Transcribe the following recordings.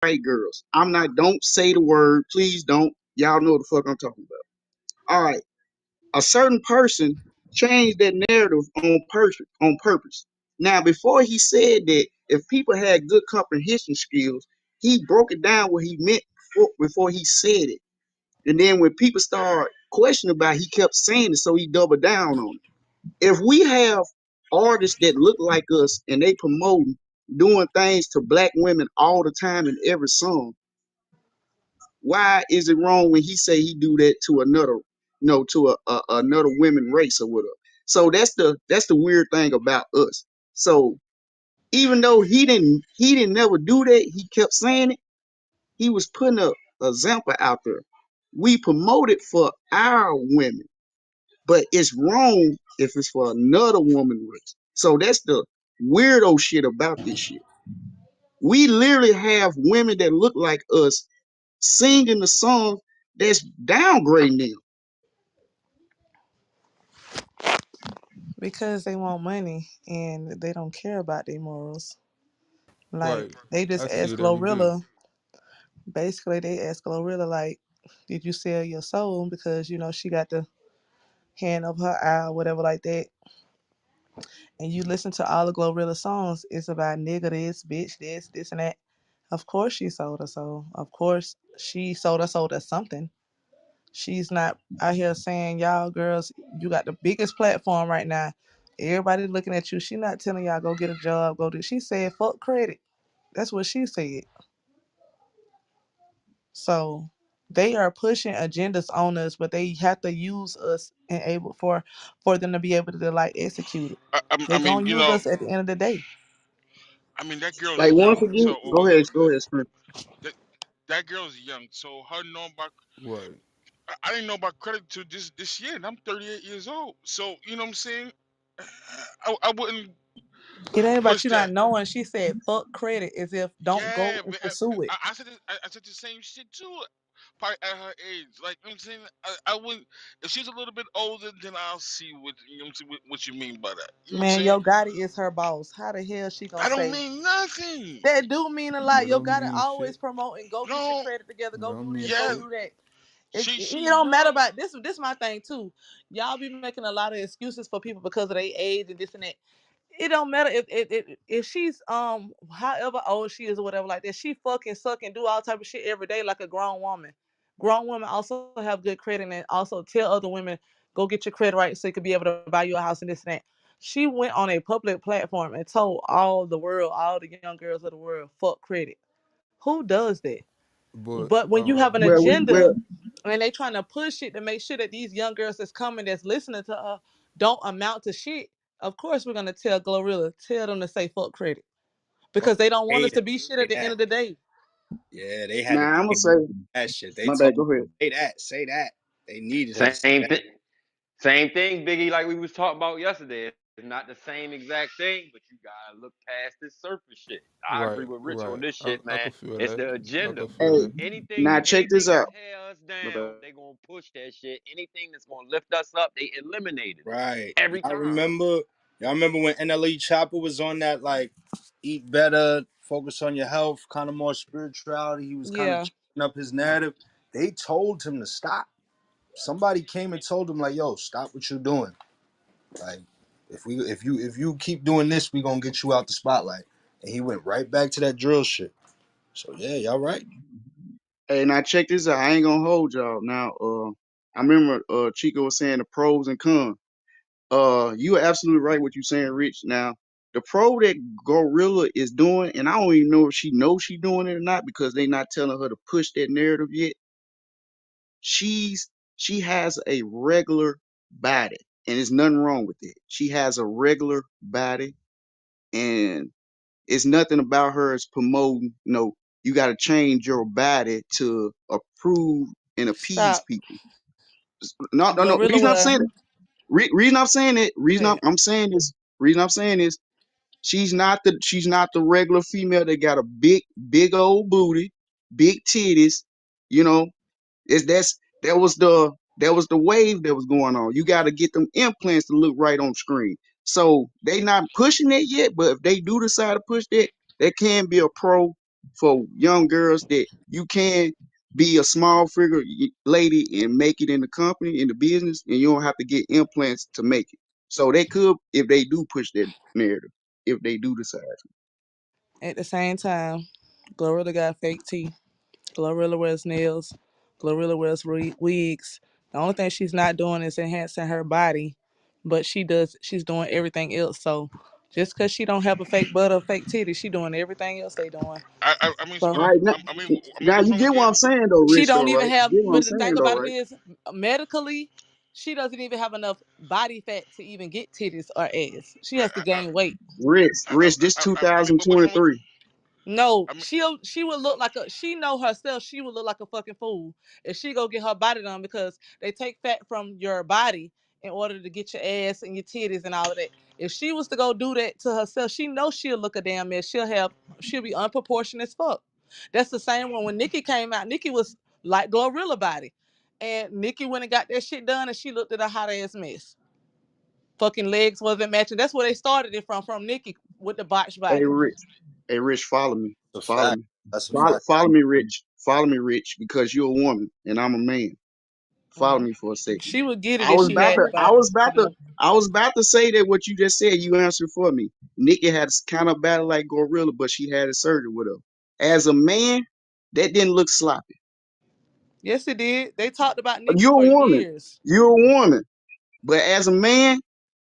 white girls. I'm not. Don't say the word. Please don't. Y'all know what the fuck I'm talking about. All right. A certain person changed that narrative on purpose. Now, before he said that, if people had good comprehension skills, he broke it down what he meant before he said it. And then when people start questioning about it, he kept saying it, so he doubled down on it. If we have artists that look like us and they promoting doing things to black women all the time in every song, why is it wrong when he say he do that to another, to another women race or whatever? So that's the weird thing about us. So even though he didn't never do that, he kept saying it. He was putting a example out there. We promote it for our women, but it's wrong if it's for another woman race. So that's the weirdo shit about this shit. We literally have women that look like us singing the songs that's downgrading them. Because they want money and they don't care about their morals. Like Right. they just I see asked it every day. Glorilla. Basically, they asked Glorilla like, "Did you sell your soul?" Because she got the hand of her eye, or whatever like that. And you listen to all the Glorilla songs, it's about nigga this, bitch this, and that. Of course, she sold her soul. Of course, she sold her soul to something. She's not out here saying, y'all girls, you got the biggest platform right now. Everybody looking at you. She not telling y'all go get a job, go do. She said fuck credit. That's what she said. So they are pushing agendas on us, but they have to use us and able for them to be able to like execute it. I They're mean, gonna use us at the end of the day. I mean that girl's Like once young, again, so go ahead, Spring. that that girl's young. So her knowing about Right. I didn't know about credit to this year, and I'm 38 years old. So you know what I'm saying? I wouldn't It ain't about push you not that. knowing. She said fuck credit as if don't Yeah, go and pursue it. I said I said the same shit too. Probably at her age, like you know what I'm saying, I wouldn't. If she's a little bit older, then I'll see what you mean by that. You know what I'm Man, saying? Yo Gotti is her boss. How the hell she gonna I don't say mean nothing. that? Do mean a lot. That Yo don't Gotti mean always shit. promoting. Go get your No, credit together. That Go don't do mean this. Go yeah, shit. do that. It she's don't matter young. about this. This my thing too. Y'all be making a lot of excuses for people because of their age and this and that. It don't matter if she's however old she is or whatever like that. She fucking suck and do all type of shit every day like a grown woman. Grown women also have good credit and also tell other women go get your credit right so you could be able to buy you a house and this and that. She went on a public platform and told all the world, all the young girls of the world, fuck credit. Who does that? But But when you have an Well, agenda and they trying to push it to make sure that these young girls that's coming that's listening to her don't amount to shit, of course we're gonna tell Glorilla, tell them to say fuck credit. Oh, Because they don't want they us had to to be shit say at the end that. of the day. Yeah, they had to now I'm gonna say say, that shit. They my told bad. Go ahead. say that, say that. They needed her to say Same that. thing. Same thing, Biggie. Like we was talking about yesterday. It's not the same exact thing, but you gotta look past this surface shit. I agree right, with Rich on right. this I shit, I man. could feel It's that. the I agenda. could feel Hey, that. Anything, now check this anything to out. tear us My down, bad. they gonna push that shit. Anything that's gonna lift us up, they eliminated it Right. every time. Y'all remember when NLE Chopper was on that like eat better, focus on your health, kind of more spirituality. He was kind of Yeah. changing up his narrative. They told him to stop. Somebody came and told him like, "Yo, stop what you're doing. Like, if you keep doing this, we gonna get you out the spotlight." And he went right back to that drill shit. So yeah, y'all right. Hey, now check this out. I ain't gonna hold y'all. Now, I remember Chico was saying the pros and cons. You are absolutely right what you saying, Rich. Now, the pro that Gorilla is doing, and I don't even know if she knows she doing it or not because they not telling her to push that narrative yet. She has a regular body, and there's nothing wrong with it. She has a regular body, and it's nothing about her is promoting. You got to change your body to approve and appease Stop. people. No, no, no. Glorilla will Reason I'm saying it. go Reason I'm, ahead. I'm saying this. Reason I'm saying is she's not the regular female that got a big old booty, big titties. You know, it's that was the wave that was going on. You got to get them implants to look right on screen. So they not pushing it yet, but if they do decide to push that, that can be a pro. for young girls that you can be a small figure lady and make it in the company, in the business, and you don't have to get implants to make it. So they could, if they do push that narrative, if they do decide. At the same time, Glorilla got fake teeth. Glorilla wears nails. Glorilla wears wigs. The only thing she's not doing is enhancing her body, but she's doing everything else. So just because she don't have a fake butt or fake titty, she doing everything else they doing. I mean, So All right, I mean, now but you from get what I'm again, saying though, she Rich though, don't even right? have. You get what I'm But the saying thing though, about it right? is, medically, she doesn't even have enough body fat to even get titties or ass. She I, has to gain weight. Rich, this I mean, but from 2023. No, I mean, she would look like a she know herself she would look like a fucking fool if she go get her body done because they take fat from your body in order to get your ass and your titties and all of that. If she was to go do that to herself, she knows she'll look a damn mess. She'll be unproportionate as fuck. That's the same one when Nikki came out. Nikki was like Glorilla body. And Nikki went and got that shit done and she looked at a hot ass mess. Fucking legs wasn't matching. That's where they started it from Nikki with the botched Hey, body. Rich. Hey, Rich, follow me. That's a Follow fact. me. That's a Follow, fact. follow me, Rich. Follow me, Rich, because you're a woman and I'm a man. Follow Mhm. me for a second. She would get it I if was she about had to, the body. You know? I was about to say that what you just said. You answered for me. Nikki had kind of battle like Gorilla, but she had a surgery with her. As a man, that didn't look sloppy. Yes, it did. They talked about Nikki You're for a woman. years. You're a woman. But as a man,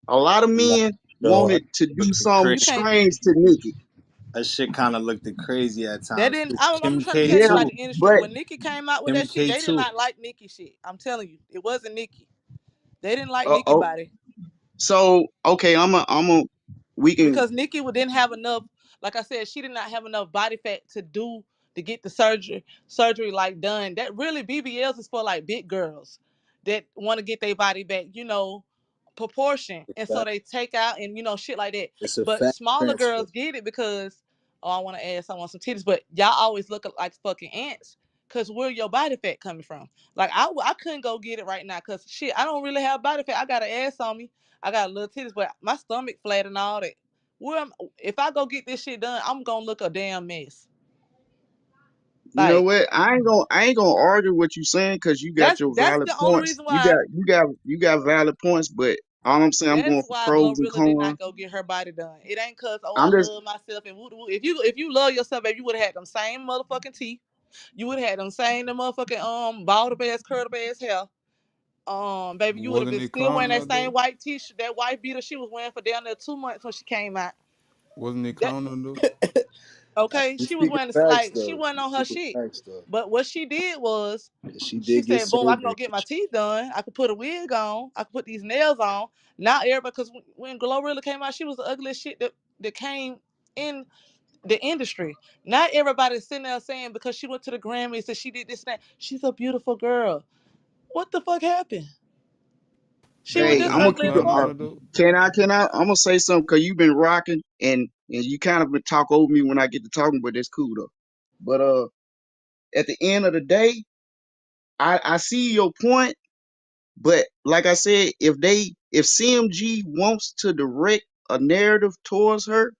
a lot of Nah, men yo, that wanted to do looked something crazy. You can't. strange to Nikki. That shit kind of looked crazy at They times. didn't. I'm Kim trying to K tell you Yeah, about too. the industry. but When Nikki came out with Kim that shit, K they did too. not like Nikki shit. I'm telling you, it wasn't Nikki. They didn't like uh Nikki oh. body. So okay, we can. Because Nikki didn't have enough. Like I said, she did not have enough body fat to get the surgery like done. That really BBLs is for like big girls that want to get their body back, proportion, It's and a so fat, they take out and shit like that. it's a But fat smaller transfer. girls get it because I want to ass, I want some titties. But y'all always look like fucking ants. Cause where your body fat coming from? Like I couldn't go get it right now. Cause shit, I don't really have body fat. I got an ass on me. I got little titties, but my stomach flat and all that. If I go get this shit done, I'm gonna look a damn mess. You know Like what? I ain't gonna argue what you saying because you got your that's valid the only points. reason You why. got valid points, but all I'm saying, I'm That's going for why pros and Glorilla did cons. not go get her body done. It ain't cause I I'm just love myself and woo woo. If you love yourself, baby, you would have had them same motherfucking teeth. You would have had them same the motherfucking bald up ass, curled up ass hair. Baby, you would have Wasn't been it still wearing clowning that her same though? white t-shirt, that white beater she was wearing for down there 2 months when she came out. Wasn't it That clowning her though? okay, She she was speaking wearing facts like she though. wasn't She on her speaking shit. facts though. But what she did was She she did get said, "Boom, I can go surgery. get my teeth done. I could put a wig on. I could put these nails on." Now everybody, because when Glorilla came out, she was the ugliest shit that came in the industry. Not everybody's sitting there saying because she went to the Grammys and she did this and that. She's a beautiful girl. What the fuck happened? She was hey, Wasn't just I'm gonna nobody ugly keep as it. clowning fuck. her though? I'm gonna say something because you've been rocking and you kind of been talk over me when I get to talking, but that's cool though. But at the end of the day, I see your point. But like I said, if CMG wants to direct a narrative towards her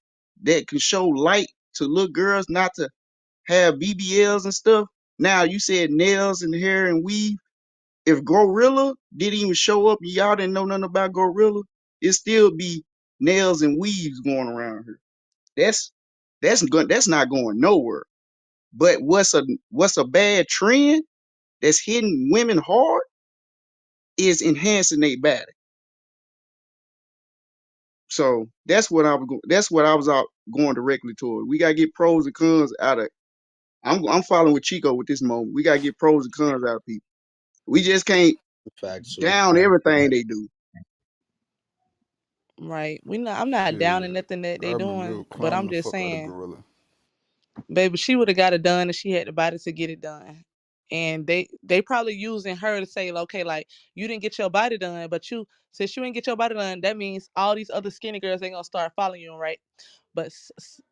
that can show light to little girls not to have BBLs and stuff. Now you said nails and hair and weave. If Gorilla didn't even show up, y'all didn't know nothing about Gorilla, it still be nails and weaves going around here. That's that's not going nowhere. But what's a bad trend that's hitting women hard is enhancing their body. So that's what I was out going directly toward. We gotta get pros and cons out of. I'm following with Chico with this moment. We gotta get pros and cons out of people. We just can't Facts too. down everything they do. Right. I'm not downing Shit. nothing that I they remember they doing, were but clowning I'm the just fuck out of saying, Gorilla. baby, she would have got it done if she had the body to get it done. And they probably using her to say, okay, like you didn't get your body done, but since you didn't get your body done, that means all these other skinny girls ain't gonna start following you, right? But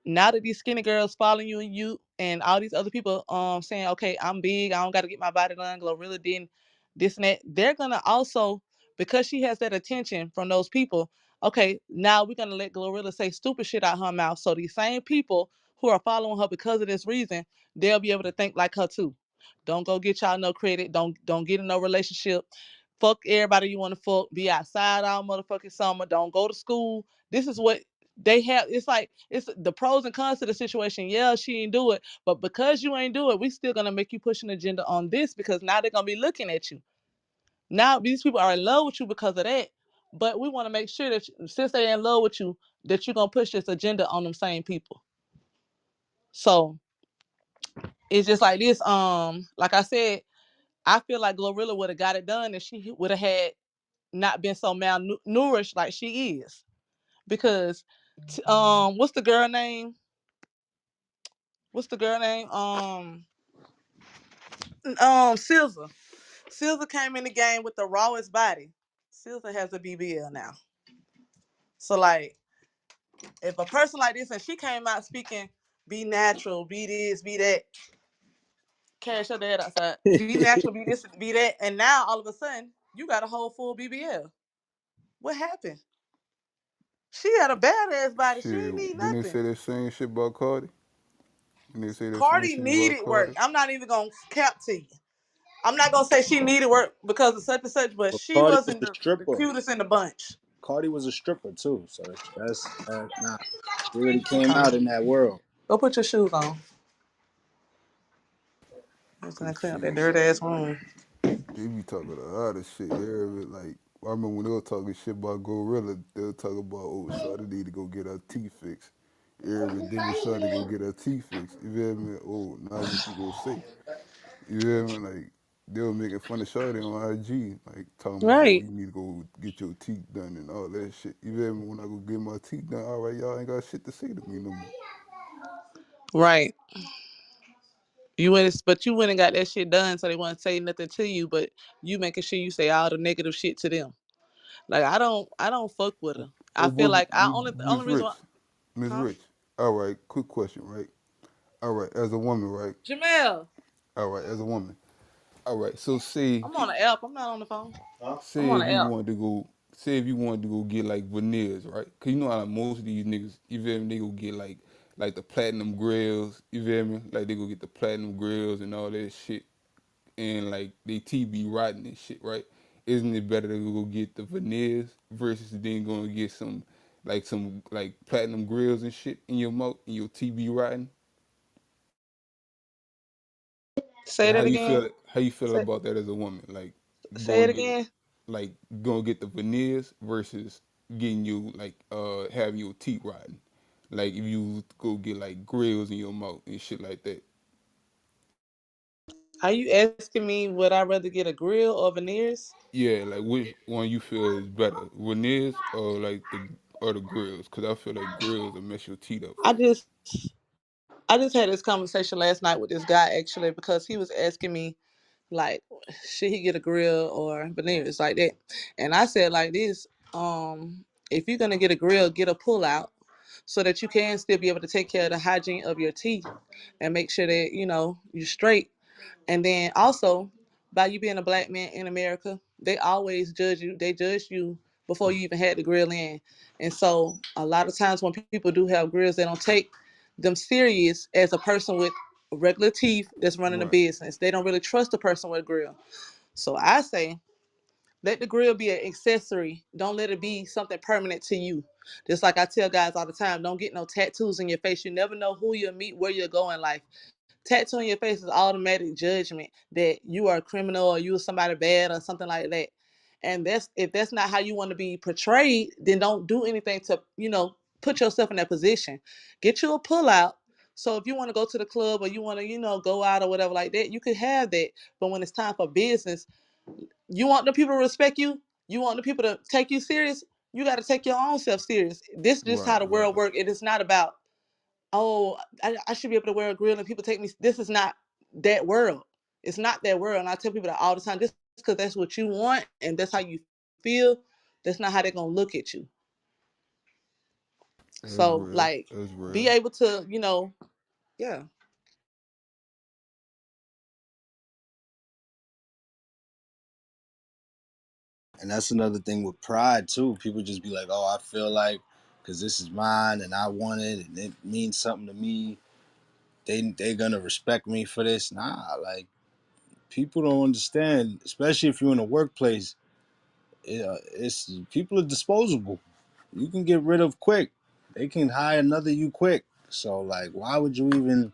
now that these skinny girls following you and all these other people saying, okay, I'm big, I don't got to get my body done, Glorilla didn't this and that, they're gonna also because she has that attention from those people. Okay, now we're gonna let Glorilla say stupid shit out her mouth, so these same people who are following her because of this reason, they'll be able to think like her too. Don't go get y'all no credit. Don't get in no relationship. Fuck everybody you want to fuck. Be outside all motherfucking summer. Don't go to school. This is what they have. It's like it's the pros and cons to the situation. Yeah, she ain't do it, but because you ain't do it, we still gonna make you push an agenda on this because now they're gonna be looking at you. Now these people are in love with you because of that. But we want to make sure that since they're in love with you, that you're gonna push this agenda on them same people. So it's just like this. Like I said, I feel like Glorilla would have got it done if she would have had not been so malnourished like she is. Because what's the girl name? What's the girl name? Silza. Silza came in the game with the rawest body. Silza has a BBL now. So like if a person like this and she came out speaking, be natural, be this, be that, cash your dad outside. Be natural, be this, be that, and now all of a sudden you got a whole full BBL. What happened? She had a badass body. She Shit, ain't need didn't they nothing. say that same shit about Cardi? Didn't they say that same Cardi shit about needed work. Cardi? I'm not even gonna cap to you. I'm not gonna say she needed work because of such and such, but But she Cardi was wasn't a the stripper. cutest in the bunch. Cardi was a stripper too, so that's nah. She already came Okay. out in that world. Go put your shoes on. I'm just gonna Cause clean up that shit, dirty ass room. they be talking a lot of shit. Yeah, like I remember when they were talking shit about Gorilla, they were talking about Shawty need to go get her teeth fixed. Every day was Shawty go get her teeth fixed. You feel me? Oh, now what you gonna say? You feel me? Like they were making fun of Shawty on IG, like talking about Right, you need to go get your teeth done and all that shit. You feel me? When I go get my teeth done, all right, y'all ain't got shit to say to me no more. right. You went, but you went and got that shit done, so they won't say nothing to you. But you making sure you say all the negative shit to them. Like I don't fuck with her. I Oh, feel but like I only the Miss only reason Rich, why, Miss huh? Rich. All right, quick question, right? All right, as a woman, right? Jamel, All right, as a woman. All right, so say I'm on the app. I'm not on the phone. I'm say on if the you app. wanted to go, say if you wanted to go get like veneers, right? Cause you know how most of these niggas, you feel me, they go get like the platinum grills, you feel me? Like they go get the platinum grills and all that shit, and like they teeth be rotting and shit, right? Isn't it better to go get the veneers versus then going to get some like platinum grills and shit in your mouth and your teeth be rotting? Say Like that again. how you feel Say, about that as a woman? Like say it going to get again. like going to get the veneers versus getting you like having your teeth rotten. Like if you go get like grills in your mouth and shit like that. Are you asking me would I rather get a grill or veneers? Yeah, like which one you feel is better, veneers or the grills? Cause I feel like grills will mess your teeth up I first. just I just had this conversation last night with this guy actually because he was asking me like should he get a grill or veneers like that, and I said like this, if you're gonna get a grill, get a pull out so that you can still be able to take care of the hygiene of your teeth and make sure that you're straight. And then also, by you being a black man in America, they always judge you. They judge you before you even had the grill in. And so, a lot of times when people do have grills, they don't take them serious as a person with regular teeth that's running a Right. business. They don't really trust a person with a grill. So I say, let the grill be an accessory. Don't let it be something permanent to you. Just like I tell guys all the time, don't get no tattoos in your face. You never know who you'll meet, where you'll go in life. Tattoo on your face is automatic judgment that you are a criminal or you are somebody bad or something like that. And that's if that's not how you want to be portrayed, then don't do anything to, put yourself in that position. Get you a pullout. So if you want to go to the club or you want to, go out or whatever like that, you could have that. But when it's time for business, you want the people to respect you, you want the people to take you serious, you got to take your own self serious. This is just Right, how the right. world works. It is not about oh, I should be able to wear a grill and people take me. This is not that world. It's not that world. And I tell people that all the time, just because that's what you want and that's how you feel, that's not how they're going to look at you. So, That's real. like, That's be real. able to, yeah. And that's another thing with pride too. People just be like, "Oh, I feel like because this is mine and I want it and it means something to me." they gonna respect me for this. Nah, like people don't understand, especially if you're in a workplace. It's people are disposable. You can get rid of quick. They can hire another you quick. So like, why would you even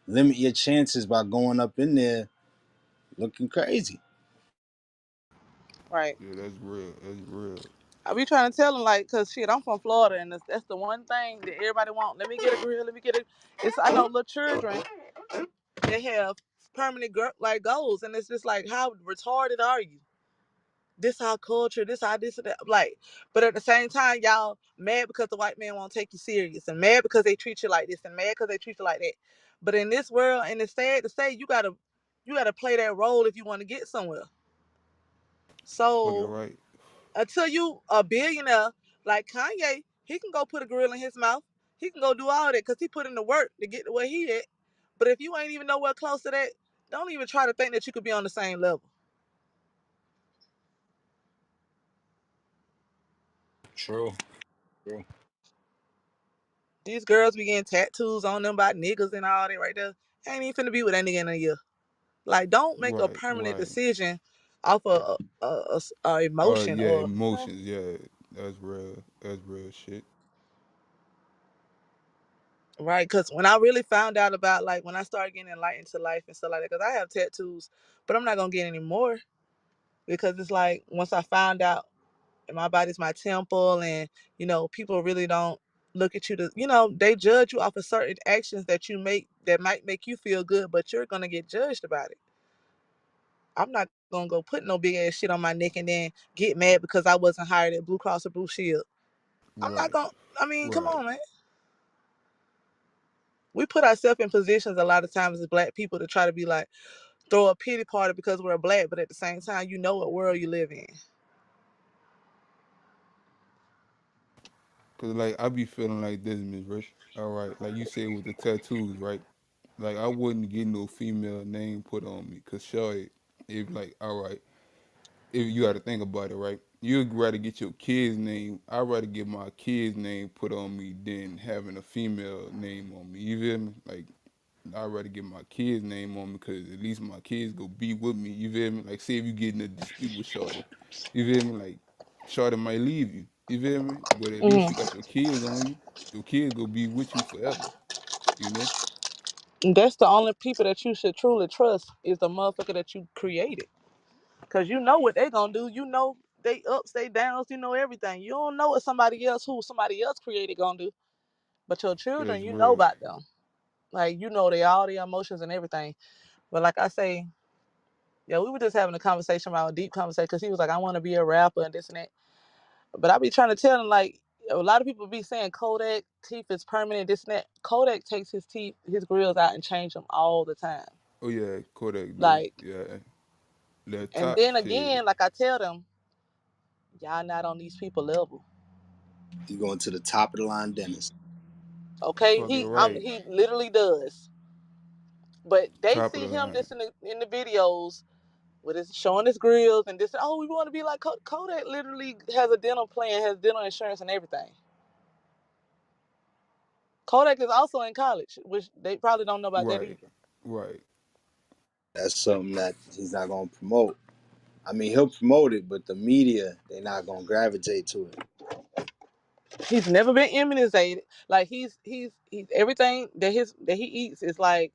limit your chances by going up in there looking crazy? Right. Yeah, that's real. That's real. I be trying to tell them like, cause shit, I'm from Florida, and that's the one thing that everybody want. Let me get a grill. Let me get it. It's I know little children they have permanent like goals, and it's just like, how retarded are you? This our culture. This our this and that. Like, but at the same time, y'all mad because the white man won't take you serious, and mad because they treat you like this, and mad because they treat you like that. But in this world, and it's sad to say, you gotta play that role if you want to get somewhere. Fucking So right. until you a billionaire like Kanye, he can go put a grill in his mouth. He can go do all that because he put in the work to get to where he at. But if you ain't even nowhere close to that, don't even try to think that you could be on the same level. True. True. These girls be getting tattoos on them by niggas and all that right there. Ain't even finna be with that nigga in a year. Like, don't make a Right, permanent right. decision off of a emotion Yeah, or emotions. Yeah, that's real. That's real shit. right. Because when I really found out about like when I started getting enlightened to life and stuff like that, because I have tattoos, but I'm not gonna get any more because it's like once I found out my body's my temple, and people really don't look at you to they judge you off of certain actions that you make that might make you feel good, but you're gonna get judged about it. I'm not gonna go put no big ass shit on my neck and then get mad because I wasn't hired at Blue Cross or Blue Shield. I'm not Right, gonna. I mean, come right. on, man. We put ourselves in positions a lot of times as black people to try to be like throw a pity party because we're black, but at the same time, you know what world you live in. Cause like I be feeling like this, Miss Rich. All right, like you said with the tattoos, right? Like I wouldn't get no female name put on me, cause sure, if like all right, if you got to think about it, right? You'd rather get your kid's name. I'd rather get my kid's name put on me than having a female name on me. You feel me? Like I'd rather get my kid's name on me because at least my kids go be with me. You feel me? Like say if you get in a dispute with Shorty, you feel me? Like Shorty might leave you. You feel me? But at least you Mm. got your kids on you. Your kids go be with you forever. You know? That's the only people that you should truly trust is the motherfucker that you created. Cause you know what they gonna do. You know they ups, they downs. You know everything. You don't know what somebody else created gonna do. But your children, That's you know real. about them. Like they all their emotions and everything. But like I say, yeah, we were just having a conversation about a deep conversation because he was like, I want to be a rapper and this and that. But I be trying to tell him like a lot of people be saying Kodak teeth is permanent, this and that. Kodak takes his teeth, his grills out and change them all the time. Oh yeah, Kodak do. Like, Yeah, that and top then shit. again, like I tell them, y'all not on these people level. You going to the top of the line dentist. Okay, Fucking right. he literally does. But they Top of see the him line. just in the videos with his showing his grills and this. Oh, we want to be like Kodak. Literally has a dental plan, has dental insurance and everything. Kodak is also in college, which they probably don't know about that Right, either. right. That's something that he's not gonna promote. I mean, he'll promote it, but the media they're not gonna gravitate to it. He's never been immunized. Like he's everything that he eats is like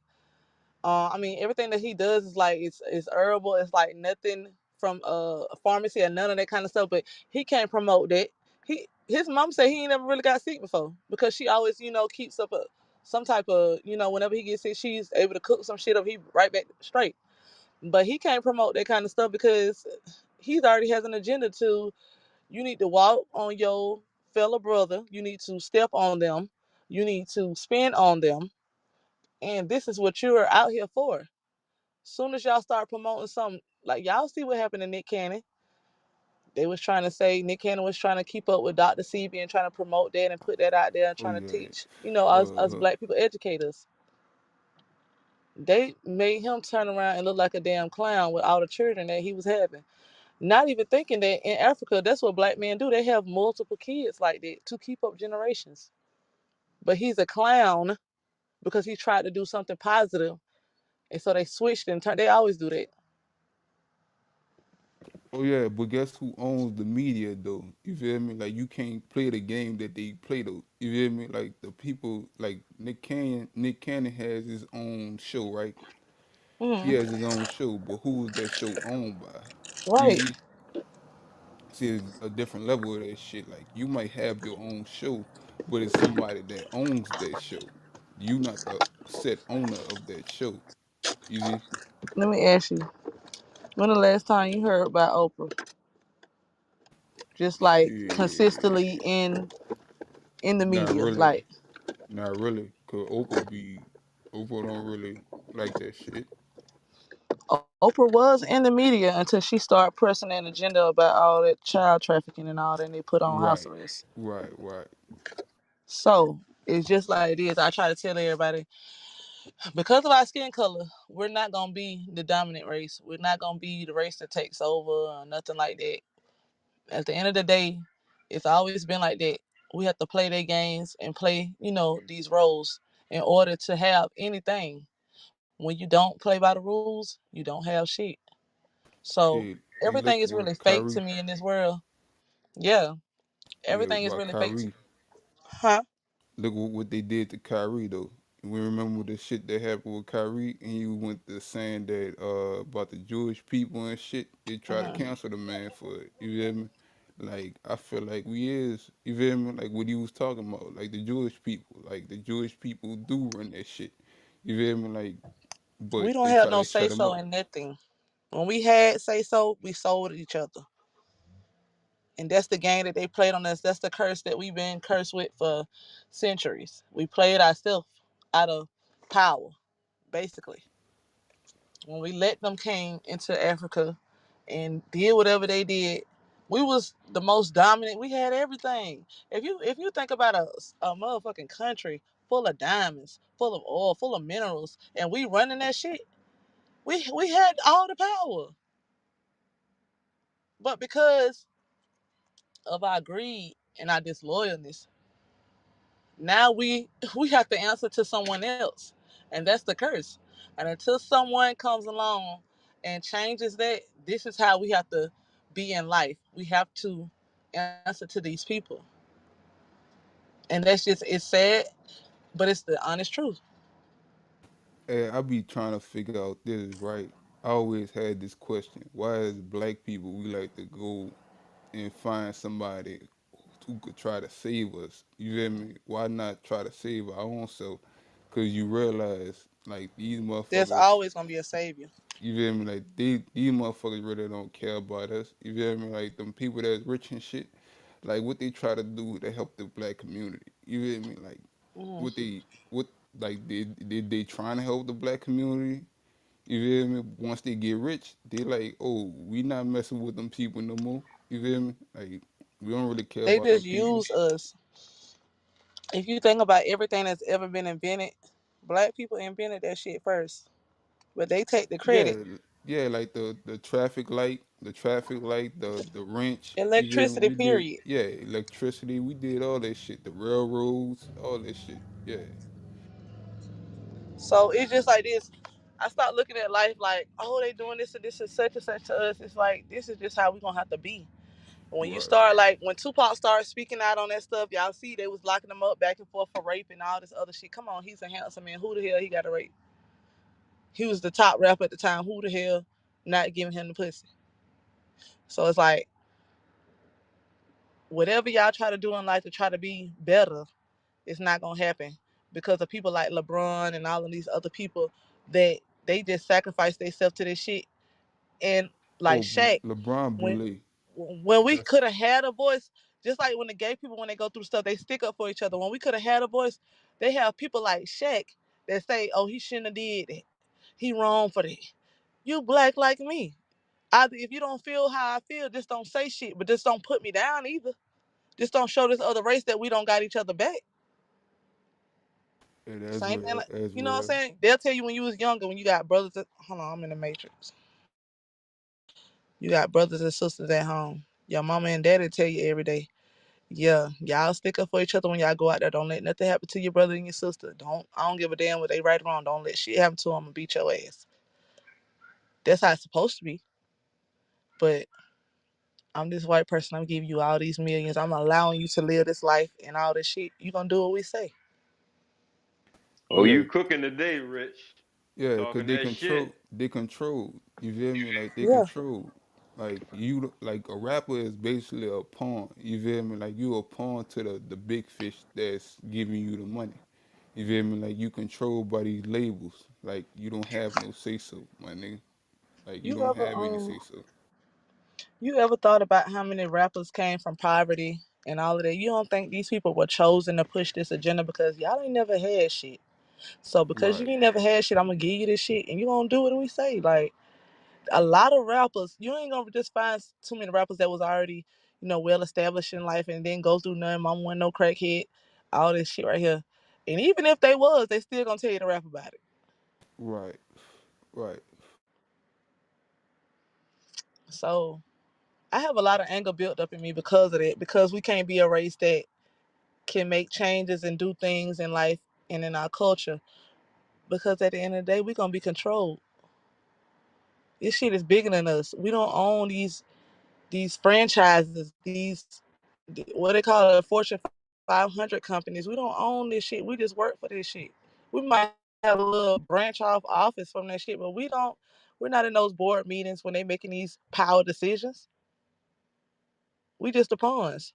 I mean everything that he does is like it's herbal. It's like nothing from a pharmacy or none of that kind of stuff. But he can't promote that. His mom said he ain't never really got sick before because she always keeps up some type of whenever he gets sick she's able to cook some shit up. He right back straight. But he can't promote that kind of stuff because he's already has an agenda to you need to walk on your fellow brother. You need to step on them. You need to spin on them. And this is what you're out here for. Soon as y'all start promoting something, like y'all see what happened to Nick Cannon. They was trying to say Nick Cannon was trying to keep up with Dr. CB and trying to promote that and put that out there and Oh trying to yeah. teach, us Uh, black people educators. They made him turn around and look like a damn clown with all the children that he was having. Not even thinking that in Africa, that's what black men do. They have multiple kids like that to keep up generations. But he's a clown because he tried to do something positive, and so they switched and turned. They always do that. Oh yeah, but guess who owns the media though? You feel me? Like you can't play the game that they play though. You feel me? Like the people like Nick Cannon has his own show, right? He Hmm. has his own show, but who is that show owned by? Right. Easy. See, it's a different level of that shit. Like you might have your own show, but it's somebody that owns that show. You not the set owner of that show. You see? Let me ask you, when the last time you heard about Oprah? Just like Shit. consistently in the Not media, really. like Not really. Cause Oprah don't really like that shit. Oprah was in the media until she started pressing an agenda about all that child trafficking and all that, and they put on house Right. arrest. Right. So it's just like it is. I try to tell everybody, because of our skin color, we're not gonna be the dominant race. We're not gonna be the race that takes over or nothing like that. At the end of the day, it's always been like that. We have to play their games and play, these roles in order to have anything. When you don't play by the rules, you don't have shit. So Hey, everything look is really what fake to Kyrie. me in this world. Yeah, Yeah, everything is about really fake. Kyrie. Huh? Look what they did to Kyrie though. We remember the shit that happened with Kyrie, and he went to saying that about the Jewish people and shit. They try to Hmm. cancel the man for it. You feel me? Like I feel like we is. You feel me? Like what he was talking about. Like the Jewish people. Like the Jewish people do run that shit. You feel me? Like, but We don't they have try no to say shut him so up. in nothing. When we had say so, we sold each other. And that's the game that they played on us. That's the curse that we've been cursed with for centuries. We played ourselves out of power, basically. When we let them came into Africa and did whatever they did, we was the most dominant. We had everything. If you think about a motherfucking country full of diamonds, full of oil, full of minerals, and we running that shit, we had all the power. But because of our greed and our disloyalness, now we have to answer to someone else, and that's the curse. And until someone comes along and changes that, this is how we have to be in life. We have to answer to these people, and that's just, it's sad, but it's the honest truth. Hey, I be trying to figure out this, right? I always had this question. Why as black people we like to go and find somebody who could try to save us? You feel me? Why not try to save our own self? Cause you realize like these There's motherfuckers, always gonna be a savior. you feel me? Like these motherfuckers really don't care about us. You feel me? Like them people that's rich and shit, like what they try to do to help the black community. You feel me? Like what Mm. they what like they trying to help the black community. You feel me? Once they get rich, they like, oh, we not messing with them people no more. You feel me? Like we don't really care They about them just people. use us. If you think about everything that's ever been invented, black people invented that shit first, but they take the credit. Yeah, yeah, like the traffic light, the wrench. You feel me? Electricity, We did, period. yeah, electricity. We did all that shit. The railroads, all that shit. Yeah, So it's just like this. I start looking at life like, oh, they doing this and this and such to us. It's like this is just how we gonna have to be. When you right. start, like when Tupac started speaking out on that stuff, y'all see they was locking him up back and forth for rape and all this other shit. Come on, he's a handsome man. Who the hell he got to rape? He was the top rapper at the time. Who the hell not giving him the pussy? So it's like whatever y'all try to do in life to try to be better, it's not gonna happen because of people like LeBron and all of these other people that they just sacrifice themselves to this shit. And like Oh, Shaq, LeBron when Boulay. we That's could have had a voice, just like when the gay people when they go through stuff, they stick up for each other. When we could have had a voice, they have people like Shaq that say, "Oh, he shouldn't have did that. He wrong for that." You black like me. Either if you don't feel how I feel, just don't say shit, but just don't put me down either. Just don't show this other race that we don't got each other back. yeah, that's Same thing, real. like, That's you know what I'm real. saying? They'll tell you when you was younger, when you got brothers. Hold on, I'm in the matrix. You got brothers and sisters at home. Your mama and daddy tell you every day. Yeah, y'all stick up for each other when y'all go out there. Don't let nothing happen to your brother and your sister. Don't I don't give a damn what they right or wrong. Don't let shit happen to them and beat your ass. That's how it's supposed to be. But I'm this white person. I'm giving you all these millions. I'm allowing you to live this life and all this shit. You gonna do what we say. Oh, Yeah, you cooking today, Rich? yeah, cause Talking that shit. they control. You feel me? Like they Yeah. control. Like you, like a rapper is basically a pawn. You feel me? Like you a pawn to the big fish that's giving you the money. You feel me? Like you controlled by these labels. Like you don't have no say so, my nigga. Like you You don't ever have any say so. you ever thought about how many rappers came from poverty and all of that? You don't think these people were chosen to push this agenda because y'all ain't never had shit. So because you Right, ain't never had shit, I'm gonna give you this shit and you gonna do what we say. Like a lot of rappers, you ain't gonna just find too many rappers that was already, well established in life and then go through nothing. Mama wasn't no crackhead, all this shit right here. And even if they was, they still gonna tell you to rap about it. right, right. So I have a lot of anger built up in me because of that. Because we can't be a race that can make changes and do things in life and in our culture. Because at the end of the day, we gonna be controlled. This shit is bigger than us. We don't own these franchises, what they call it, Fortune 500 companies. We don't own this shit. We just work for this shit. We might have a little branch off office from that shit, but we're not in those board meetings when they making these power decisions. We just the pawns.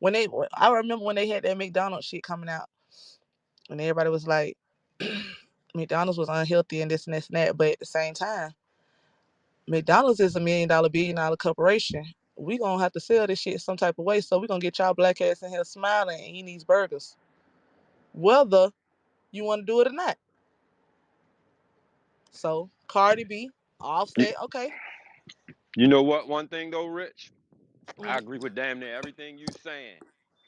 When they, I remember when they had that McDonald's shit coming out, and everybody was like, McDonald's was unhealthy and this and this and that. But at the same time, McDonald's is $1 million, $1 billion corporation. We gonna have to sell this shit some type of way. So we gonna get y'all black ass in here smiling and eating these burgers, whether you want to do it or not. So Cardi B, You, Offset, okay. you know what? One thing though, Rich, I Mm. agree with damn near everything you saying.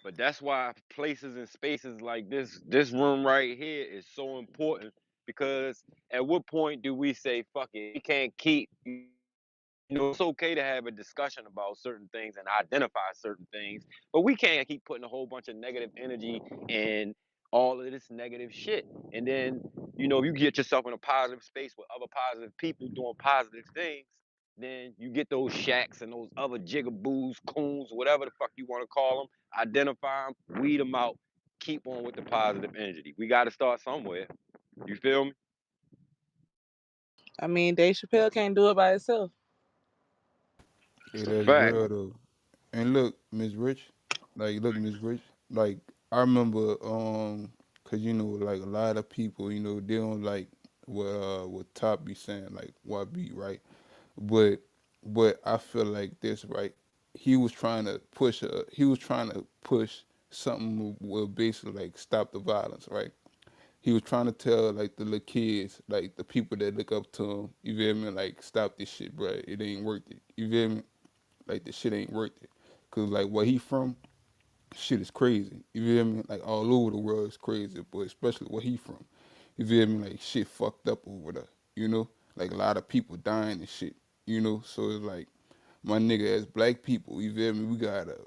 But that's why places and spaces like this room right here is so important because at what point do we say fuck it? We can't keep it's okay to have a discussion about certain things and identify certain things, but we can't keep putting a whole bunch of negative energy and all of this negative shit. And then, if you get yourself in a positive space with other positive people doing positive things, then you get those shacks and those other jigaboos, coons, whatever the fuck you want to call them, identify them, weed them out, keep on with the positive energy. We got to start somewhere. You feel me? I mean, Dave Chappelle can't do it by himself. Yeah, It's a that's fact. real though. And look, Miss Rich, look, Miss Rich, like I remember, cause like a lot of people, they don't like what Top be saying, like YB, right? But I feel like this, right? He was trying to push something will basically like stop the violence, right? He was trying to tell like the little kids, like the people that look up to him, you feel me? Like stop this shit, bro. It ain't worth it. You feel me? Like the shit ain't worth it. Cause like where he from, shit is crazy. You feel me? Like all over the world is crazy, but especially where he from. You feel me? Like shit fucked up over there. You know? Like a lot of people dying and shit. So it's like my nigga, as black people, you feel me? We gotta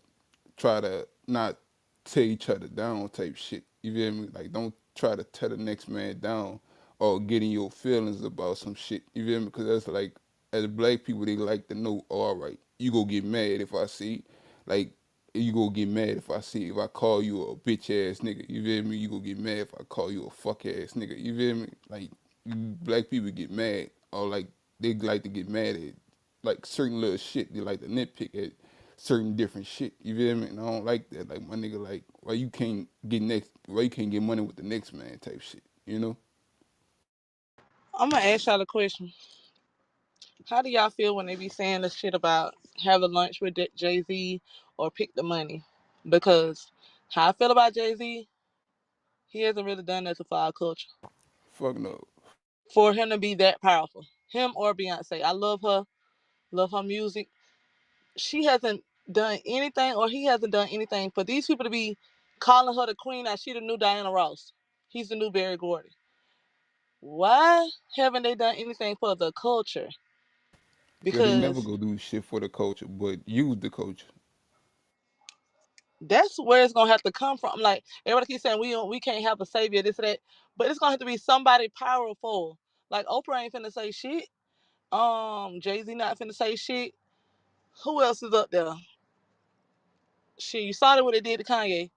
try to not tear each other down type shit. You feel me? Like don't try to tear the next man down or get in your feelings about some shit. You feel me? Because that's like as black people they like to know. Oh, all right, you go get mad if I see like you go get mad if I see if I call you a bitch ass nigga. You feel me? You go get mad if I call you a fuck ass nigga. You feel me? Like black people get mad or like they like to get mad at like certain little shit. They like to nitpick at certain different shit. You feel me? And I don't like that. Like my nigga, like why you can't get money with the next man type shit. You know? I'm gonna ask y'all a question. How do y'all feel when they be saying the shit about having lunch with Jay Z or pick the money? Because how I feel about Jay Z, he hasn't really done nothing for our culture. Fuck no. For him to be that powerful, him or Beyonce, I love her music. She hasn't done anything, or he hasn't done anything for these people to be calling her the queen. Now she the new Diana Ross. He's the new Barry Gordy. Why haven't they done anything for the culture? Cause they never Because go do shit for the culture, but use the culture. That's where it's gonna have to come from. Like everybody keeps saying we can't have a savior, this or that, but it's gonna have to be somebody powerful. Like Oprah ain't finna say shit. Jay-Z not finna say shit. Who else is up there? Shit, you saw what it did to Kanye.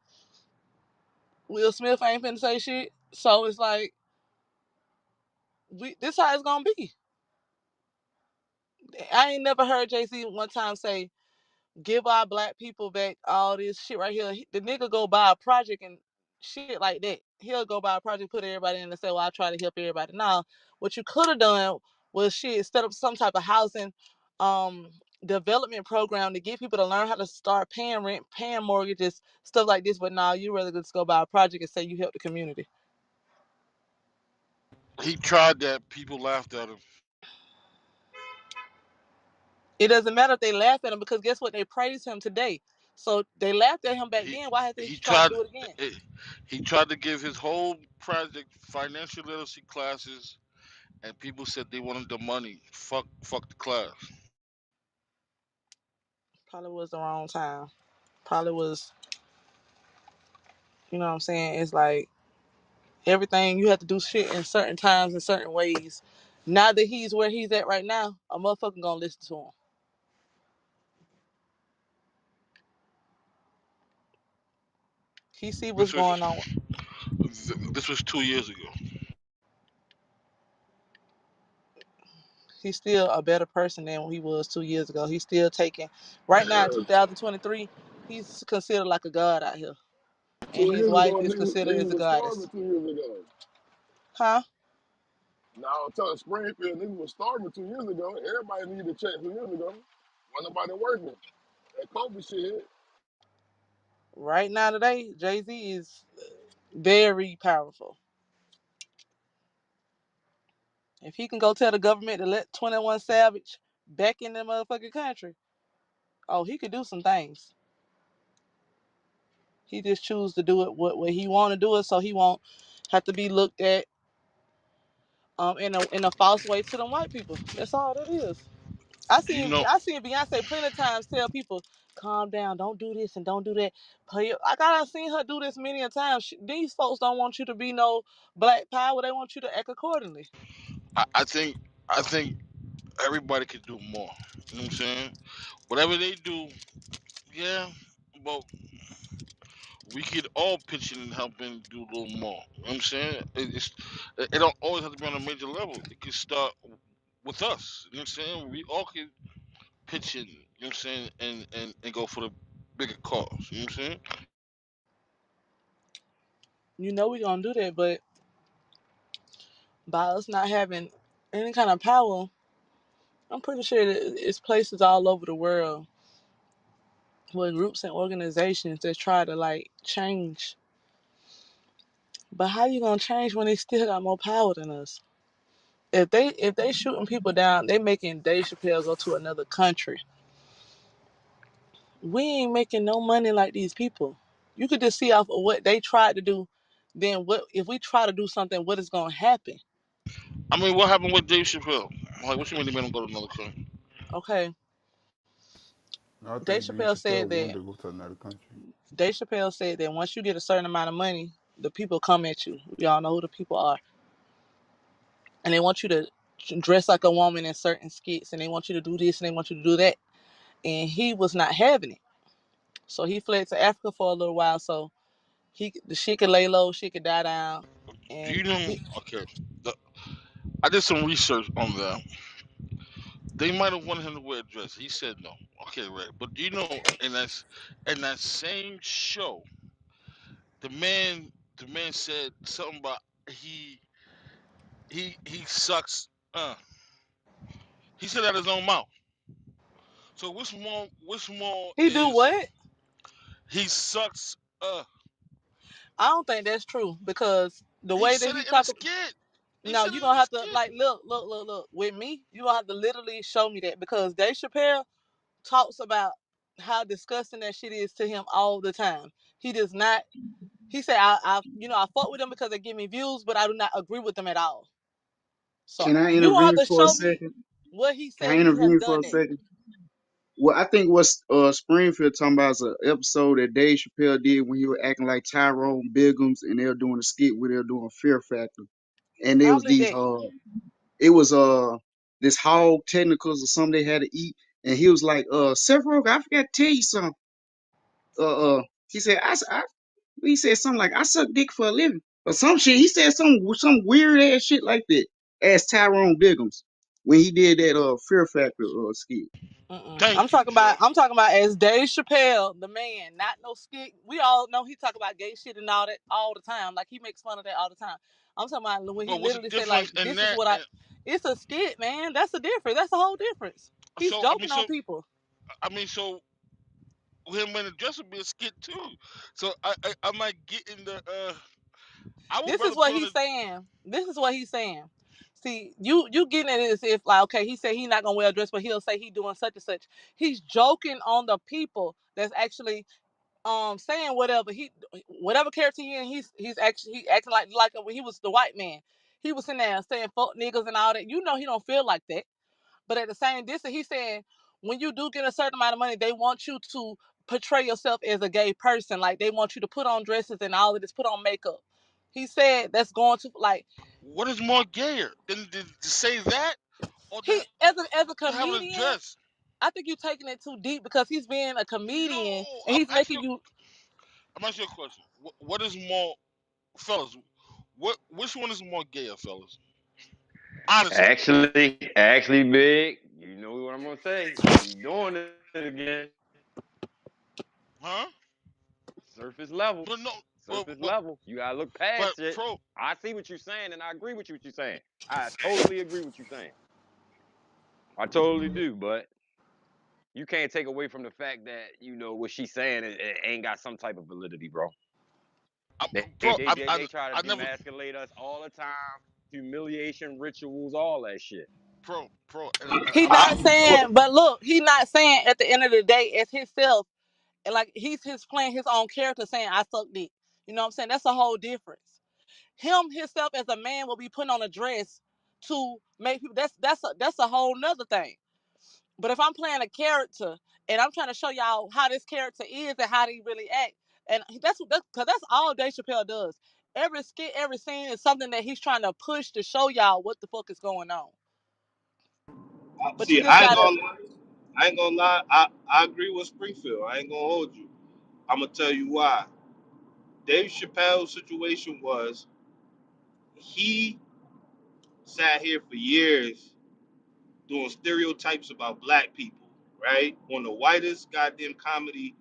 Will Smith ain't finna say shit. So it's like this how it's gonna be. I ain't never heard Jay-Z one time say, give our black people back all this shit right here. The nigga go buy a project and shit like that. He'll go buy a project, put everybody in and say, well, I try to help everybody. Now, what you could have done was shit, set up some type of housing um development program to get people to learn how to start paying rent, paying mortgages, stuff like this. But now you rather just go buy a project and say you help the community. He tried that. People laughed at him. It doesn't matter if they laugh at him because guess what? They praise him today. So they laughed at him back He then. Why hasn't he he tried to tried do it again? eh, he tried to give his whole project financial literacy classes, and people said they wanted the money. Fuck the class. Probably was the wrong time. Probably was, you know what I'm saying? It's like everything you have to do shit in certain times in certain ways. Now that he's where he's at right now, a motherfucker gonna listen to him. He see what's This was going on. this was 2 years ago. He's still a better person than he was 2 years ago. He's still taking right now in 2023, he's considered like a god out here. And Two his years wife ago, is considered niggas as a was starving goddess. 2 years ago. Huh? Now, I'm telling Springfield, niggas was starving 2 years ago. Everybody needed a check 2 years ago. Wasn't nobody working. That COVID shit hit. Right now today, Jay-Z is very powerful. If he can go tell the government to let 21 Savage back in the motherfucking country, oh, he could do some things. He just choose to do it what he want to do it, so he won't have to be looked at in a false way to them white people. That's all that is. You know, I seen Beyonce plenty of times tell people, calm down, don't do this and don't do that. I got seen her do this many a times. These folks don't want you to be no black power. They want you to act accordingly. I think everybody could do more. You know what I'm saying? Whatever they do, yeah, but we could all pitch in and help and do a little more. You know what I'm saying? It don't always have to be on a major level. It could start with us. You know what I'm saying? We all could pitch in. You know what I'm saying? And go for the bigger cause. You know what I'm saying? You know we gonna do that, but by us not having any kind of power, I'm pretty sure that it's places all over the world with groups and organizations that try to like change. But how you gonna change when they still got more power than us? If they shooting people down, they making Dave Chappelle go to another country. We ain't making no money like these people. You could just see off of what they tried to do. Then what if we try to do something? What is gonna happen? I mean, what happened with Dave Chappelle? Like, what you mean they made him go to another country? Okay, I Dave think Dave Chappelle said Chappelle that wanted to go to another country. once you get a certain amount of money, the people come at you. We all know who the people are, and they want you to dress like a woman in certain skits, and they want you to do this and they want you to do that. And he was not having it, so he fled to Africa for a little while, so the shit could lay low, shit could die down, Do and you know? he, Okay, the, I did some research on that. They might have wanted him to wear a dress. He said no. Okay, right. But do you know in that same show, the man said something about he sucks. He said out his own mouth. So which more he do is what? he sucks? I don't think that's true because the He way that said he it in a talk. skit. He No, said you're it in gonna a have to skit. like look. With me, you're gonna have to literally show me that because Dave Chappelle talks about how disgusting that shit is to him all the time. He does not. He said, I fuck with them because they give me views, but I do not agree with them at all. So Can I you gonna have intervene to for a show me second? what he Can I said he has intervene for done a that. second? Well, I think what Springfield talking about is an episode that Dave Chappelle did when he was acting like Tyrone Biggums, and they were doing a skit where they were doing Fear Factor, and there was Probably these that. it was this hog technicals or something they had to eat, and he was like Seth Rogen, I forgot to tell you something. He said he said something like I suck dick for a living or some shit. He said some weird ass shit like that as Tyrone Biggums when he did that Fear Factor skit. Mm-mm. I'm Thank you, talking about. Joe. I'm talking about as Dave Chappelle, the man, not no skit. We all know he talk about gay shit and all that all the time. Like he makes fun of that all the time. I'm talking about when he But what's the literally said like, difference in "This is that? what I." It's a skit, man. That's a difference. That's a whole difference. He's So I mean, joking on so people. so him and the dress would be a skit too. So I might get in the. I would This is rather what put on he's the. saying. This is what he's saying. See, you getting it as if like, okay, he said he not gonna wear a dress, but he'll say he doing such and such. He's joking on the people that's actually saying whatever character he in, he's actually he acting like when he was the white man. He was sitting there saying fuck niggas and all that. You know he don't feel like that. But at the same distance, he's saying when you do get a certain amount of money, they want you to portray yourself as a gay person. Like they want you to put on dresses and all of this, put on makeup. He said that's going to like What is more gayer than to say that or he as a to have a comedian. dress? I think you're taking it too deep because he's being a No, comedian and he's making you. I'm asking you a question. What is more, fellas? Which one is more gayer, fellas? Honestly, Actually, big. You know what I'm gonna say. You doing it again? huh? Surface level. But no, but Surface but, level. You gotta look but past it. pro. I see what you're saying, and I agree with you what you're saying. I totally agree with you saying. I totally do, but you can't take away from the fact that what she's saying it ain't got some type of validity, bro. I, They pro. they they, I, they, I they try to I never demasculate us all the time. Humiliation rituals, all that shit. pro. He I'm not not. Well, saying, but look, he not saying at the end of the day as himself, and like he's his playing his own character saying I suck dick. You know what I'm saying? That's a whole difference. Him himself as a man will be putting on a dress to make people. That's a whole nother thing. But if I'm playing a character and I'm trying to show y'all how this character is and how they really act, and that's because that's all Dave Chappelle does. Every skit, every scene is something that he's trying to push to show y'all what the fuck is going on. But you See, just I ain't gotta. gonna lie. I ain't gonna lie. I agree with Springfield. I ain't gonna hold you. I'm gonna tell you why. Dave Chappelle's situation was he sat here for years doing stereotypes about black people, right? On the whitest goddamn comedy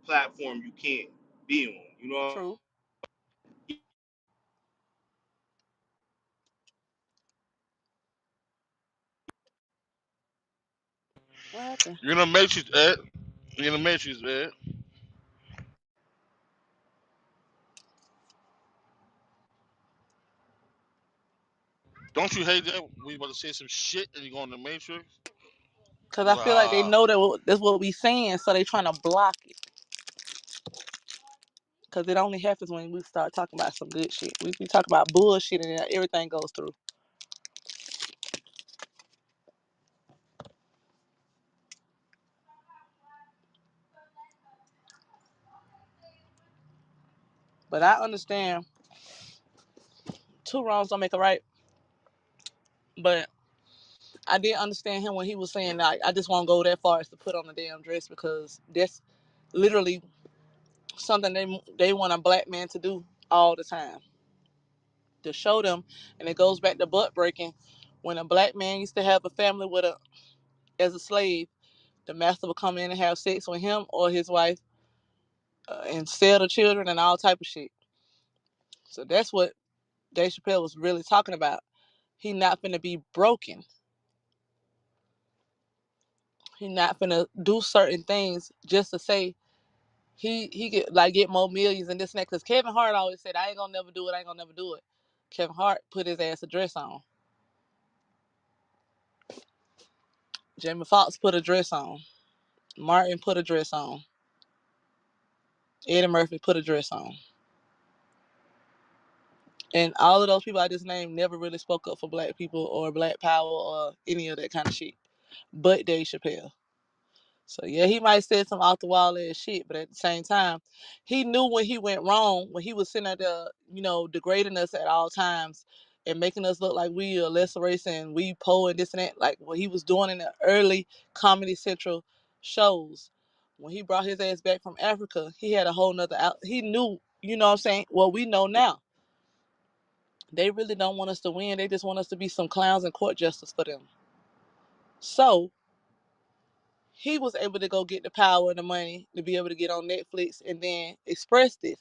platform you can be on. You know, True. What happened? You're in the matrix, Ed. You're in the matrix, Ed. Don't you hate that when you about to say some shit and you go in the matrix? Because You I like, feel like they ah, know that's what we saying, so they trying to block it. Because it only happens when we start talking about some good shit. We talk about bullshit and everything goes through. But I understand two wrongs don't make a right. But I did understand him when he was saying like I just won't go that far as to put on a damn dress because that's literally something they want a black man to do all the time to show them, and it goes back to butt breaking. When a black man used to have a family with a as a slave, the master would come in and have sex with him or his wife and sell the children and all type of shit. So that's what Dave Chappelle was really talking about. He not finna be broken. He not finna do certain things just to say he get more millions and this and that. Cause Kevin Hart always said, I ain't gonna never do it, I ain't gonna never do it. Kevin Hart put his ass a dress on. Jamie Foxx put a dress on. Martin put a dress on. Eddie Murphy put a dress on. And all of those people I just named never really spoke up for black people or black power or any of that kind of shit. But Dave Chappelle. So yeah, he might said some off the wall ass shit, but at the same time, he knew when he went wrong, when he was sitting there, degrading us at all times and making us look like we are less race and we poor and this and that, like what he was doing in the early Comedy Central shows. When he brought his ass back from Africa, he had a whole nother out. He knew, you know what I'm saying? Well, we know now. They really don't want us to win. They just want us to be some clowns and court justice for them. So he was able to go get the power and the money to be able to get on Netflix and then express this.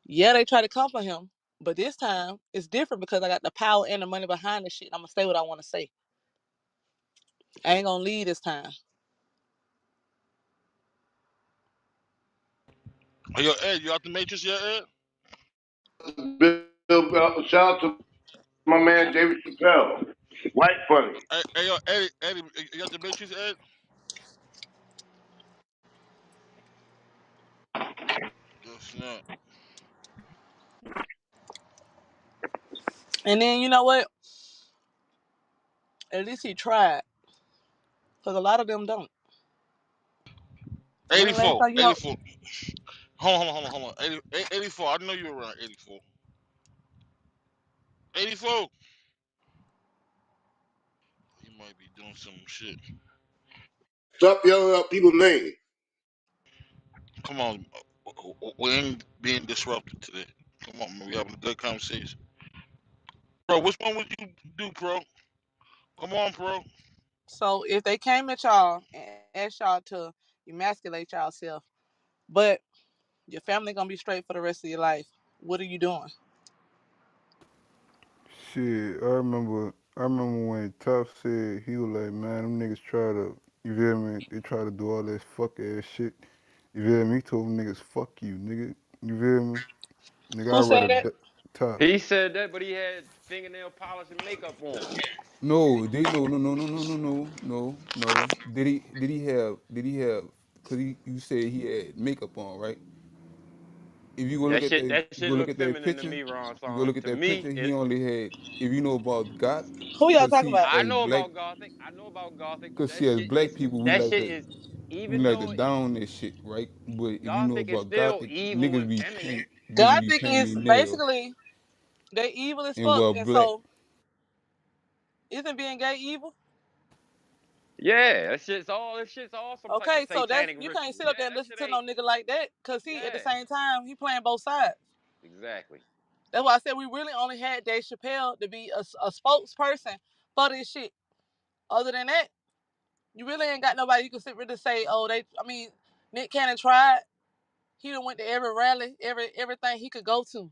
Yeah, they try to come for him, but this time it's different because I got the power and the money behind the shit. I'm gonna say what I want to say. I ain't gonna lead this time. Hey, yo, Ed, you out the matrix yet, Ed? Bill, shout out to my man David Chappelle. White funny. Hey, yo, Eddie, Eddie, you out the matrix, Ed? Yes, not. And then you know what? At least he tried, because a lot of them don't. When the last 84, time you know? 84. Hold on. 84. I know you were around 84. 84. He might be doing some shit. Stop yelling out people's names. Come on. We ain't being disrupted today. Come on, man. We having a good conversation. Bro, which one would you do, bro? Come on, bro. So if they came at y'all and asked y'all to emasculate yourself, but your family gonna be straight for the rest of your life, what are you doing? Shit, I remember when Tough said he was like, man, them niggas try to, you feel me? They try to do all this fuck ass shit. You feel me? He told them niggas, fuck you, nigga. You feel me? Nigga, Who I'd said rather that? Tough. He said that, but he had fingernail polish and makeup on. No, they no. Did he have? Cause you said he had makeup on, right? If you go look That at shit, that, that you shit go look look at that feminine to picture. me, Ron You go Song. look at To that me, picture. He it. only had. If you know about God, Who y'all cause talking see, about? I as know black, about Gothic. I know about Gothic, but cause see, as black people, that shit is, we even like to though down this shit, right? But if you know Gothic is about still Gothic, evil and feminine. niggas be Gothic painting is their nails, basically they evil as and fuck, well, and black. so isn't being gay evil? Yeah, that shit's all some type of Okay, so that's satanic you can't ritual. sit up there Yeah, and that listen shit to ain't. no nigga like that, cause he at the Yeah, same time he playing both sides. exactly. That's why I said we really only had Dave Chappelle to be a spokesperson for this shit. Other than that, you really ain't got nobody you can sit really say, oh they. I mean, Nick Cannon tried. He done went to every rally, everything he could go to.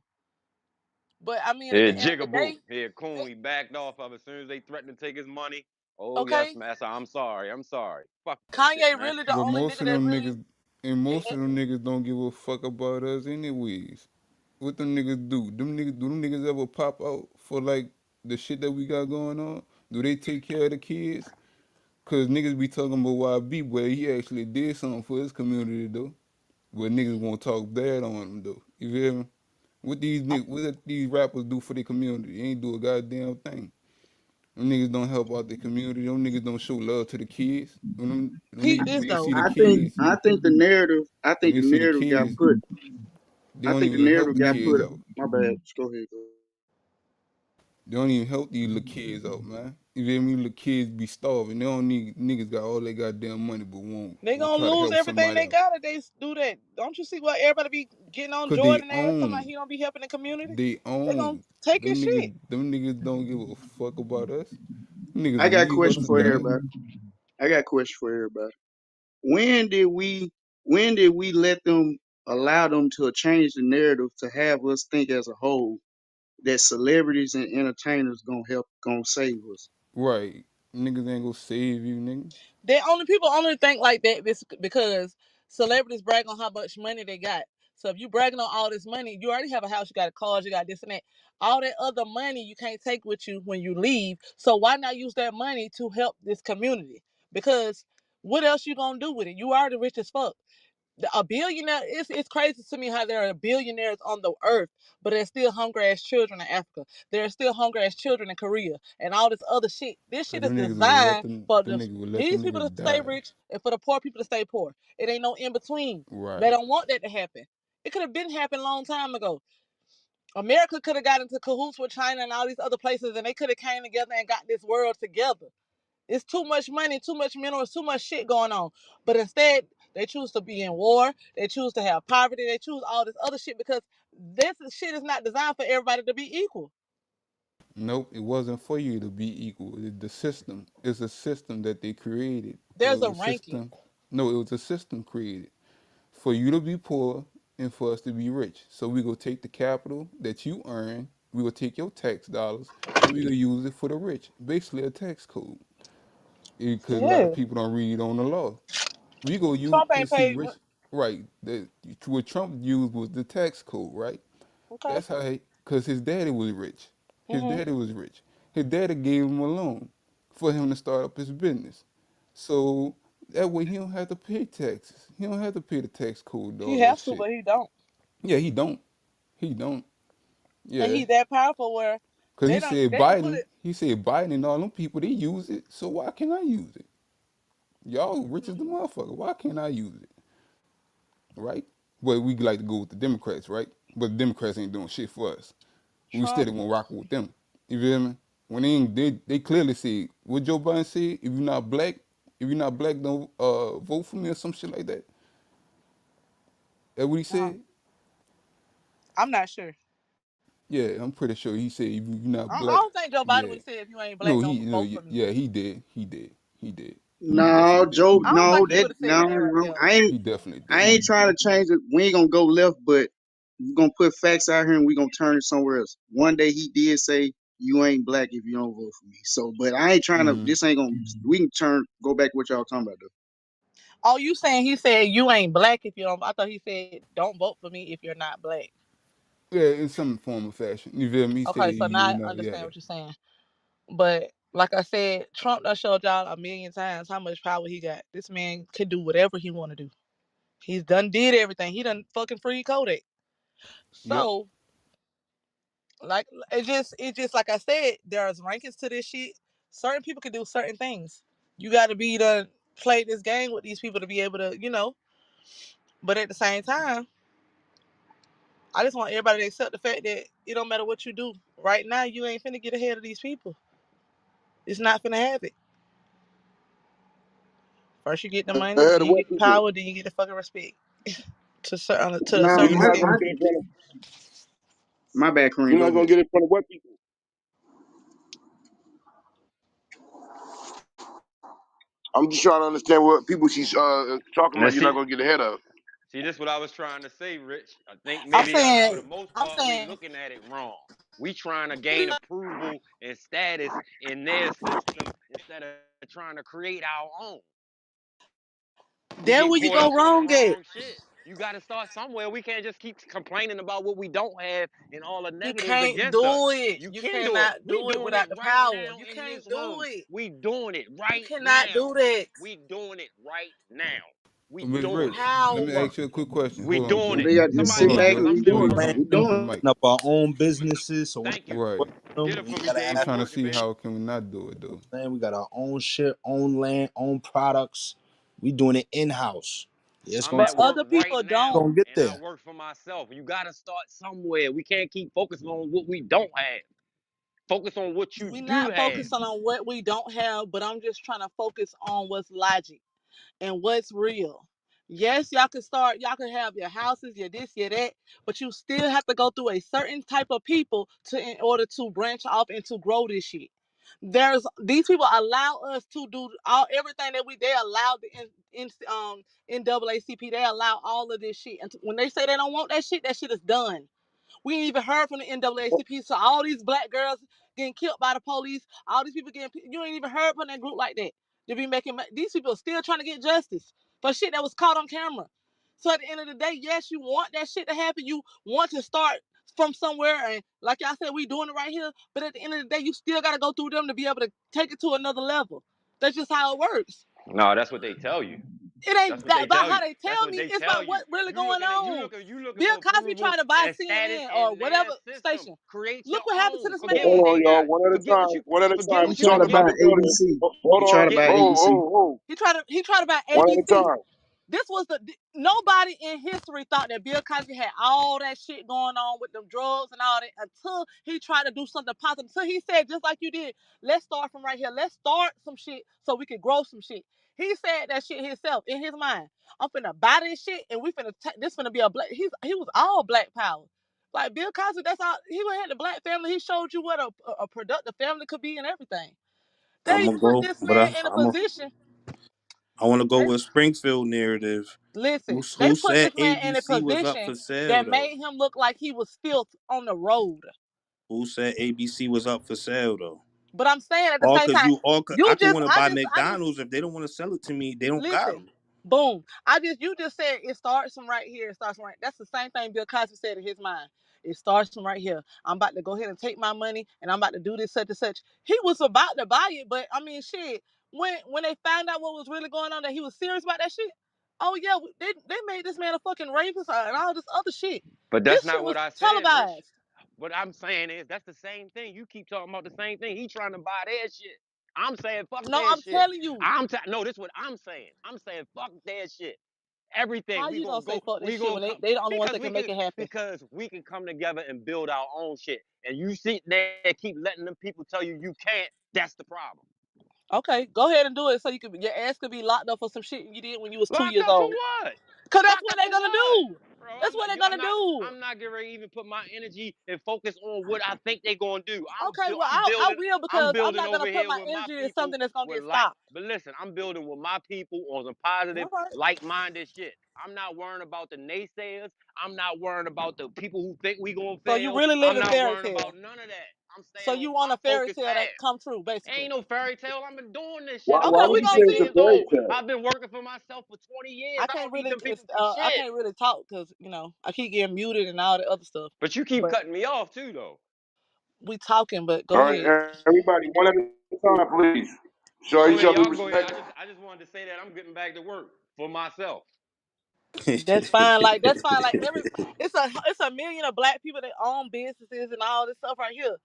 But I mean, at Here, the end of the Jigaboo. day, Here, Coon. they, He backed off of it as soon as they threatened to take his money. Oh yes, okay, master. I'm sorry. I'm sorry. Fuck that shit, Kanye man. really the But only most nigga of that them really. niggas, and most of them niggas don't give a fuck about us anyways. What them niggas do? Do them niggas ever pop out for like the shit that we got going on? Do they take care of the kids? Cause niggas be talking about YB, but he actually did something for his community though. But niggas won't talk bad on him though. You feel me? What these rappers do for their community? They ain't do a goddamn thing. Them niggas don't help out the community. Them niggas don't show love to the kids. Them Peep niggas, this when they see though. the kids, I think the narrative. I when think they the see the narrative got kids, put. they I don't think the even help narrative the got kids put. out. My bad. Just go ahead. They don't even help these little kids out, man. You feel me? Little kids be starving. They don't need niggas got all their goddamn money, but They won't gonna try to lose help everything somebody they out. got if they do that. Don't you see what everybody be getting on Cause they Jordan ass talking about own, he don't be helping the community? they They gonna own. take his shit. Them niggas don't give a fuck about us. Them niggas I will got a leave us question to for die. everybody. I got a question for everybody. When did we? When did we let them allow them to change the narrative to have us think as a whole that celebrities and entertainers gonna save us? Right. Niggas ain't gonna save you, nigga. They only people only think like that because celebrities brag on how much money they got. So if you bragging on all this money, you already have a house, you got a car, you got this and that. All that other money you can't take with you when you leave. So why not use that money to help this community? Because what else you gonna do with it? You already rich as fuck. A billionaire, it's crazy to me how there are billionaires on the earth, but there's still hungry ass children in Africa. There are still hungry ass children in Korea and all this other shit. This Cause shit is them niggas will let designed for them niggas will let these them people to niggas stay die. rich and for the poor people to stay poor. It ain't no in between. They Right. don't want that to happen. It could have been happened a long time ago. America could have got into cahoots with China and all these other places, and they could have came together and got this world together. It's too much money, too much minerals, too much shit going on. But instead, they choose to be in war. They choose to have poverty. They choose all this other shit because this shit is not designed for everybody to be equal. Nope, it wasn't for you to be equal. The system is a system that they created. It There's was a a ranking. system. No, it was a system created for you to be poor and for us to be rich. So we go take the capital that you earn. We will take your tax dollars and we gonna use it for the rich. Basically, a tax code. Because a lot of Yeah. people don't read on the law. We go use Trump and ain't see paid. rich. Right. What Trump used was the tax code. Right. Okay. That's how because his daddy was rich. His Hmm. daddy was rich. His daddy gave him a loan for him to start up his business. So that way he don't have to pay taxes. He don't have to pay the tax code and He all that has to, shit. but he don't. Yeah, he don't. He don't. And Yeah. he that powerful where Cause he said they can put Biden, it. he said Biden and all them people, they use it. So why can't I use it? Y'all rich as the motherfucker. Why can't I use it? Right? But we like to go with the Democrats, right? But the Democrats ain't doing shit for us. We Trump. still won't rock with them. You feel me? When they clearly say what Joe Biden said, if you're not black, don't vote for me or some shit like that. That what he Uh, said? I'm not sure. Yeah, I'm pretty sure he said if you're not I black, don't think Joe Biden yeah. would say if you ain't No, black, don't no, vote for me. yeah, he did. He did. He did. He No, definitely did. Joe. I don't No, think he that would have said no, that right no. there. He definitely I did. ain't trying to change it. We ain't gonna go left, but we're gonna put facts out here and we gonna turn it somewhere else. One day he did say you ain't black if you don't vote for me. So, but I ain't trying to. Mm-hmm. This ain't gonna. We can go back to what y'all talking about though. Oh, you saying he said you ain't black if you don't? I thought he said don't vote for me if you're not black. Yeah, in some form of fashion. You feel me? He said Okay, so now you I know, yeah. understand what you're saying. But like I said, Trump done showed y'all a million times how much power he got. This man can do whatever he want to do. He's done did everything. He done fucking free Kodak. Yep. So like it just like I said, there's rankings to this shit. Certain people can do certain things. You got to be to play this game with these people to be able to, But at the same time, I just want everybody to accept the fact that it don't matter what you do. Right now, you ain't finna get ahead of these people. It's not finna happen. First, you get the money, Ahead then of you what get the people? power, then you get the fucking respect to a No, You're certain not extent. gonna get in front of. my bad, Kareem. You're Go not gonna ahead. get in front of what people? I'm just trying to understand what people she's talking Now about. You're not see, gonna get ahead of. see, this is what I was trying to say, Rich. I think I'm maybe for the saying, most I'm part we saying, looking at it wrong. We trying to gain approval and status in their system instead of trying to create our own. We there get where you caught go up on the wrong at. wrong shit. You got to start somewhere. We can't just keep complaining about what we don't have and all the You negatives can't against us. do it. You You can do it. cannot We do it doing it without the right power. now You in can't this do room. it. We doing it You right cannot now. do that. We doing it right now. We Miss doing it. Rich, let me How? ask you a quick question. We Hold on, doing Joe. They it. got to just Somebody Hold sit on, tell back me, Joe. and I'm we sitting Joe, doing you it. trying We quiet. to doing open it. the mic. Up our own businesses, so we Thank you. Right. work them. Get it We for ain't me, gotta I'm ask King. trying to Work it, see baby. how can we not do it though. them. We got our own shit, own land, own products. We doing it in house. Yeah, it's I'm gonna But at take. work other right people now don't. Gonna get and I there. work for myself. You got to start somewhere. We can't keep focusing on what we don't have. Focus on what you We do not have. focusing on what we don't have, but I'm just trying to focus on what's logic and what's real. Yes, y'all can have your houses, your this, your that, but you still have to go through a certain type of people to in order to branch off and to grow this shit. There's these people allow us to do all everything that they allow in NAACP, they allow all of this shit. And when they say they don't want that shit is done. We ain't even heard from the NAACP. So all these black girls getting killed by the police, all these people getting, you ain't even heard from that group like that. They be making these people are still trying to get justice for shit that was caught on camera. So at the end of the day, yes, you want that shit to happen. You want to start from somewhere, and like y'all said, we doing it right here. But at the end of the day, you still got to go through them to be able to take it to another level. That's just how it works. No, that's what they tell you. It ain't That's what that they about tell how you. they That's tell what me. they It's tell about you. what really You going looking at on. you looking Bill for Cosby approval tried to buy and status CNN or in their whatever system. station. Create Look your what happened to own. this Forget man. what Hold they on, got. y'all. One at a Forget what time. you One at a forget time. He You what you tried can't to can jump buy get. each other. ABC. Hold He tried on. to Forget buy ABC. He tried to buy One at a ABC. time. This was the nobody in history thought that Bill Cosby had all that shit going on with them drugs and all that until he tried to do something positive. Until he said, just like you did, let's start from right here. Let's start some shit so we can grow some shit. He said that shit himself in his mind. I'm finna buy this shit and we finna this finna be a black. He was all black power. Like Bill Cosby, that's all he had the black family. He showed you what a productive family could be and everything. I'm They gonna put go, this but man in a position. I want to go They with Springfield narrative. listen, they Who put said this man in a ABC was up position for sale that though? made him look like he was filth on the road. Who said ABC was up for sale though? But I'm saying at the All same cause time, I you can just, want to buy McDonald's if they don't want to sell it to me. They don't got listen. them. Boom. You just said it starts from right here. It starts from right. That's the same thing Bill Cosby said in his mind. It starts from right here. I'm about to go ahead and take my money and I'm about to do this, such and such. He was about to buy it, but I mean, shit. When they found out what was really going on, that he was serious about that shit. Oh yeah, they made this man a fucking rapist and all this other shit. But that's This shit not what was I said, Rich. televised. What I'm saying is that's the same thing. You keep talking about the same thing. He trying to buy their shit. I'm saying fuck No, their I'm shit. telling you. No, this is what I'm saying. I'm saying fuck their shit. Everything How we you gonna gonna say go, fuck this we shit gonna when come they the only ones that can make it happen? because we can come together and build our own shit. And you sit there and keep letting them people tell you you can't. That's the problem. Okay, go ahead and do it so your ass could be locked up for some shit you did when you was two Locked years up for old. what? Cause that's Locked what up they're for gonna what? do. Bro, That's what they're gonna do. I'm not getting ready to even put my energy and focus on what I think they're gonna do. Okay, well I will I'm because I'm building not gonna over put here my with my energy in people something that's gonna with get like stopped. but listen, I'm building with my people on some All positive, right. like-minded shit. I'm not worrying about the naysayers. I'm not worrying about the people who think we gonna So you fail. really live I'm in not fairy worrying tale. about none of that. I'm So staying you on want my a fairy focus tale that path. come true, Ain't basically. no fairy tale. I've been doing this shit. I'm Okay, Why we would you gonna say 46 it's a see. years fairy old. tale? I've been working for myself for 20 years. I I can't don't need really them people for shit. talk because I keep getting muted and all the other stuff. But you keep But cutting me off too, though. we talking. But All go right, ahead. everybody, one at a time, please. Show Go each ahead, other y'all go ahead. respect. I just wanted to say that I'm getting back to work for myself. That's fine. Like that's fine. Like it's a million of black people that own businesses and all this stuff right here.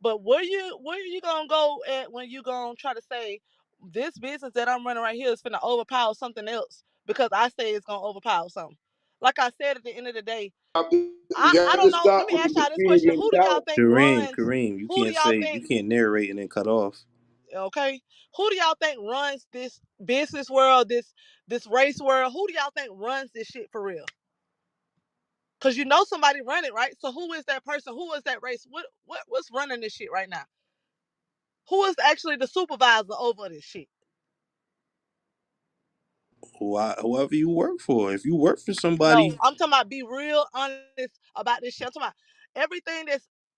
But where you gonna go at when you gonna try to say this business that I'm running right here is finna overpower something else because I say it's gonna overpower something. Like I said at the end of the day, You I got don't to know. Let stop me with the ask y'all this defeated question: Who do y'all mentality. think Kareem, runs? Kareem, Who do y'all you think? can't narrate and then cut off. Okay, who do y'all think runs this business world, this race world? Who do y'all think runs this shit for real? Cause you know somebody run it, right? So who is that person? Who is that race? What's running this shit right now? Who is actually the supervisor over this shit? Whoever you work for. If you work for No, somebody, I'm talking about be real honest about this shit. I'm talking about everything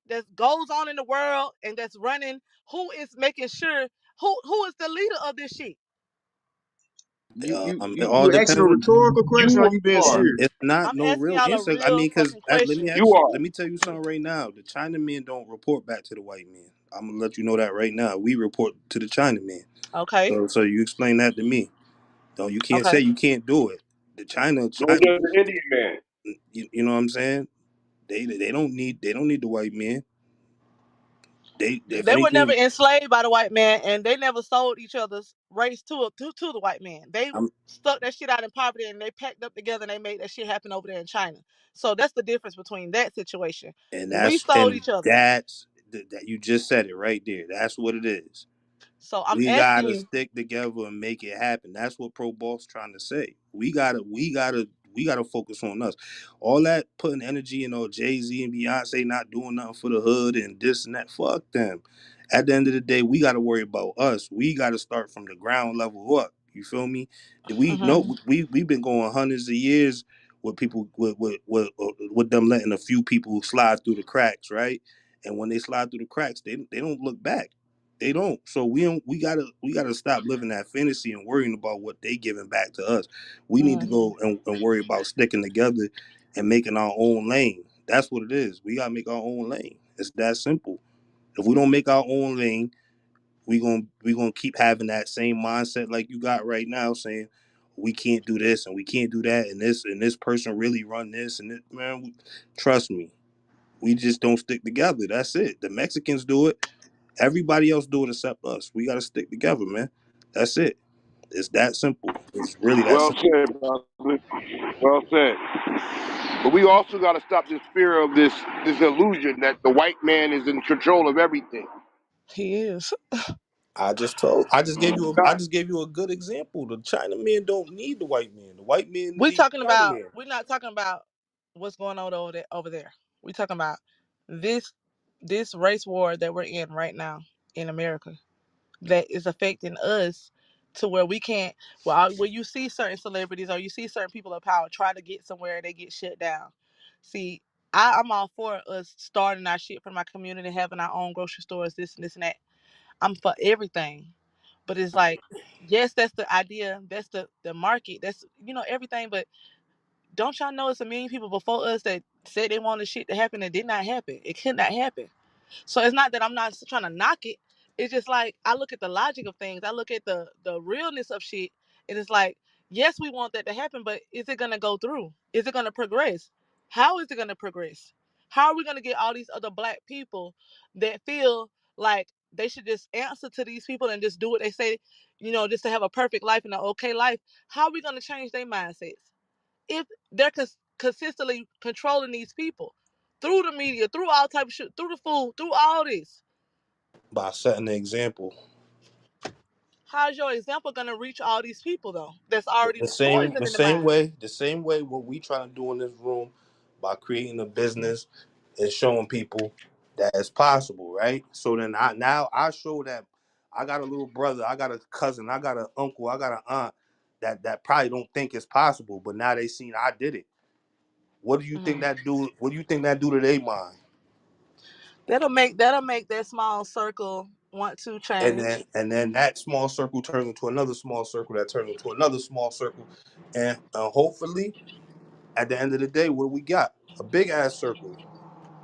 that goes on in the world and that's running. Who is making sure? Who is the leader of this shit? it all You asking a depends. rhetorical question or You you being are. serious? It's not I'm no asking real y'all a answer. I real mean, because fucking question. You are. let me tell you something right now. The Chinamen don't report back to the white man. I'm gonna let you know that right now. We report to the Chinaman. Okay, So you explain that to me. No, you can't okay. say you can't do it. The So it's just the Indian man. you know what I'm saying? They don't need the white man. They if They were never anything, enslaved by the white man, and they never sold each other's race to the white man. They I'm stuck that shit out in poverty, and they packed up together, and they made that shit happen over there in China. So that's the difference between that situation. We sold each other. that's that you just said it right there. That's what it is. So I'm We asking gotta you, stick together and make it happen. That's what Pro Boss trying to say. We gotta focus on us. All that putting energy in Jay Z and Beyonce not doing nothing for the hood and this and that. Fuck them. At the end of the day, we gotta worry about us. We gotta start from the ground level up. You feel me? We mhm, know we've been going hundreds of years with people with them letting a few people slide through the cracks, right? And when they slide through the cracks, they don't look back. They don't. So we gotta stop living that fantasy and worrying about what they giving back to us. We need to mhm, go and worry about sticking together and making our own lane. That's what it is. We gotta make our own lane. It's that simple. If we don't make our own lane, we gonna keep having that same mindset like you got right now, saying, we can't do this and we can't do that, and this person really run this and it, man. Trust me, we just don't stick together. That's it. The Mexicans do it. Everybody else do it except us. We got to stick together, man. That's it. It's that simple. It's really that Well simple. said, brother. Well said. But we also got to stop this fear of this illusion that the white man is in control of everything. He is. I just gave you a good example. The China man don't need the white man. The white man We need talking the China about. man. We're not talking about what's going on over there. Over there. We talking about this this race war that we're in right now in America that is affecting us to where we can't. Well, where you see certain celebrities or you see certain people of power try to get somewhere and they get shut down. See, I'm all for us starting our shit from our community, having our own grocery stores, this and this and that. I'm for everything. But it's like, yes, that's the idea, that's the market, that's everything. But don't y'all know it's a million people before us that said they wanted shit to happen and did not happen. It could not happen. So it's not that I'm not trying to knock it. It's just like I look at the logic of things. I look at the realness of shit, and it's like, yes, we want that to happen, but is it gonna go through? Is it gonna progress? How is it gonna progress? How are we gonna get all these other black people that feel like they should just answer to these people and just do what they say, just to have a perfect life and an okay life? How are we gonna change their mindsets if they're consistently controlling these people through the media, through all type of shit, through the food, through all this? By setting the example. How's your example gonna reach all these people though? That's already The poisoning the same mind. way, what we trying to do in this room by creating a business and showing people that it's possible, right? So then I show that I got a little brother, I got a cousin, I got an uncle, I got an aunt that probably don't think it's possible, but now they seen I did it. What do you think Mhm. that do? What do you think that do to their mind? That'll make that small circle want to change. And then that small circle turns into another small circle that turns into another small circle, and hopefully at the end of the day, what we got? A big ass circle.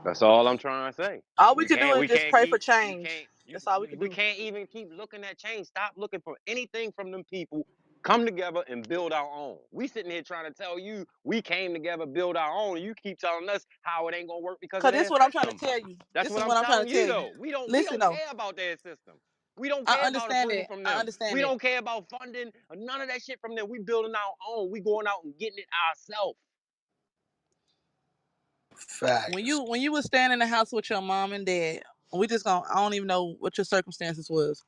That's all I'm trying to say. All we We could do can't is we just can't pray for keep you change. can't you That's all we could we do. can't even keep looking at change. Stop looking for anything from them people. Come together and build our own. We sitting here trying to tell you we came together, build our own, and you keep telling us how it ain't gonna work because of Cause this their is what I'm trying to system. tell you. That's This what is I'm what I'm trying telling to you tell you. though. We Listen don't though, care about their system. We don't I care about understand approval it. from I them. We understand it. don't care about funding or none of that shit from them. We building our own. We going out and getting it ourselves. when Facts. you when you was standing in the house with your mom and dad, we just gonna I don't even know what your circumstances was,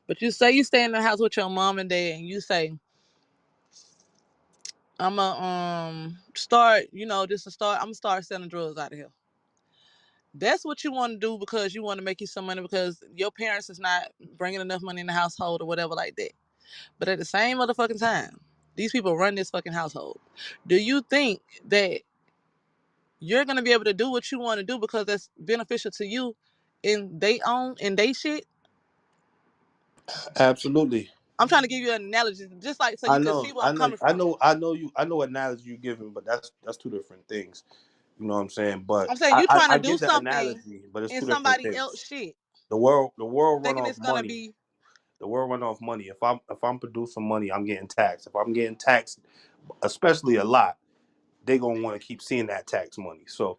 but you say you stay in the house with your mom and dad and you say, I'm gonna start selling drugs out of here. That's what you want to do because you want to make you some money because your parents is not bringing enough money in the household or whatever like that. But at the same motherfucking time, these people run this fucking household. Do you think that you're gonna be able to do what you want to do because that's beneficial to you in they shit? Absolutely. I'm trying to give you an analogy, just like so you can see where I'm coming from. I know what analogy you're giving, but that's two different things. You know what I'm saying? But I'm saying you trying to I do get the something analogy, but it's in two different somebody else things. shit, The world run thinking off it's gonna money. be. The world run off money. If I'm producing money, I'm getting taxed. If I'm getting taxed, especially a lot, they gonna want to keep seeing that tax money. So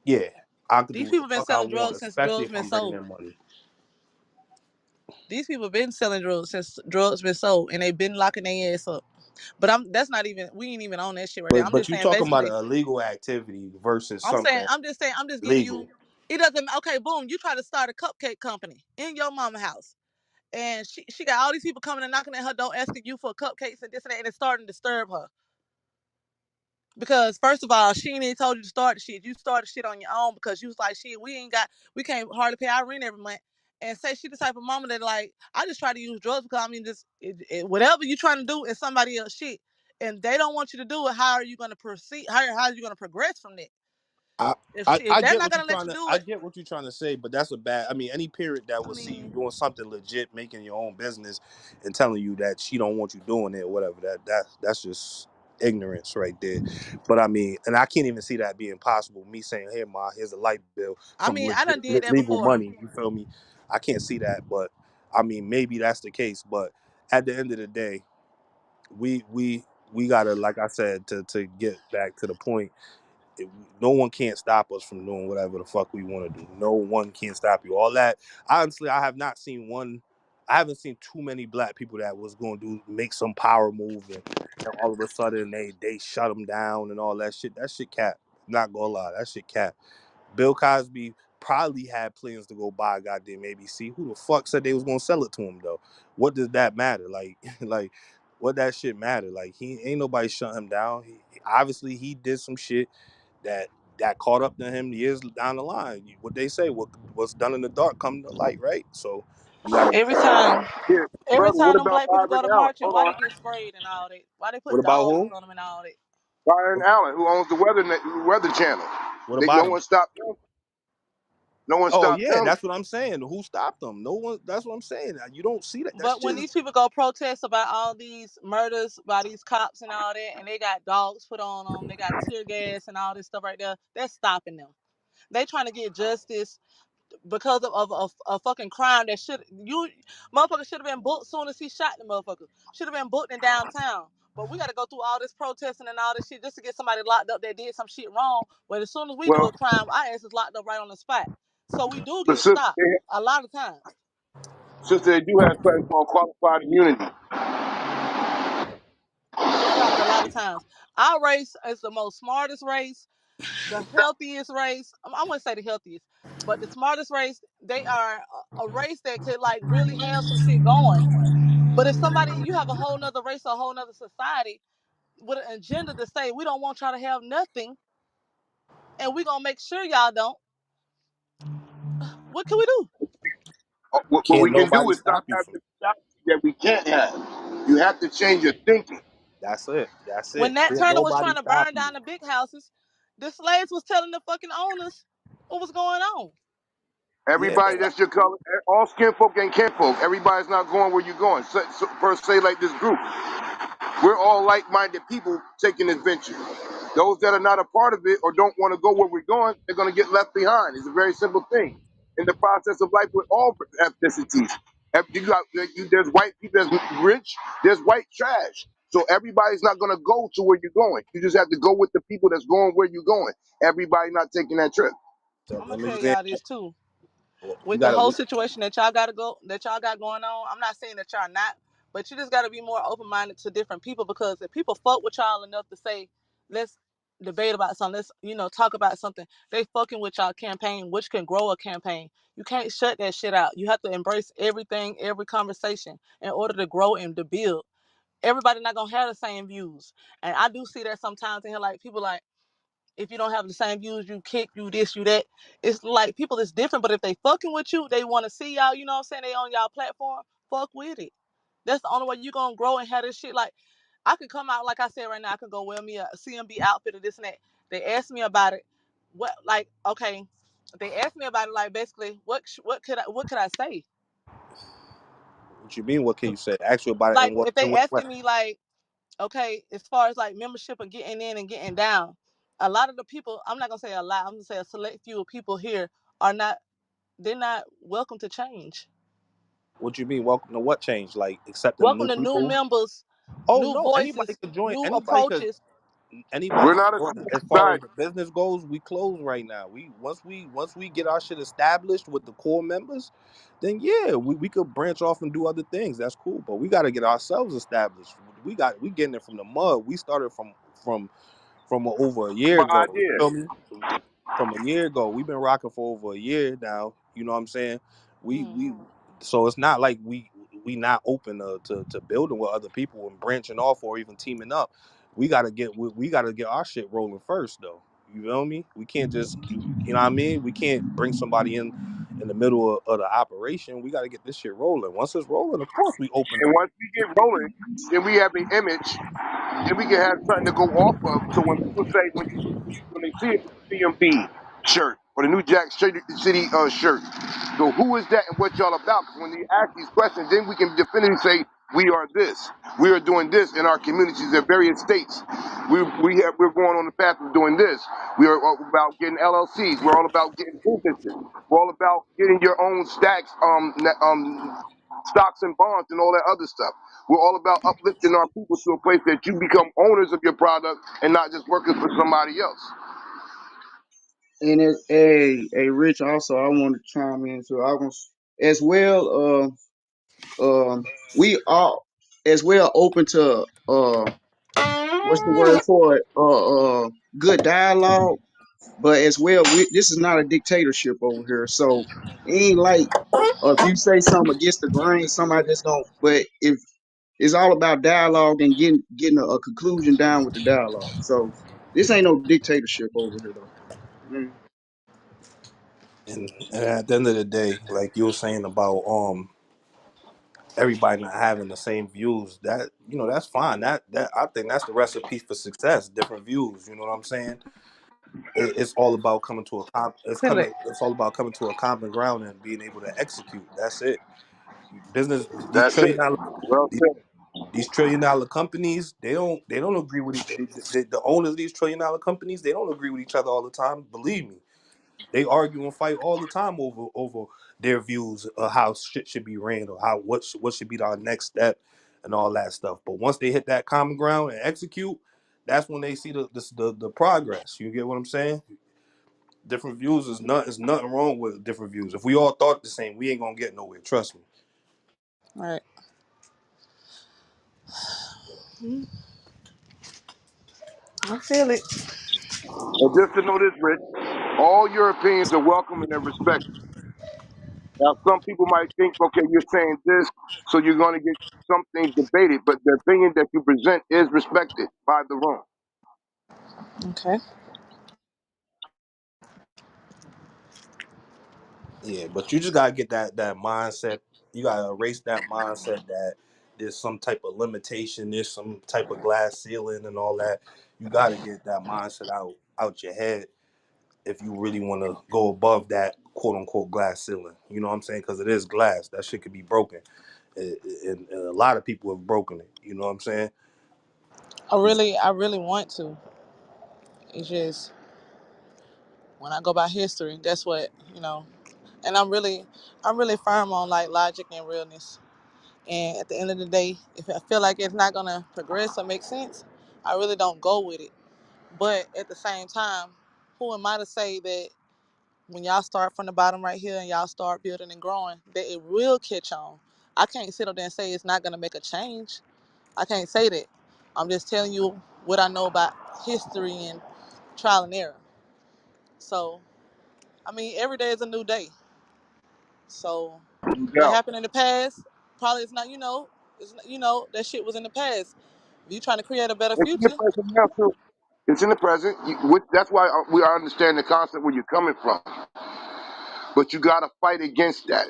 yeah, I could do These what the people been fuck I selling want, drugs since especially drugs if been I'm bringing sold. in money. These people been selling drugs since drugs been sold, and they been locking their ass up. But that's not even. We ain't even on that shit right there. I'm But just you saying talking about basically. an illegal activity versus I'm saying. something I'm just saying. I'm just giving legal. you. It doesn't. Okay, boom. You try to start a cupcake company in your mama house, and she got all these people coming and knocking at her door asking you for cupcakes and this and that, and it's starting to disturb her. Because first of all, she ain't even told you to start the shit. You started shit on your own because you was like, shit, we can't hardly pay our rent every month. And say she the type of mama that like, I just try to use drugs because I mean, just whatever you trying to do is somebody else shit, and they don't want you to do it. How are you going to proceed? How are you going to progress from that? I, If I they're get not what going you're to let trying you to do it, say, but that's a bad. I mean, any parent that I will see you mean, doing something legit, making your own business, and telling you that she don't want you doing it, or whatever. That's just ignorance right there. But I mean, and I can't even see that being possible. Me saying, "Here, ma, here's a light bill from I done legit did that legal before. money." You feel me? I can't see that, but I mean, maybe that's the case. But at the end of the day, we we gotta, like I said, to get back to the point. it- no one can't stop us from doing whatever the fuck we want to do. No one can stop you. All that. Honestly, I have not seen one. I haven't seen too many black people that was going to do make some power move and all of a sudden they shut them down and all that shit. That shit cap. Not gonna lie, that shit cap. Bill Cosby probably had plans to go buy a goddamn ABC. Who the fuck said they was gonna sell it to him though? What does that matter? Like, like, what that shit matter? Like, he ain't nobody shut him down. Obviously, he did some shit that caught up to him years down the line. What they say, what's done in the dark come to light, right? So we gotta. Every time, Yeah, every brother. What time them about black people go Byron to Allen? marching, Hold why on, they get sprayed and all that? Why they What put about dogs who? on them and all that? Byron Allen, who owns the Weather Channel. What No about him? one stopped him. No one Oh stopped yeah, him. that's what I'm saying. Who stopped them? No one. That's what I'm saying. You don't see that. That But shit when is. these people go protest about all these murders by these cops and all that, and they got dogs put on them, they got tear gas and all this stuff right there, that's stopping them. They trying to get justice because of a fucking crime that should you motherfucker should have been booked soon as he shot the motherfucker. Should have been booked in downtown. But we got to go through all this protesting and all this shit just to get somebody locked up that did some shit wrong. But as soon as we do Well, a crime, our ass is locked up right on the spot. So we do but get stopped a lot of times. sister, they do have something called qualified immunity. It stops a lot of times. Our race is the most smartest race, the healthiest race. I wouldn't say the healthiest, but the smartest race. They are a race that could like really have some shit going. But if somebody, you have a whole nother race, a whole nother society with an agenda to say we don't want y'all to have nothing, and we gonna make sure y'all don't. What can we do? What Can't we can do nobody is stop stop you having from. the mentality that we can't have. You have to change your thinking. That's it. That's When it. Nat Can't Turner was nobody trying to stop burn you. down the big houses, the slaves was telling the fucking owners what was going on. Yeah, Everybody but that's your color, all skin folk ain't kin folk. Everybody's not going where you're going. Per se, like this group, we're all like-minded people taking adventure. Those that are not a part of it or don't want to go where we're going, they're going to get left behind. It's a very simple thing. In the process of life with all ethnicities, there's white people that's rich, there's white trash. So everybody's not going to go to where you're going. You just have to go with the people that's going where you're going. Everybody not taking that trip. so I'm gonna let me tell say, y'all this too. we With the gotta. whole situation that y'all gotta go that y'all got going on, I'm not saying that y'all not, but you just gotta be more open minded to different people because if people fuck with y'all enough to say, let's debate about something, let's talk about something, they fucking with y'all campaign, which can grow a campaign. You can't shut that shit out. You have to embrace everything, every conversation in order to grow and to build. Everybody not gonna have the same views. And I do see that sometimes in here, like people like if you don't have the same views, you kick, you this, you that. It's like people is different, but if they fucking with you, they want to see y'all, you know what I'm saying? They on y'all platform, fuck with it. That's the only way you gonna grow and have this shit. Like I could come out, like I said right now, I could go wear me a C.M.B outfit or this and that. They asked me about it. What like okay. They asked me about it like basically what could I say? What you mean? What can you say? Ask you about it Like in what if they way? asking me like okay, as far as like membership and getting in and getting down, a lot of the people, I'm not gonna say a lot, I'm gonna say a select few of people here are not, they're not welcome to change. What you mean? Welcome to what change? Like accepting Welcome new to new people? members, Oh new no, anybody voices, could join. new Anybody could. approaches. Anybody We're could not a join. secret As far as society. the business goes, we close right now. We once we get our shit established with the core members, then yeah, we could branch off and do other things. That's cool. But we got to get ourselves established. We getting it from the mud. We started from over a year My ago. You idea. feel me? From a year ago. We've been rocking for over a year now. You know what I'm saying? Mm. We so it's not like we not open to building with other people and branching off or even teaming up. We gotta get our shit rolling first though. You feel me? We can't just you know what I mean? We can't bring somebody in the middle of the operation. We gotta get this shit rolling. Once it's rolling, of course we open And up. once we get rolling, then we have an image. Then we can have something to go off of. So when people say, when they see a C.M.B. shirt or the New Jack City shirt, go, who is that and what y'all about? Because when they ask these questions, then we can definitively say, we are this. We are doing this in our communities in various states. We're going on the path of doing this. We are all about getting LLCs. We're all about getting businesses. We're all about getting your own stacks. stocks and bonds and all that other stuff. We're all about uplifting our people to a place that you become owners of your product and not just working for somebody else. And Rich, also I want to chime in, so I was as well. We are as well open to what's the word for it? Good dialogue, but as well, this is not a dictatorship over here, so it ain't like if you say something against the grain, somebody just don't. But if it's all about dialogue and getting a conclusion down with the dialogue, so this ain't no dictatorship over here, though. Mm. And at the end of the day, like you were saying about everybody not having the same views, that that's fine. That I think that's the recipe for success. Different views. You know what I'm saying? It's all about coming to a Feel it. it's all about coming to a common ground and being able to execute. That's it. Business these That's trillion it. dollar Well said. these trillion dollar companies, they don't agree with the owners of these trillion dollar companies. They don't agree with each other all the time. Believe me, they argue and fight all the time over their views of how shit should be ran or how what should be our next step and all that stuff. But once they hit that common ground and execute, that's when they see the progress. You get what I'm saying? Different views is nothing wrong with different views. If we all thought the same, we ain't gonna get nowhere. Trust me. Right. Mm, I feel it. And just to know this, Rich, all your opinions are welcome and they're respected. Now, some people might think, okay, you're saying this, so you're going to get some things debated, but the opinion that you present is respected by the room. Okay. Yeah, but you just gotta get that mindset. You gotta erase that mindset that there's some type of limitation, there's some type of glass ceiling and all that. You gotta get that mindset out your head if you really want to go above that quote unquote glass ceiling. You know what I'm saying? Because it is glass. That shit could be broken, and a lot of people have broken it. You know what I'm saying? I really want to. It's just when I go by history, that's what And I'm really firm on like logic and realness. And at the end of the day, if I feel like it's not gonna progress or make sense, I really don't go with it. But at the same time, who am I to say that when y'all start from the bottom right here and y'all start building and growing, that it will catch on? I can't sit up there and say it's not gonna make a change. I can't say that. I'm just telling you what I know about history and trial and error. So, I mean, every day is a new day. So, what Yeah. happened in the past probably is not, that shit was in the past. If you trying to create a better It's in the future, present now, too. It's in the present. That's why we understand the concept where you're coming from. But you got to fight against that.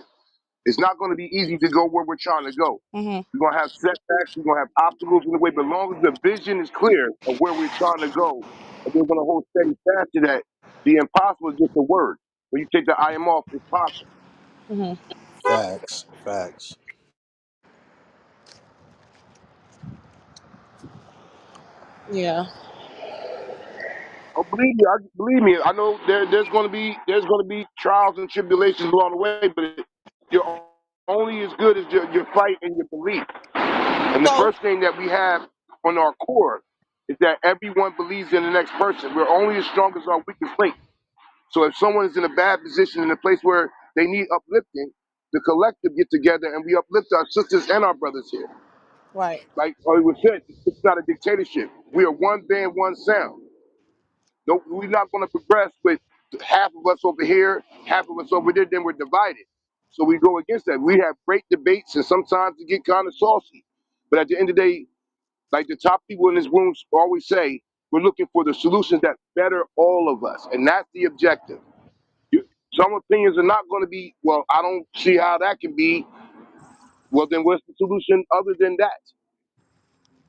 It's not going to be easy to go where we're trying to go. hmm We're going to have setbacks. We're going to have obstacles in the way. But as long as the vision is clear of where we're trying to go, and we're going to hold steady fast to that, the impossible is just a word. When you take the I am off, it's possible. hmm Facts. yeah. Oh, believe me. I know there's going to be trials and tribulations along the way, but you're only as good as your fight and your belief. And the So, first thing that we have on our core is that everyone believes in the next person. We're only as strong as our weakest link. So if someone is in a bad position in a place where they need uplifting, the collective get together and we uplift our sisters and our brothers here. right. Like it was said, it's not a dictatorship. We are one band, one sound. No, we're not going to progress with half of us over here, half of us over there. Then we're divided. So we go against that. We have great debates, and sometimes it get kind of saucy. But at the end of the day, like the top people in this room always say, we're looking for the solutions that better all of us, and that's the objective. Some opinions are not going to be, well, I don't see how that can be. Well, then what's the solution other than that?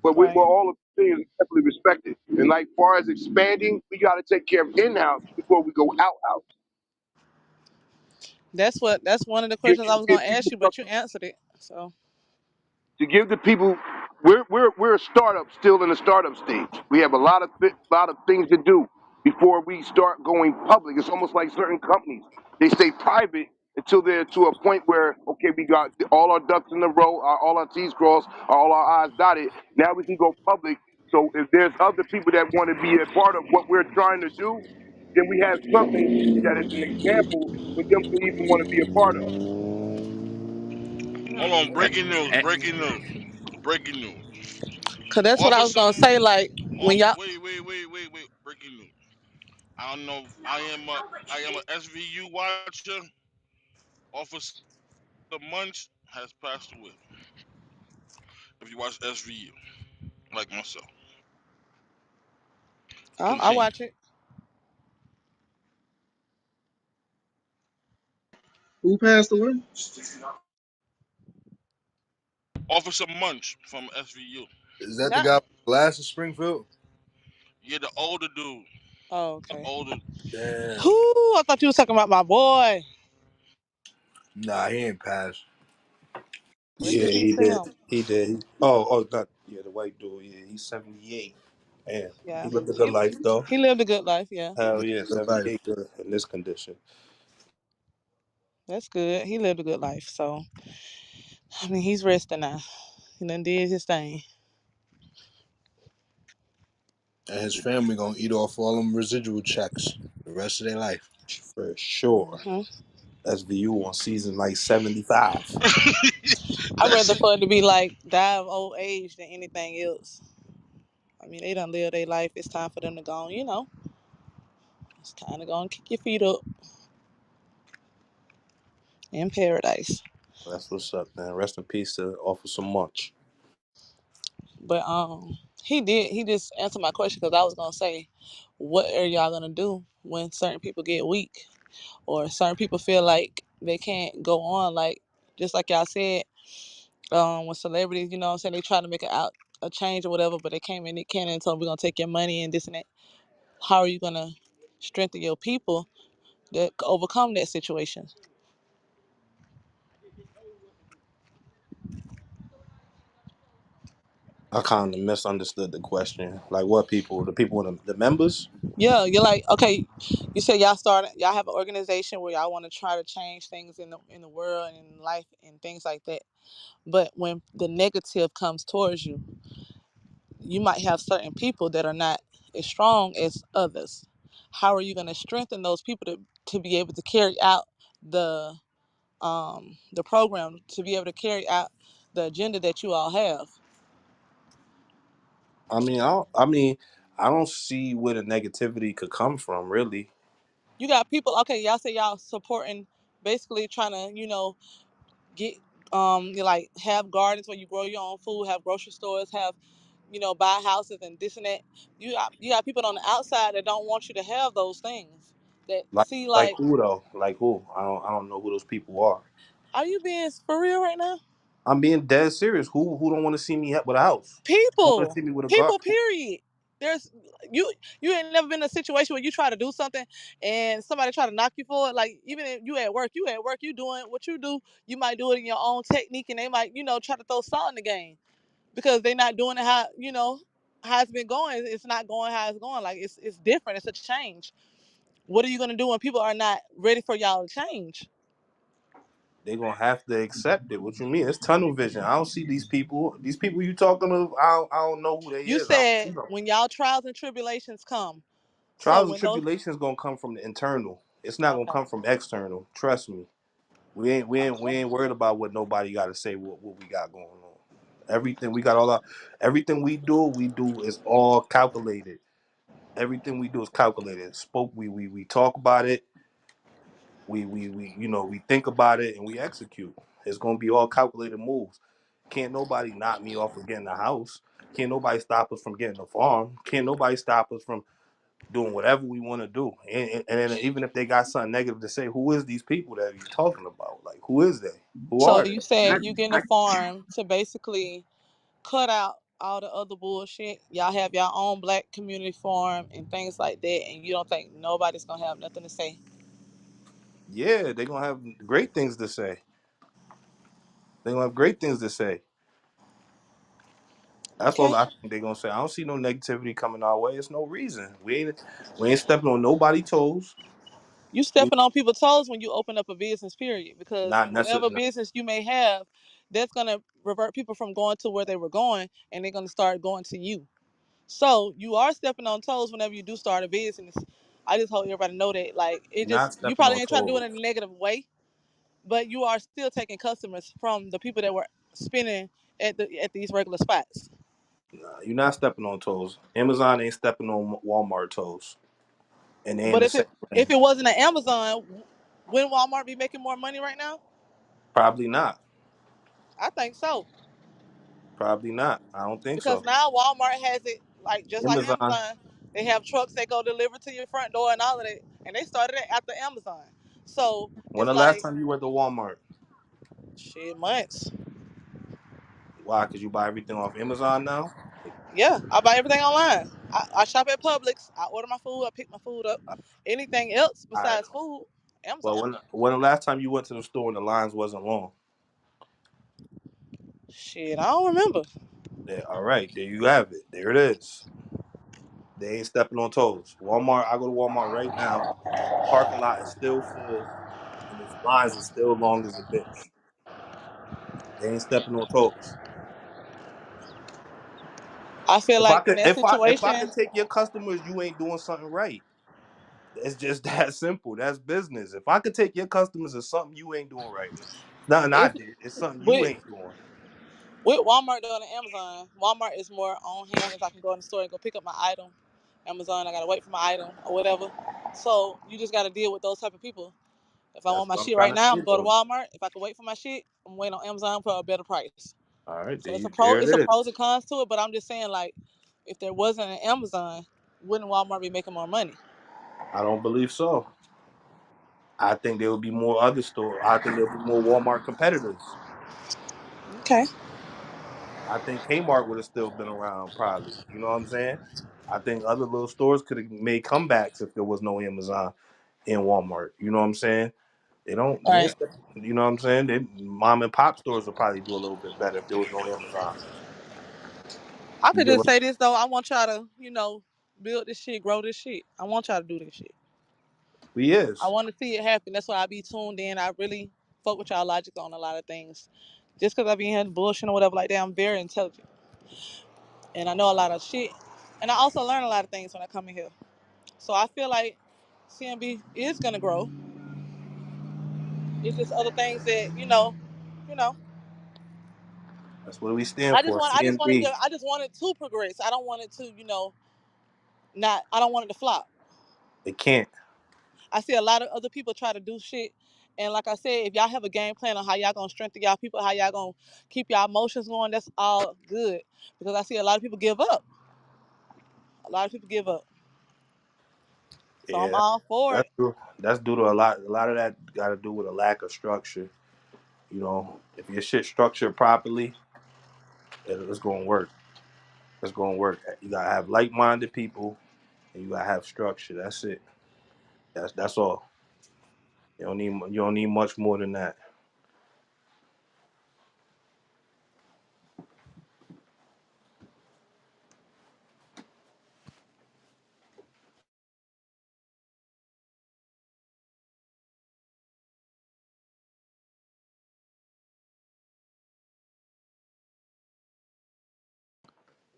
But we're Right. all opinions are definitely respected. And like far as expanding, we got to take care of in-house before we go out. That's one of the Give, questions I was give gonna ask people you, but you something answered it. So, to give the people. We're a startup still in the startup stage. We have a lot of things to do before we start going public. It's almost like certain companies, they stay private until they're to a point where, okay, we got all our ducks in a row, all our T's crossed, all our I's dotted. Now we can go public. So if there's other people that want to be a part of what we're trying to do, then we have something that is an example for them to even want to be a part of. Hold on, Eh, breaking news, eh, breaking news, breaking news. Cause that's what I was Officer, gonna say. Like when y'all, wait, breaking news. I don't know. I am a SVU watcher. Officer Munch has passed away. If you watch SVU, like myself, I continue. watch it. Who passed away? Officer Munch from SVU. Is that the Not. guy with the glasses, Springfield? Yeah, the older dude. Oh, The okay. older. Damn. Who? I thought you was talking about my boy. Nah, he ain't passed. Rest in Yeah, peace he to did. him. He did. Not yeah, the white dude. Yeah, he's 78. Man, he Yeah, lived a good life though. he lived a good life. Yeah, Hell yeah, Good life. 78 good in this condition. that's good. He lived a good life. So I mean, he's resting now. He done did his thing. And his family gonna eat off all them residual checks the rest of their life. For sure. Hmm. SVU on season like 75. I'd That's rather it. for it to be like die of old age than anything else. I mean, they done live their life. It's time for them to go. It's time to go and kick your feet up in paradise. That's what's up, man. Rest in peace to Officer Munch. But he did. He just answered my question because I was gonna say, what are y'all gonna do when certain people get weak or certain people feel like they can't go on? Like just like y'all said, when celebrities, you know, what I'm saying they try to make a change or whatever, but they came in, Nick Cannon and told them we're gonna take your money and this and that. How are you gonna strengthen your people that overcome that situation? I kind of misunderstood the question. Like, what people? The people in the members? Yeah, you're like, okay, you said y'all have an organization where y'all want to try to change things in the world and in life and things like that. But when the negative comes towards you, you might have certain people that are not as strong as others. How are you going to strengthen those people to be able to carry out the program, to be able to carry out the agenda that you all have? I don't see where the negativity could come from, really. You got people, okay, y'all say y'all supporting, basically trying to, get you like have gardens where you grow your own food, have grocery stores, have buy houses and this and that. You got people on the outside that don't want you to have those things, that Like, see like like, who though? Like who? I don't know who those people are. are you being for real right now? I'm being dead serious. Who don't want to see me with a house? Who want to People, see me with a people, garden? period. There's you ain't never been in a situation where you try to do something and somebody try to knock you for it. Like even if you at work, you doing what you do. You might do it in your own technique, and they might try to throw salt in the game because they're not doing it how it's been going. It's not going how it's going. Like it's different. It's a change. What are you gonna do when people are not ready for y'all to change? They gonna have to accept it. What you mean? It's tunnel vision. I don't see these people. These people you talking to, I don't know who they You is. I don't see said them. when y'all trials and tribulations come. So Trials and when those tribulations gonna come from the internal. It's not gonna okay, come from external. Trust me. We okay. ain't worried about what nobody got to say. What we got going on. Everything we got all our, everything we do is all calculated. Everything we do is calculated. Spoke we talk about it. We think about it and we execute. It's gonna be all calculated moves. Can't nobody knock me off of getting a house. Can't nobody stop us from getting a farm. Can't nobody stop us from doing whatever we want to do. And then even if they got something negative to say, who is these people that you talking about? Like, who is they? Who So are they? you I, said you getting I, a farm to basically cut out all the other bullshit. Y'all have your own black community farm and things like that, and you don't think nobody's gonna have nothing to say. Yeah, they're gonna have great things to say. They're gonna have great things to say. That's all Okay. I think they're gonna say. I don't see no negativity coming our way. It's no reason. We ain't stepping on nobody's toes. You stepping on people's toes when you open up a business, period. Because Not whatever necessarily. business you may have, that's gonna revert people from going to where they were going, and they're gonna start going to you. So you are stepping on toes whenever you do start a business. I just hope everybody know that. Like it You're just not you stepping probably on ain't trying to do it toes. in a negative way, but you are still taking customers from the people that were spending at these regular spots. Nah, you're not stepping on toes. Amazon ain't stepping on Walmart toes, and they in But the if same if lane. it wasn't an Amazon, wouldn't Walmart be making more money right now? Probably not. I think so. Probably not. I don't think Because so. now Walmart has it like just like Amazon. Amazon. They have trucks that go deliver to your front door and all of that. And they started it after Amazon. So When it's the last like time you went to Walmart? shit months. Why? Because you buy everything off Amazon now. Yeah, I buy everything online. I shop at Publix. I order my food. I pick my food up. Anything else All right. besides food, Well, Amazon. when the last time you went to the store and the lines wasn't long? Shit, I don't remember. Yeah, all right, there you have it. There it is. They ain't stepping on toes. Walmart. I go to Walmart right now. Parking lot is still full, and its lines are still long as a bitch. They ain't stepping on toes. I feel If I like in could, that if I situation, could take your customers, you ain't doing something right. It's just that simple. That's business. If I could take your customers, it's something you ain't doing right. It's nothing I if did. It's something you with ain't doing. with Walmart though and Amazon, Walmart is more on hand if I can go in the store and go pick up my item. Amazon, I gotta wait for my item or whatever. So you just gotta deal with those type of people. If I That's want my what I'm shit trying right to now, I'm say, gonna go to though. Walmart. If I can wait for my shit, I'm waiting on Amazon for a better price. All right, So it's a pro there it's a it pros is. and cons to it, but I'm just saying like if there wasn't an Amazon, wouldn't Walmart be making more money? I don't believe so. I think there will be more other stores. I think there'll be more Walmart competitors. Okay. I think Kmart would have still been around, probably. You know what I'm saying? I think other little stores could have made comebacks if there was no Amazon in Walmart. You know what I'm saying? They don't. They ain't Right. step- you know what I'm saying? They, mom and pop stores will probably do a little bit better if there was no Amazon. I You could get just what say this though. I want y'all to, build this shit, grow this shit. I want y'all to do this shit. we I is. want to see it happen. That's why I be tuned in. I really fuck with y'all logic on a lot of things. Just because I be hearing bullshit or whatever like that, I'm very intelligent. And I know a lot of shit. And I also learn a lot of things when I come in here. So I feel like C.M.B is gonna grow. It's just other things that, you know. That's what we stand for. C&B. I just want it to progress. I don't want it to, not I don't want it to flop. It can't. I see a lot of other people try to do shit. And like I said, if y'all have a game plan on how y'all gonna strengthen y'all people, how y'all gonna keep y'all emotions going, that's all good. Because I see a lot of people give up. A lot of people give up. So I'm Yeah, all for it. that's due to a lot. A lot of that got to do with a lack of structure. You know, if your shit structured properly, it's gonna work. It's gonna work. You gotta have like-minded people, and you gotta have structure. That's it. That's all. You don't need much more than that.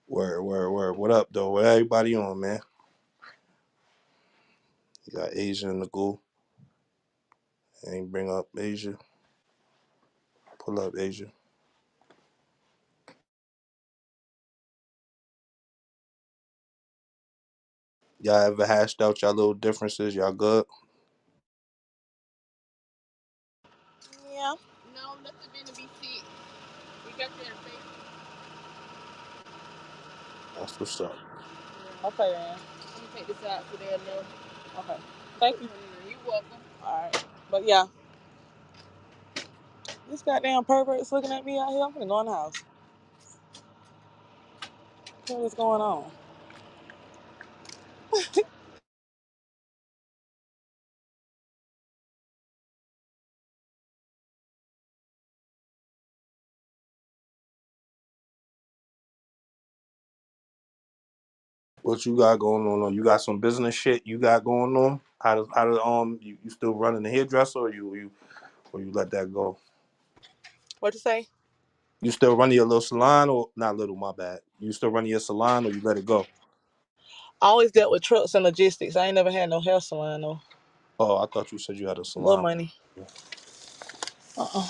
Word, word, word. What up, though? What everybody on, man? You got Asia in the goo. Ain't bring up Asia. Pull up Asia. Y'all ever hashed out y'all little differences? Y'all good? Yeah. That's what's up. Okay then. Okay. Thank you. You're welcome. Alright. But yeah, this goddamn pervert's looking at me out here. I'm gonna go in the house. What is going on? What you got going on? You got some business shit you got going on? You still running the hairdresser, or you let that go? What you say? You still running your little salon, or not little? My bad. You still running your salon, or you let it go? I always dealt with trucks and logistics. I ain't never had no hair salon, no. Oh, I thought you said you had a Little salon. money. Uh-uh.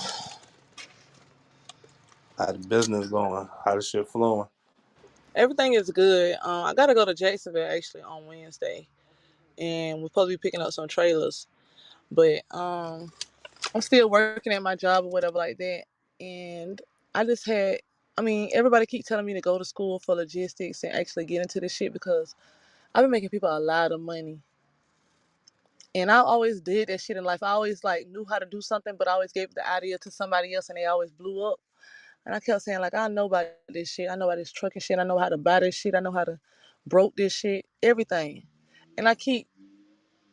How the business going? How the shit flowing? Everything is good. I gotta go to Jacksonville actually on Wednesday, and we're supposed to be picking up some trailers. But I'm still working at my job or whatever like that. And I just had, I mean, everybody keep telling me to go to school for logistics and actually get into this shit because I've been making people a lot of money. And I always did that shit in life. I always like knew how to do something, but I always gave the idea to somebody else and they always blew up. And I kept saying, like, I know about this shit. I know about this trucking shit. I know how to buy this shit. I know how to broke this shit, everything. And I keep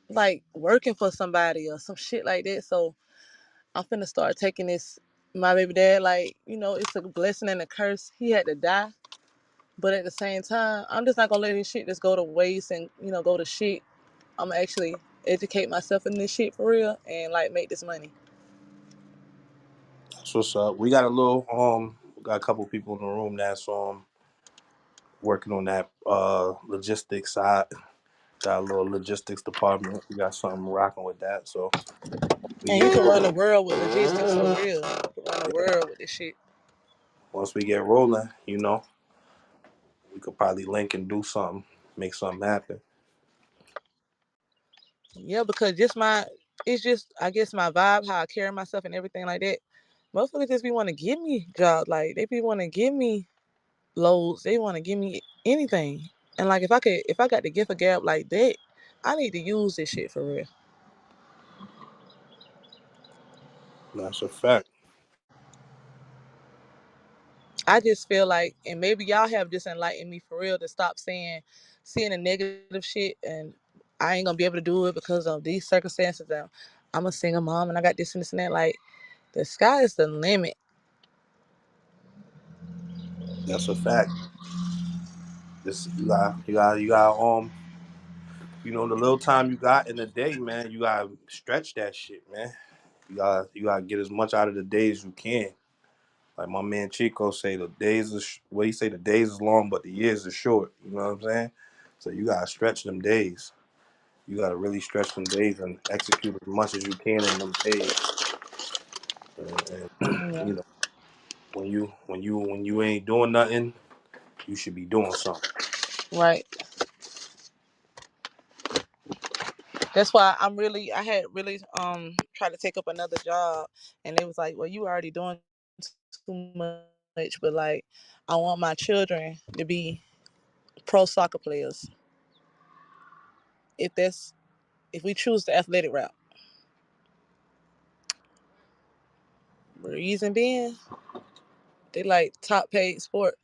like working for somebody or some shit like that. So I'm finna start taking this. My baby dad, like, it's a blessing and a curse. He had to die. But at the same time, I'm just not gonna let his shit just go to waste and, go to shit. I'm gonna actually educate myself in this shit for real and like make this money. That's what's up. We got a couple people in the room that's working on that logistics side. Got a little logistics department. We got something rocking with that. So we And you get can run the rolling. world with logistics for real. You can run the Yeah. world with this shit. Once we get rolling, we could probably link and do something, make something happen. Yeah, because it's just I guess my vibe, how I carry myself and everything like that. Motherfuckers just be want to give me jobs, like they be want to give me loads, they want to give me anything. And like if I got the gift of gab like that, I need to use this shit for real. That's a fact. I just feel like, and maybe y'all have just enlightened me for real to stop seeing the negative shit, and I ain't gonna be able to do it because of these circumstances. I'm a single mom, and I got this and this and that. Like the sky is the limit. That's a fact. This you got the little time you got in the day, man. You gotta stretch that shit, man. You gotta get as much out of the day as you can. Like my man Chico say, he say the days is long, but the years are short. You know what I'm saying? So you gotta stretch them days. You gotta really stretch them days and execute as much as you can in them days. And Yeah, when you ain't doing nothing, you should be doing something. right. That's why I had really tried to take up another job, and they was like, well, you already doing too much, but like I want my children to be pro soccer players. If that's if we choose the athletic route, reason being they like top paid sport.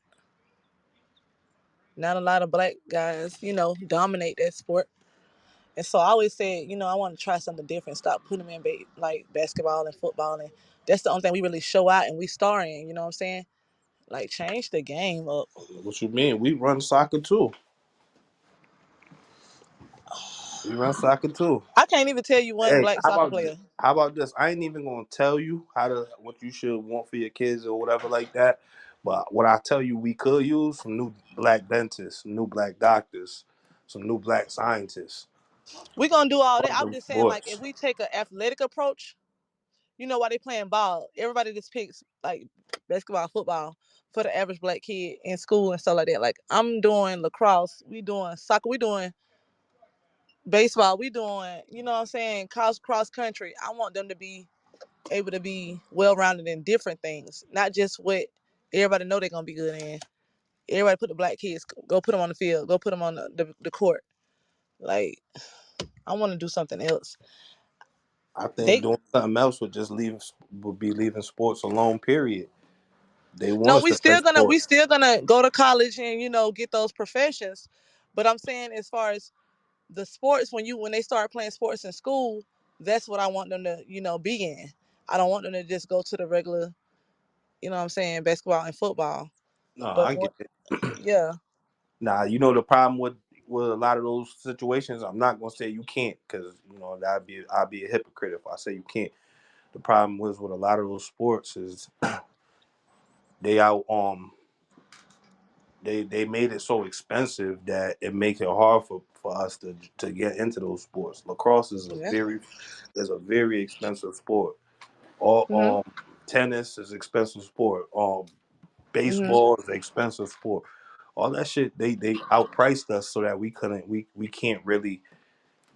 Not a lot of black guys, dominate that sport. And so I always said, I want to try something different. Stop putting them in like basketball and football, and that's the only thing we really show out and we star in. You know what I'm saying? Like change the game up. What you mean? We run soccer too. We run soccer too. I can't even tell you one Hey, black soccer player. how about this? I ain't even gonna tell you what you should want for your kids or whatever like that. But what I tell you, we could use some new black dentists, some new black doctors, some new black scientists. We gonna do all that. All I'm them just saying, like, if sports. we take an athletic approach, why they playing ball? Everybody just picks like basketball, football for the average black kid in school and stuff like that. Like I'm doing lacrosse, we doing soccer, we doing baseball, we doing, what I'm saying, cross country. I want them to be able to be well rounded in different things, not just what everybody know they're gonna be good in. Everybody put the black kids, go put them on the field, go put them on the court. Like I want to do something else. I think They doing something else would be leaving sports alone. Period. They want no, us to play we sports. still gonna go to college and get those professions. But I'm saying as far as the sports, when they start playing sports in school, that's what I want them to be in. I don't want them to just go to the regular, what I'm saying, basketball and football. No, But I get it. yeah, Nah, you know the problem with with a lot of those situations. I'm not gonna say you can't, because I'd be a hypocrite if I say you can't. The problem was with a lot of those sports is they out they made it so expensive that it makes it hard for us to get into those sports. Lacrosse Yeah. is a very expensive sport. All Mhm. tennis is expensive sport. Mhm. Baseball is an expensive sport. All that shit they outpriced us so that we can't really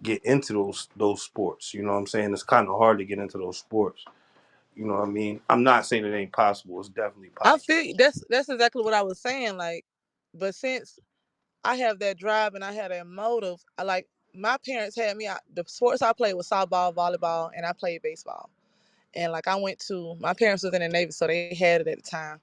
get into those sports. You know what I'm saying? It's kind of hard to get into those sports. You know what I mean? I'm not saying it ain't possible. It's definitely I possible. feel that's exactly what I was saying. Like, but since I have that drive and I had that motive, I like my parents had me out. The sports I played was softball, volleyball, and I played baseball. And like I went to my parents was in the Navy, so they had it at the time.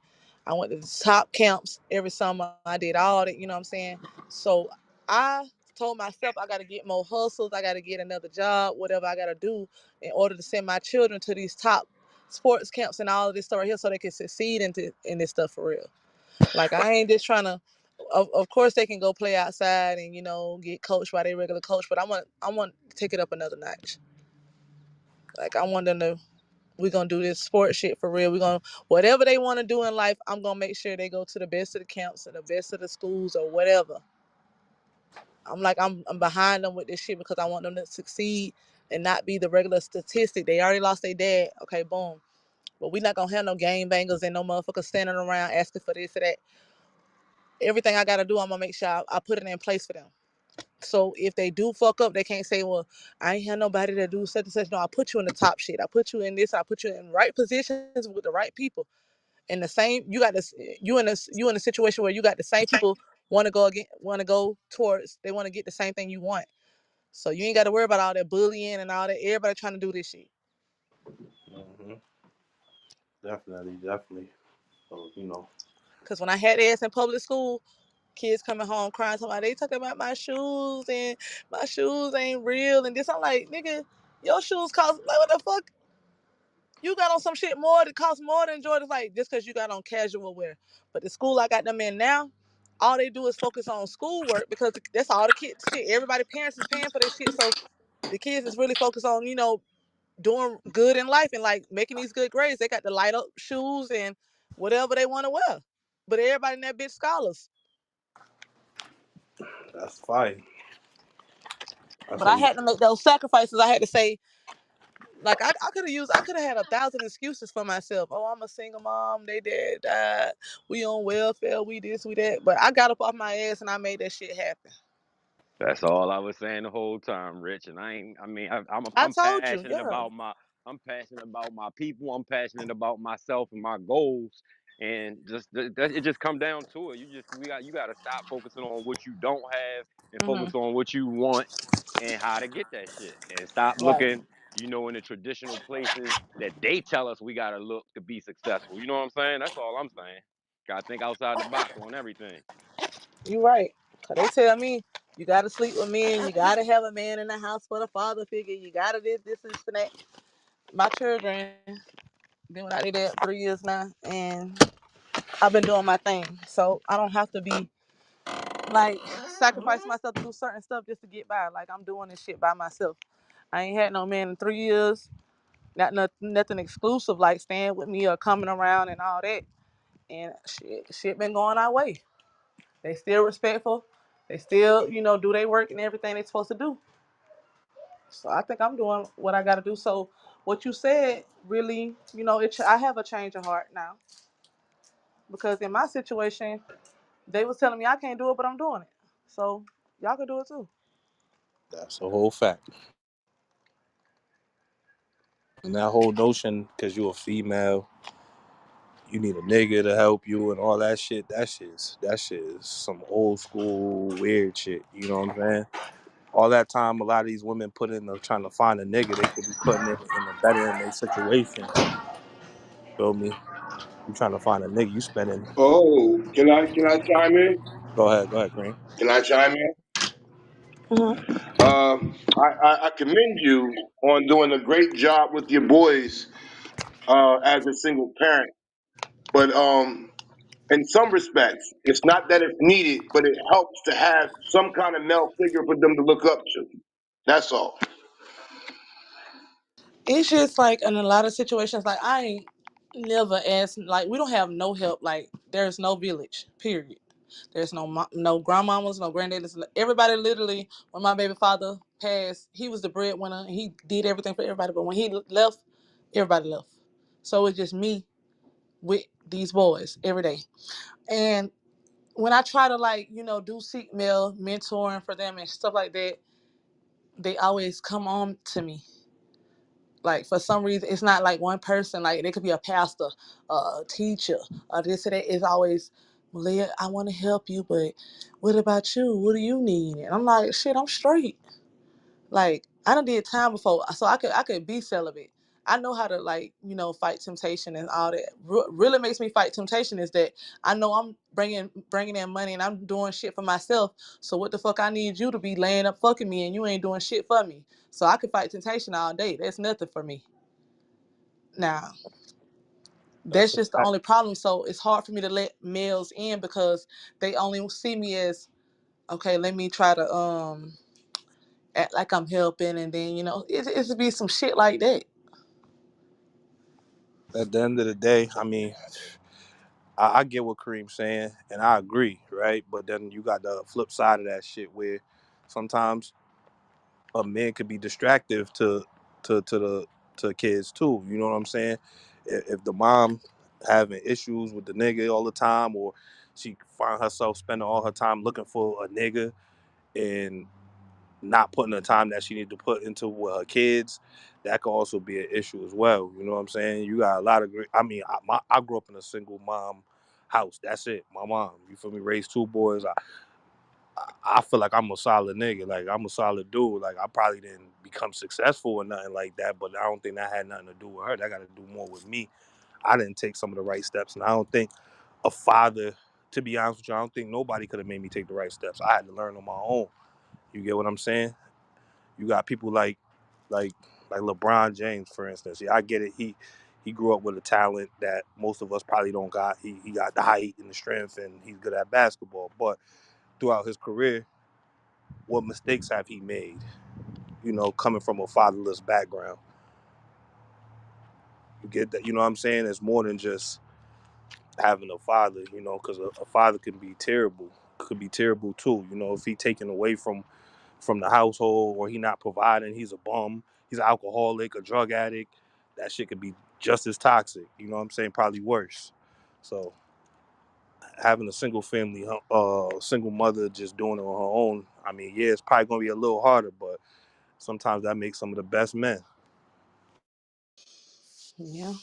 I went to the top camps every summer. I did all that, you know what I'm saying? So I told myself I gotta get more hustles, I gotta get another job, whatever I gotta do in order to send my children to these top sports camps and all of this stuff right here so they can succeed in this stuff for real. Like I ain't just trying to of course they can go play outside and get coached by their regular coach, but I want to take it up another notch. Like I want them to we're gonna do this sports shit for real. We're gonna whatever they want to do in life. I'm gonna make sure they go to the best of the camps and the best of the schools or whatever. I'm behind them with this shit because I want them to succeed and not be the regular statistic. They already lost their dad. Okay, boom. But we not gonna have no game bangers and no motherfuckers standing around asking for this or that. Everything I gotta do, I'm gonna make sure I put it in place for them. So if they do fuck up, they can't say, "Well, I ain't had nobody to do such and such." No, I put you in the top shit. I put you in this. I put you in right positions with the right people. And the same, you got this. You in a situation where you got the same people want to go towards. They want to get the same thing you want. So you ain't got to worry about all that bullying and all that. Everybody trying to do this shit. Hmm. Definitely, definitely. So, Cause when I had ass in public school, kids coming home crying, they talking about my shoes and my shoes ain't real and this. I'm like, nigga, your shoes cost like what the fuck? You got on some shit more that costs more than Jordan's, like just because you got on casual wear. But the school I got them in now, all they do is focus on schoolwork because that's all the kids shit. Everybody parents is paying for this shit, so the kids is really focused on doing good in life and like making these good grades. They got the light up shoes and whatever they want to wear. But everybody in that bitch scholars. that's fine. That's But I what we. had to make those sacrifices. I had to say, like I could have had 1,000 excuses for myself. Oh, I'm a single mom. They dad died. We on welfare. We this, we that. But I got up off my ass and I made that shit happen. That's all I was saying the whole time, Rich. And I mean, I I'm told you, passionate yeah. about I'm passionate about my people. I'm passionate about myself and my goals. And it just come down to it. You got to stop focusing on what you don't have and focus Mhm. on what you want and how to get that shit. And stop Right. looking, in the traditional places that they tell us we got to look to be successful. You know what I'm saying? That's all I'm saying. Got to think outside the box on everything. You right. Cause they tell me you gotta sleep with men. You gotta have a man in the house for the father figure. You gotta this, and that. My children been without their dad 3 years now, and I've been doing my thing. So I don't have to be like sacrifice myself to do certain stuff just to get by. Like I'm doing this shit by myself. I ain't had no man in 3 years. Nothing exclusive like staying with me or coming around and all that. And shit been going our way. They still respectful. They still, do their work and everything they supposed to do. So I think I'm doing what I got to do. So what you said really, I have a change of heart now because in my situation, they was telling me I can't do it, but I'm doing it. So y'all can do it too. That's the whole fact. And that whole notion, because you're a female, you need a nigga to help you and all that shit. That shit is some old school weird shit. You know what I'm saying? All that time a lot of these women put in of trying to find a nigga, they could be putting it in a better in their situation. Feel me? You trying to find a nigga, you spending. Oh, can I chime in? Go ahead, Green. Can I chime in? Mm-hmm. I commend you on doing a great job with your boys as a single parent. But In some respects, it's not that it's needed, but it helps to have some kind of male figure for them to look up to. That's all. It's just like in a lot of situations, like I ain't never asked. Like we don't have no help. Like there's no village. Period. There's no grandmamas, no granddaddies. Everybody literally, when my baby father passed, he was the breadwinner. He did everything for everybody. But when he left, everybody left. So it's just me with these boys every day. And when I try to like, do seek male mentoring for them and stuff like that, they always come on to me. Like for some reason, it's not like one person. Like they could be a pastor, a teacher, or this or that. It's always, Malia, I want to help you, but what about you? What do you need? And I'm like, shit, I'm straight. Like I done did time before, so I could be celibate. I know how to like fight temptation and all that. Really makes me fight temptation is that I know I'm bringing in money and I'm doing shit for myself. So what the fuck I need you to be laying up fucking me and you ain't doing shit for me. So I could fight temptation all day. That's nothing for me. Now That's that's a just the fact. only problem. So it's hard for me to let males in because they only see me as okay. Let me try to act like I'm helping, and then it's be some shit like that. At the end of the day, I mean, I get what Kareem's saying, and I agree, right? But then you got the flip side of that shit where sometimes a man could be distractive to the to kids too. You know what I'm saying? If the mom having issues with the nigga all the time, or she find herself spending all her time looking for a nigga and not putting the time that she need to put into with her kids, that could also be an issue as well. You know what I'm saying? You got a lot of great. I mean, I grew up in a single mom house. That's it. My mom. You feel me? Raised two boys. I feel like I'm a solid nigga. Like I'm a solid dude. Like I probably didn't become successful or nothing like that, but I don't think that had nothing to do with her. That got to do more with me. I didn't take some of the right steps, and I don't think a father. To be honest with you, I don't think nobody could have made me take the right steps. I had to learn on my own. You get what I'm saying? You got people like like LeBron James, for instance. Yeah, I get it. He grew up with a talent that most of us probably don't got. He got the height and the strength, and he's good at basketball. But throughout his career, what mistakes have he made? You know, coming from a fatherless background, you get that. You know what I'm saying? It's more than just having a father. You know, because a father can be terrible. Could be terrible too. You know, if he taken away from the household or he not providing, he's a bum, he's an alcoholic, a drug addict. That shit could be just as toxic. You know what I'm saying? Probably worse. So having a single family, single mother just doing it on her own. I mean, yeah, it's probably gonna be a little harder, but sometimes that makes some of the best men. Yeah.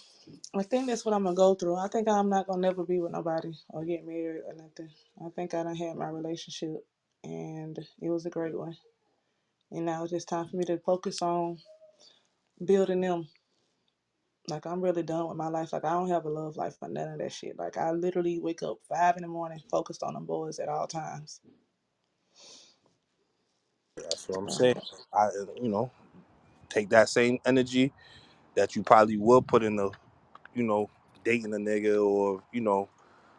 I think that's what I'm gonna go through. I think I'm not gonna never be with nobody or get married or nothing. I think I done had my relationship and it was a great one. And now it's just time for me to focus on building them. Like I'm really done with my life. Like I don't have a love life or none of that shit. Like I literally wake up 5 in the morning focused on them boys at all times. That's what I'm So, saying. I, you know, take that same energy that you probably will put in the, you know, dating a nigga or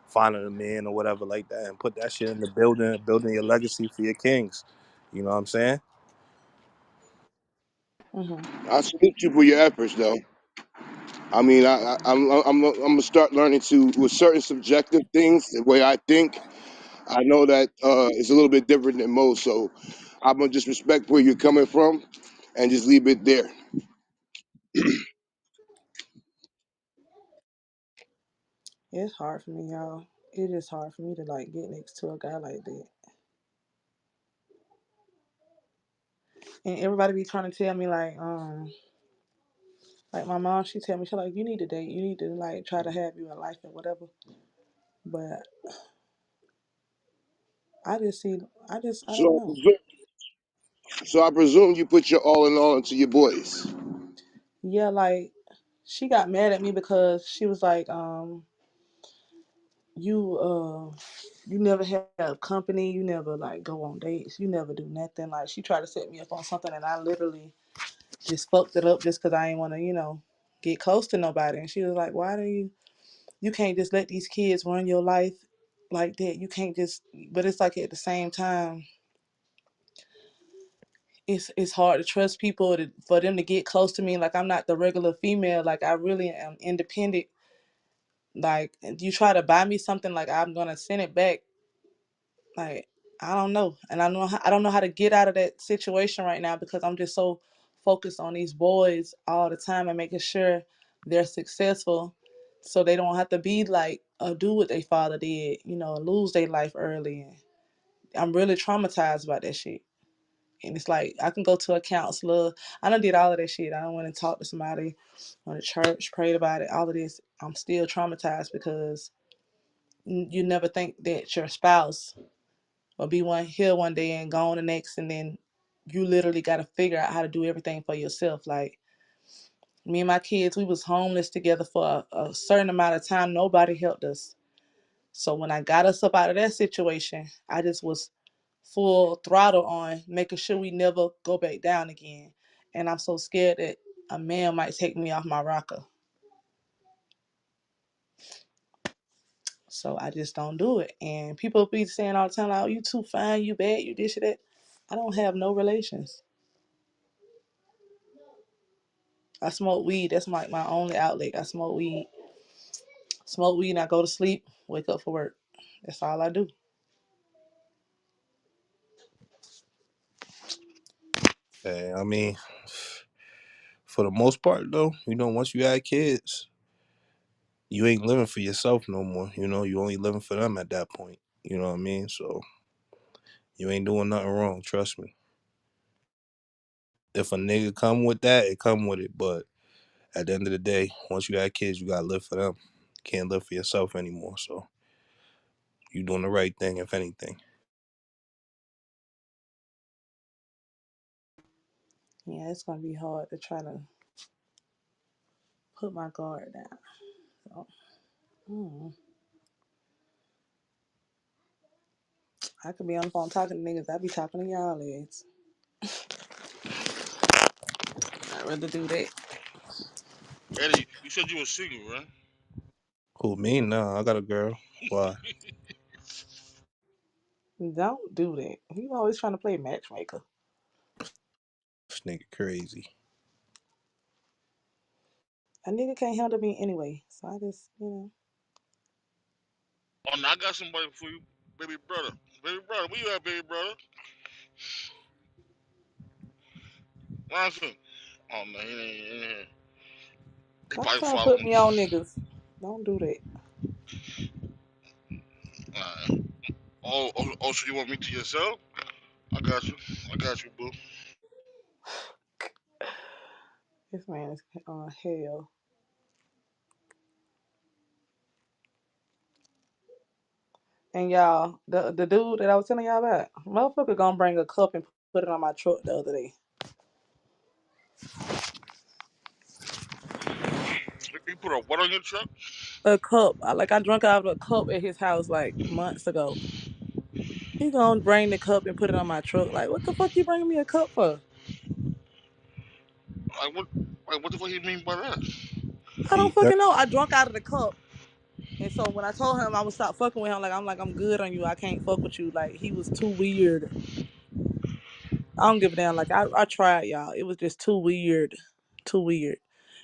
finding a man or whatever like that, and put that shit in the building your legacy for your kings. You know what I'm saying? hmm I salute you for your efforts, though. I mean, I'm gonna start learning to with certain subjective things. The way I think, I know that it's a little bit different than most. So I'm gonna just respect where you're coming from, and just leave it there. it's hard for me, y'all. It is hard for me to like get next to a guy like that. And everybody be trying to tell me like my mom, she tell me she like you need to date, you need to like try to have you a life and whatever. But I just see, I So don't I know. presume, so I presume you put your all in all into your boys. Yeah, like she got mad at me because she was like, you never have company, you never like go on dates, you never do nothing. Like she tried to set me up on something, and I literally just fucked it up just because I didn't want to, get close to nobody. And she was like, why do you? you can't just let these kids run your life like that. You can't just. But it's like at the same time, it's hard to trust people for them to get close to me. Like I'm not the regular female. Like I really am independent. Like you try to buy me something, like I'm gonna send it back. Like I don't know, and I don't know how to get out of that situation right now because I'm just so focused on these boys all the time and making sure they're successful, so they don't have to be like do what their father did, and lose their life early. And I'm really traumatized by that shit. And it's like I can go to a counselor. I done did all of that shit. I done went and talked to somebody on the church, prayed about it, all of this. I'm still traumatized because you never think that your spouse will be one here one day and gone the next, and then you literally got to figure out how to do everything for yourself. Like me and my kids, we was homeless together for a certain amount of time. Nobody helped us. So when I got us up out of that situation, I just was full throttle on making sure we never go back down again. And I'm so scared that a man might take me off my rocker. So I just don't do it. And people be saying all the time, like, oh, you too fine, you bad, you this, you that. I don't have no relations. I smoke weed. That's my only outlet. I smoke weed. Smoke weed and I go to sleep, wake up for work. That's all I do. I mean, for the most part though, once you had kids, you ain't living for yourself no more. You only living for them at that point. You know what I mean? So you ain't doing nothing wrong. Trust me. If a nigga come with that, it come with it. But at the end of the day, once you have kids, you gotta live for them. Can't live for yourself anymore. So you doing the right thing, if anything. Yeah, it's gonna be hard to try to put my guard down. So, mm, I could be on the phone talking to niggas. I be talking to y'all legs. I'd rather do that. Eddie, you said you were single, right? Who, me? No, I got a girl. Why? Don't do that. You always trying to play matchmaker. This nigga crazy. A nigga can't handle me anyway. So I just. Oh, now I got somebody for you, baby brother. Baby brother, where you at, baby brother? Ronson. Oh no, he ain't here. He Stop probably trying to put following. me on niggas. Don't do that. Alright. Oh, so you want me to yourself? I got you. I got you, boo. This man is on hell. And y'all, the dude that I was telling y'all about, motherfucker gonna bring a cup and put it on my truck the other day. You put a what on your truck? A cup. I drunk out of a cup at his house like months ago. He gonna bring the cup and put it on my truck. Like, what the fuck you bringing me a cup for? Like what? Like what the fuck you mean by that? I don't He got fucking know. I drunk out of the cup. And so when I told him I would stop fucking with him, I'm good on you. I can't fuck with you. Like he was too weird. I don't give a damn. Like I tried, y'all. It was just too weird. Too weird.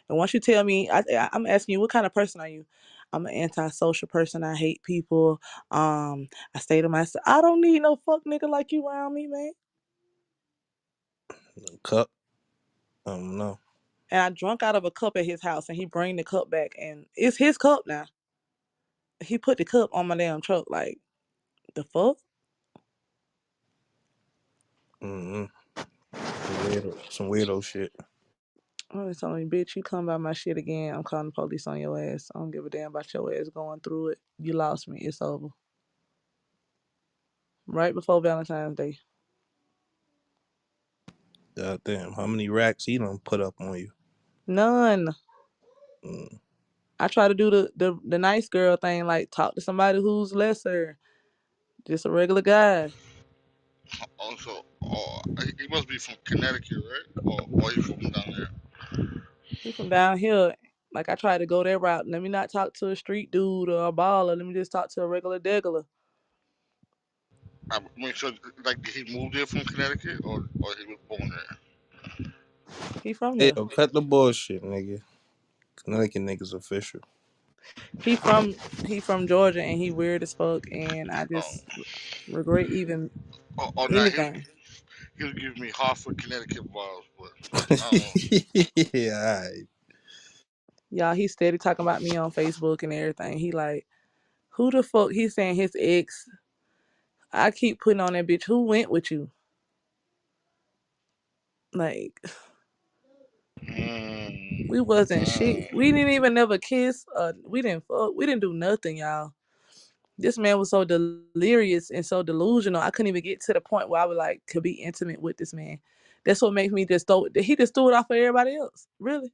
And once you tell me, I'm asking you, what kind of person are you? I'm an antisocial person. I hate people. I stay to myself. I don't need no fuck nigga like you around me, man. a cup. I don't know. And I drunk out of a cup at his house, and he bring the cup back, and it's his cup now. He put the cup on my damn truck. Like the fuck? Mm-hmm. Some weirdo shit. I was telling me, bitch, you come by my shit again, I'm calling the police on your ass. I don't give a damn about your ass going through it. You lost me. It's over. Right before Valentine's Day. God damn. How many racks he done put up on you? None. Mm. I try to do the nice girl thing, like talk to somebody who's lesser, just a regular guy. Also, he must be from Connecticut, right? Or he from down there? He from down here. Like I tried to go that route. Let me not talk to a street dude or a baller. Let me just talk to a regular degular. I make sure, like, did he move there from Connecticut, or he was born there? He from Hey, there. yo, cut the bullshit, nigga. Connecticut niggas official. He from he from Georgia and he weird as fuck. And I Oh, just regret even now anything. he'll give me Hartford, Connecticut vibes, but I don't know. Yeah, alright. Y'all, he steady talking about me on Facebook and everything. He like, who the fuck? He saying his ex. I keep putting on that bitch. Who went with you? Like, we Mm, wasn't shit. mm. We didn't even never kiss. We didn't fuck. We didn't do nothing, y'all. This man was so delirious and so delusional. I couldn't even get to the point where I would like could be intimate with this man. That's what makes me just throw. He just threw it off for everybody else. Really?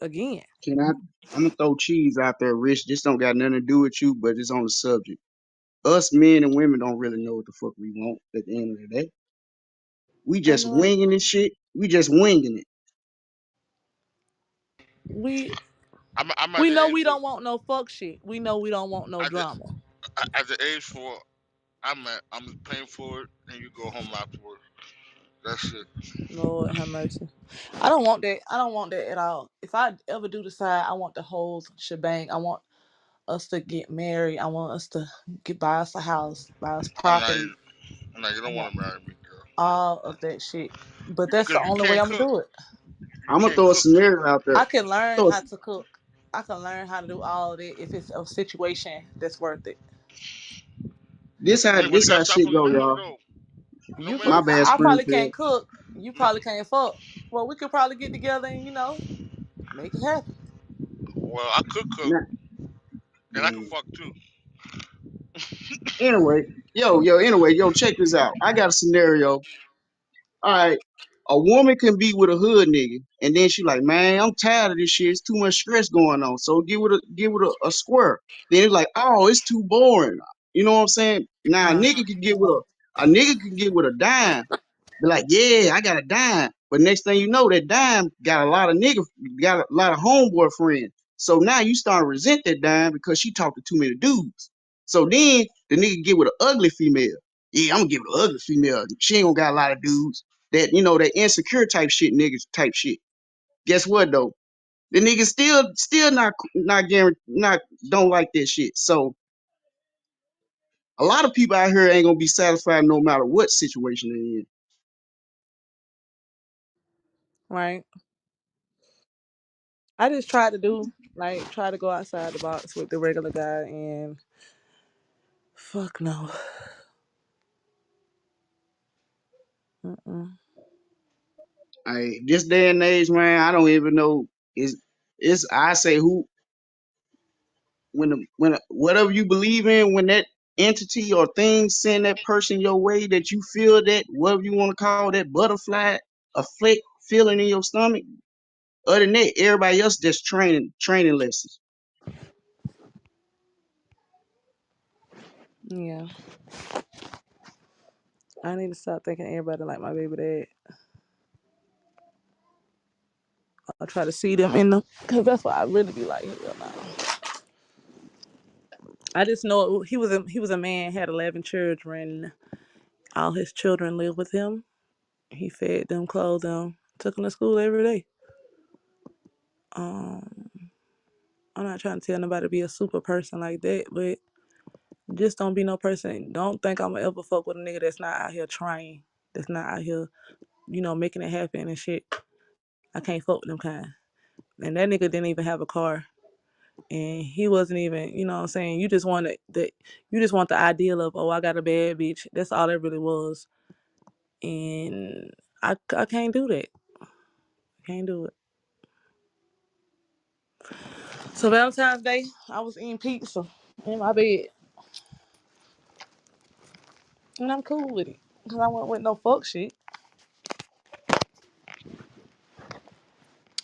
Again? Can I? I'm gonna throw cheese out there, Rich. This don't got nothing to do with you, but it's on the subject. Us men and women don't really know what the fuck we want at the end of the day. We I just know it. winging this shit. We just winging it. We I'm at we the know age we for don't want no fuck shit. We know we don't want no at the, drama. at the age for I'm paying for it, and you go home afterwards. That's it. Lord have mercy. I don't want that. I don't want that at all. If I ever do decide, I want the whole shebang. I want us to get married. I want us to get buy us a house, buy us I'm not. property. No, you I don't want want to marry me, girl, all of that shit. But that's the because you only way can't I'm gonna cook. do it. You I'm gonna can't throw a cook too. scenario out there. I can learn Throw a, how to cook. I can learn how to do all of that if it's a situation that's worth it. I mean, but you this gotta how start shit from the go, middle y'all. though. No You, matter My could- bad, what. I probably can't Springfield. cook. You probably can't fuck. Well, we could probably get together and make it happen. Well, I could cook, Nah, and I can man. fuck too. Anyway, check this out. I got a scenario. All right. A woman can be with a hood nigga, and then she like, man, I'm tired of this shit. It's too much stress going on. So get with a square. Then it's like, oh, it's too boring. You know what I'm saying? Now Uh, a nigga can get with a dime. Be like, yeah, I got a dime. But next thing you know, that dime got a lot of homeboy friends. So now you start to resent that dime because she talked to too many dudes. So then the nigga get with an ugly female. Yeah, I'm gonna get with an ugly female. She ain't gonna got a lot of dudes. That insecure type shit, niggas type shit. Guess what though? The niggas still not guaranteed, not don't like that shit. So a lot of people out here ain't gonna be satisfied no matter what situation they're in. right. I just tried to do try to go outside the box with the regular guy and fuck no. Mm-mm. This day and age, man, I don't even know. Is I say who whatever you believe in, when that entity or thing send that person your way, that you feel that whatever you want to call that butterfly, a flick feeling in your stomach. Other than that, everybody else just training lessons. Yeah, I need to stop thinking everybody like my baby dad. I'll try to see them in them because that's what I really be like. Hell no. I just know he was a man, had 11 children. All his children lived with him. He fed them, clothed them, took them to school every day. Um, I'm not trying to tell nobody to be a super person like that, but just don't be no person. Don't think I'm gonna ever fuck with a nigga that's not out here trying, that's not out here, making it happen and shit. I can't fuck with them kind. And that nigga didn't even have a car. And he wasn't even, you know what I'm saying? You just want the ideal of, oh, I got a bad bitch. That's all it really was. And I can't do that. Can't do it. So Valentine's Day, I was eating pizza in my bed. And I'm cool with it. Because I went with no fuck shit.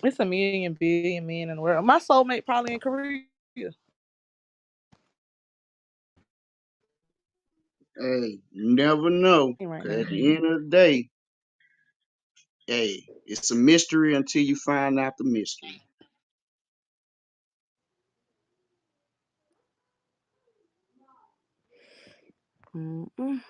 It's a million billion men in the world. My soulmate probably in Korea Hey, you never know. right 'Cause now. at the end of the day, hey, it's a mystery until you find out the mystery. Mm-mm.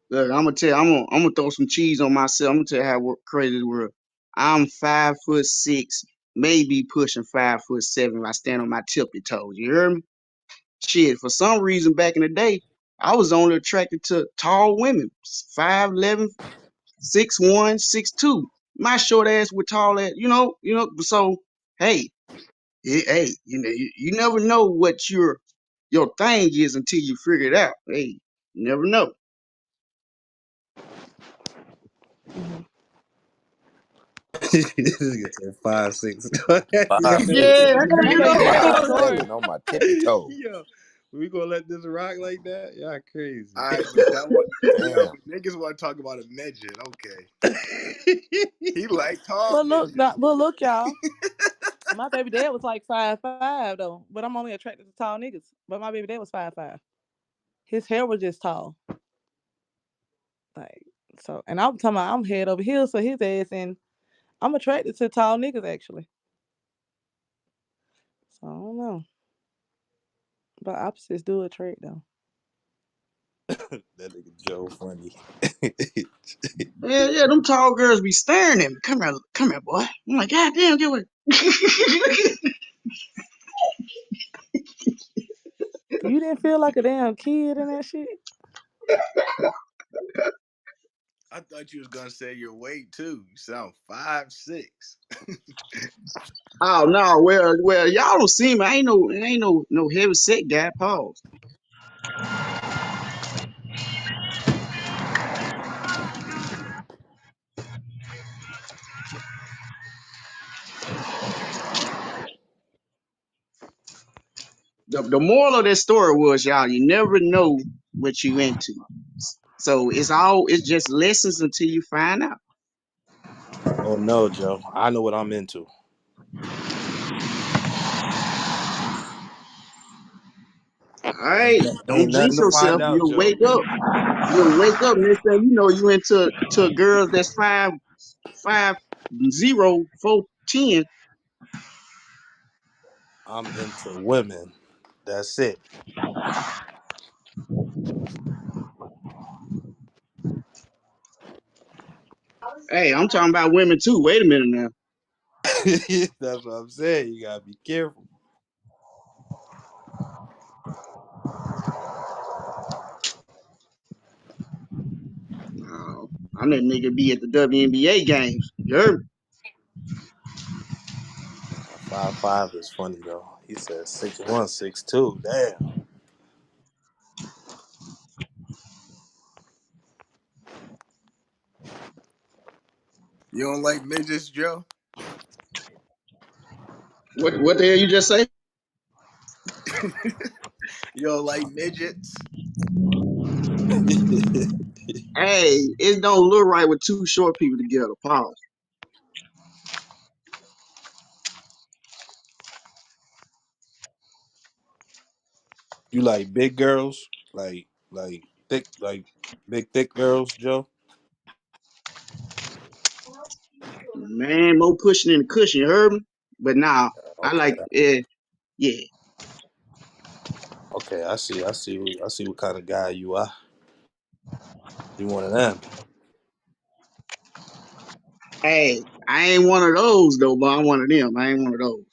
Look, I'm gonna tell you, I'm gonna throw some cheese on myself. I'm gonna tell you how crazy the world. I'm 5'6", maybe pushing 5'7" if I stand on my tippy toes. You hear me? Shit, for some reason back in the day, I was only attracted to tall women, 5'11", 6'1", 6'2". My short ass with tall ass, So hey, hey, you never know what your thing is until you figure it out. Hey, you never know. Mm-hmm. This nigga said 5'6". Five, six. Yeah, My you baby know. daddy Wow, was short. standing on my tippy toe. Yo, we gonna let this rock like that? Y'all crazy. All right, but that what? Yo, Damn. but niggas want to talk about a midget. Okay, he like tall But midgets. look, y'all. My baby dad was like 5'5" though, but I'm only attracted to tall niggas. But my baby dad was 5'5". His hair was just tall, like so. And I'm talking about I'm head over heels for his ass, and I'm attracted to tall niggas actually. So I don't know, but opposites do attract though. That nigga Joe funny. Yeah, them tall girls be staring at me. Come here, boy. I'm like, God damn, get away. You didn't feel like a damn kid in that shit. I thought you was gonna say your weight too. You sound 5'6". Oh no, well, y'all don't see me. I ain't no heavy set guy. Pause. The moral of that story was, y'all, you never know what you into. So it's just lessons until you find out. Oh no, Joe. I know what I'm into. All right, don't Ain't nothing jinx to find yourself. out, You'll Joe. wake up. You'll wake up next thing you know you into to girls that's 5'0", 4'10". I'm into women. That's it. Hey, I'm talking about women too. Wait a minute now. That's what I'm saying. You gotta be careful. Oh, I'm that nigga be at the WNBA games. You heard me? 5'5" is funny though. He said 6'1", 6'2". Damn. You don't like midgets, Joe? What the hell you just say? You don't like midgets? Hey, it don't look right with two short people together. Pause. You like big girls? Like thick, like big thick girls, Joe? Man, more pushing than the cushion. You heard me? But nah, I Okay. like yeah. Okay, I see what kind of guy you are. You one of them. Hey, I ain't one of those though, but I'm one of them. I ain't one of those.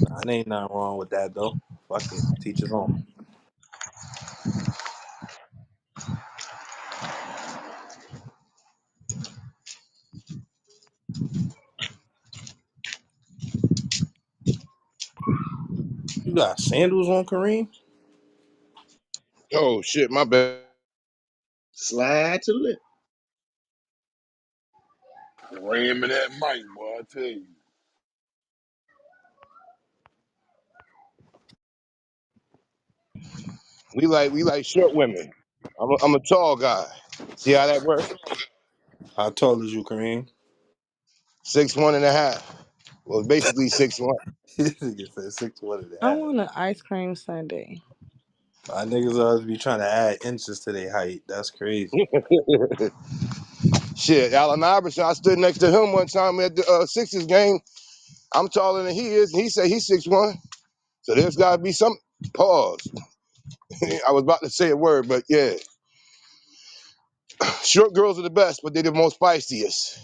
Nah, there ain't nothing wrong with that though. Fuck it. Teach his own. You got sandals on, Kareem? Oh shit, my bad. Slide to the left. Ramming that mic, boy. I tell you. We like short women. I'm a tall guy. See how that works? How tall is you, Kareem? 6'1" and a half. Well, basically 6'1". Nigga said 6'1" and a I half. want an ice cream sundae. niggas always be trying to add inches to their height. That's crazy. Shit, Allen Iverson. I stood next to him one time at the Sixers game. I'm taller than he is, and he said he's 6'1". So there's got to be some pause. I was about to say a word, but yeah, short girls are the best, but they're the most spiciest.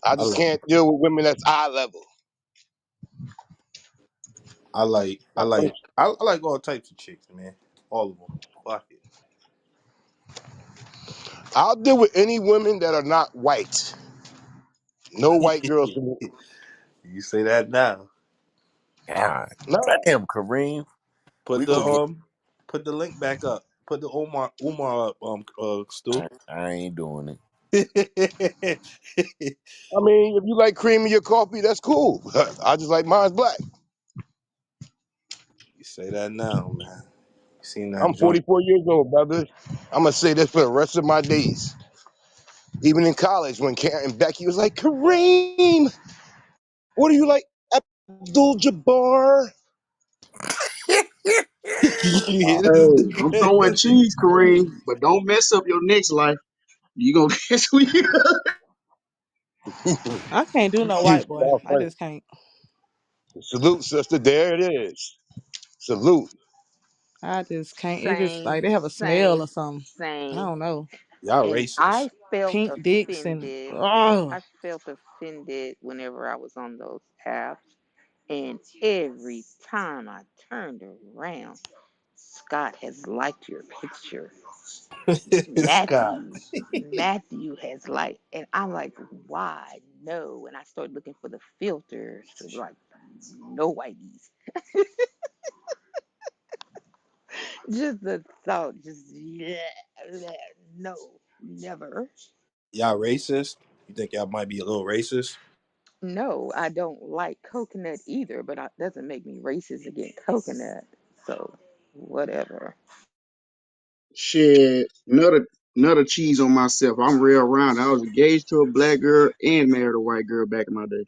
I I just like, can't deal with women that's eye level. I like all types of chicks, man. All of them. Fuck I'll deal with any women that are not white. No white girls it. for me. You say that now. God No. damn, Kareem. Put We the gonna get put the link back up. Put the Umar up, Stu. I ain't doing it. You I mean, if you like cream in your coffee, that's cool. I just like mine's black. say that now, man. You seen that I'm joint? 44 years old, brother. I'm gonna say this for the rest of my days. Even in college, when Karen Becky was like, Kareem, what do you like? Abdul Jabbar? You hear Hey, this I'm throwing nigga? cheese, Kareem, but don't mess up your next life. You gonna guess who you? I can't do no Excuse white me, boy. y'all I funny. just can't. Salute, sister. There it is. Salute. I just can't. It just like Same, they have a smell same, or something. I same. don't know. Y'all And racist. I felt Pink dicks and offended. oh, I felt offended whenever I was on those apps. And every time I turned around, Scott has liked your picture. Scott. Matthew has liked. And I'm like, why? No. And I started looking for the filters to like, no whiteys. Just the thought, just, yeah, no, never. Y'all racist? You think y'all might be a little racist? No, I don't like coconut either, but it doesn't make me racist against coconut. So, whatever. Shit, another cheese on myself. I'm real round. I was engaged to a black girl and married a white girl back in my day.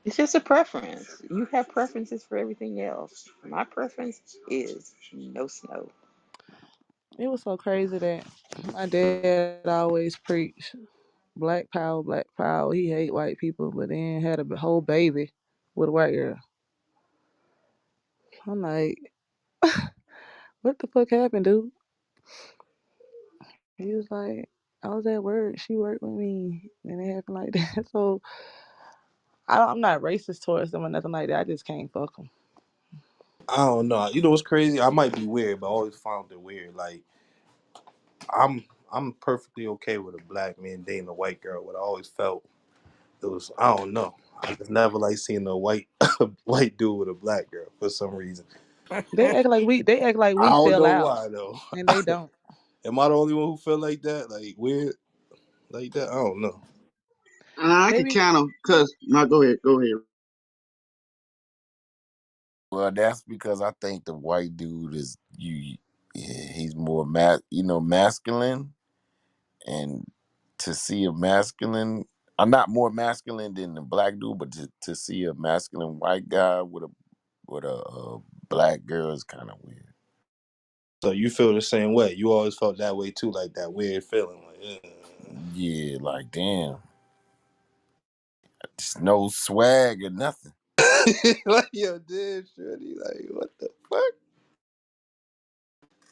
It's just a preference. You have preferences for everything else. My preference is no snow. it was so crazy that my dad always preached black power, black power. He hate white people, but then had a whole baby with a white girl. I'm like, what the fuck happened, dude? He was like, I was at work. She worked with me, and it happened like that. So I'm not racist towards them or nothing like that. I just can't fuck them. I don't know. You know what's crazy? I might be weird, but I always found it weird. Like I'm perfectly okay with a black man dating a white girl, but I always felt it was I don't know. I just never like seeing a white white dude with a black girl for some reason. They act like we I don't fell know out, why though. and they don't. Am I the only one who feel like that? Like weird like that? I don't know. I could Maybe kind of, cause no, go ahead. Well, that's because I think the white dude is you. He's more masculine, and to see a masculine, I'm not more masculine than the black dude, but to see a masculine white guy with a black girl is kind of weird. So you feel the same way. You always felt that way too, like that weird feeling. Like, Yeah, like damn, just no swag or nothing. like yo, dude, shorty, like what the fuck?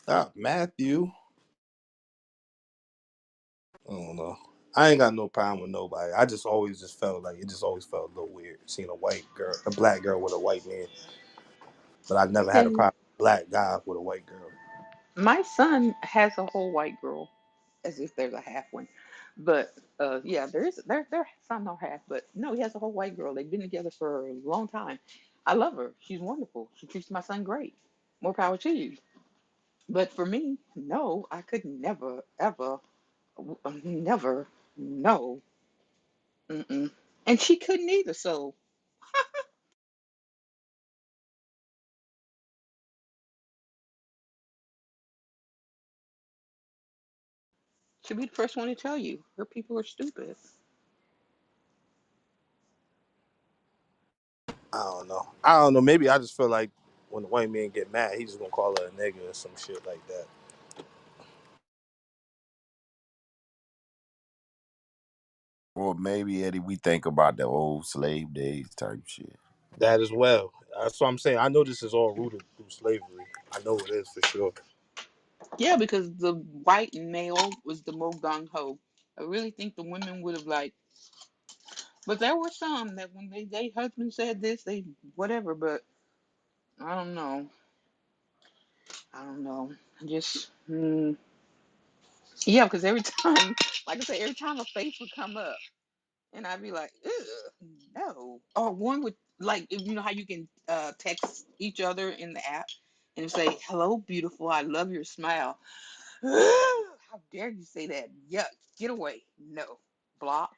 Stop, Matthew. I don't know. I ain't got no problem with nobody. I just always just felt like it just always felt a little weird seeing a black girl with a white man. But I never had a And problem with a black guy with a white girl. my son has a whole white girl, as if there's a half one. But yeah, there some are half, but no, he has a whole white girl. They've been together for a long time. I love her. She's wonderful. She treats my son great. More power to you. But for me, no, I could never, ever, never, no. Mm-mm. And she couldn't either. So she'll be the first one to tell you her people are stupid. I don't know. I don't know. Maybe I just feel like when the white man get mad, he just gonna call her a nigga or some shit like that. Or maybe Eddie, we think about the old slave days type shit. That as well. That's what I'm saying. I know this is all rooted through slavery. I know it is for sure. Yeah, because the white male was the more gung ho. I really think the women would have like, but there were some that when they husband said this, they whatever. But I don't know. I don't know. Just yeah, because every time, like I said, every time a face would come up, and I'd be like, ugh, no. Or one would like, if you know how you can text each other in the app and say, "Hello, beautiful. I love your smile." How dare you say that? Yuck. Get away. No. Block.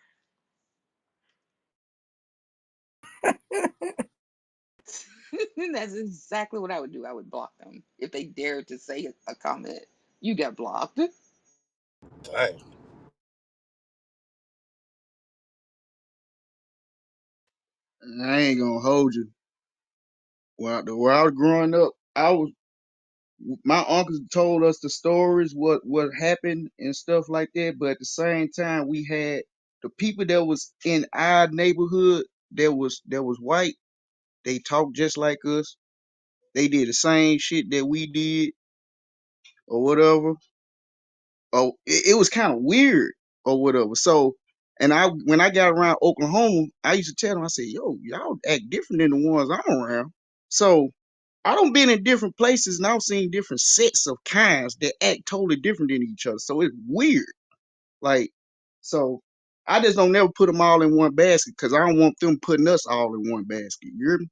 That's exactly what I would do. I would block them if they dared to say a comment. You got blocked. Dang. I ain't gonna hold you. Where I was growing up, I was my uncles told us the stories, what happened and stuff like that. But at the same time, we had the people that was in our neighborhood that was white. They talked just like us. They did the same shit that we did or whatever. Oh, it was kind of weird or whatever. So, and when I got around Oklahoma, I used to tell them, I said, "Yo, y'all act different than the ones I'm around." So I don't been in different places and I've seen different sets of kinds that act totally different than each other. So it's weird. Like, so I just don't never put them all in one basket because I don't want them putting us all in one basket. You hear me?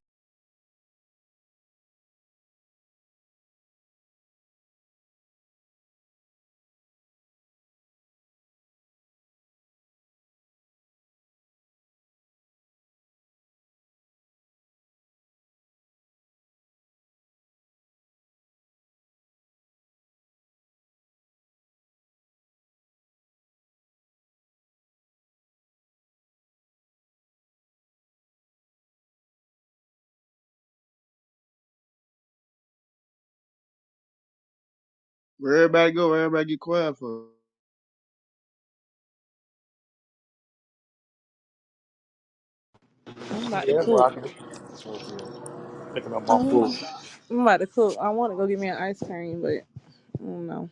Where everybody go, everybody get quiet for. I'm about to Yeah, cook. rocking. Over here picking up my I'm, food. I'm about to cook. I want to go get me an ice cream, but I don't know.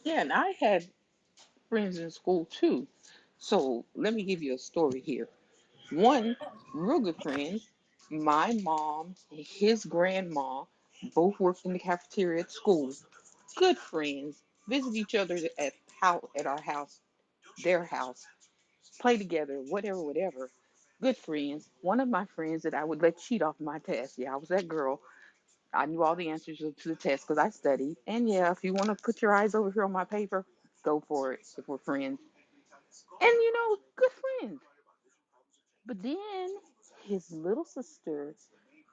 Yeah, and I had friends in school too. So let me give you a story here. One real good friend, my mom and his grandma both worked in the cafeteria at school. Good friends, visit each other at our house, their house, play together, whatever, whatever. Good friends. One of my friends that I would let cheat off my test. Yeah, I was that girl. I knew all the answers to the test because I studied. And yeah, if you want to put your eyes over here on my paper, go for it if we're friends. And good friends. But then his little sister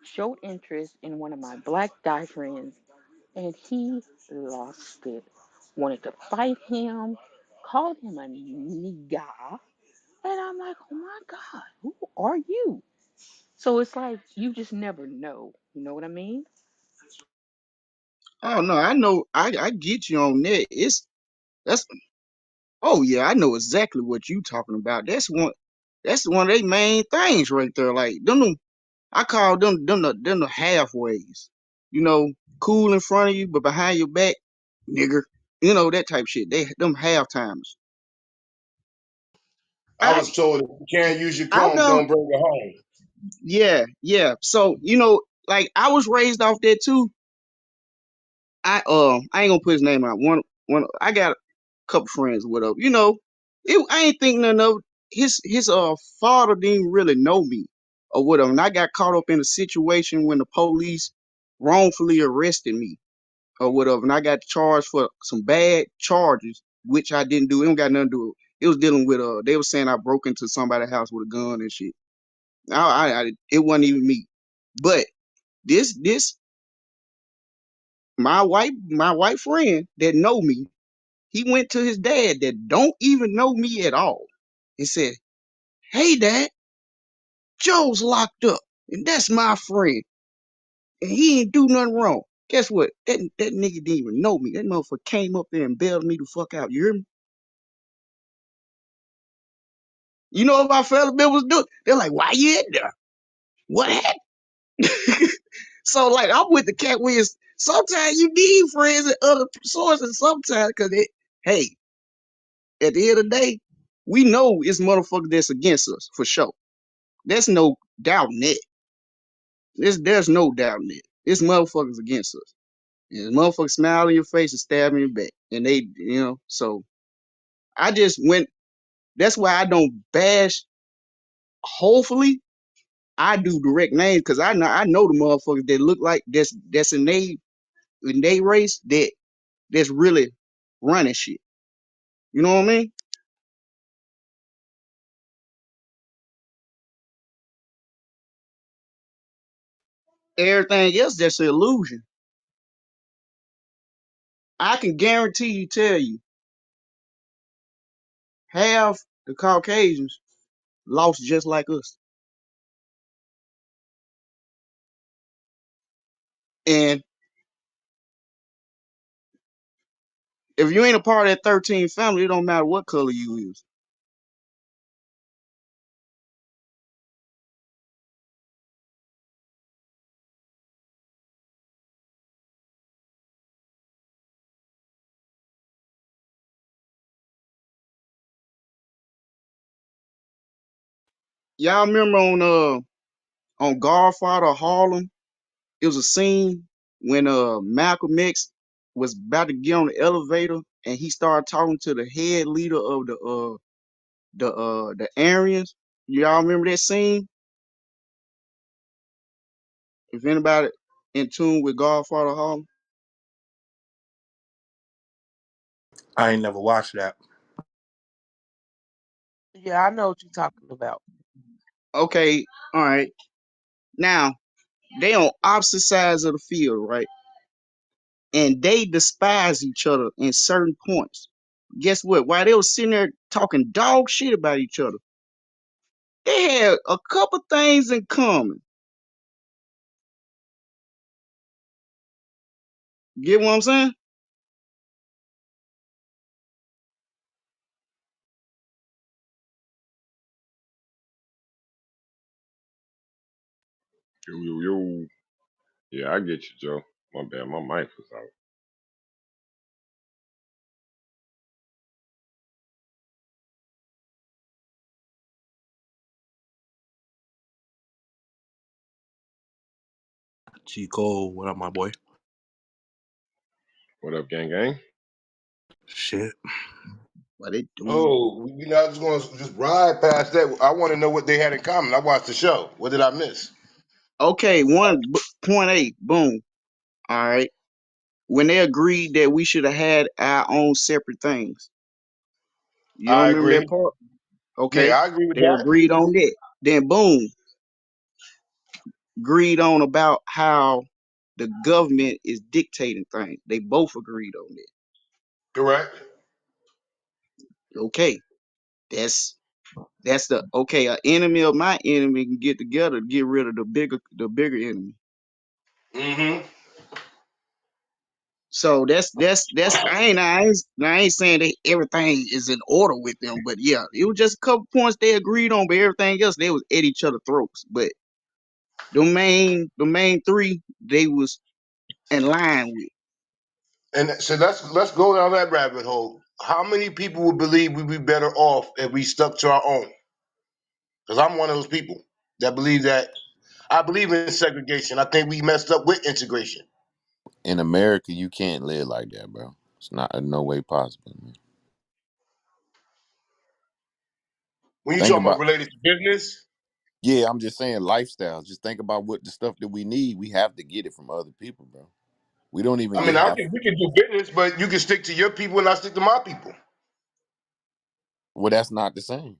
showed interest in one of my black guy friends, and he lost it. Wanted to fight him, called him a nigga, and I'm like, oh my god, who are you? So it's like you just never know. You know what I mean? Oh no, I know. I get you on that. That's Oh yeah, I know exactly what you talking about. That's one of their main things right there. Like I call them the halfways. You know, cool in front of you, but behind your back, nigger. You know that type of shit. They them half timers. I I was told if you can't use your I comb, know. don't bring it home. Yeah, yeah. So like I was raised off that too. I ain't gonna put his name out. One I got a couple friends with up. I ain't think nothing of his father didn't really know me or whatever. And I got caught up in a situation when the police wrongfully arrested me or whatever, and I got charged for some bad charges, which I didn't do. It don't got nothing to do with. It was dealing with they were saying I broke into somebody's house with a gun and shit. It wasn't even me. But this my white friend that know me, he went to his dad that don't even know me at all and said, "Hey, Dad, Joe's locked up, and that's my friend, and he ain't do nothing wrong." Guess what? That nigga didn't even know me. That motherfucker came up there and bailed me the fuck out. You hear me? You know what my fellow members was doing? They're like, "Why you in there? What happened?" So like, I'm with the Cat Williams. Sometimes you need friends and other sources. Sometimes, cause hey, at the end of the day, we know it's motherfuckers that's against us for sure. There's no doubt in it. There's no doubt in it. It's motherfuckers against us. And motherfuckers smile in your face and stab in your back. And they, so I just went. That's why I don't bash. Hopefully, I do direct names because I know the motherfuckers that look like that's in they race that's really running shit. You know what I mean? Everything else that's an illusion. I can guarantee you, tell you, half the Caucasians lost just like us. And if you ain't a part of that 13 family, it don't matter what color you is. Y'all remember on Godfather Harlem, it was a scene when Malcolm X was about to get on the elevator and he started talking to the head leader of the Aryans. Y'all remember that scene? If anybody in tune with Godfather Harlem. I ain't never watched that. Yeah, I know what you're talking about. Okay, all right. Now they on opposite sides of the field, right? And they despise each other in certain points. Guess what? While they was sitting there talking dog shit about each other, they had a couple things in common. Get what I'm saying? Yo, yo, yo. Yeah, I get you, Joe. My bad, my mic was out. Chico, what up, my boy? What up, gang gang? Shit. What they doing? Oh, you're not just going to just ride past that. I want to know what they had in common. I watched the show. What did I miss? Okay, point A, boom. All right. When they agreed that we should have had our own separate things. You don't I remember agree. that part? Yeah, Okay. I agree with They that. agreed on that. Then boom, agreed on about how the government is dictating things. They both agreed on that. Correct. Okay. That's the okay, an enemy of my enemy can get together to get rid of the bigger enemy. Mm-hmm. So that's I ain't saying that everything is in order with them, but yeah, it was just a couple points they agreed on, but everything else they was at each other's throats. But the main three they was in line with. And so let's go down that rabbit hole. How many people would believe we'd be better off if we stuck to our own? Because I'm one of those people that believe that. I believe in segregation. I think we messed up with integration. In America, you can't live like that, bro. It's not in no way possible, man. When you Think talking about about, related to business, yeah, I'm just saying lifestyles. Just think about what the stuff that we need. We have to get it from other people, bro. We don't even I mean, get I half. think we can do business, but you can stick to your people and I stick to my people. Well, that's not the same.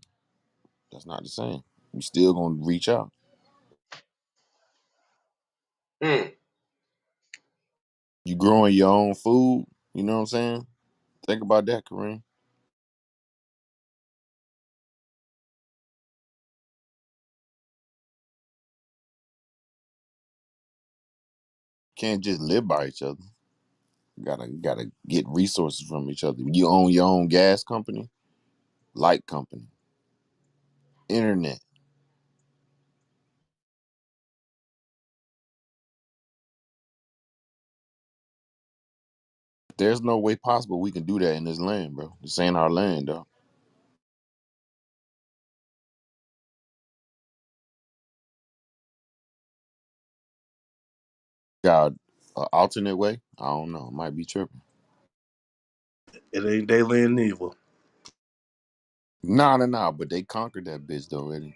That's not the same. You still gonna reach out. Hmm. You growing your own food. You know what I'm saying? Think about that, Kareem. Can't just live by each other. You gotta get resources from each other. You own your own gas company, light company, internet. There's no way possible we can do that in this land, bro. This ain't our land, though. Got an alternate way? I don't know. It might be tripping. It ain't they land evil. Nah, nah, nah. But they conquered that bitch though already.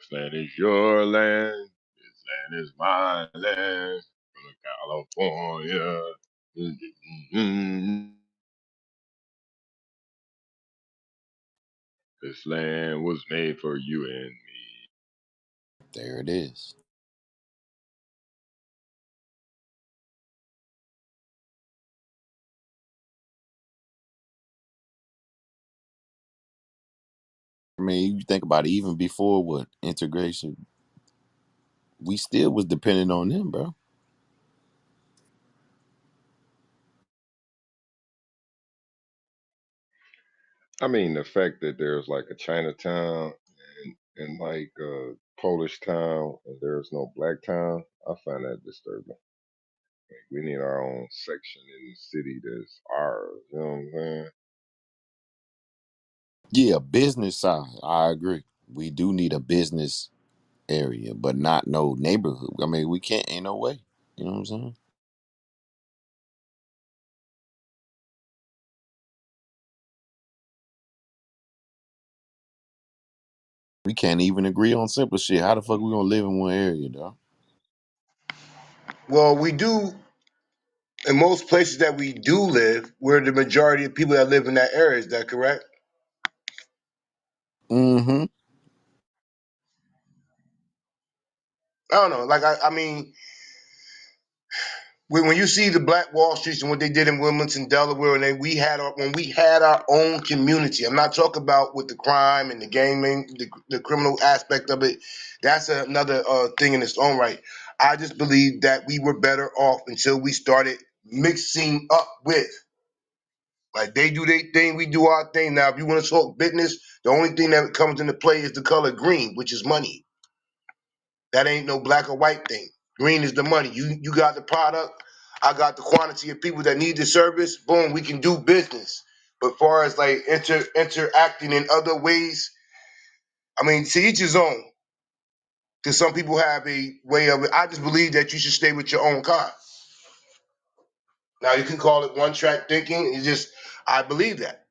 This land is your land. This land is my land. From California. Mm-hmm. This land was made for you and me. There it is. I mean, you think about it. Even before what integration, we still was dependent on them, bro. I mean, the fact that there's like a Chinatown and like Polish town and there's no black town, I find that disturbing. Like, we need our own section in the city that's ours. You know what I'm saying? Yeah, business side. I agree. We do need a business area, but not no neighborhood. I mean, we can't. Ain't no way. You know what I'm saying? We can't even agree on simple shit. How the fuck we gonna live in one area, dog? Well, we do in most places that we do live. We're the majority of people that live in that area. Is that correct? Mm-hmm. I don't know. Like I mean, when you see the Black Wall Streets and what they did in Wilmington, Delaware, and when we had our own community. I'm not talking about with the crime and the gaming, the criminal aspect of it. That's another thing in its own right. I just believe that we were better off until we started mixing up with. Like they do their thing, we do our thing. Now, if you want to talk business, the only thing that comes into play is the color green, which is money. That ain't no black or white thing. Green is the money. You got the product. I got the quantity of people that need the service. Boom, we can do business. But far as like interacting in other ways, I mean, to each his own. Because some people have a way of it. I just believe that you should stay with your own kind. Now you can call it one track thinking. It's just I believe that.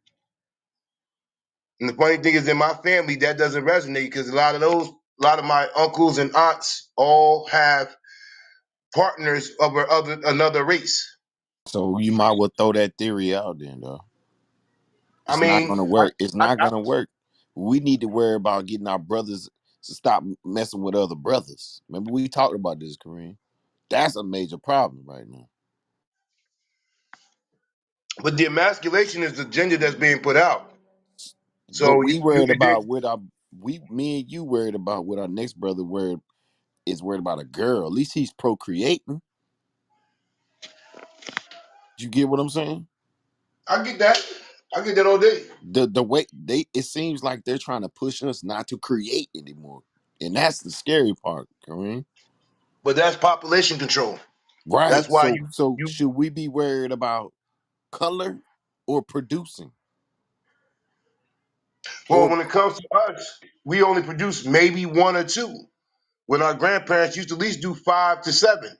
And the funny thing is, in my family, that doesn't resonate because a lot of my uncles and aunts all have partners of another race. So you might well throw that theory out then, though. I It's not mean, gonna work. It's not gonna work. We need to worry about getting our brothers to stop messing with other brothers. Remember we talked about this, Kareem. That's a major problem right now. but the emasculation is the gender that's being put out. But So we worried about what our me and you worried about what our next brother worried about a girl. At least he's procreating. You get what I'm saying? I get that. I get that all day. The way they it seems like they're trying to push us not to create anymore. And that's the scary part, Kareem. But that's population control. Right. That's why So you should we be worried about color or producing? well, Or when it comes to us, we only produce maybe one or two. When our grandparents used to at least do 5 to 7 as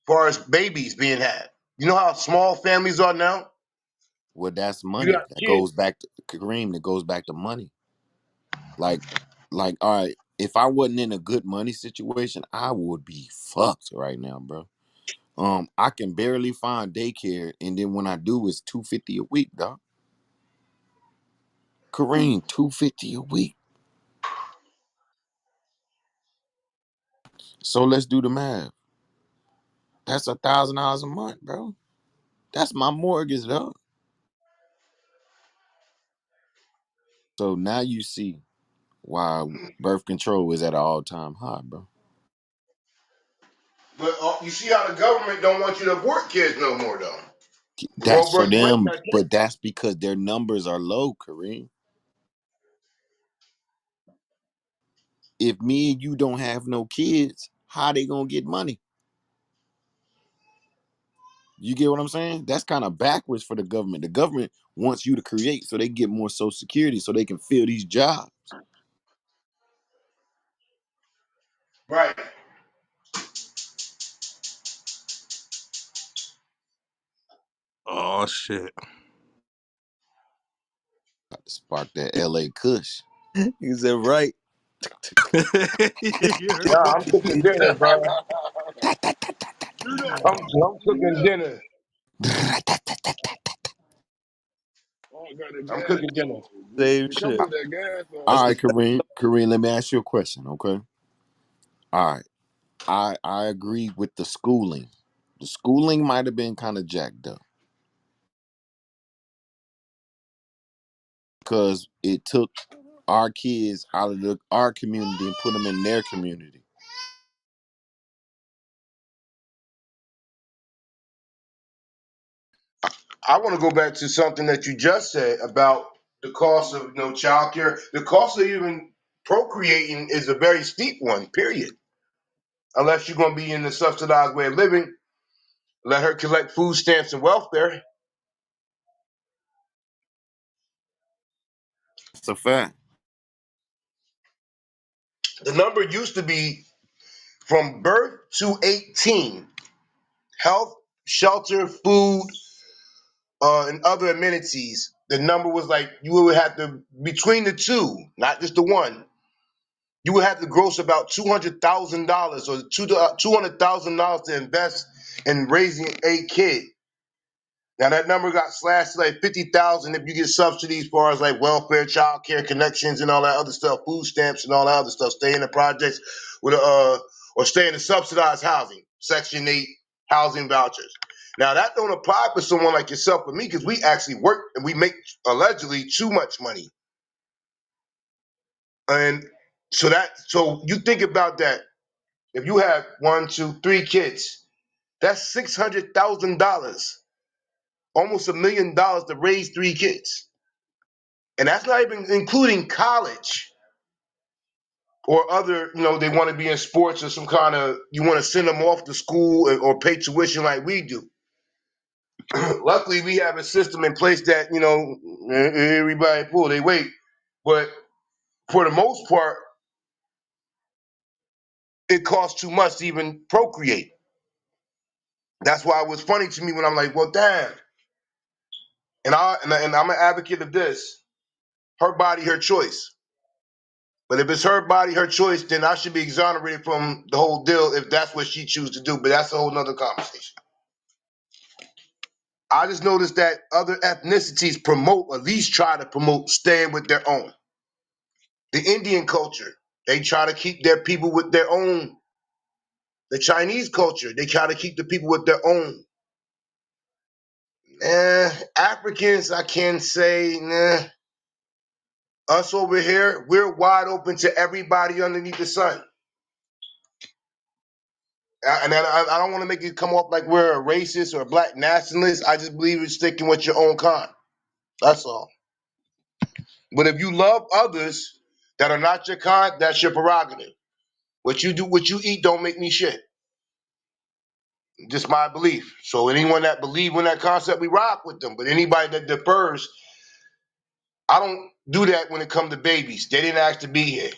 far as babies being had. You know how small families are now? well, that's You money. got That kids. goes back to Kareem, that goes back to money. Like all right, if I wasn't in a good money situation, I would be fucked right now, bro. I can barely find daycare, and then when I do, it's $250 a week, dog. Kareem, $250 a week. So let's do the math. That's $1,000 a month, bro. That's my mortgage, dog. So now you see why birth control is at an all-time high, bro. But you see how the government don't want you to abort kids no more, though. Roe That's for versus Wade them, got but changed. that's because their numbers are low, Kareem. If me and you don't have no kids, how they gonna get money? You get what I'm saying? That's kind of backwards for the government. The government wants you to create so they get more social security so they can fill these jobs. Right. Oh shit. Got to spark that LA Kush. You said right. You heard Nah, that? I'm cooking dinner, bro. You know, I'm cooking dinner. oh, I got the I'm gas. cooking dinner. Same Come shit. get that gas on. All That's the right, Kareem. Kareem, let me ask you a question, okay? All right. I agree with the schooling. The schooling might have been kind of jacked up because it took our kids out of our community and put them in their community. I want to go back to something that you just said about the cost of child care. The cost of even procreating is a very steep one, period. Unless you're going to be in the subsidized way of living, let her collect food stamps and welfare. It's a fact. The number used to be from birth to 18, health, shelter, food, and other amenities. The number was like you would have to, between the two, not just the one, you would have to gross about $200,000 or $200,000 to invest in raising a kid. Now that number got slashed to like 50,000 if you get subsidies as far as like welfare, child care connections, and all that other stuff, food stamps and all that other stuff. Stay in the projects with or stay in the subsidized housing, Section 8 housing vouchers. Now that don't apply for someone like yourself or me because we actually work and we make allegedly too much money. And so you think about that. If you have one, two, three kids, that's $600,000, almost $1 million to raise three kids. And that's not even including college or other, they want to be in sports or some kind of, you want to send them off to school or pay tuition like we do. Luckily, we have a system in place that, everybody pull they weight. But for the most part, it costs too much to even procreate. That's why it was funny to me when I'm like, well, damn. And I'm an advocate of this. Her body, her choice. But if it's her body, her choice, then I should be exonerated from the whole deal if that's what she chooses to do. But that's a whole nother conversation. I just noticed that other ethnicities promote, or at least try to promote, staying with their own. The Indian culture, they try to keep their people with their own. The Chinese culture, they try to keep the people with their own. Africans, I can say, nah. Us over here, we're wide open to everybody underneath the sun. And I don't want to make it come off like we're a racist or a black nationalist. I just believe in sticking with your own kind. That's all. But if you love others that are not your kind, that's your prerogative. What you do, what you eat, don't make me shit. Just my belief. So anyone that believe in that concept, we rock with them. But anybody that defers, I don't do that when it comes to babies. They didn't ask to be here.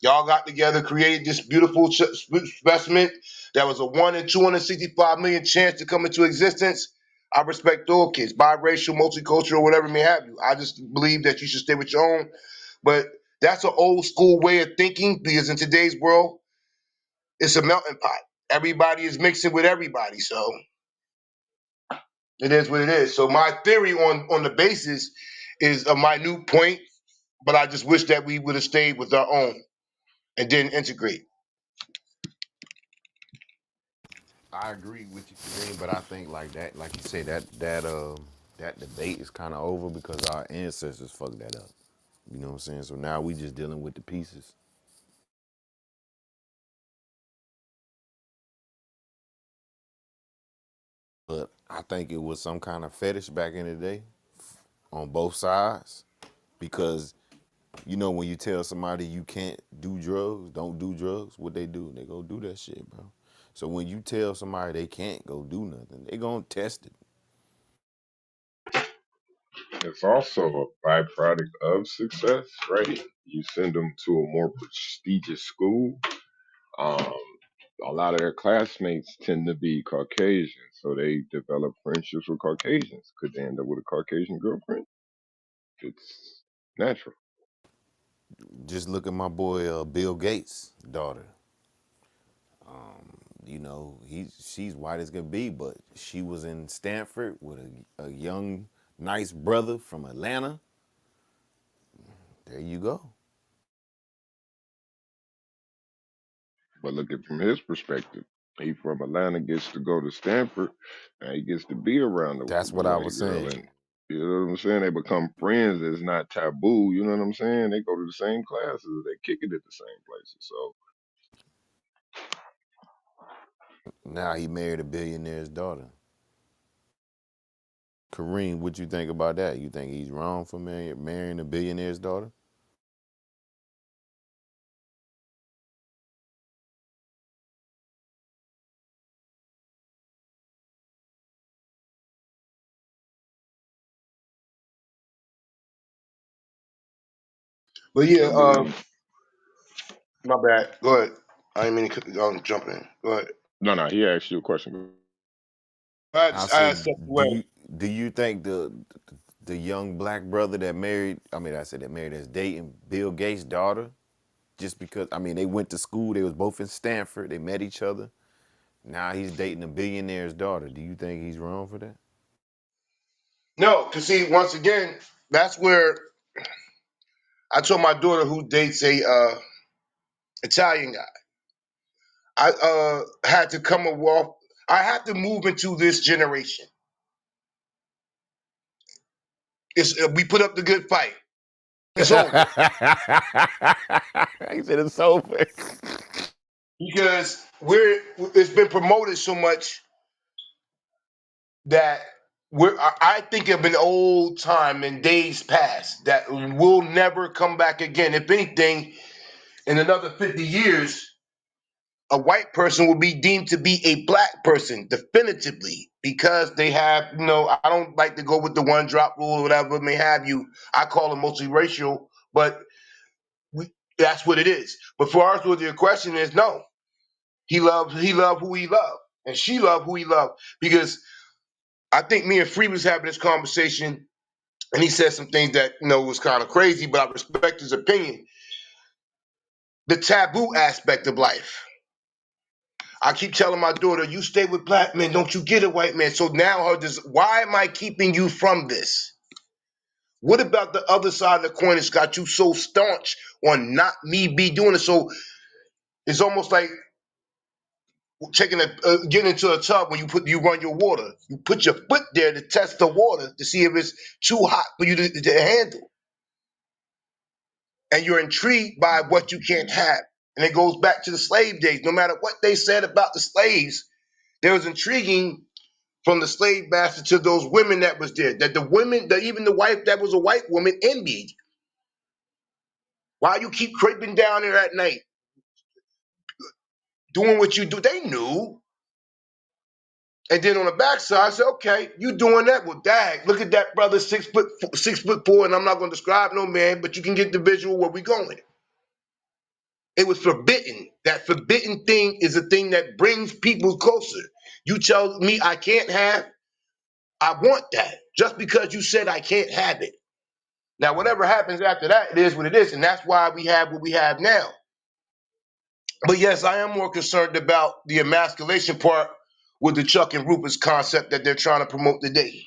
Y'all got together, created this beautiful specimen that was a 1 in 265 million chance to come into existence. I respect all kids, biracial, multicultural, whatever may have you. I just believe that you should stay with your own. But that's an old school way of thinking because in today's world, it's a melting pot. everybody is mixing with everybody. So it is what it is. So my theory on the basis is a minute point, but I just wish that we would have stayed with our own and didn't integrate. I agree with you, Kareem, but I think like that, like you said, that debate is kind of over because our ancestors fucked that up. You know what I'm saying? So now we just dealing with the pieces. But I think it was some kind of fetish back in the day on both sides because you know when you tell somebody you can't do drugs, don't do drugs, what they do? They go do that shit, bro. So when you tell somebody they can't go do nothing, they gonna test it. It's also a byproduct of success, right? You send them to a more prestigious school. Um, a lot of their classmates tend to be Caucasian, so they develop friendships with Caucasians. Could they end up with a Caucasian girlfriend? It's natural. Just look at my boy Bill Gates' daughter. You know, she's white as can be, but she was in Stanford with a young, nice brother from Atlanta. There you go. But look at from his perspective. He from Atlanta gets to go to Stanford and he gets to be around That's the what I white was girl saying. and you know what I'm saying? They become friends. It's not taboo. You know what I'm saying? They go to the same classes. They kick it at the same places. So Now he married a billionaire's daughter. Kareem, what you think about that? You think he's wrong for marrying a billionaire's daughter? But I yeah, mean, my bad. Go ahead. I didn't mean to jump in. Go ahead. no, he asked you a question. I I said, stepped away. do you think the young black brother that married, I mean, I said that married that's dating Bill Gates' daughter, just because, I mean, they went to school, they was both in Stanford, they met each other. Now he's dating a billionaire's daughter. Do you think he's wrong for that? No, because see, once again, that's where I told my daughter who dates a Italian guy. I had to come a walk. I have to move into this generation. We put up the good fight. he It's over said it's over. because it's been promoted so much that I think of an old time in days past that will never come back again. If anything, in another 50 years, a white person will be deemed to be a black person definitively because they have, I don't like to go with the one drop rule or whatever it may have you. I call them mostly racial, but that's what it is. But for ours, what your question is, no, he loved who he loved, and she loved who he loved because I think me and Free was having this conversation, and he said some things that was kind of crazy, but I respect his opinion. The taboo aspect of life. I keep telling my daughter, you stay with black men, don't you get a white man. So now why am I keeping you from this? What about the other side of the coin that's got you so staunch on not me be doing it? So it's almost like getting into a tub when you run your water. You put your foot there to test the water to see if it's too hot for you to handle. And you're intrigued by what you can't have. And it goes back to the slave days. No matter what they said about the slaves, there was intriguing from the slave master to those women that was there. That the women, that even the wife that was a white woman envied. Why you keep creeping down there at night, doing what you do? They knew. And then on the backside, I said, okay, you doing that? Well, dag, look at that brother, 6'4", and I'm not gonna describe no man, but you can get the visual where we going. It was forbidden. That forbidden thing is a thing that brings people closer. You tell me I can't have, I want that. Just because you said I can't have it. Now, whatever happens after that, it is what it is. And that's why we have what we have now. But yes, I am more concerned about the emasculation part with the Chuck and Rupert's concept that they're trying to promote today.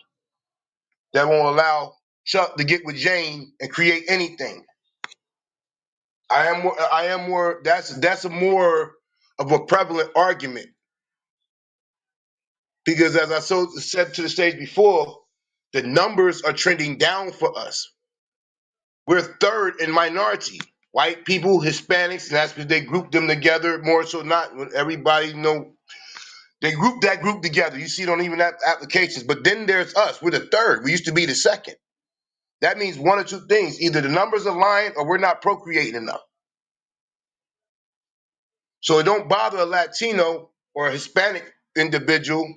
That won't allow Chuck to get with Jane and create anything. I am more. That's a more of a prevalent argument because, as I said to the stage before, the numbers are trending down for us. We're third in minority. White people, Hispanics, and that's because they group them together more so not everybody they group that group together. You see it on even applications. But then there's us. We're the third. We used to be the second. That means one or two things. Either the numbers align or we're not procreating enough. So it don't bother a Latino or a Hispanic individual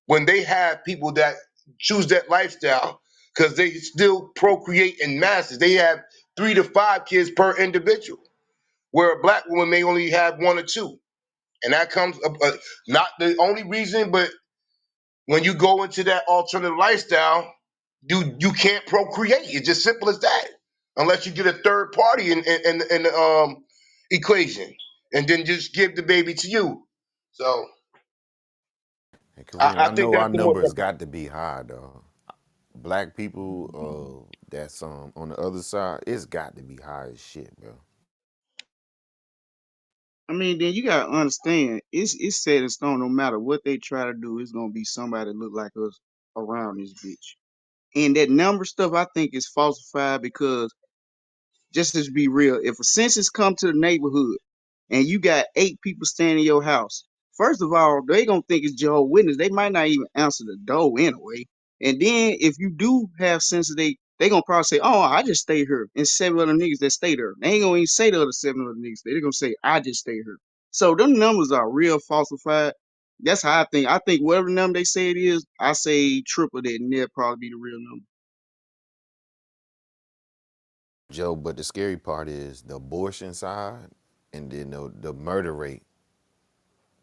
when they have people that choose that lifestyle because they still procreate in masses. They have 3 to 5 kids per individual, where a black woman may only have one or two. And that comes not the only reason, but when you go into that alternative lifestyle, you can't procreate. It's just simple as that. Unless you get a third party in the equation, and then just give the baby to you. So And Kareem, I I think know that's our the more numbers prevalent. got to be high, though. Black people, that's on the other side, it's got to be high as shit, bro. I mean, then you gotta understand, it's set in stone. No matter what they try to do, it's gonna be somebody that look like us around this bitch. And that number stuff, I think, is falsified because just to be real, if a census come to the neighborhood and you got 8 people staying in your house, first of all, they gonna think it's Jehovah's Witness. They might not even answer the door anyway. And then if you do have census, they gonna probably say, "Oh, I just stay here," and 7 other niggas that stay there. They ain't gonna even say the other 7 other niggas. They gonna say, "I just stay here." So them numbers are real falsified. That's how I think. I think whatever number they say it is, I say triple that, and that'll probably be the real number. Joe, but the scary part is the abortion side and then the murder rate.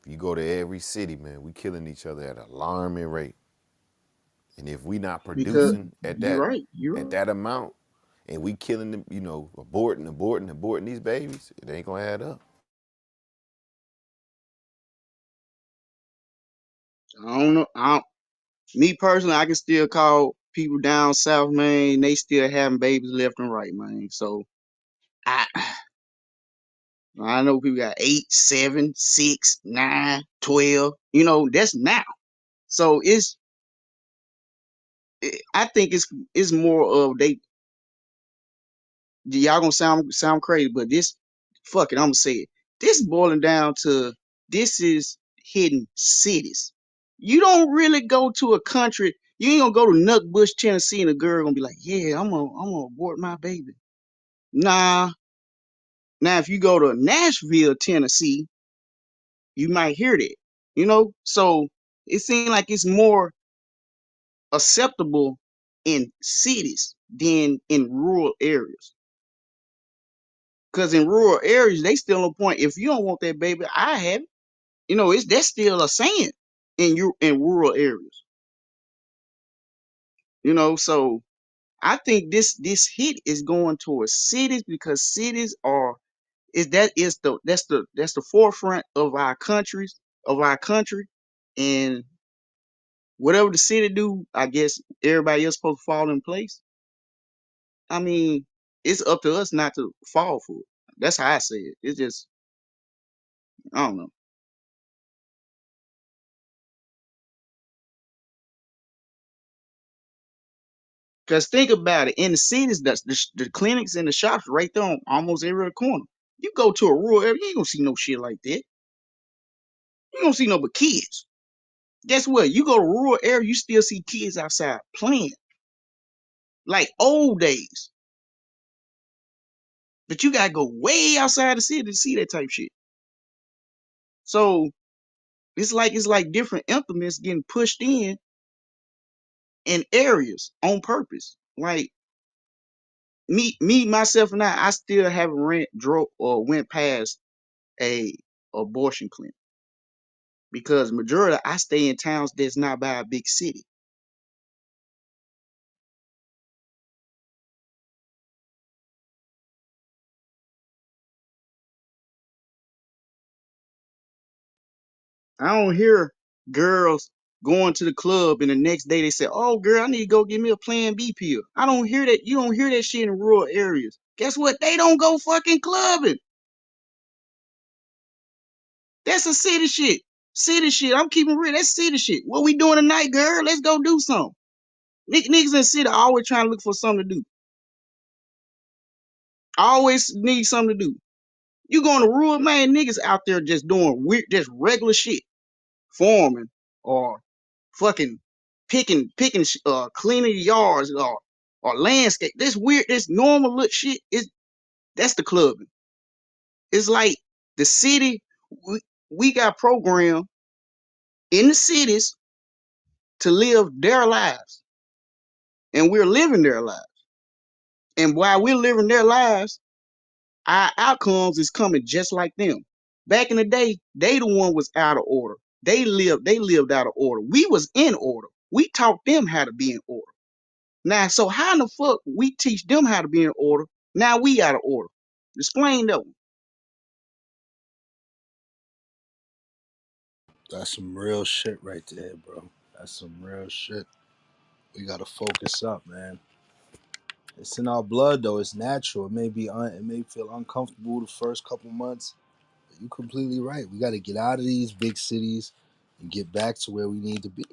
If you go to every city, man, we killing each other at an alarming rate. And if we not Because producing at you're that right. You're at right. that amount, and we killing them, aborting these babies, it ain't gonna add up. I don't know. Me personally, I can still call people down south, man. They still having babies left and right, man. So I I know people got 8, 7, 6, 9, 12. That's now. So I think it's more of they. Y'all gonna sound crazy, but this, fuck it, I'm gonna say it. This boiling down to this is hidden cities. You don't really go to a country. You ain't gonna go to Nutbush, Tennessee, and a girl gonna be like, "Yeah, I'm gonna abort my baby." Nah. Now, if you go to Nashville, Tennessee, you might hear that. So it seems like it's more acceptable in cities than in rural areas. Because in rural areas, they still on point. If you don't want that baby, I have it. It's that's still a saying in rural areas. So I think this hit is going towards cities because cities are is that is the that's the forefront of our country, and whatever the city do, I guess everybody else supposed to fall in place. I mean, it's up to us not to fall for it. That's how I say it. It's just I don't know. Cause think about it, in the cities, that's the clinics and the shops right there on almost every other corner. You go to a rural area, you ain't gonna see no shit like that. You don't see no but kids. Guess what? You go to rural area, you still see kids outside playing like old days. But you gotta go way outside the city to see that type shit. So it's like different implements getting pushed in areas on purpose. Like me myself and I still haven't drove or went past a abortion clinic because majority I stay in towns that's not by a big city. I don't hear girls going to the club and the next day they say, "Oh, girl, I need to go get me a Plan B pill." I don't hear that. You don't hear that shit in rural areas. Guess what? They don't go fucking clubbing. That's a city shit. City shit. I'm keeping real. That's city shit. What we doing tonight, girl? Let's go do something. Niggas in the city always trying to look for something to do. Always need something to do. You going to rural, man, niggas out there just doing weird, just regular shit. Farming or fucking picking, cleaning yards or landscape. This weird, this normal little shit is that's the clubbing. It's like the city, we got programmed in the cities to live their lives, and we're living their lives. And while we're living their lives, our outcomes is coming just like them. Back in the day, they the one was out of order. They lived out of order. We was in order. We taught them how to be in order. Now, so how in the fuck we teach them how to be in order? Now we out of order. Explain that one. That's some real shit right there, bro. That's some real shit. We gotta focus up, man. It's in our blood, though. It's natural. It may feel uncomfortable the first couple months. But you're completely right. We got to get out of these big cities and get back to where we need to be.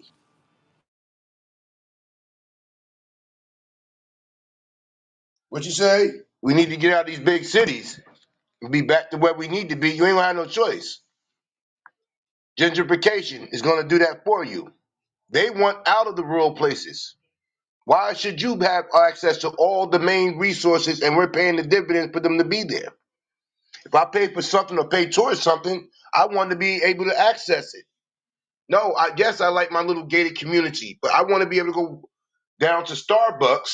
What you say? We need to get out of these big cities and be back to where we need to be. You ain't gonna have no choice. Gentrification is gonna do that for you. They want out of the rural places. Why should you have access to all the main resources and we're paying the dividends for them to be there? If I pay for something or pay towards something, I want to be able to access it. No, I guess I like my little gated community, but I want to be able to go down to Starbucks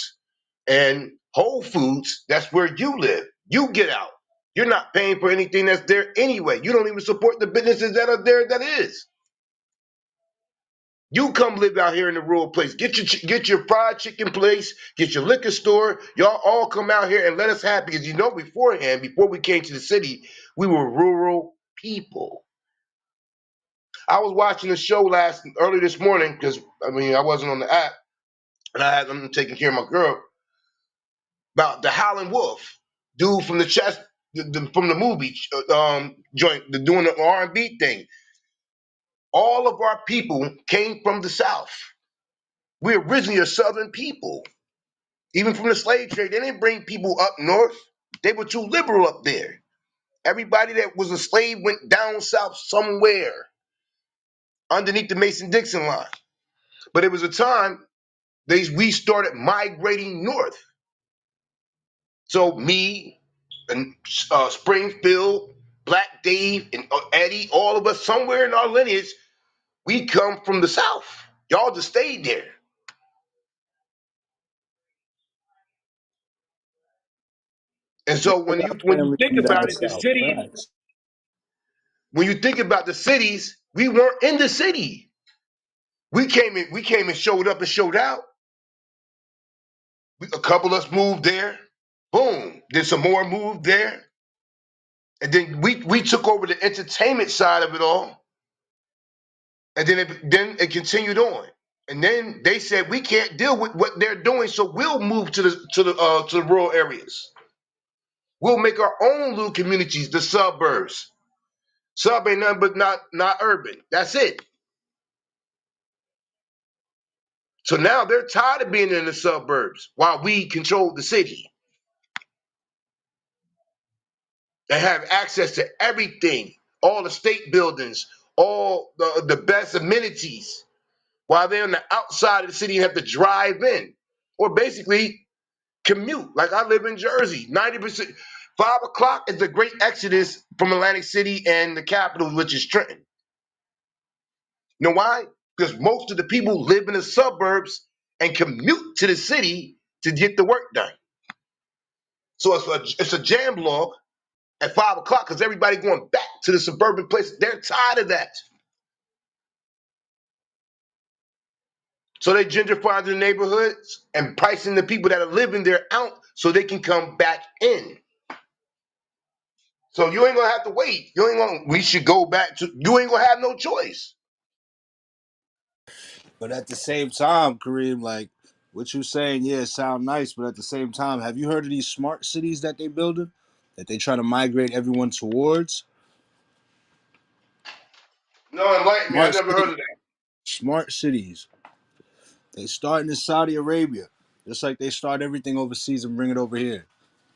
and Whole Foods. That's where you live. You get out. You're not paying for anything that's there anyway. You don't even support the businesses that are there that is. You come live out here in the rural place. Get your fried chicken place. Get your liquor store. Y'all all come out here and let us have because you know beforehand, before we came to the city, we were rural people. I was watching a show early this morning because I wasn't on the app and I'm taking care of my girl about the Howlin' Wolf dude from the chess from the movie joint, doing the R&B thing. All of our people came from the South. We're originally a Southern people. Even from the slave trade, they didn't bring people up north. They were too liberal up there. Everybody that was a slave went down south somewhere underneath the Mason-Dixon line. But it was a time we started migrating north. So me and Springfield, Black Dave, and Eddie, all of us somewhere in our lineage, we come from the south. Y'all just stayed there. And so when you Family think from about down it, the south. cities, Facts. when you think about the cities, we weren't in the city. We came and showed up and showed out. A couple of us moved there. Boom. Then some more moved there. And then we took over the entertainment side of it all. And then it continued on. And then they said we can't deal with what they're doing, so we'll move to the rural areas. We'll make our own little communities, the suburbs. Sub ain't nothing but not urban. That's it. So now they're tired of being in the suburbs while we control the city. They have access to everything, all the state buildings, all the best amenities, while they're on the outside of the city and have to drive in. Or basically commute. Like I live in Jersey. 90%, 5 o'clock is the great exodus from Atlantic City and the capital, which is Trenton. You know why? Because most of the people live in the suburbs and commute to the city to get the work done. So it's a jam log at 5 o'clock because everybody going back to the suburban place. They're tired of that. So they gentrifying the neighborhoods and pricing the people that are living there out so they can come back in. So you ain't gonna have to wait. You ain't gonna. We should go back to. You ain't gonna have no choice. But at the same time, Kareem, like what you saying, yeah, sound nice, but at the same time, have you heard of these smart cities that they building? That they try to migrate everyone towards? No, enlighten me. I Smart never heard cities. of that. Smart cities. They start in Saudi Arabia, just like they start everything overseas and bring it over here.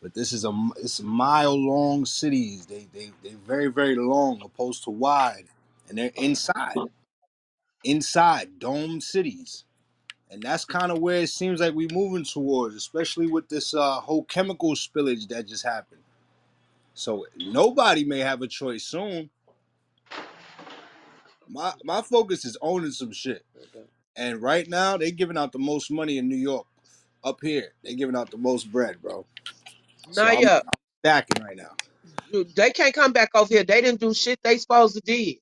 But this is it's mile long cities. They very very long opposed to wide, and they're inside domed cities. And that's kind of where it seems like we're moving towards, especially with this whole chemical spillage that just happened. So nobody may have a choice soon. My focus is owning some shit, and right now they giving out the most money in New York. Up here, they giving out the most bread, bro. So Naya, I'm stacking right now. they can't come back over here. They didn't do shit they supposed to did.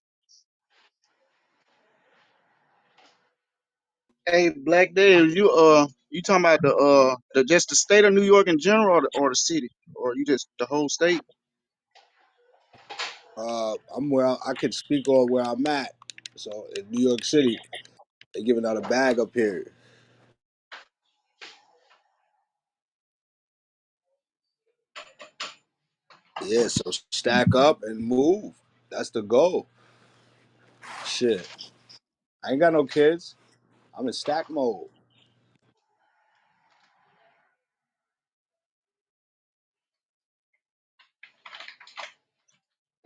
Hey, Black Dave, you talking about the just the state of New York in general, or the city, or you just the whole state? I'm where I could speak on where I'm at. So in New York City, they giving out a bag up here. Yeah, so stack up and move. That's the goal. Shit, I ain't got no kids. I'm in stack mode.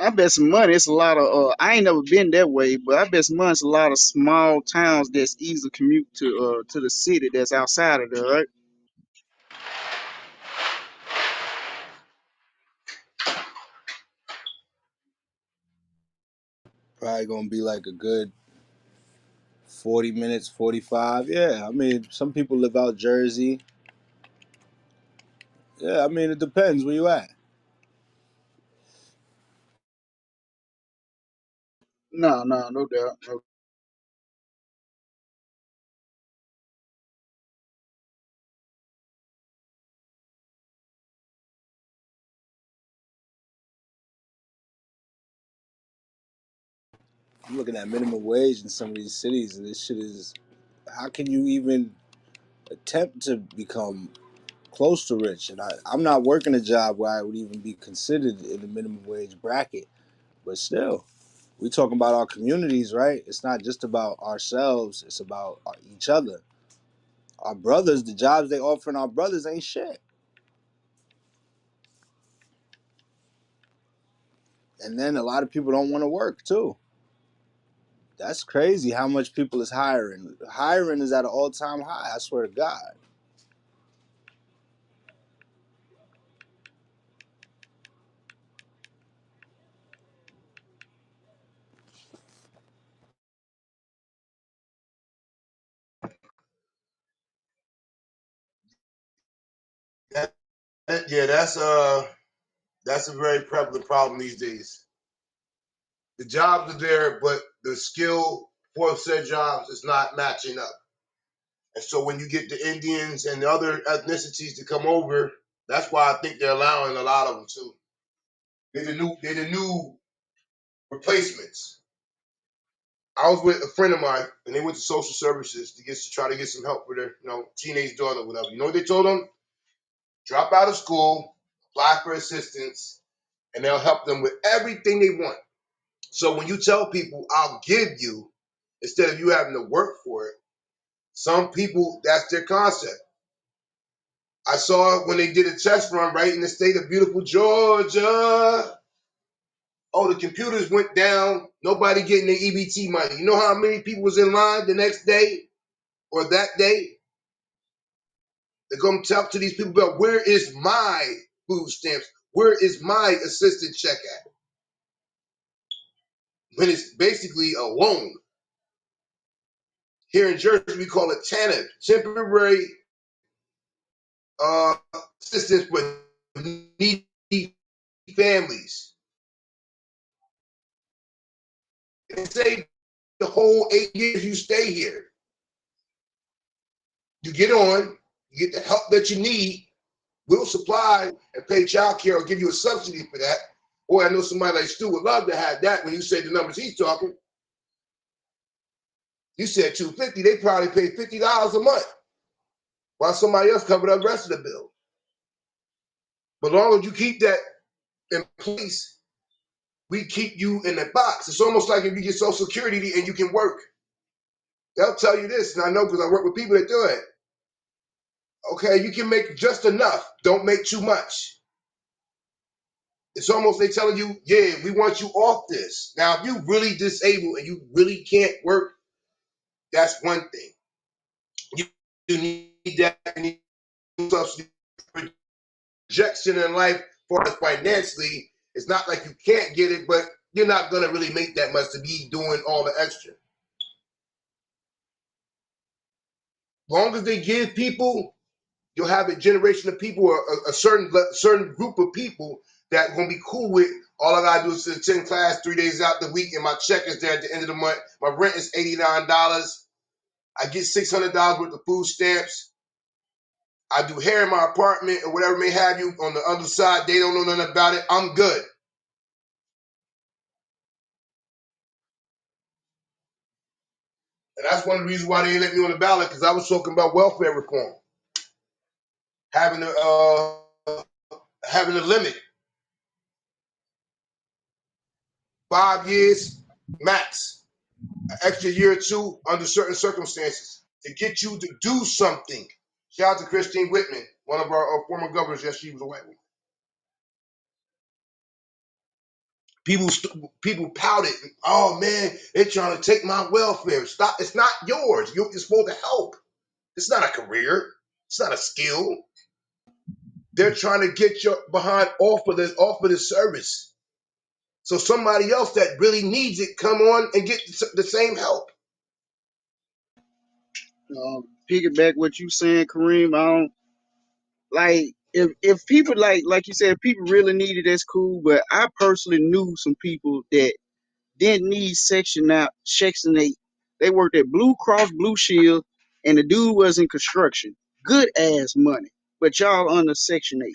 I bet some money. It's a lot of. I ain't never been that way, but I bet some money. It's a lot of small towns that's easy to commute to the city that's outside of there, right? Probably gonna be like a good 40 minutes, 45. Yeah, I mean, some people live out Jersey. Yeah, I mean, it depends where you at. No, no, no doubt. No. I'm looking at minimum wage in some of these cities, and this shit is. How can you even attempt to become close to rich? And I'm not working a job where I would even be considered in the minimum wage bracket, but still. We talking about our communities, right? It's not just about ourselves. It's about each other. Our brothers, the jobs they offering our brothers ain't shit. And then a lot of people don't want to work too. That's crazy how much people is hiring. Hiring is at an all time high. I swear to God. Yeah, that's a very prevalent problem these days. The jobs are there, but the skill for said jobs is not matching up. And so when you get the Indians and the other ethnicities to come over, that's why I think they're allowing a lot of them too. They're the new replacements. I was with a friend of mine, and they went to social services to try to get some help for their teenage daughter or whatever. You know what they told them? Drop out of school, apply for assistance, and they'll help them with everything they want. So when you tell people, "I'll give you," instead of you having to work for it, some people that's their concept. I saw it when they did a test run right in the state of beautiful Georgia. Oh, the computers went down. Nobody getting the EBT money. You know how many people was in line the next day or that day? They're going to talk to these people about where is my food stamps? Where is my assistant check at? When it's basically a loan. Here in Jersey, we call it TANF, temporary uh, assistance for needy families. They say the whole 8 years you stay here, you get on, you get the help that you need. We'll supply and pay child care or give you a subsidy for that. Boy, I know somebody like Stu would love to have that. When you say the numbers he's talking, you said 250. They probably pay $50 a month while somebody else covered up the rest of the bill. But as long as you keep that in place, we keep you in the box. It's almost like if you get Social Security and you can work. They'll tell you this, and I know because I work with people that do it. Okay, you can make just enough. Don't make too much. It's almost they telling you, yeah, we want you off this. Now, if you really disabled and you really can't work, that's one thing. You, you need that you need subsidy projection in life for us financially. It's not like you can't get it, but you're not gonna really make that much to be doing all the extra. Long as they give people, you'll have a generation of people, a certain group of people that are gonna be cool with. All I gotta do is attend class 3 days out the week, and my check is there at the end of the month. My rent is $89. I get $600 worth of food stamps. I do hair in my apartment or whatever may have you on the other side. They don't know nothing about it. I'm good. And that's one of the reasons why they didn't let me on the ballot, because I was talking about welfare reform, having a limit, 5 years max, an extra year or two under certain circumstances to get you to do something. Shout out to Christine Whitman, one of our former governors. Yes, she was a white woman. People pouted. Oh man, they're trying to take my welfare. Stop! It's not yours. You're supposed to help. It's not a career. It's not a skill. They're trying to get your behind off of this service. So somebody else that really needs it come on and get the same help. Piggyback what you saying, Kareem. I don't like if people like you said, if people really need it, that's cool. But I personally knew some people that didn't need Section 8. They worked at Blue Cross Blue Shield, and the dude was in construction. Good ass money, but y'all under Section 8.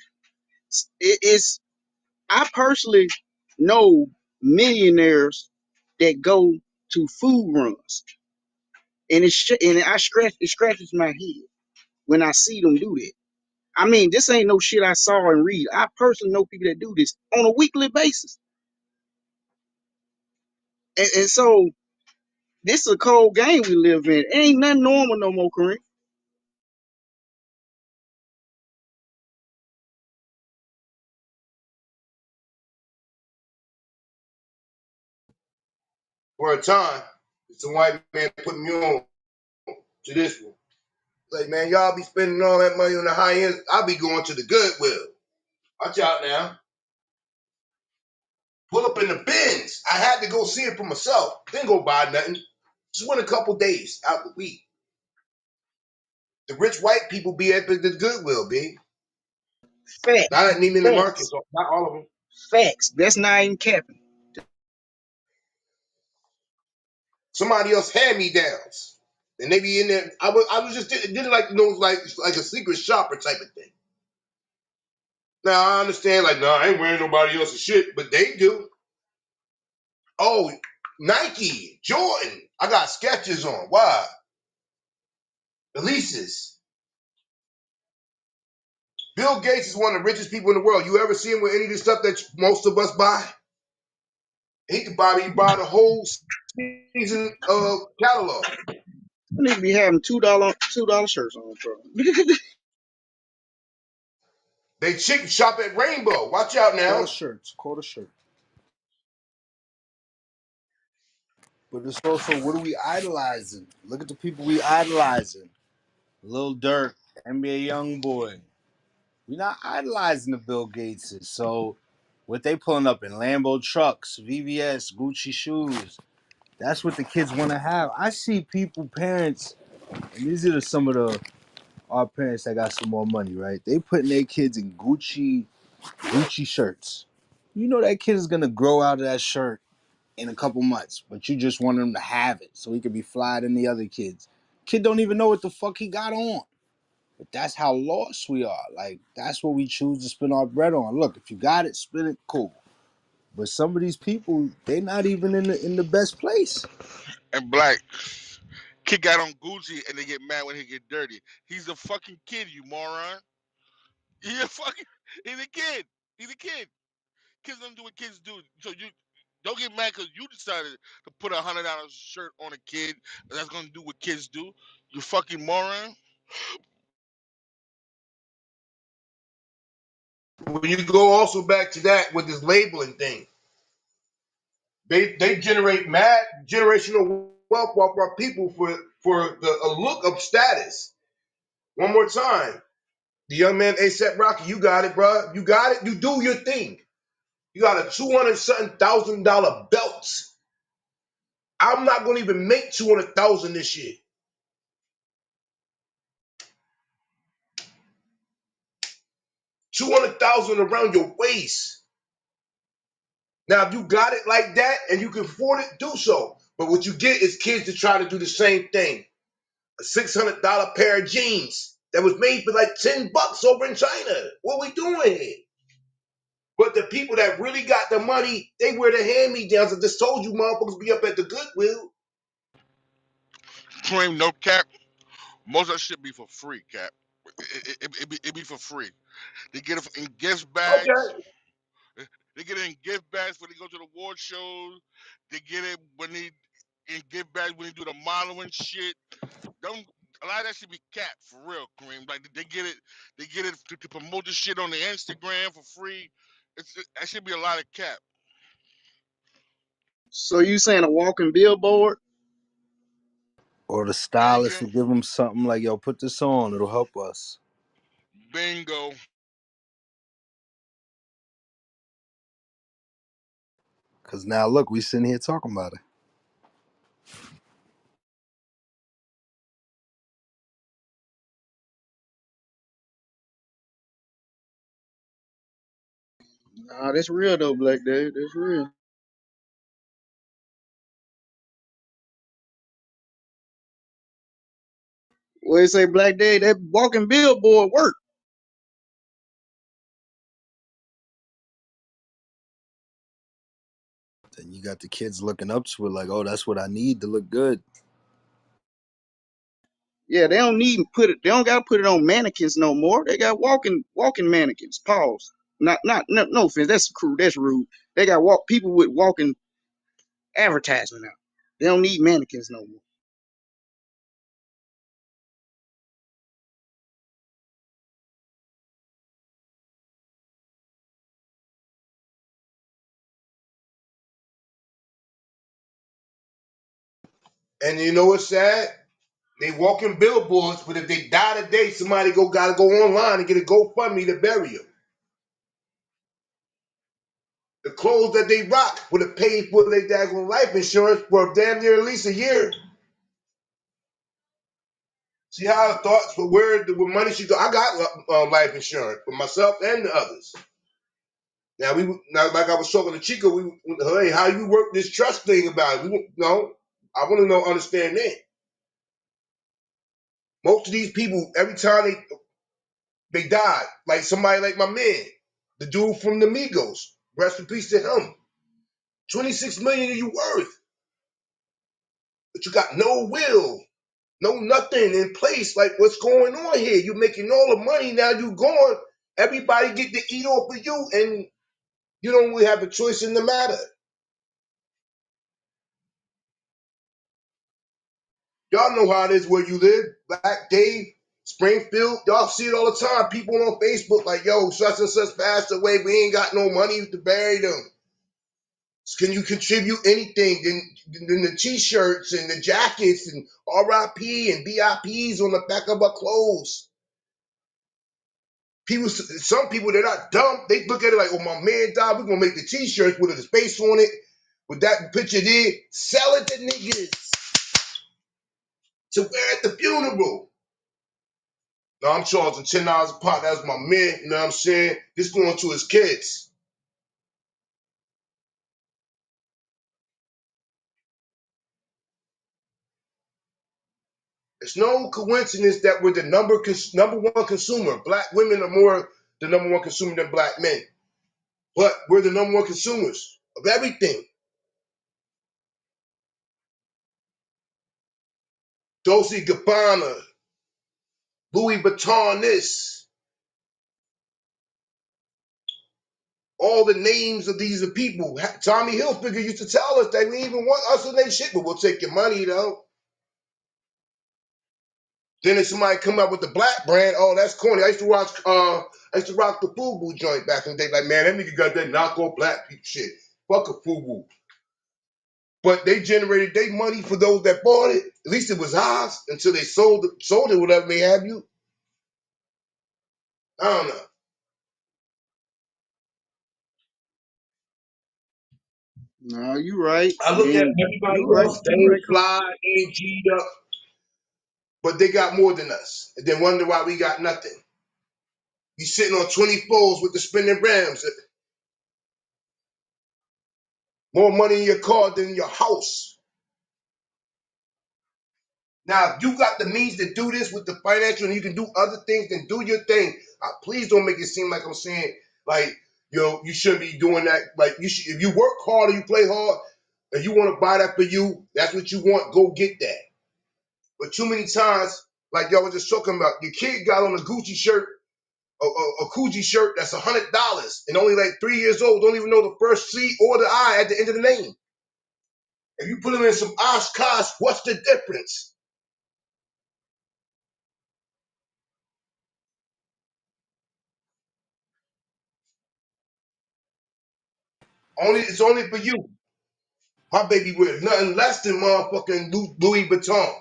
It's I personally know millionaires that go to food runs, and it scratches my head when I see them do that. I mean, this ain't no shit I saw and read. I personally know people that do this on a weekly basis, and so this is a cold game we live in. It ain't nothing normal no more, Kareem. For a time, it's a white man putting me on to this one. Like, man, y'all be spending all that money on the high end. I'll be going to the Goodwill. Watch out now. Pull up in the bins. I had to go see it for myself. Didn't go buy nothing. Just went a couple days out the week. The rich white people be at the Goodwill, B. Facts, Not at Neiman Marcus, facts, not all of them. facts. That's not even capping. Somebody else hand me downs. And they be in there. I was just did it like like a secret shopper type of thing. Now I understand, like, no, I ain't wearing nobody else's shit, but they do. Oh, Nike, Jordan. I got sketches on. Why? The leases. Bill Gates is one of the richest people in the world. You ever see him with any of the stuff that most of us buy? He could buy the whole season catalog. I need to be having $2 shirts on, bro. They chick shop at Rainbow. Watch out Quarter now. shirts, quarter shirt. But it's also, what are we idolizing? Look at the people we idolizing. Lil Durk, NBA YoungBoy. We're not idolizing the Bill Gateses. So what they pulling up in Lambo trucks, VVS, Gucci shoes. That's what the kids want to have. I see people, parents, and these are some of our parents that got some more money, right? They putting their kids in Gucci shirts. You know that kid is gonna grow out of that shirt in a couple months, but you just want him to have it so he could be fly than the other kids. Kid don't even know what the fuck he got on. But that's how lost we are. Like, that's what we choose to spend our bread on. Look, if you got it, spend it, cool. But some of these people, they not even in the best place. And black kid got on Gucci and they get mad when he get dirty. He's a fucking kid, you moron. He a fucking he's a kid. He's a kid. Kids don't do what kids do. So you don't get mad because you decided to put $100 shirt on a kid that's gonna do what kids do. You fucking moron. When you go also back to that with this labeling thing, they generate mad generational wealth off our people for a look of status. One more time, the young man ASAP Rocky, you got it, bro. You got it. You do your thing. You got a 200 something $1,000 belt. I'm not gonna even make 200,000 this year. 200,000 around your waist. Now, if you got it like that and you can afford it, do so. But what you get is kids to try to do the same thing. A $600 pair of jeans that was made for like $10 over in China. What we doing here? But the people that really got the money, they wear the hand-me-downs. I just told you, motherfuckers be up at the Goodwill. Claim no cap. Most of that shit be for free, cap. It be for free. They get it in gift bags. Okay. They get it in gift bags when they go to the award shows. They get it when they in gift bags when they do the modeling shit. Don't a lot of that should be capped for real, Kareem. Like they get it to promote the shit on the Instagram for free. That should be a lot of cap. So you saying a walking billboard? Or the Thank stylist you. to give them something like, yo, put this on, it'll help us. Bingo. Cause now look, we sitting here talking about it. Nah, that's real though, Black Dave. That's real. What you say, Black Dave? That walking billboard work. Then you got the kids looking up to it like, oh, that's what I need to look good. Yeah, they don't need to put it. They don't gotta put it on mannequins no more. They got walking mannequins. Pause. No offense. That's crude. That's rude. They got people with walking advertisement now. They don't need mannequins no more. And you know what's sad? They walking billboards, but if they die today, somebody gotta go online and get a GoFundMe to bury them. The clothes that they rock would have paid for their daggone life insurance for damn near at least a year. See how I thoughts for where the money should go. I got life insurance for myself and the others. Now like I was talking to Chico, hey, how you work this trust thing about it? No, I want to know, understand that. Most of these people, every time they died, like somebody like my man, the dude from the Migos, rest in peace to him. 26 million are you worth, but you got no will, no nothing in place. Like what's going on here? You making all the money now. You gone. Everybody get to eat off of you, and you don't really have a choice in the matter. Y'all know how it is where you live. Black Dave, Springfield. Y'all see it all the time. People on Facebook like, yo, such and such passed away. We ain't got no money to bury them. Can you contribute anything? Then the t-shirts and the jackets and RIP and BIPs on the back of our clothes. Some people, they're not dumb. They look at it like, oh, my man died. We're going to make the t-shirts with his face on it, with that picture there. Sell it to niggas to wear at the funeral. No, I'm charging $10 a pop. That's my man. You know what I'm saying? This going to his kids. It's no coincidence that we're the number one consumer. Black women are more the number one consumer than black men. But we're the number one consumers. of everything. Dolce Gabbana, Louis Vuitton, this, all the names of these people. Tommy Hilfiger used to tell us they didn't even want us in their shit, but we'll take your money though. Then if somebody come up with the black brand, oh that's corny. I used to rock the FUBU joint back in the day. Like man, that nigga got that knockoff black people shit. Fuck a FUBU. But they generated their money for those that bought it. At least it was ours until they sold it, whatever they have you. I don't know. No, you right. I look at And everybody you right. else, they You ain't right. fly, they ain't G'd up, but they got more than us. And then wonder why we got nothing. You sitting on 24s with the spinning rims, more money in your car than in your house. Now, if you got the means to do this with the financial and you can do other things, then do your thing. Please don't make it seem like I'm saying, like, yo, you shouldn't be doing that. Like, you should, if you work hard or you play hard and you want to buy that for you, that's what you want, go get that. But too many times, like y'all were just talking about, your kid got on a Gucci shirt, a Gucci shirt that's $100 and only like 3 years old, don't even know the first C or the I at the end of the name. If you put him in some Oshkosh, what's the difference? It's only for you. My baby wears nothing less than motherfucking Louis Vuitton.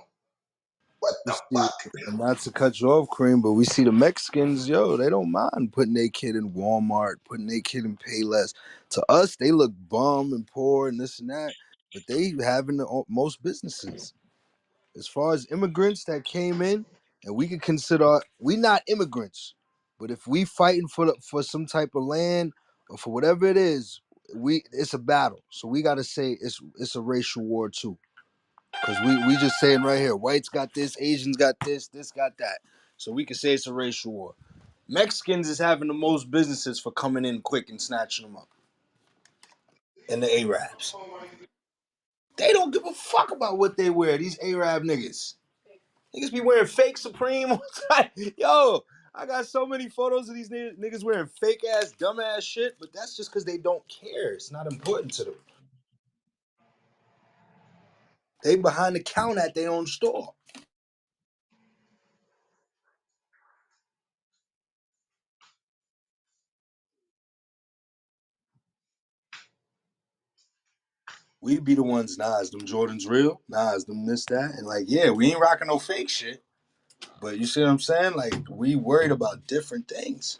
What You the see, fuck? and not to cut you off, Cream, but we see the Mexicans, yo, they don't mind putting their kid in Walmart, putting their kid in Payless. To us, they look bum and poor and this and that, but they having most businesses. As far as immigrants that came in, and we could consider we not immigrants, but if we fighting for some type of land or for whatever it is, it's a battle. So we got to say it's a racial war too. Because we just saying right here, whites got this, Asians got this got that. So we can say it's a racial war. Mexicans is having the most businesses for coming in quick and snatching them up. And the Arabs. They don't give a fuck about what they wear, these Arab niggas. Niggas be wearing fake Supreme all the time. Yo, I got so many photos of these niggas wearing fake ass, dumb ass shit, but that's just because they don't care. It's not important to them. They behind the counter at their own store. We be the ones, nah, is them Jordans real? Nah, is them this, that? And like, yeah, we ain't rocking no fake shit. But you see what I'm saying? Like, we worried about different things.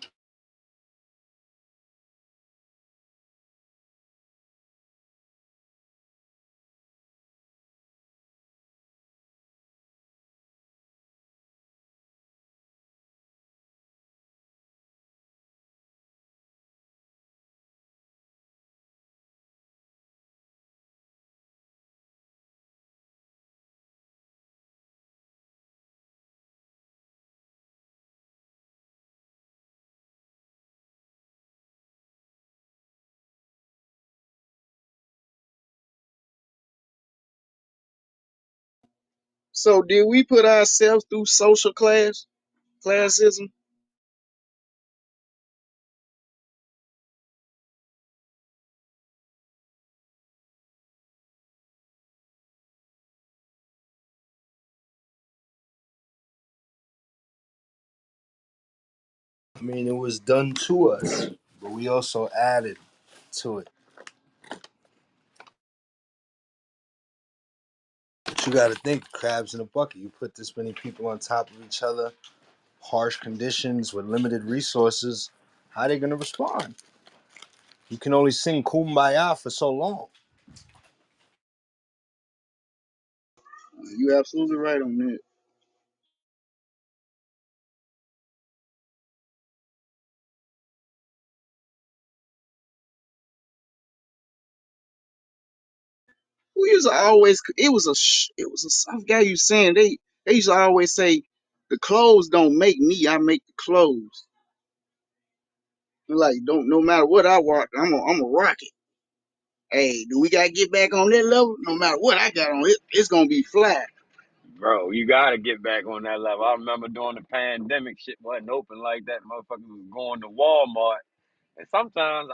So did we put ourselves through social classism? I mean, it was done to us, but we also added to it. But you gotta think, crabs in a bucket. You put this many people on top of each other, harsh conditions with limited resources, how they gonna respond? You can only sing Kumbaya for so long. You absolutely right on that. We used to always. It was a. I forgot you saying they used to always say, the clothes don't make me. I make the clothes. Like don't no matter what I rock, I'm a rock it. Hey, do we gotta get back on that level? No matter what I got on, it's gonna be fly. Bro, you gotta get back on that level. I remember during the pandemic, shit wasn't open like that. Motherfuckers was going to Walmart. And sometimes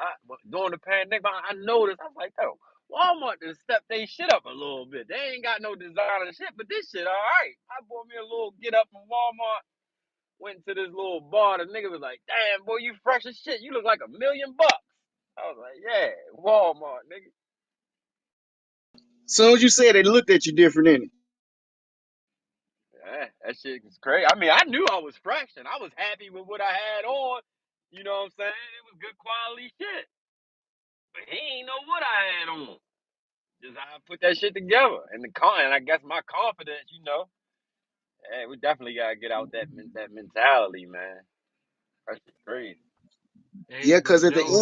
during the pandemic, I noticed, I was like, yo, Walmart just stepped they shit up a little bit. They ain't got no designer shit, but this shit all right. I bought me a little get up from Walmart, went to this little bar. The nigga was like, damn, boy, you fresh as shit. You look like $1 million. I was like, yeah, Walmart, nigga. Soon as you said it, looked at you different in it. Yeah, that shit was crazy. I mean, I knew I was fresh and I was happy with what I had on. You know what I'm saying? It was good quality shit. But he ain't know what I had on. Just how I put that shit together. And I guess my confidence, hey, we definitely gotta get out that mentality, man. That shit crazy. Hey, Yeah, but because at the Joe,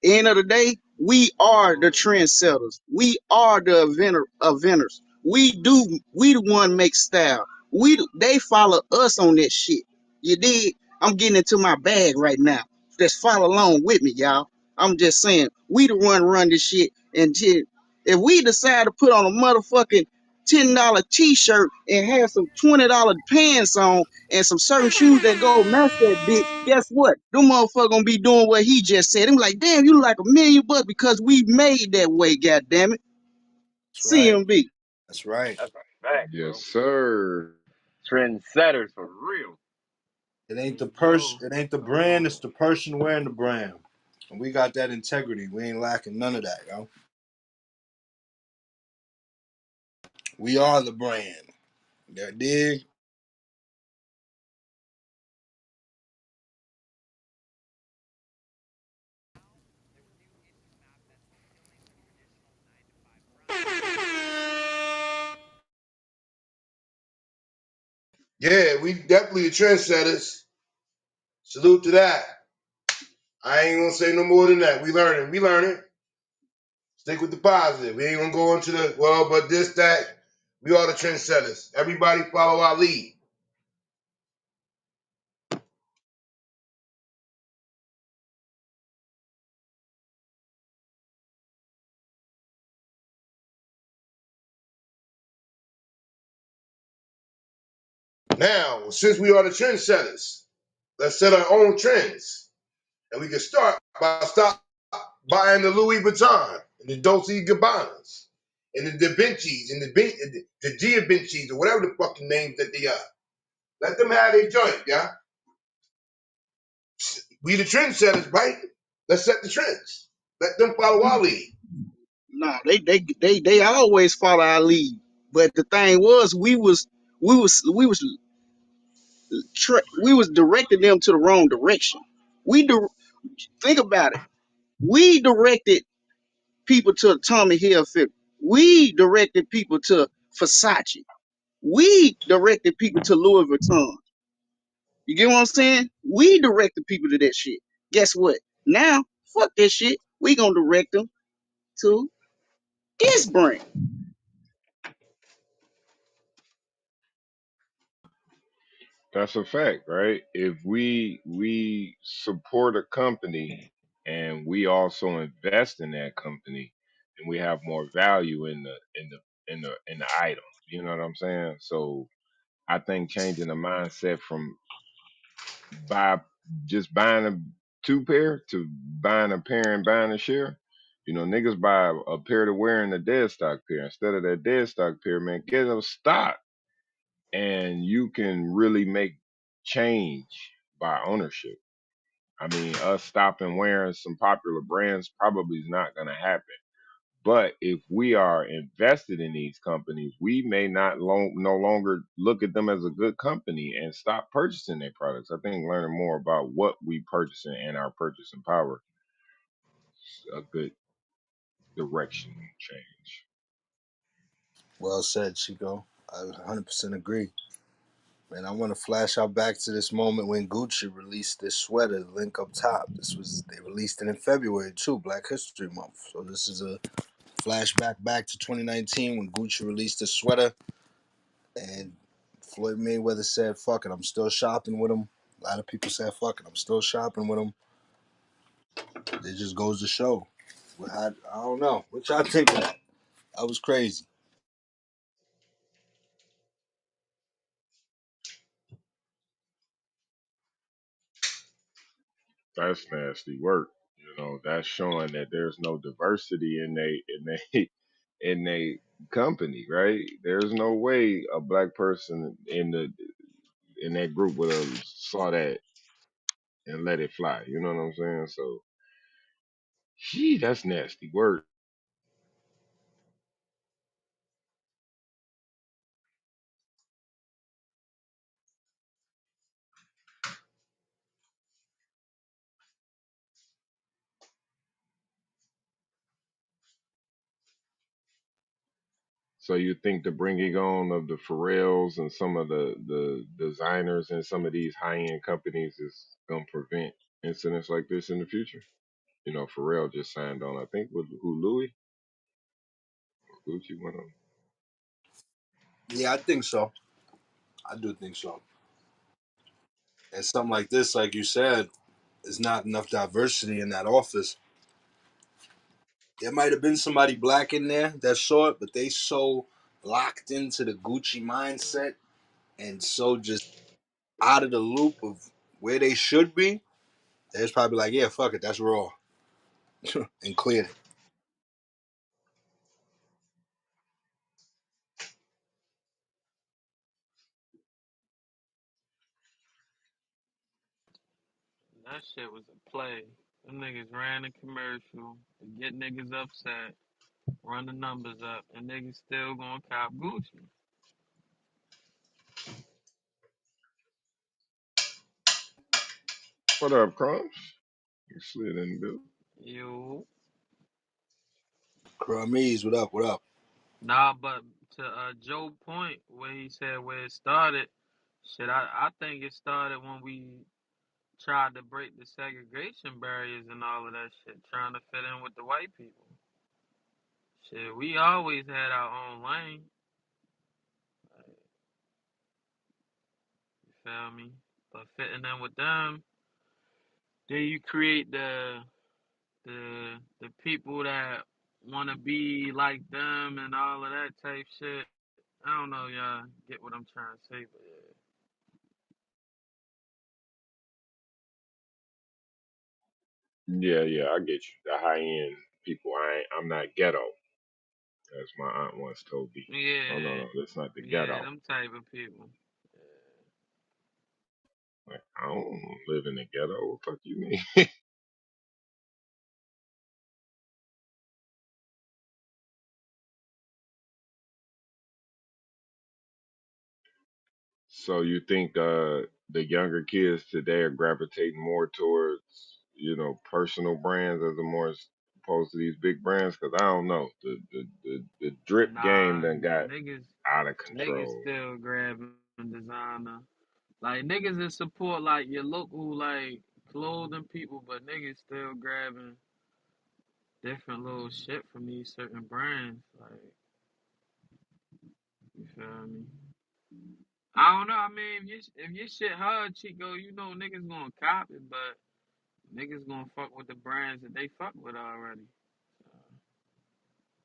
end of the day, we are the go ahead. trendsetters. We are the inventors. We the one make style. They follow us on that shit. You dig? I'm getting into my bag right now. Just follow along with me, y'all. I'm just saying, we the one run this shit. And shit, if we decide to put on a motherfucking $10 t-shirt and have some $20 pants on and some certain shoes that go match that bitch, guess what? Them motherfucker gonna be doing what he just said. I'm like, damn, you look like $1 million because we made that way, goddamn it. That's right. CMB. That's right. That's a fact, Yes, bro. sir. Trendsetters for real. It ain't the Hey, Joe. person. It ain't the Oh, go brand. It's ahead. the person wearing the brand. And we got that integrity. We ain't lacking none of that, yo. We are the brand. You dig? Yeah, we definitely the trendsetters. Salute to that. I ain't gonna say no more than that. We learning. We learning. Stick with the positive. We ain't gonna go into the well, but this, that. We are the trendsetters. Everybody follow our lead. Now, since we are the trendsetters, let's set our own trends. And we can start by stop buying the Louis Vuitton and the Dolce Gabbanas and the Da Vinci's and the Gia Vinci's or whatever the fucking names that they are. Let them have their joint, yeah? We the trendsetters, right? Let's set the trends. Let them follow our lead. No, they always follow our lead. But the thing was, we was we was directing them to the wrong direction. Think about it. We directed people to Tommy Hilfiger. We directed people to Versace. We directed people to Louis Vuitton. You get what I'm saying? We directed people to that shit. Guess what? Now, fuck that shit. We gonna direct them to this brand. That's a fact, right? If we support a company and we also invest in that company, and we have more value in the item. You know what I'm saying? So I think changing the mindset from buy just buying a two pair to buying a pair and buying a share. You know, niggas buy a pair to wear and a dead stock pair. Instead of that dead stock pair, man, get a stock and you can really make change by ownership. I mean, us stopping wearing some popular brands probably is not going to happen. But if we are invested in these companies, we may not no longer look at them as a good company and stop purchasing their products. I think learning more about what we purchasing and our purchasing power is a good direction change. Well said, Chico. I 100% agree. Man, I want to flash out back to this moment when Gucci released this sweater, the link up top. They released it in February too, Black History Month. So this is a flashback back to 2019 when Gucci released this sweater and Floyd Mayweather said, fuck it, I'm still shopping with him. A lot of people said, fuck it, I'm still shopping with him. It just goes to show I don't know. What y'all think of that? That was crazy. That's nasty work. You know, that's showing that there's no diversity in they in they company, right? There's no way a black person in that group would have saw that and let it fly. You know what I'm saying? So, gee, that's nasty work. So you think the bringing on of the Pharrells and some of the designers and some of these high end companies is gonna prevent incidents like this in the future? You know, Pharrell just signed on, I think, with who Louis Gucci went on. Yeah, I think so. I do think so. And something like this, like you said, is not enough diversity in that office. There might have been somebody black in there that saw it, but they so locked into the Gucci mindset and so just out of the loop of where they should be. They was probably like, yeah, fuck it, that's raw, and cleared it. That shit was a play. Them niggas ran a commercial to get niggas upset, run the numbers up, and niggas still gonna cop Gucci. What up, Crumbs? You slid in the building. You Cramees, what up? What up? nah, but to Joe point where he said where it started, shit, I think it started when we tried to break the segregation barriers and all of that shit, trying to fit in with the white people. Shit, we always had our own lane. Like, you feel me? But fitting in with them, then you create the people that want to be like them and all of that type shit. I don't know, y'all get what I'm trying to say, but Yeah, yeah, I get you. The high end people. I'm not ghetto, as my aunt once told me. yeah, No, no, yeah, no. That's not the yeah, ghetto. them type of people. Like, I don't live in the ghetto. What the fuck you mean? So you think the younger kids today are gravitating more towards, you know, personal brands as opposed to these big brands? Because I don't know, the drip game Nah, done got niggas, out of niggas control. still grabbing designer. Like niggas that support like your local like clothing people, but niggas still grabbing different little shit from these certain brands. Like you feel me? I don't know. I mean, if your shit hard, Chico, you know niggas gonna cop it, but niggas gonna fuck with the brands that they fuck with already. So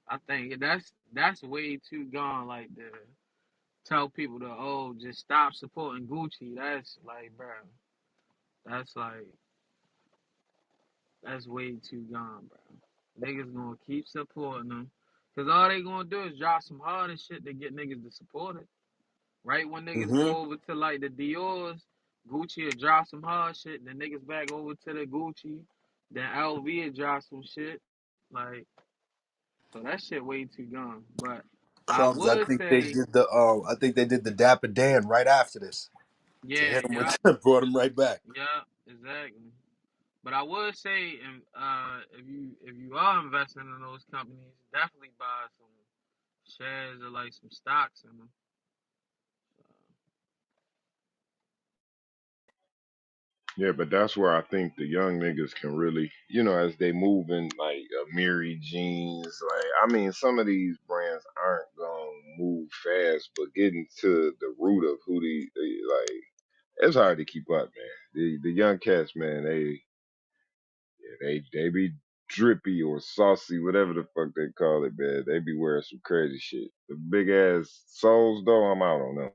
I think that's way too gone. Like to tell people to just stop supporting Gucci. That's like, bro, that's like that's way too gone, bro. Niggas gonna keep supporting them, cause all they gonna do is drop some harder shit to get niggas to support it. Right when niggas Mm-hmm. go over to like the Dior's, Gucci will drop some hard shit. Then niggas back over to the Gucci. Then LV will drop some shit. Like, so that shit way too gone. But I Crumbs. I would think they say, did the. I think they did the Dapper Dan right after this to yeah, hit him yeah, with. Brought him right back. yeah, exactly. But I would say, if you are investing in those companies, definitely buy some shares or like some stocks in them. Yeah, but that's where I think the young niggas can really, you know, as they move in like Amiri jeans, like I mean, some of these brands aren't gonna move fast, but getting to the root of who like, it's hard to keep up, man. The young cats, man, they yeah, they be drippy or saucy, whatever the fuck they call it, man. They be wearing some crazy shit. The big ass soles though, I'm out on them.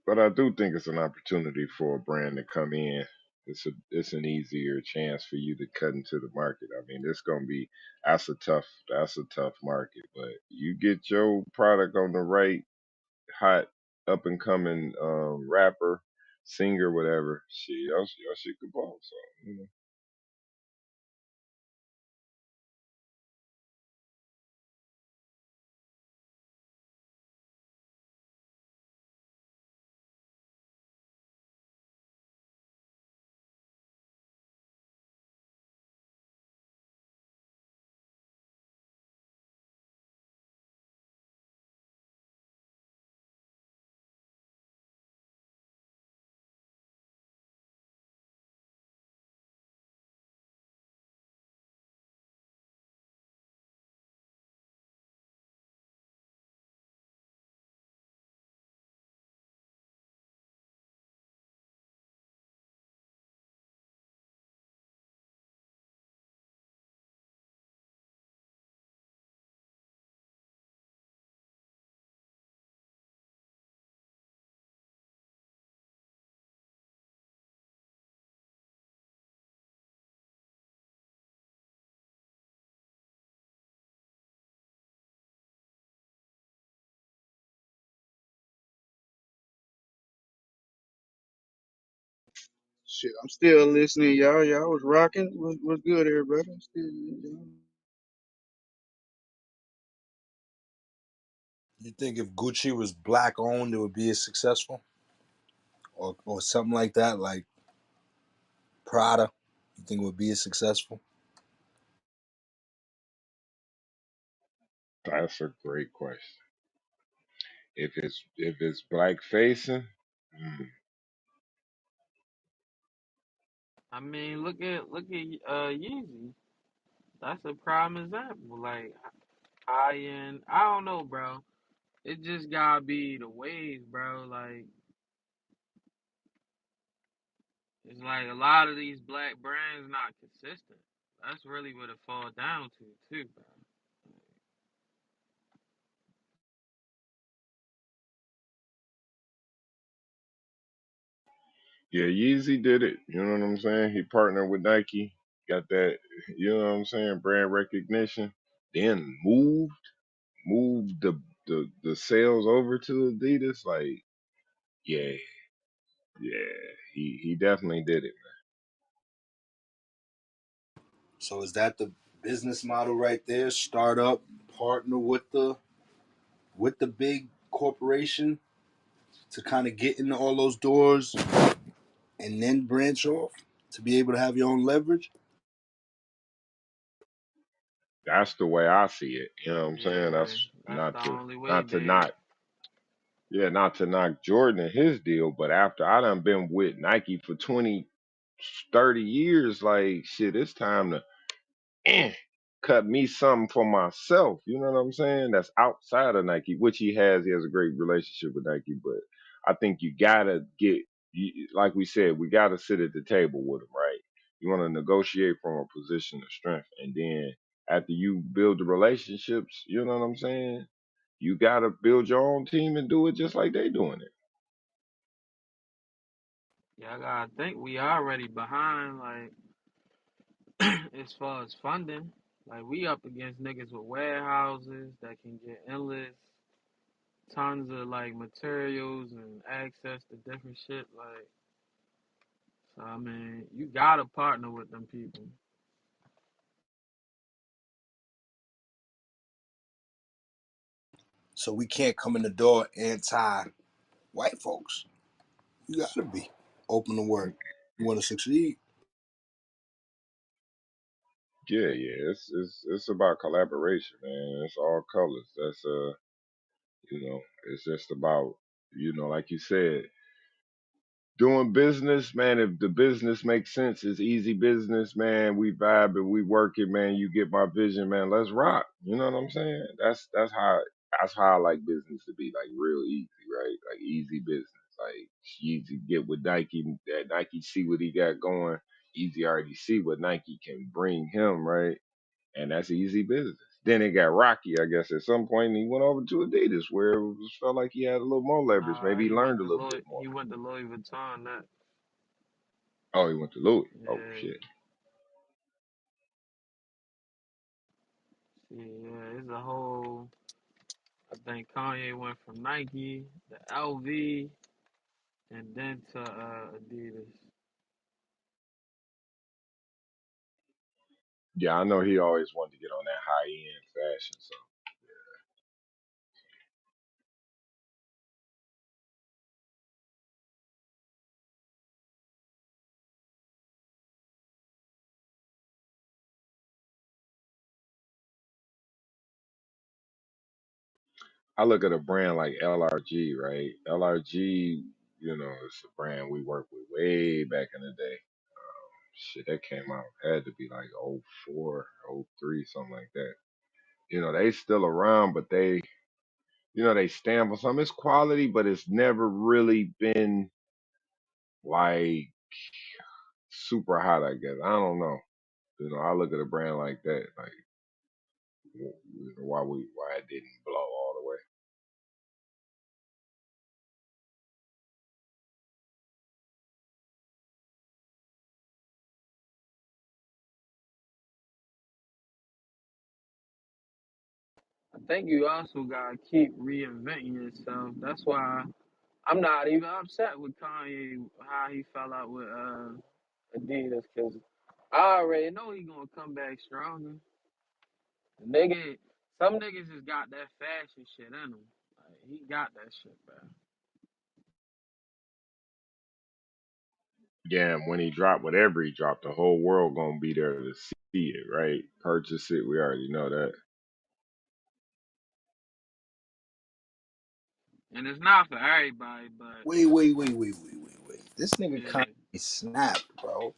But I do think it's an opportunity for a brand to come in. It's an easier chance for you to cut into the market. I mean, it's gonna be that's a tough market. But you get your product on the right hot up and coming rapper, singer, whatever. Shit, y'all shit could ball. So you know. Shit, I'm still listening, y'all. Y'all was rocking. Was good, everybody. Still, You think if Gucci was black owned, it would be as successful, or something like that, like Prada? You think it would be as successful? That's a great question. If it's black facing, mm, I mean, look at Yeezy. That's a prime example. Like high end. I don't know, bro. It just gotta be the wave, bro. Like it's like a lot of these black brands not consistent. That's really what it falls down to, too, bro. yeah, Yeezy did it. You know what I'm saying? He partnered with Nike, got that. You know what I'm saying? Brand recognition. Then moved the sales over to Adidas. Like, yeah, yeah, he definitely did it. So is that the business model right there? Start up, partner with the big corporation to kind of get into all those doors, and then branch off to be able to have your own leverage. That's the way I see it. You know what I'm saying? Yeah, That's that's the only way, not to big. knock yeah, not to knock Jordan and his deal, but after I done been with Nike for 20, 30 years, like shit, it's time to eh, cut me something for myself. You know what I'm saying? That's outside of Nike, which he has. He has a great relationship with Nike, but I think you gotta like we said, we gotta sit at the table with him, right? You want to negotiate from a position of strength, and then after you build the relationships, you know what I'm saying? You gotta build your own team and do it just like they doing it. Yeah, I gotta think we already behind, like, as far as funding. Like, we up against niggas with warehouses that can get endless tons of, like, materials and access to different shit. Like, so, I mean, you gotta partner with them people. So we can't come in the door anti white folks. You gotta be open to work. You want to succeed. Yeah, yeah, it's about collaboration, man. It's all colors. That's you know, it's just about, like you said. doing business, man. If the business makes sense, it's easy business, man. We vibe and we work it, man. You get my vision, man. Let's rock. You know what I'm saying? That's how I like business to be, like real easy, right? Like easy business. Like easy to get with Nike. That Nike see what he got going. Easy already see what Nike can bring him, right? And that's easy business. Then it got rocky, I guess, at some point, and he went over to Adidas, where it felt like he had a little more leverage. Nah, Maybe he learned a little bit more. He went to Louis Vuitton. That Oh, he went to Louis. Oh yeah, shit. yeah. It's a whole. I think Kanye went from Nike to LV and then to Adidas. Yeah, I know he always wanted to get on that high end fashion. So I look at a brand like LRG, right? LRG, it's a brand we worked with way back in the day. Shit, that came out had to be like '04, '03, something like that. They still around, but they stand for something. It's quality, but it's never really been like super hot. I guess I don't know. I look at a brand like that, like why it didn't blow all the way. I think you also gotta keep reinventing yourself. That's why I'm not even upset with Kanye how he fell out with Adidas because I already know he gonna come back stronger. The nigga, some niggas just got that fashion shit in them. Like, he got that shit, bro. Yeah, and when he dropped whatever he dropped, the whole world gonna be there to see it, right? Purchase it. We already know that. And it's not for everybody, but Wait. This nigga yeah. Kanye snapped, bro.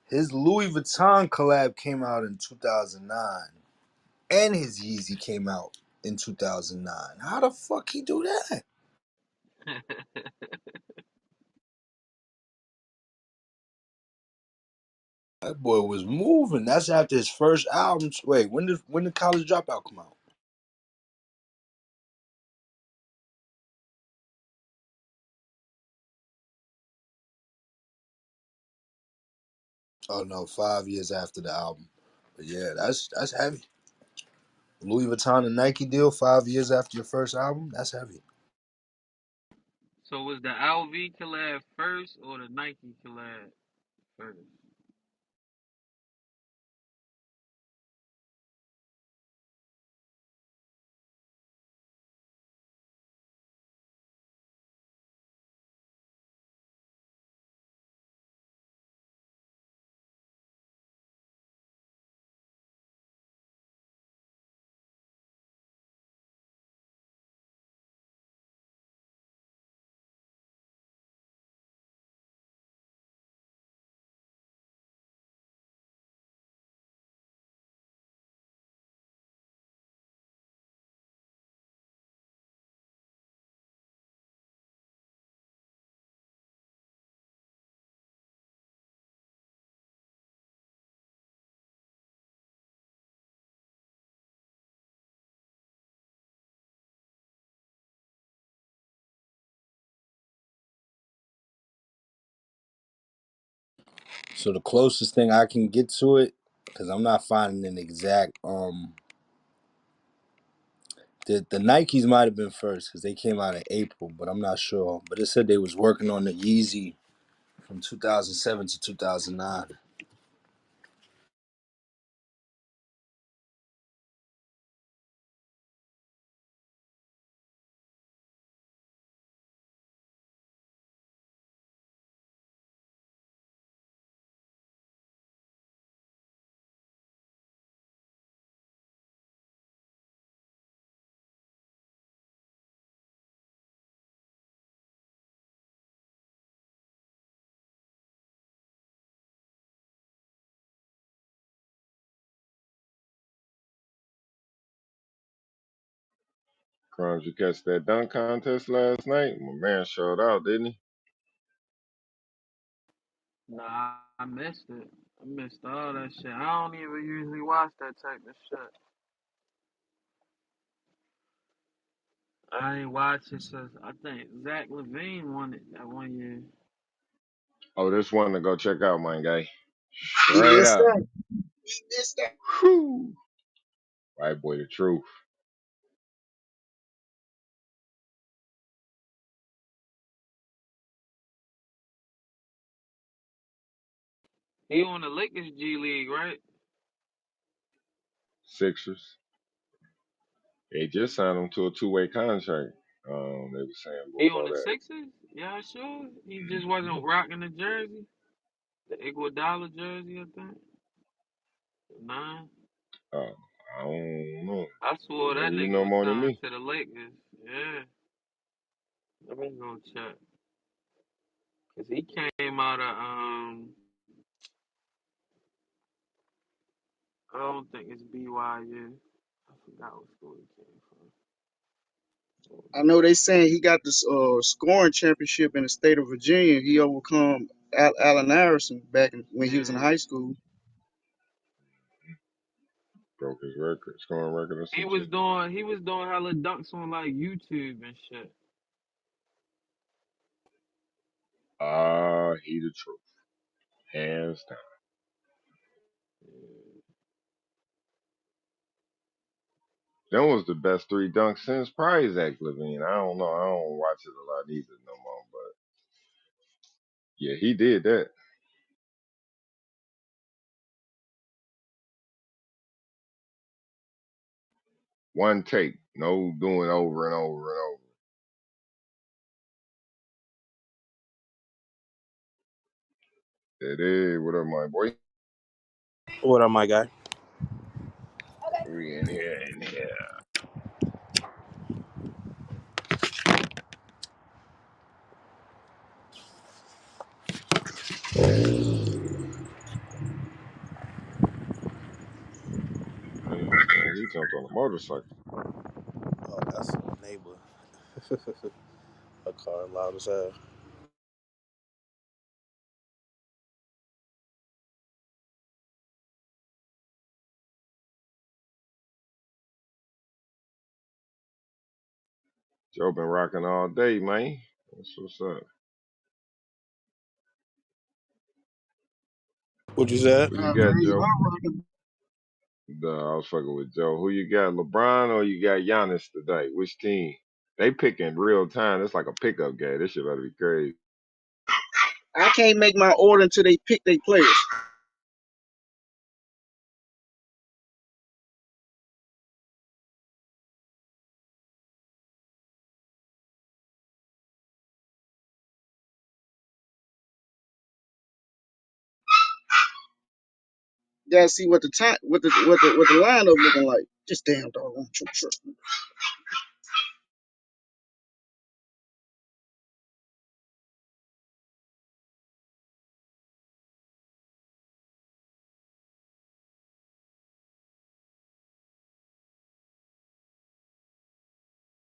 His Louis Vuitton collab came out in 2009, and his Yeezy came out in 2009. How the fuck he do that? That boy was moving. That's after his first album. Wait, when did College Dropout come out? Oh no, 5 years after the album. But yeah, that's heavy. Louis Vuitton and Nike deal 5 years after your first album. That's heavy. So was the LV collab first or the Nike collab first? So the closest thing I can get to it, because I'm not finding an exact the Nikes might have been first because they came out in April, but I'm not sure. But it said they was working on the Yeezy from 2007 to 2009. Crimes, you catch that dunk contest last night? My man showed out, didn't he? Nah, I missed it. I missed all that shit. I don't even usually watch that type of shit. I ain't watched it since I think Zach Levine won it that one year. Oh, this one to go check out, my guy. We Straight missed up. that. We missed that. Whew. White boy, the truth. He on the Lakers G League, right? Sixers. They just signed him to a two-way contract. They were saying He on before the that. Sixers? Yeah, sure. He just wasn't rocking the jersey, the Iguodala jersey, I think. Nah, Uh, I don't know. I swore that Maybe you nigga know was more than signed me. to the Lakers. Yeah, let me go check. Cause he came out of I don't think it's BYU. I forgot what school he came I know they saying he got this scoring championship in the state of Virginia. He overcome Allen Harrison back when from. he was in Yeah, high school. Broke his record, scoring record or he some was shit. doing he was doing hella dunks on like YouTube and shit. He the truth. Hands down. That was the best three dunks since probably Zach Levine. I don't know. I don't watch it a lot either no more. But yeah, he did that. One take. No doing over and over and over. It is. What up, my boy? What up, my guy? We in here, in here. He jumped on a motorcycle. Oh, that's a neighbor. A car loud as hell. Joe been rocking all day, man. That's what's up. What you said? Who you Man, got, you Joe? are rocking. I was fucking with Joe. Who you got, LeBron or you got Giannis today? Which team? They picking real time. It's like a pickup game. This shit about to be crazy. I can't make my order until they pick their players. Gotta see what the time, what the lineup looking like. Just damn doggone true.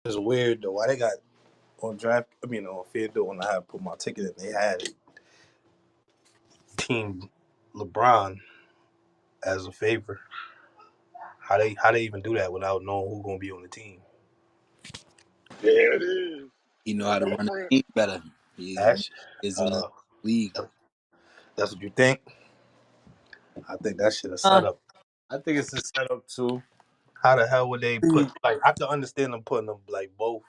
It's weird though. Why they got on draft? I mean, on FanDuel when I had put my ticket in, they had Team LeBron as a favor. How they even do that without knowing who's gonna be on the team? There it is. He know The how to run the blueprint. team better. He That's is in the league. that's what you think. I think that shit a Uh, setup. I think it's a setup too. How the hell would they put like I can understand them putting them like both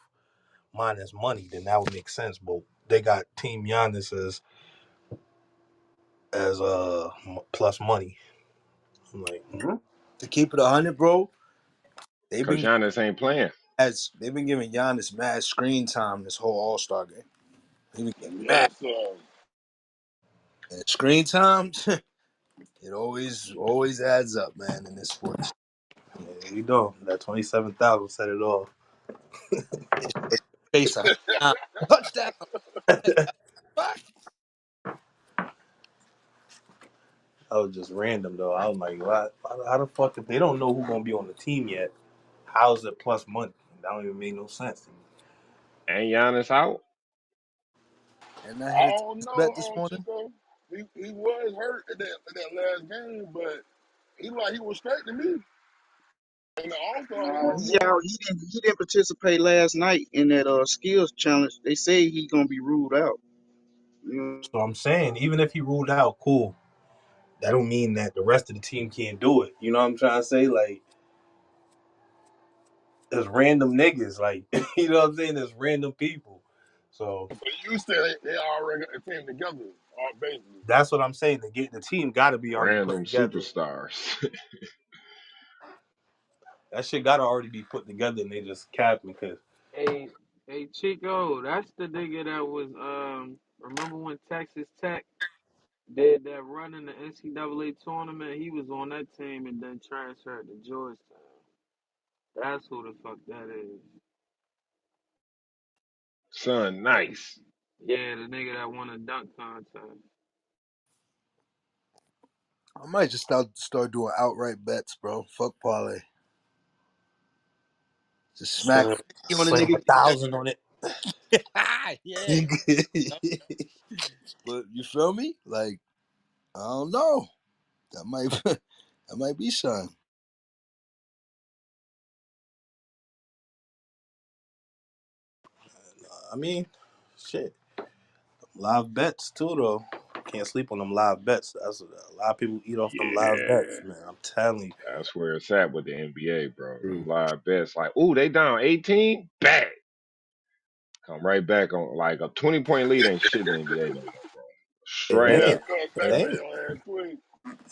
minus money, then that would make sense. But they got Team Giannis as plus money. I'm like, To keep it 100, bro. They've Cause been Giannis ain't playing. they've been giving Giannis mad screen time this whole All Star game. He been getting mad. Yes, sir. And screen time, it always adds up, man, in this sports. yeah, you know that 27,000 set it off. It's Chase 100 touchdown. Like, fuck. That was just random though. I was like, how the fuck if they don't know who's gonna be on the team yet? How's it plus money? That don't even make no sense to me. And Giannis out. And I hit I a don't Texas bet know, this morning. Chico. He was hurt in that last game, but he was straight to me in the All Star game, He bro. out. He didn't participate last night in that skills challenge. They say he gonna be ruled out. You So I'm saying, even if he ruled out, cool. That don't mean that the rest of the team can't do it. You know what I'm trying to say? Like, there's random niggas. Like, you know what I'm saying? There's random people. So But you said they already got the team together, basically. that's what I'm saying. The team got to be already put Random together. superstars. That shit got to already be put together, and they just capping because Hey, hey, Chico, that's the nigga that was remember when Texas Tech did that run in the NCAA tournament? He was on that team and then transferred to Georgetown. That's who the fuck that is. Son, nice. Yeah, the nigga that won a dunk contest. I might just start doing outright bets, bro. Fuck parlay. Just smack slam, 50 on a slam nigga. 1,000 on it. Yeah. But you feel me? Like, I don't know. That might that might be something. I mean, shit. Live bets too, though. Can't sleep on them live bets. That's a lot of people eat off them live bets, Yeah. man. I'm telling you. That's where it's at with the NBA, bro. Them True. live bets, like, ooh, they down 18? Bang! Come right back on. Like, a 20-point lead ain't shit in the NBA no more, bro. It Straight It ain't. up. comes It back to ain't. your ass quick.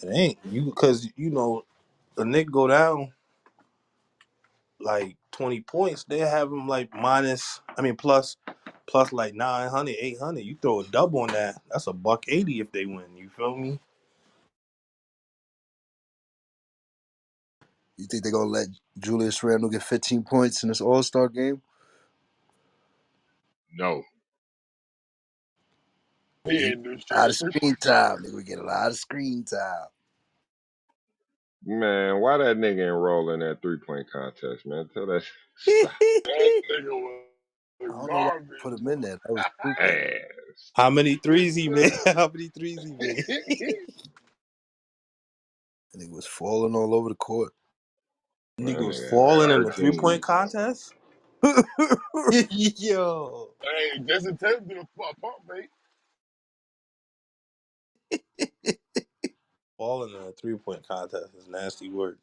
It ain't. You because you know the Nick go down like 20 points. They have him like minus. I mean plus like 900, 800. You throw a double on that. That's a buck 80 if they win. You feel me? You think they're gonna let Julius Randle get 15 points in this All-Star game? No. He He ain't do a lot of shit. screen time. They would get a lot of screen time. Man, why that nigga enroll in that 3-point contest, man? Tell that stop. That nigga was I don't know why they garbage, put him bro. in there. That was stupid. Ass. How many threes he made? How many threes he made? And he was falling all over the court. Nigga Man, was nigga had falling in the 3-point 13. contest. Yo, Hey, Jason Tatum did a pump fake. falling in a 3-point contest is nasty work.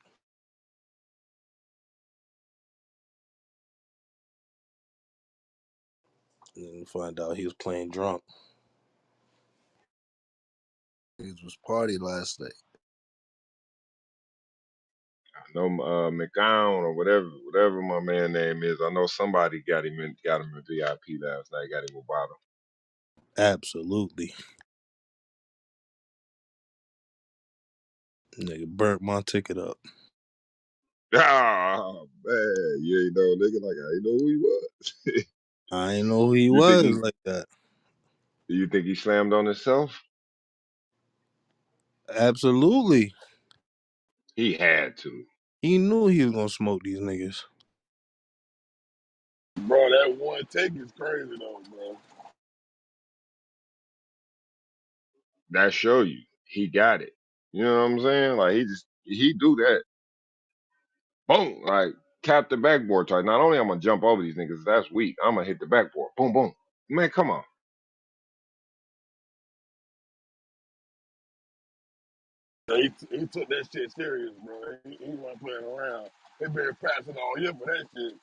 And then find out he was playing drunk. He was party last night. I know McGowan or whatever my man name is. I know somebody got him in VIP last night. Got him a bottle. Absolutely. Nigga burnt my ticket up. Ah man, you ain't know nigga like I ain't know who he was. I ain't know who he you think was he like that. you think he slammed on himself? Absolutely. He had to. He knew he was gonna smoke these niggas. Bro, that one take is crazy though, bro. That show you he got it. You know what I'm saying? Like he do that. Boom, like tap the backboard type. Not only I'm gonna jump over these niggas, that's weak. I'm gonna hit the backboard. Boom, boom. Man, come on. He took that shit serious, bro. He wasn't playing around. They been passing all year for that shit.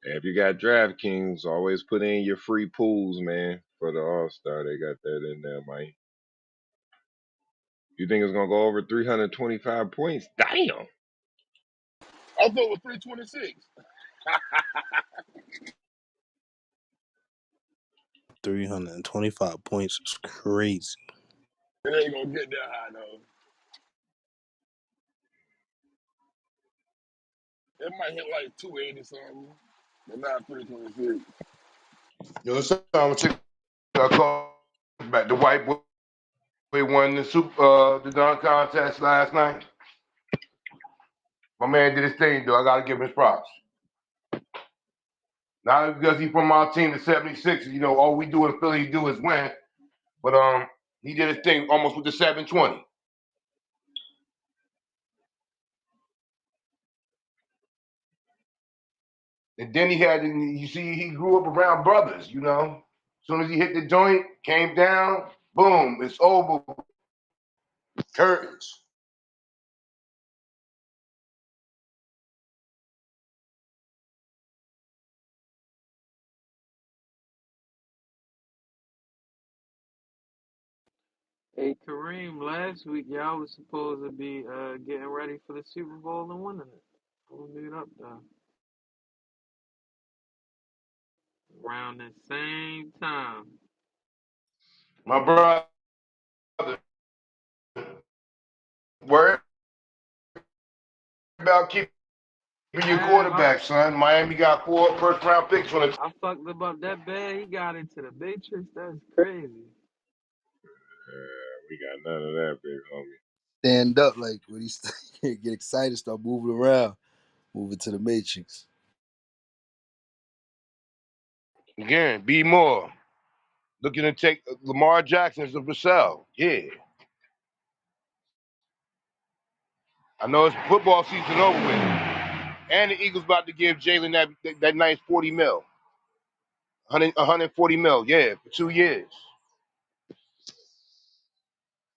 And if you got DraftKings, always put in your free pools, man, for the All Star. They got that in there, man. You think it's gonna go over 325 points? Damn. I thought it was 326. 325 points is crazy. It ain't gonna get that high though. It might hit like 280 something, but not 326. You know, so I'm check back the white boy He won the dunk contest last night. My man did his thing, though. I gotta give him his props. Not because he's from our team, the 76ers. You know, all we do in Philly do is win. But he did his thing almost with the 720. And then you see, he grew up around brothers, you know. As soon as he hit the joint, came down, boom, it's over. Curtains. Hey Kareem, last week y'all was supposed to be getting ready for the Super Bowl and winning it. Who made up though? Around the same time. My brother, worry about keeping your Damn, quarterback, son. Miami got 4 first-round picks on it. I fucked about that bad. He got into the Matrix. That's crazy. We got none of that, big homie. Stand up like when he get excited, start moving around, moving to the matrix. Again, be more. Looking to take Lamar Jackson as a Vassell. Yeah. I know it's football season over with. And the Eagles about to give Jalen that nice 40 mil. 140 mil, yeah, for 2 years.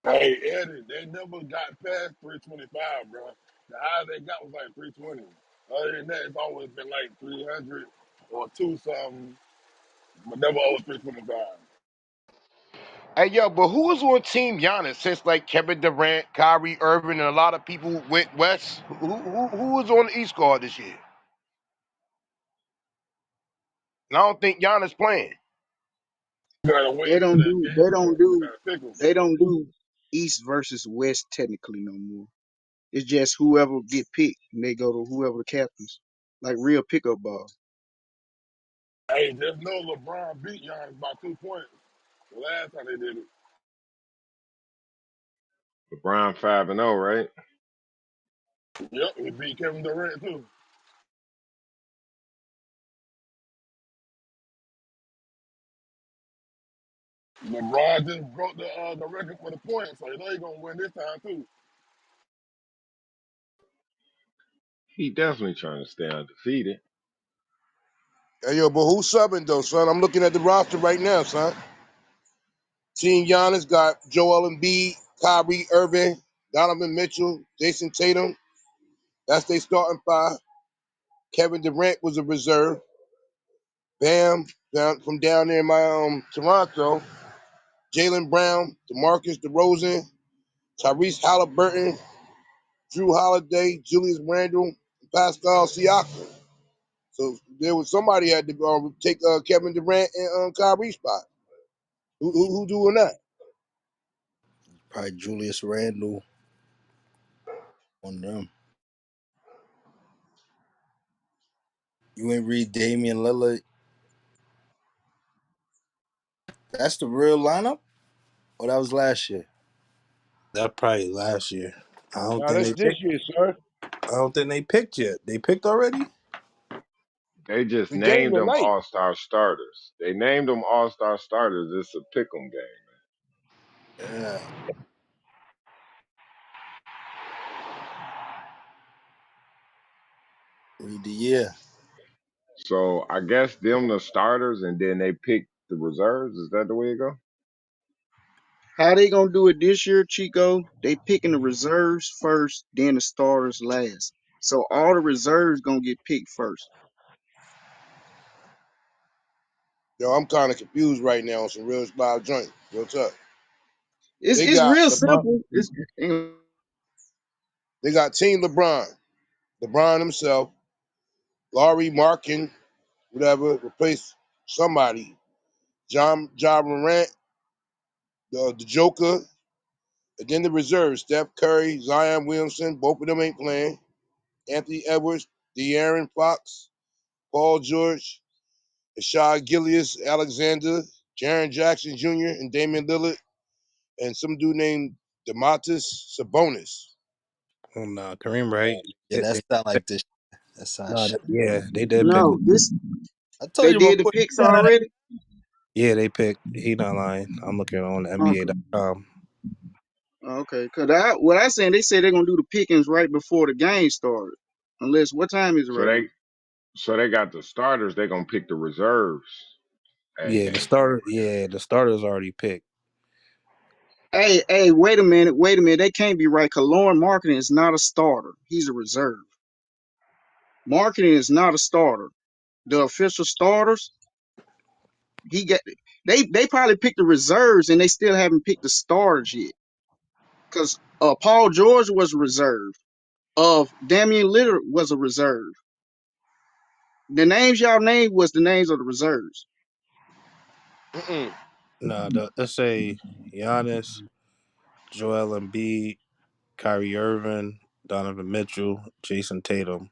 Hey, Eddie, they never got past 325, bro. The highest they got was like 320. Other than that, it's always been like 300 or two something, but never over 325. Hey, yo, but who was on Team Giannis since like Kevin Durant, Kyrie Irving, and a lot of people went west? Who was on the East Guard this year? And I don't think Giannis playing. You gotta wait They until don't that do game they don't comes. They do gotta pick them. they don't do East versus West technically no more. It's just whoever get picked and they go to whoever the captains. Like real pickup ball. Hey, just know LeBron beat Giannis by 2 points the last time they did it. LeBron 5-0, right? Yep, he beat Kevin Durant too. LeBron just broke the record for the points, so you know he's gonna win this time too. He definitely trying to stay undefeated. Hey, yo, but who's subbing though, son? I'm looking at the roster right now, son. Team Giannis got Joel Embiid, Kyrie Irving, Donovan Mitchell, Jason Tatum. That's their starting 5. Kevin Durant was a reserve. Bam, from down there in my Toronto. Jalen Brown, DeMarcus DeRozan, Tyrese Halliburton, Drew Holiday, Julius Randle, and Pascal Siakam. So there was somebody had to take Kevin Durant and Kyrie's spot. Who doing that? Probably Julius Randle, one of them. You ain't read Damian Lillard. That's the real lineup? Or that was last year? That probably last year. I don't Now think that's they this picked. year, sir. I don't think they picked yet. They picked already? They just The game named them tonight. All-Star starters. They named them All-Star starters. It's a pick 'em game. Yeah. Read the year. So I guess them the starters, and then they pick the reserves. Is that the way it go? How they gonna do it this year, Chico? They picking the reserves first, then the starters last. So all the reserves gonna get picked first. Yo, I'm kind of confused right now on some real live joint. What's up? It's They it's got real LeBron. simple. They got Team LeBron. LeBron himself, Laurie Markin, whatever, replace somebody. John Morant, the Joker, and then the reserves: Steph Curry, Zion Williamson. Both of them ain't playing. Anthony Edwards, De'Aaron Fox, Paul George, Rashad Gillius, Alexander, Jaron Jackson Jr., and Damian Lillard, and some dude named Demontis Sabonis. Oh, nah, Kareem, right? Yeah, that They sound pick, like this. That sounds nah, shit. yeah, they did pick. No, this I told they you my did the boy. picks already. Yeah, they picked. He not lying. I'm looking on Okay, NBA.com. okay. Cause what I saying, they said they're gonna do the pickings right before the game started. Unless what time is it So right now? they got the starters. They gonna pick the reserves at Yeah, game time. the starters already picked. Hey, wait a minute, wait a minute. They can't be right. Cause Lauren Marketing is not a starter. He's a reserve. Marketing is not a starter. The official starters, he got. They probably picked the reserves and they still haven't picked the starters yet. Cause Paul George was a reserve. Of Damian Lillard was a reserve. The names y'all named was the names of the reserves. Mm-mm. Nah, let's say Giannis, Joel Embiid, Kyrie Irving, Donovan Mitchell, Jason Tatum.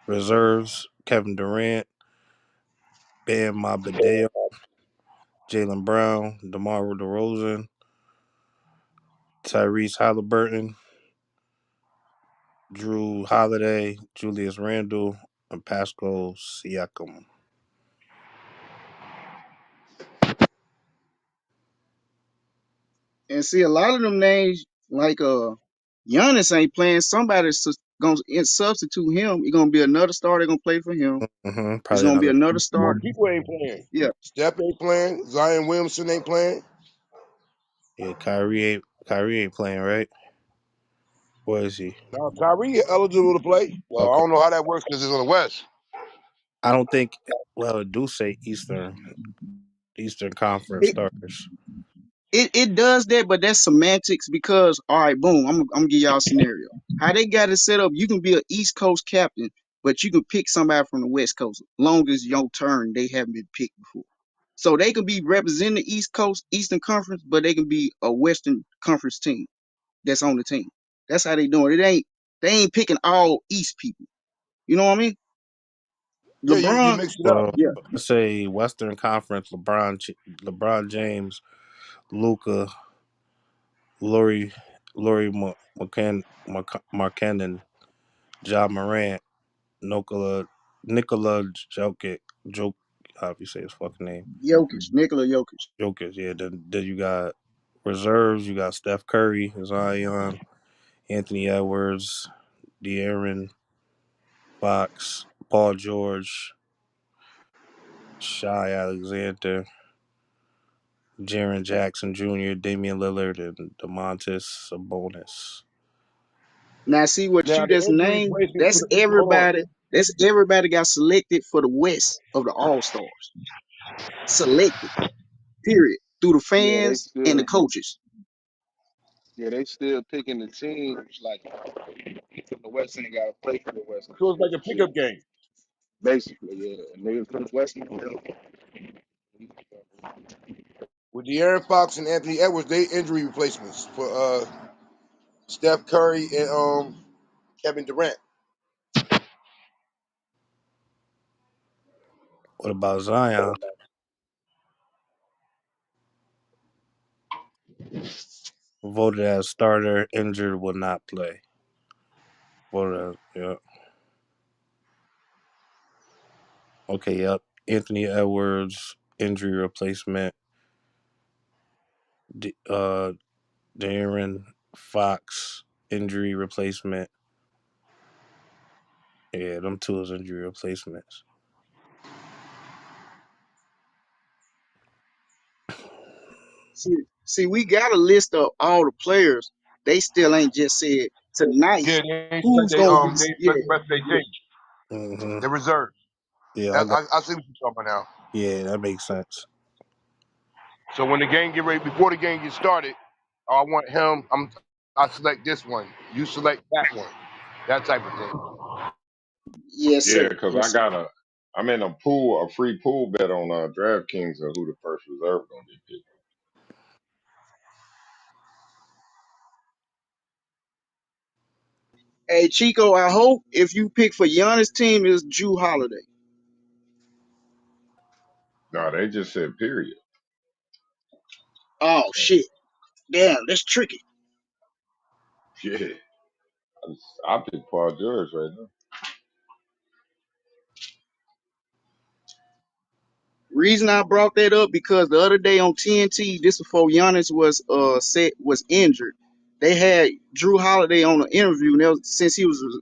Reserves: Kevin Durant, Bam Mabadeo, Jalen Brown, DeMar DeRozan, Tyrese Halliburton, Drew Holiday, Julius Randle, and Pascal Siakam. And see, a lot of them names, like Giannis ain't playing. Somebody's gonna substitute him. It's gonna be another star. They're gonna play for him. It's Probably gonna be another. another More star. people ain't playing. Yeah. Steph ain't playing. Zion Williamson ain't playing. Yeah, Kyrie ain't playing, right? Where is he? Now Kyrie eligible to play. Well, I Okay. don't know how that works because it's on the West. I don't think. Well, it do say Eastern Conference starters. It does that, but that's semantics because all right, boom, I'm gonna give y'all a scenario. How they got it set up, you can be an East Coast captain, but you can pick somebody from the West Coast, long as your turn they haven't been picked before. So they can be representing the East Coast, Eastern Conference, but they can be a Western Conference team that's on the team. That's how they doing it. They ain't picking all East people. You know what I mean? Yeah, you LeBron, mix it up. Well, yeah, let's say Western Conference: LeBron James, Luca, Laurie Markkanen, John Morant, Nikola Jokic, how do you say his fucking name? Jokic, Nikola Jokic. Jokic. Yeah. Then you got reserves. You got Steph Curry, Zion, Anthony Edwards, De'Aaron Fox, Paul George, Shy Alexander, Jaren Jackson Jr., Damian Lillard, and Demontis Sabonis. Now see what Now you the just injury named. replacement for That's the hold on. everybody. That's everybody got selected for the West of the All Stars. Selected. Period. Through the Yeah, they fans and the still, coaches. yeah, they still picking the teams like from the West ain't got to play for the West So it's like type a shit. pickup game. Basically, yeah, and niggas from the West. With De'Aaron Fox and Anthony Edwards, they injury replacements for Steph Curry and Kevin Durant. What about Zion? Voted as starter, injured, will not play. Voted as, yeah. Okay, yep. Anthony Edwards, injury replacement. Uh, Darren Fox, injury replacement. Yeah, them two is injury replacements. See, we got a list of all the players. They still ain't just said tonight Yeah, they select who's gonna be. they Yeah, select the rest of their yeah. team. hmm They're reserves. Yeah, I got. I see what you're talking about now. Yeah, that makes sense. So when the game get ready, before the game gets started, oh, I want him. I select this one. You select that one. That type of thing. Yes, Yeah, sir. because Yes, sir. I'm in a free pool bet on DraftKings of who the first reserve gonna be picked. Hey Chico, I hope if you pick for Giannis team is Drew Holiday. No, they just said period. Oh shit. Damn, that's tricky. Yeah, I pick Paul George right now. Reason I brought that up because the other day on TNT, this before Giannis was injured, they had Drew Holiday on an interview, and since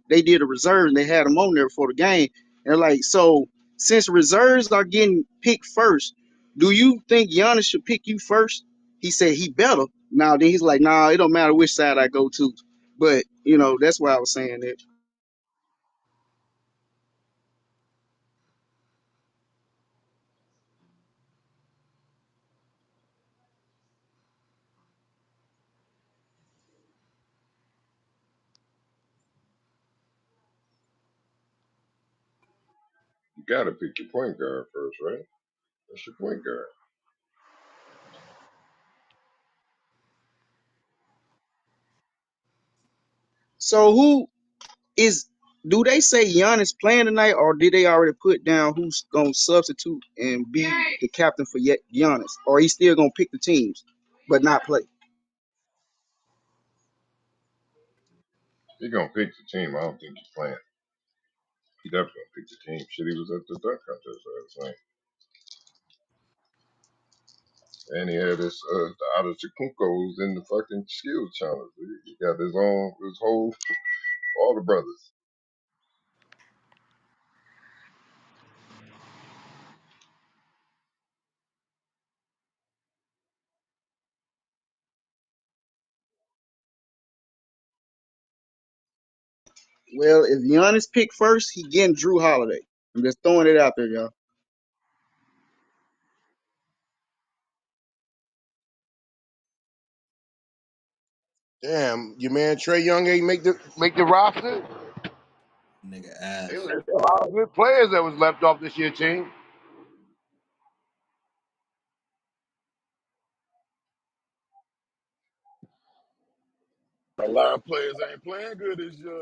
they did a reserve, and they had him on there for the game. And they're like, so since reserves are getting picked first, do you think Giannis should pick you first? He said he better. Now then he's like, nah, it don't matter which side I go to. But that's why I was saying that. You gotta pick your point guard first, right? That's your point guard. So who is do they say Giannis playing tonight, or did they already put down who's gonna substitute and be the captain for yet Giannis, or he's still gonna pick the teams but not play? He gonna pick the team. I don't think he's playing. He definitely gonna pick the team. Shit, he was at the dunk contest last night, and he had his the Adetokunbo's in the fucking skills challenge. He got his whole all the brothers. Well, if Giannis picked first, he getting Drew Holiday. I'm just throwing it out there, y'all. Damn, your man Trey Young ain't make the roster. Nigga There's ass. a lot of good players that was left off this year team. A lot of players ain't playing good this year.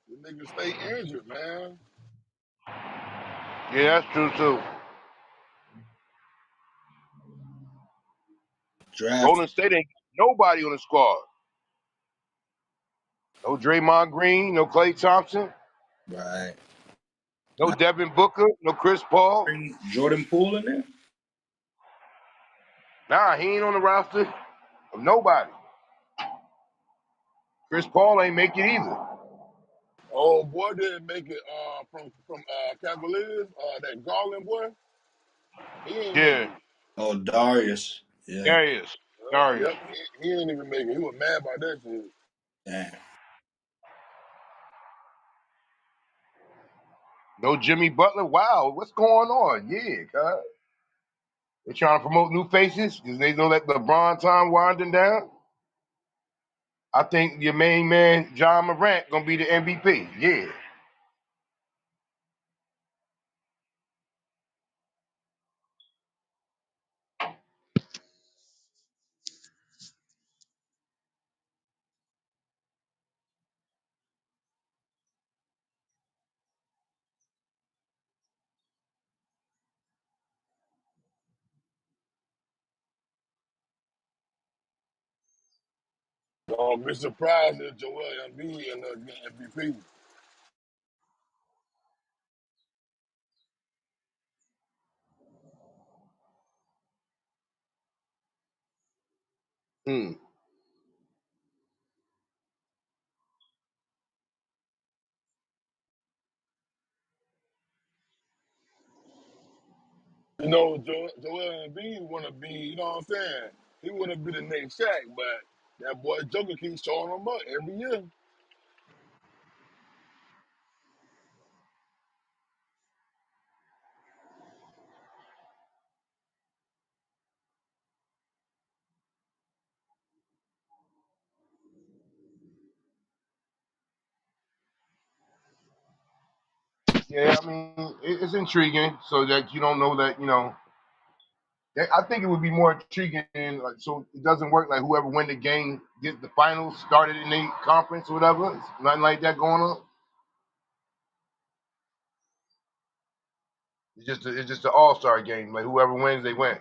The niggas stay injured, man. Yeah, that's true too. Draft. Golden State ain't got nobody on the squad. No Draymond Green, no Klay Thompson, Right. no Now Devin Booker, no Chris Paul. bring Jordan Poole in there. Nah, he ain't on the roster of nobody. Chris Paul ain't make it either. Oh boy didn't make it from Cavaliers. That Garland boy, he ain't make Yeah, it. Oh, Darius. Yeah. Darius. Darius. Yep, he ain't even make it. He was mad about that shit. Damn. No Jimmy Butler. Wow, what's going on? Yeah, cuz. They trying to promote new faces because they know that LeBron time winding down. I think your main man, John Morant, gonna be the MVP. Yeah. Don't be surprised if Joel Embiid end up getting MVP. Hmm. You know, Joel Embiid want to be, you know what I'm saying? He want to be the next Shaq, but that boy Joker keeps showing him up every year. Yeah, I mean, it's intriguing so that you don't know that, I think it would be more intriguing, like, so it doesn't work like whoever win the game get the finals started in the conference or whatever. It's nothing like that going on. It's just an all-star game. Like whoever wins, they win.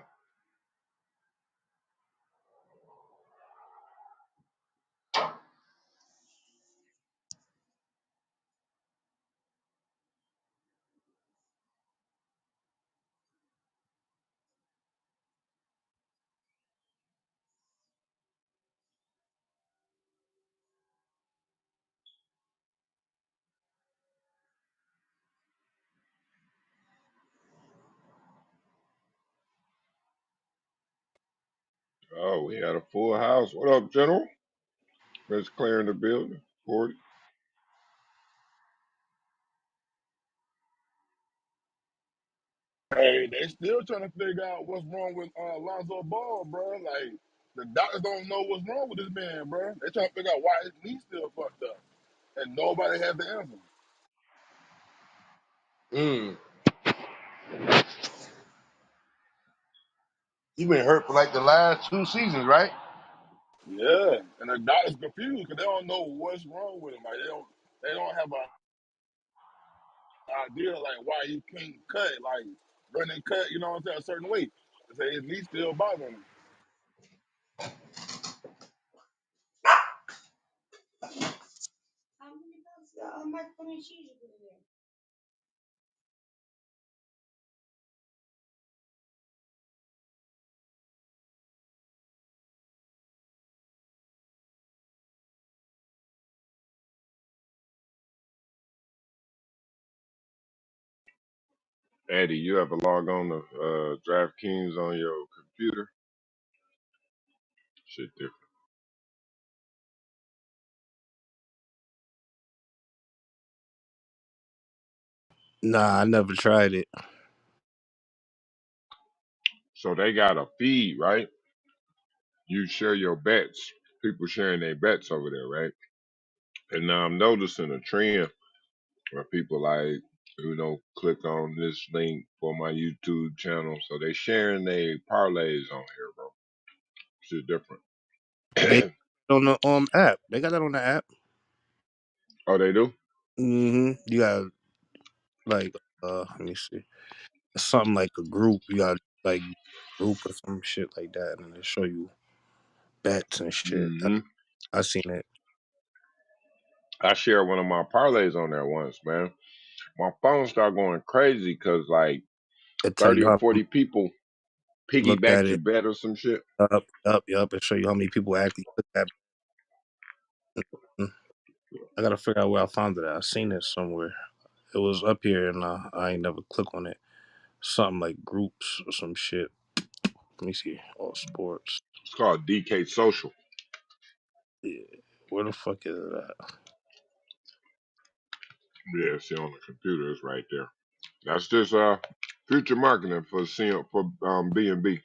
Oh, we had a full house. What up, General? Let's clear in the building. 40. Hey, they still trying to figure out what's wrong with Lonzo Ball, bro. Like the doctors don't know what's wrong with this man, bro. They trying to figure out why his knee still fucked up, and nobody has the answer. Mm. He been hurt for like the last 2 seasons, right? Yeah, and the doctors confused because they don't know what's wrong with him. Like they don't have an idea like why he can't cut, like running cut, you know what I'm saying, a certain way. They say his knee still bothering him. Eddie, you ever log on to DraftKings on your computer? Shit different. Nah, I never tried it. So they got a feed, right? You share your bets. People sharing their bets over there, right? And now I'm noticing a trend where people like, click on this link for my YouTube channel. So they sharing their parlays on here, bro. Shit They different. on the app. They got that on the app. Oh, they do? You got like let me see. It's something like a group. You got like group or some shit like that, and they show you bets and shit. Hmm. I seen it. I shared one of my parlays on there once, man. My phone started going crazy because like It tell 30 you or how many 40 people looked at piggybacked your it. bet or some shit. Up. It show you how many people actually clicked that. I gotta figure out where I found it at. I seen it somewhere. It was up here, and I ain't never click on it. Something like groups or some shit. Let me see. All sports. It's called DK Social. Yeah. Where the fuck is it at? Yeah, see on the computer, it's right there. That's just future marketing for B&B.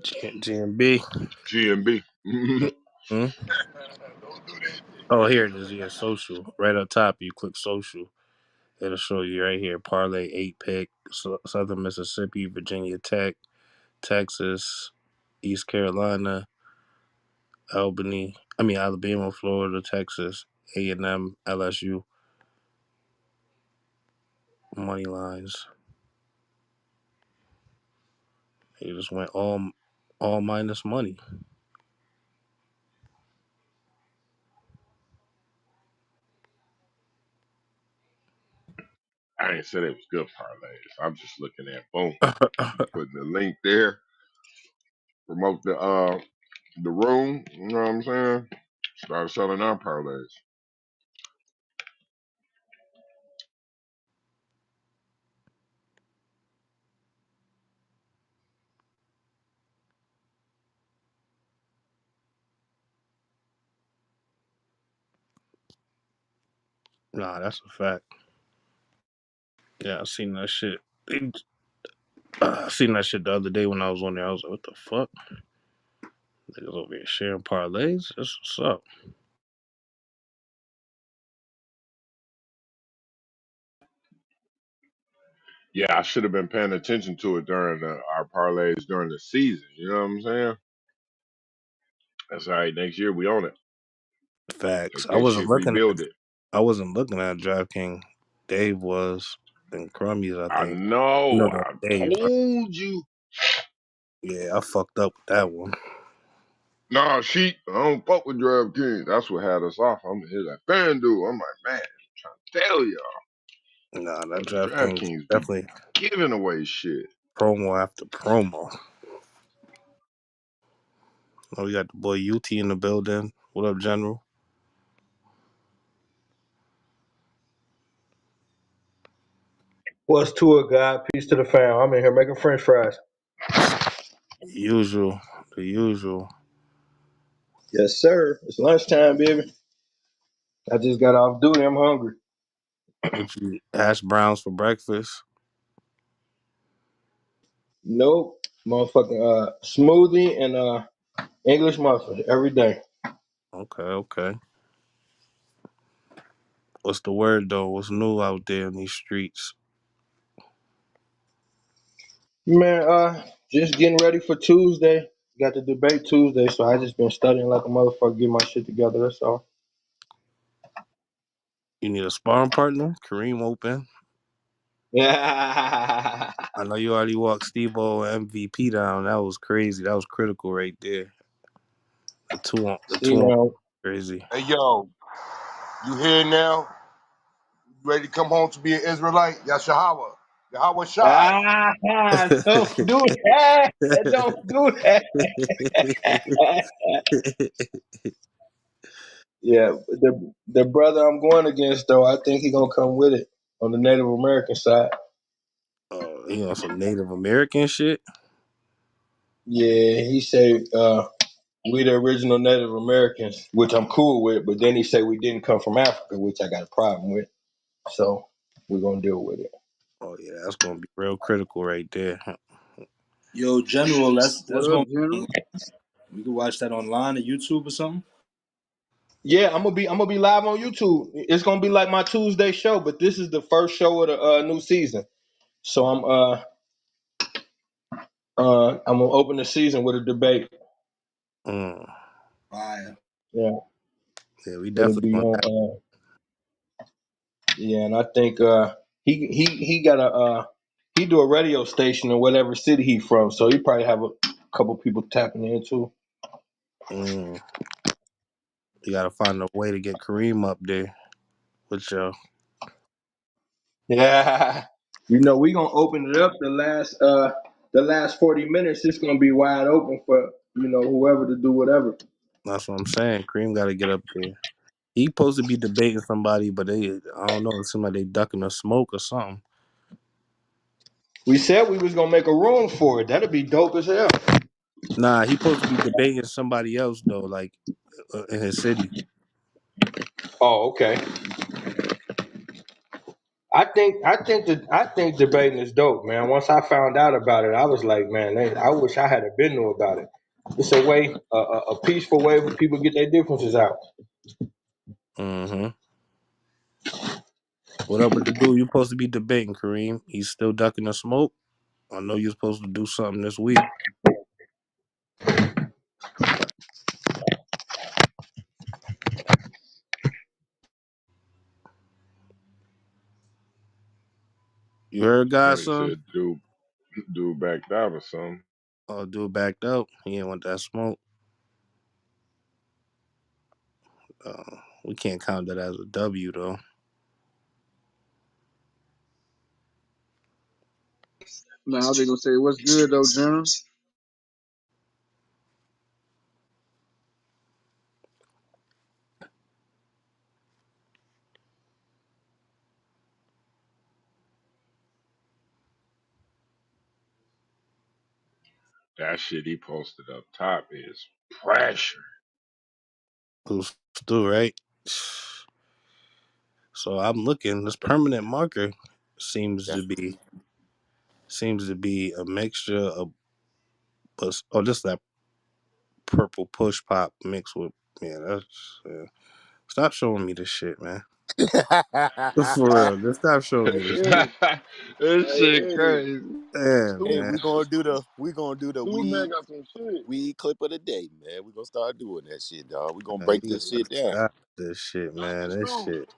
GMB. G&B. Hmm? Don't do that shit. Oh, here it is. Yeah, social. Right up top, you click social. It'll show you right here. Parlay 8 pick. Southern Mississippi, Virginia Tech, Texas, East Carolina, Alabama, Florida, Texas, A&M, LSU. Money lines. They just went all minus money. I ain't said it was good parlays. I'm just looking at boom. You putting the link there, promote the room, you know what I'm saying? Start selling our parlays. Nah, that's a fact. Yeah, I seen that shit. I seen that shit the other day when I was on there. I was like, what the fuck? Niggas over here sharing parlays? That's what's up. Yeah, I should have been paying attention to it during our parlays during the season. You know what I'm saying? That's all right. Next year we own it. Facts. Take that shit, rebuild it. I wasn't looking at DraftKings. Dave was, and Crummies, I I think. No, know. no, I Dave. told you. Yeah, I fucked up with that one. Nah, she. I don't fuck with DraftKings. That's what had us off. I'm here like FanDuel. I'm like, man, trying to tell y'all. Nah, that Them DraftKings DraftKings be definitely giving away shit. promo after promo. Oh, we got the boy UT in the building. What up, General? What's to it, God? Peace to the fam. I'm in here making French fries. Usual, the usual. Yes, sir. It's lunchtime, baby. I just got off duty. I'm hungry. What you eat? Hash browns for breakfast? Nope. Motherfucking smoothie and English muffin every day. Okay, okay. What's the word though? What's new out there in these streets? Man, just getting ready for Tuesday. Got the debate Tuesday, so I just been studying like a motherfucker, get my shit together. That's all. You need a sparring partner? Kareem open. Yeah. I know you already walked Steve-O MVP down. That was crazy. That was critical right there. The See two on now. crazy. Hey yo, you here now? You ready to come home to be an Israelite? Yashahawa. Yahweh Shai. Ah, don't do that. Don't do that. Yeah, the brother I'm going against though, I think he gonna come with it on the Native American side. Oh, he on some Native American shit. Yeah, he said we the original Native Americans, which I'm cool with, but then he said we didn't come from Africa, which I got a problem with. So we're gonna deal with it. Oh yeah, that's gonna be real critical right there. Yo, General, What that's up, gonna General? be. We can watch that online at YouTube or something. Yeah, I'm gonna be live on YouTube. It's gonna be like my Tuesday show, but this is the first show of the new season. So I'm gonna open the season with a debate. Mm. Fire. Yeah, Yeah, we it'll definitely be gonna on. have. Yeah, and I think he got he do a radio station in whatever city he from, so he probably have a couple people tapping in too. Mm. You gotta find a way to get Kareem up there with y'all. Yeah, we gonna open it up the last 40 minutes. It's gonna be wide open for whoever to do whatever. That's what I'm saying. Kareem gotta get up there. He supposed to be debating somebody, but I don't know. It seems like they ducking the smoke or something. We said we was gonna make a room for it. That'd be dope as hell. Nah, he supposed to be debating somebody else though, like in his city. Oh, okay. I think debating is dope, man. Once I found out about it, I was like, man, I wish I had been knew about it. It's a way, a peaceful way for people to get their differences out. Mm-hmm. What up with the dude you supposed to be debating, Kareem? He's still ducking the smoke. I know you're supposed to do something this week. You heard, Somebody godson? said dude backed out or something. Oh, dude backed up. He didn't want that smoke. We can't count that as a W though. Now they gonna say what's good though, General? That shit he posted up top is pressure. Who's still right? So I'm looking. This permanent marker seems to That's be a mixture of. Oh, this that purple push pop mixed with. Yeah, that's. Stop showing me this shit, man. For real, just stop showing me this shit. Eddie, This hey shit Eddie, crazy. Damn, hey, Stu, man. we gonna do the Stu man weed got some shit. weed clip of the day, man. We gonna start doing that shit, dog. We gonna Man, break you this gotta shit down. stop this shit, man. This Stu, shit.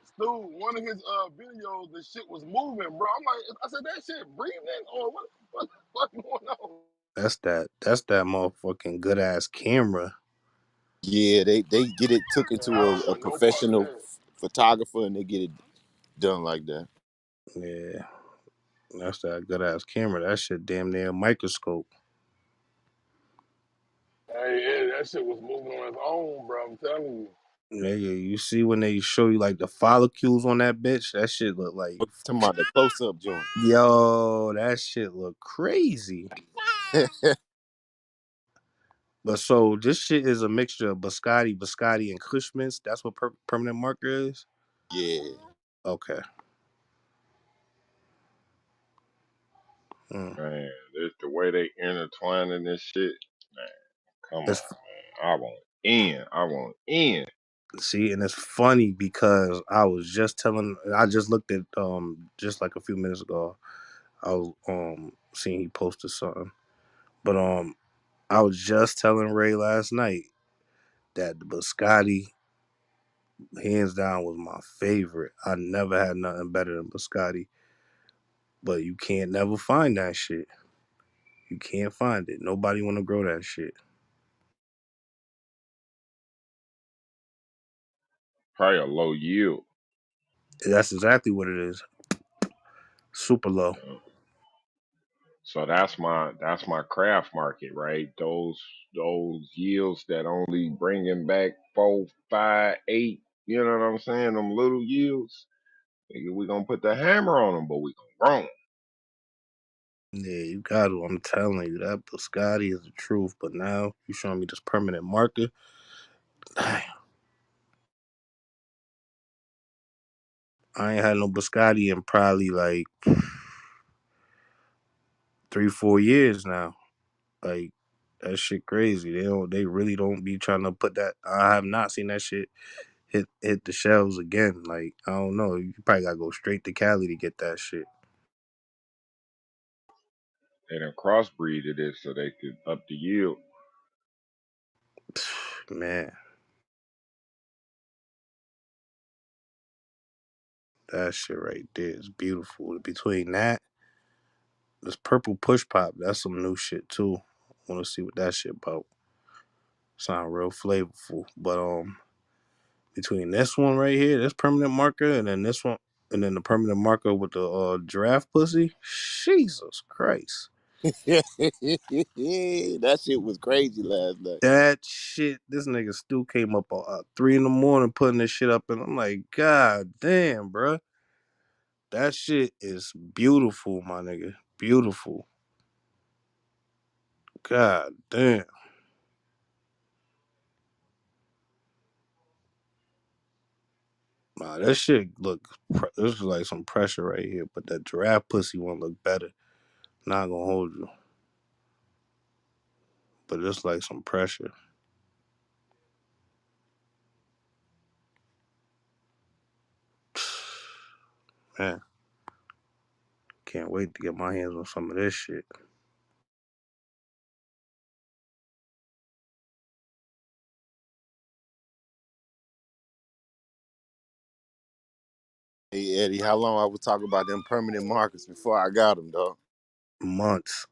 Stu, one of his videos, the shit was moving, bro. I'm like, I said that shit breathing or what going on? That's that motherfucking good ass camera. Yeah, they get it took Man, into I don't a want no part of professional that. photographer and they get it done like that. Yeah, that's that good ass camera. That shit damn near a microscope. Hey, Eddie, that shit was moving on its own, bro. I'm telling you. Yeah, you see when they show you like the follicles on that bitch, that shit look like, Talking about the close up joint. yo, that shit look crazy. But so this shit is a mixture of biscotti, and Kush mints. That's what permanent marker is. Yeah. Okay. Mm. Man, this the way they intertwining this shit. Man, come on, It's man. I want in. I want in. See, and it's funny because I just looked at just like a few minutes ago. I was seeing he posted something, but I was just telling Ray last night that the biscotti hands down was my favorite. I never had nothing better than biscotti, but you can't never find that shit. You can't find it. Nobody want to grow that shit. Probably a low yield. That's exactly what it is. Super low. You know? So that's my craft market, right? Those yields that only bringing back 4, 5, 8. You know what I'm saying? Them little yields. Nigga, we gonna put the hammer on them, but we gonna grow 'em. Yeah, you got to. I'm telling you, that biscotti is the truth. But now you showing me this permanent marker. I ain't had no biscotti in probably like 3, 4 years now. Like that shit crazy. They really don't be trying to put that. I have not seen that shit hit the shelves again. Like I don't know. You probably gotta go straight to Cali to get that shit. They done crossbreeded it so they could up the yield. Man, that shit right there is beautiful. Between that, this purple push pop, that's some new shit too. Want to see what that shit about. Sound real flavorful. But between this one right here, this permanent marker, and then this one, and then the permanent marker with the giraffe pussy. Jesus Christ. That shit was crazy last night. That shit, this nigga still came up at 3 in the morning putting this shit up, and I'm like, God damn, bruh. That shit is beautiful, my nigga. Beautiful. God damn. Nah, that shit look, this is like some pressure right here, but that giraffe pussy one look better. Not gonna hold you, but it's like some pressure. Man, can't wait to get my hands on some of this shit. Hey Eddie, how long I was talking about them permanent markers before I got them, dog? Months.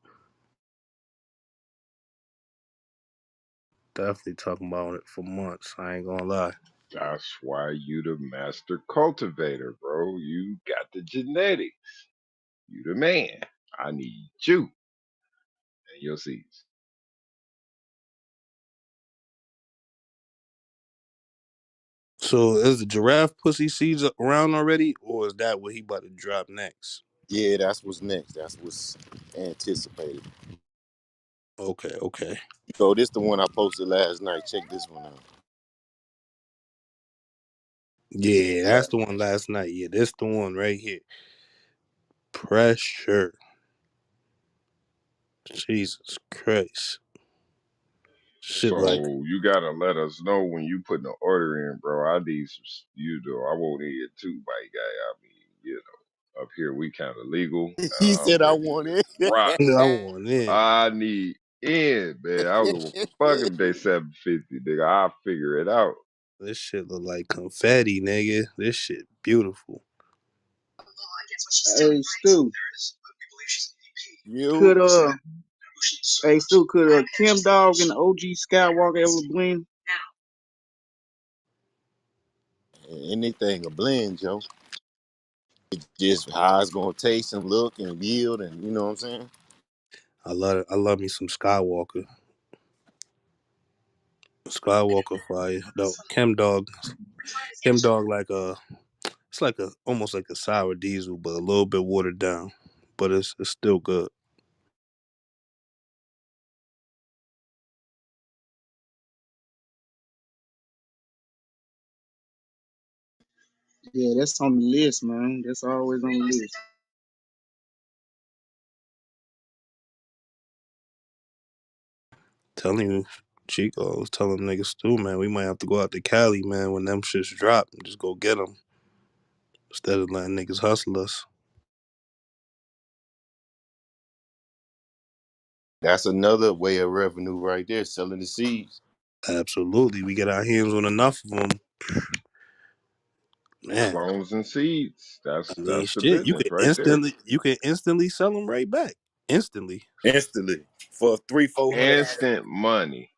Definitely talking about it for months. I ain't gonna lie. That's why you the master cultivator, bro. You got the genetics. You the man. I need you and your seeds. So is the giraffe pussy seeds around already, or is that what he about to drop next? Yeah, that's what's next. That's what's anticipated. Okay, okay. So this the one I posted last night. Check this one out. Yeah, that's the one last night. Yeah, this the one right here. Pressure. Jesus Christ. Shit like So you gotta let us know when you put the order in, bro. I need some, I won't eat it too, bite guy. I mean, up here we kind of legal. He I'm said I ready want to it. rock. I want in. I need in, man. I don't give a fuck if they 750, nigga. I'll figure it out. This shit look like confetti, nigga. This shit beautiful. Hey, Stu, You could hey Stu, could Kim Dog and OG Skywalker ever blend? anything a blend, Joe. It's just how it's gonna taste and look and yield, and you know what I'm saying. I love me some Skywalker. Skywalker fire. No, Kim Dog. Kim Dog like a it's like a almost like a sour diesel, but a little bit watered down. But it's still good. Yeah, that's on the list, man. That's always on the list. Telling you, Chico, I was telling niggas too, man. We might have to go out to Cali, man, when them shits drop and just go get them instead of letting niggas hustle us. That's another way of revenue right there, selling the seeds. Absolutely, we get our hands on enough of them, man. Clones and seeds. I mean, That's the shit, business right there. you can instantly sell them right back, instantly. Instantly. For $300-400. Instant money.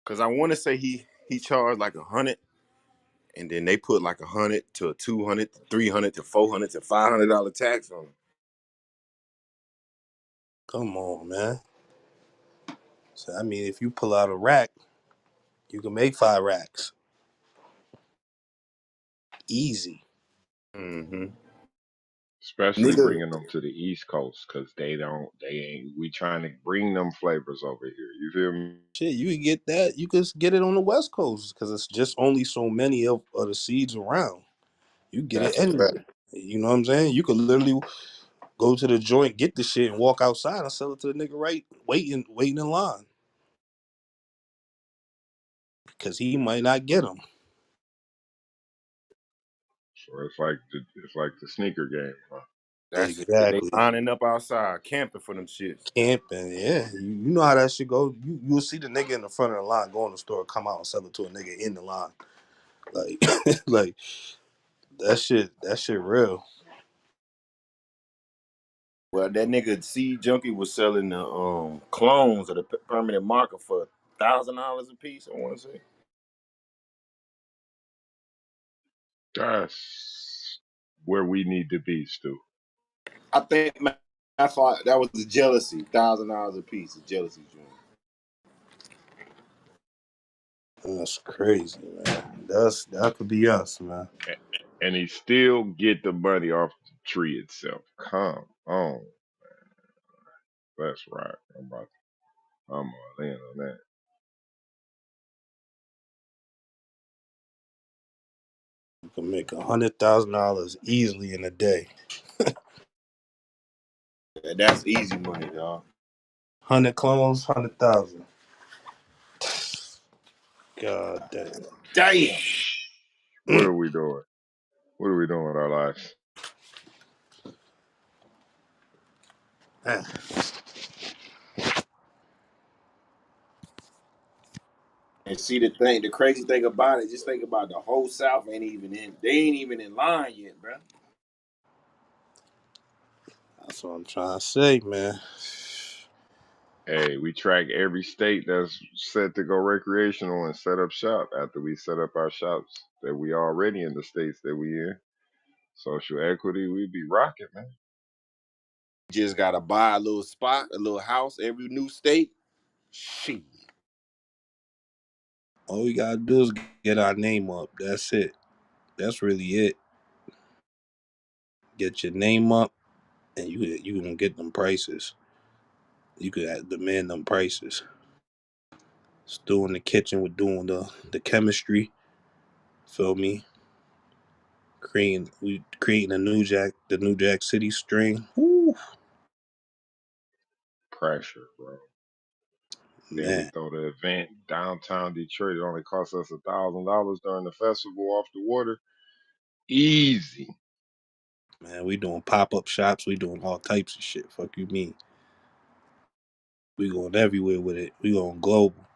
Cause I wanna say he charged like 100, and then they put like 100 to 200 to 300 to 400 to $500 tax on it. Come on, man. So I mean, if you pull out a rack, you can make 5 racks, easy. Mm-hmm. Especially Nigga, bringing them to the East Coast because they ain't, we trying to bring them flavors over here. You feel me? Shit, you can get that. You can get it on the West Coast because it's just only so many of the seeds around. You get it that's a fact. anywhere. You know what I'm saying? You could literally go to the joint, get the shit, and walk outside and sell it to the nigga right waiting in line because he might not get them. So it's like the sneaker game. Huh? That's it. They Exactly. lining up outside, camping for them shits. Camping, yeah. You know how that shit go. You'll see the nigga in the front of the line go in the store, come out and sell it to a nigga in the line. Like like that shit real. Well, that nigga Seed Junkie was selling the clones of the permanent marker for $1,000 a piece, I wanna say. That's where we need to be, Stu. I think I thought that was the jealousy, $1,000 a piece, the jealousy joint. That's crazy, man. That could be us, man. And he still get the money off the tree itself. Come on, that's right. I'm all in on that. You can make $100,000 easily in a day. Yeah, that's easy money, dog. 100 clones, 100,000. God damn. Damn. What are we doing? What are we doing with our lives? Man, And see the crazy thing about it, just think about the whole South they ain't even in line yet, bro. that's what I'm trying to say, man. Hey, we track every state that's set to go recreational and set up shop after we set up our shops that we already in the states that we in. Social equity, we be rocking, man. Just gotta buy a little spot, a little house, every new state. Shit. All we gotta do is get our name up. That's it. That's really it. Get your name up, and you gonna get them prices. You could demand them prices. Still in the kitchen with doing the chemistry. Feel me? Creating the New Jack City string. Woo, Pressure, bro. Then we man, throw the event downtown Detroit. It only cost us $1,000 during the festival off the water. Easy. man, we doing pop up shops. We doing all types of shit. Fuck you mean? We going everywhere with it. We going global.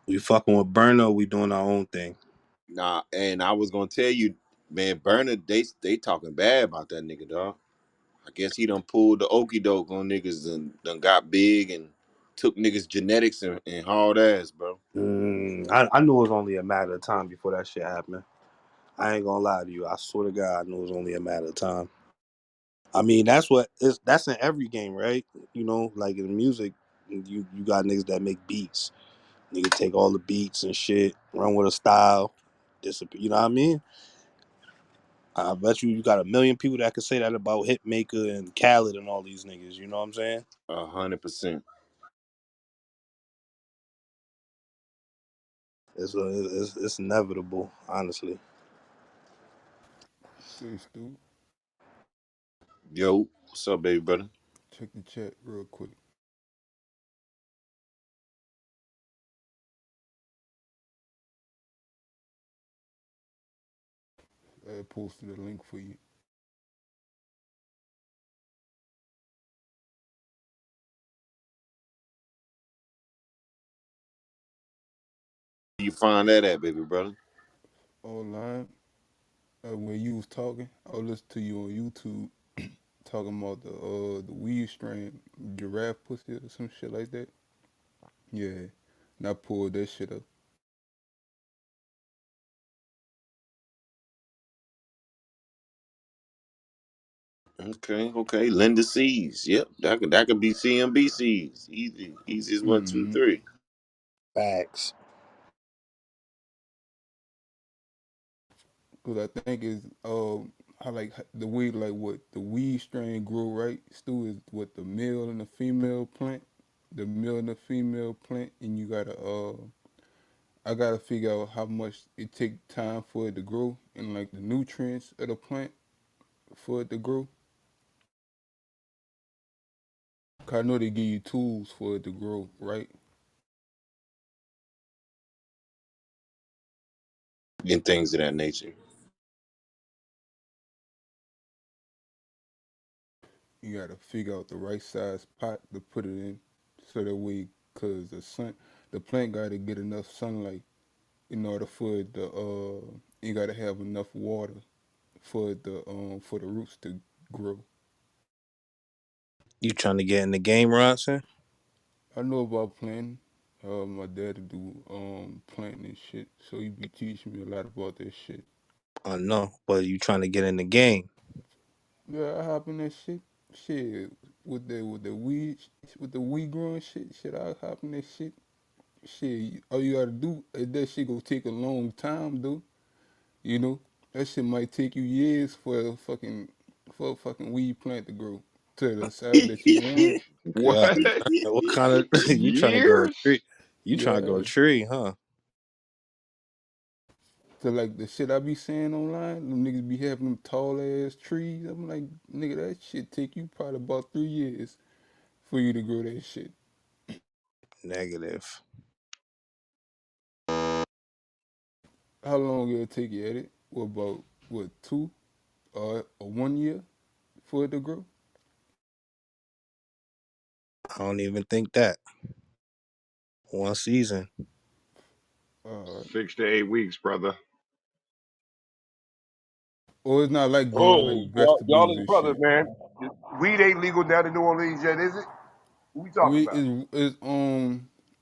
We fucking with Burner. We doing our own thing. Nah, and I was gonna tell you, man, Burner, they talking bad about that nigga, dog. I guess he done pulled the okey doke on niggas and done got big and took niggas genetics and hauled ass, bro. I knew it was only a matter of time before that shit happened. I ain't gonna lie to you. I swear to God, I knew it was only a matter of time. I mean, that's in every game, right? You know, like in music, you got niggas that make beats. Nigga take all the beats and shit, run with a style, disappear. You know what I mean? I bet you got a million people that could say that about Hitmaker and Khaled and all these niggas. You know what I'm saying? 100%. It's inevitable, honestly. Say, Stu, Yo, what's up, baby brother? check the chat real quick. I posted a link for you. You find that at, baby brother? Online, when you was talking, I was listening to you on YouTube talking about the weed strain giraffe pussy or some shit like that. Yeah, and I pulled that shit up. Okay, okay. Linda C's. Yep, that could be C.M.B. C's. Easy, easy as one, two, Mm-hmm. three. Facts. Cause I think it's how like the way like what the weed strain grow right. Stu is what the male and the female plant, the male and the female plant, and you gotta I gotta figure out how much it take time for it to grow and like the nutrients of the plant for it to grow. 'Cause I know they give you tools for it to grow, right? And things of that nature. You gotta figure out the right size pot to put it in, so that way, cause the plant gotta get enough sunlight in order for it to you gotta have enough water for the roots to grow. You trying to get in the game, Ronson? I know about planting. My dad do planting and shit, so he be teaching me a lot about that shit. I know, but you trying to get in the game. Yeah, I hop in that shit. Shit with the weed growing shit. Shit, I hop in that shit. Shit, all you gotta do is that shit gonna take a long time, though. You know, that shit might take you years for a fucking weed plant to grow to the size that you want it. What? God, what kind of you trying to go a Years? tree? You trying to go a Yeah, tree, huh? to like the shit I be seeing online, them niggas be having them tall ass trees. I'm like, nigga, that shit take you probably about 3 years for you to grow that shit. Negative. How long it'll take you at it? What about what 1 year for it to grow? I don't even think that. One season. Uh, 6 to 8 weeks, brother. or it's not like growing Oh, like y'all vegetables is and brothers, shit. man. Weed ain't legal down in New Orleans yet, is it? Who we talking We about? is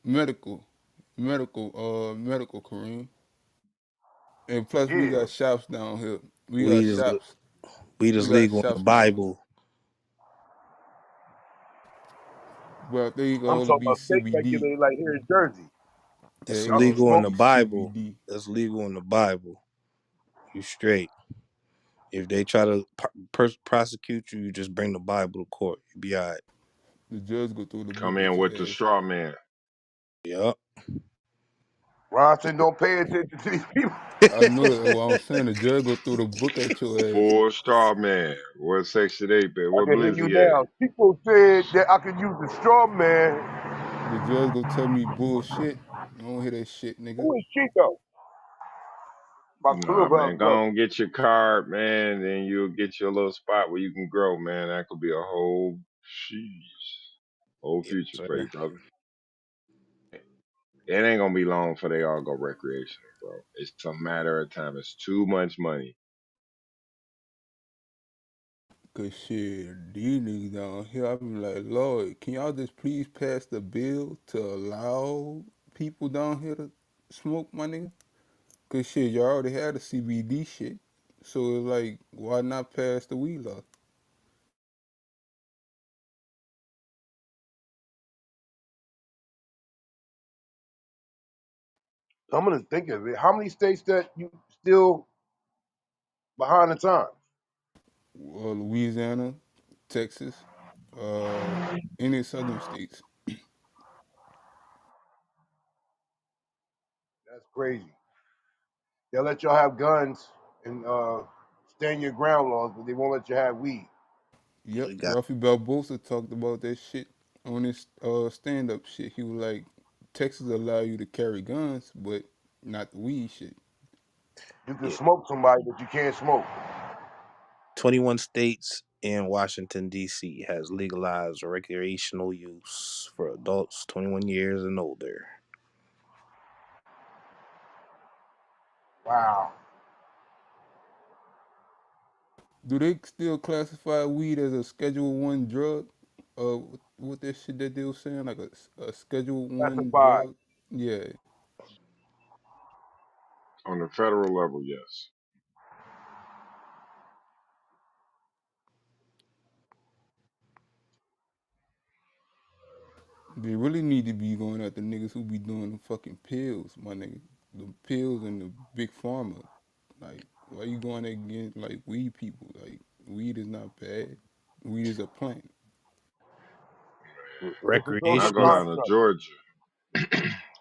medical, medical Kareem, and plus we Yeah. got shops down here. We got Weed is shops. weed We is got legal in the shops down here. Bible. But they can I'm only talking be about state CBD. regulated like here in Jersey. Yeah, It's they can Y'all can only legal in smoke. the be Bible. CBD. It's legal in the Bible. You straight. If they try to prosecute you, you just bring the Bible to court. You be all right. The judge go through the book Come at in with the your ass. straw man. Yup. Ronson, don't pay attention to these people. I know that. What I'm saying, the judge go through the book at your ass. Full straw man. What section 8, man? I What can hear you Blizzy at? now. People said that I could use the straw man. The judge go tell me bullshit. I don't hear that shit, nigga. Who is Chico? My Nah, clubhouse man. Go brother. on, get your card, man. Then you'll get your little spot where you can grow, man. That could be a whole Yes, future for sir. you, brother. It ain't gonna be long before they all go recreational, bro. It's a matter of time. It's too much money. Cause shit, these niggas down here, I be like, Lord, can y'all just please pass the bill to allow people down here to smoke, my nigga? Cause shit, y'all already had the CBD shit. So it's like, why not pass the weed law? I'm gonna think of it. How many states that you still behind the times. Louisiana, Texas, any southern states. That's crazy. They'll let y'all have guns and stand your ground laws, but they won't let you have weed. Yep, We got Ralphie Barbosa talked about that shit on his stand up shit. He was like, Texas allow you to carry guns, but not the weed shit. You can yeah, smoke somebody, but you can't smoke. 21 states and Washington D.C. has legalized recreational use for adults 21 years and older. Wow. Do they still classify weed as a Schedule One drug? What that shit that they were saying, like a Schedule One Classified. drug? Yeah, On the federal level, yes. they really need to be going at the niggas who be doing the fucking pills, my nigga. The pills and the big pharma. Like, why you going against like weed people? Like, weed is not bad. Weed is a plant. It's a When I social go Recreational. down to construct. Georgia,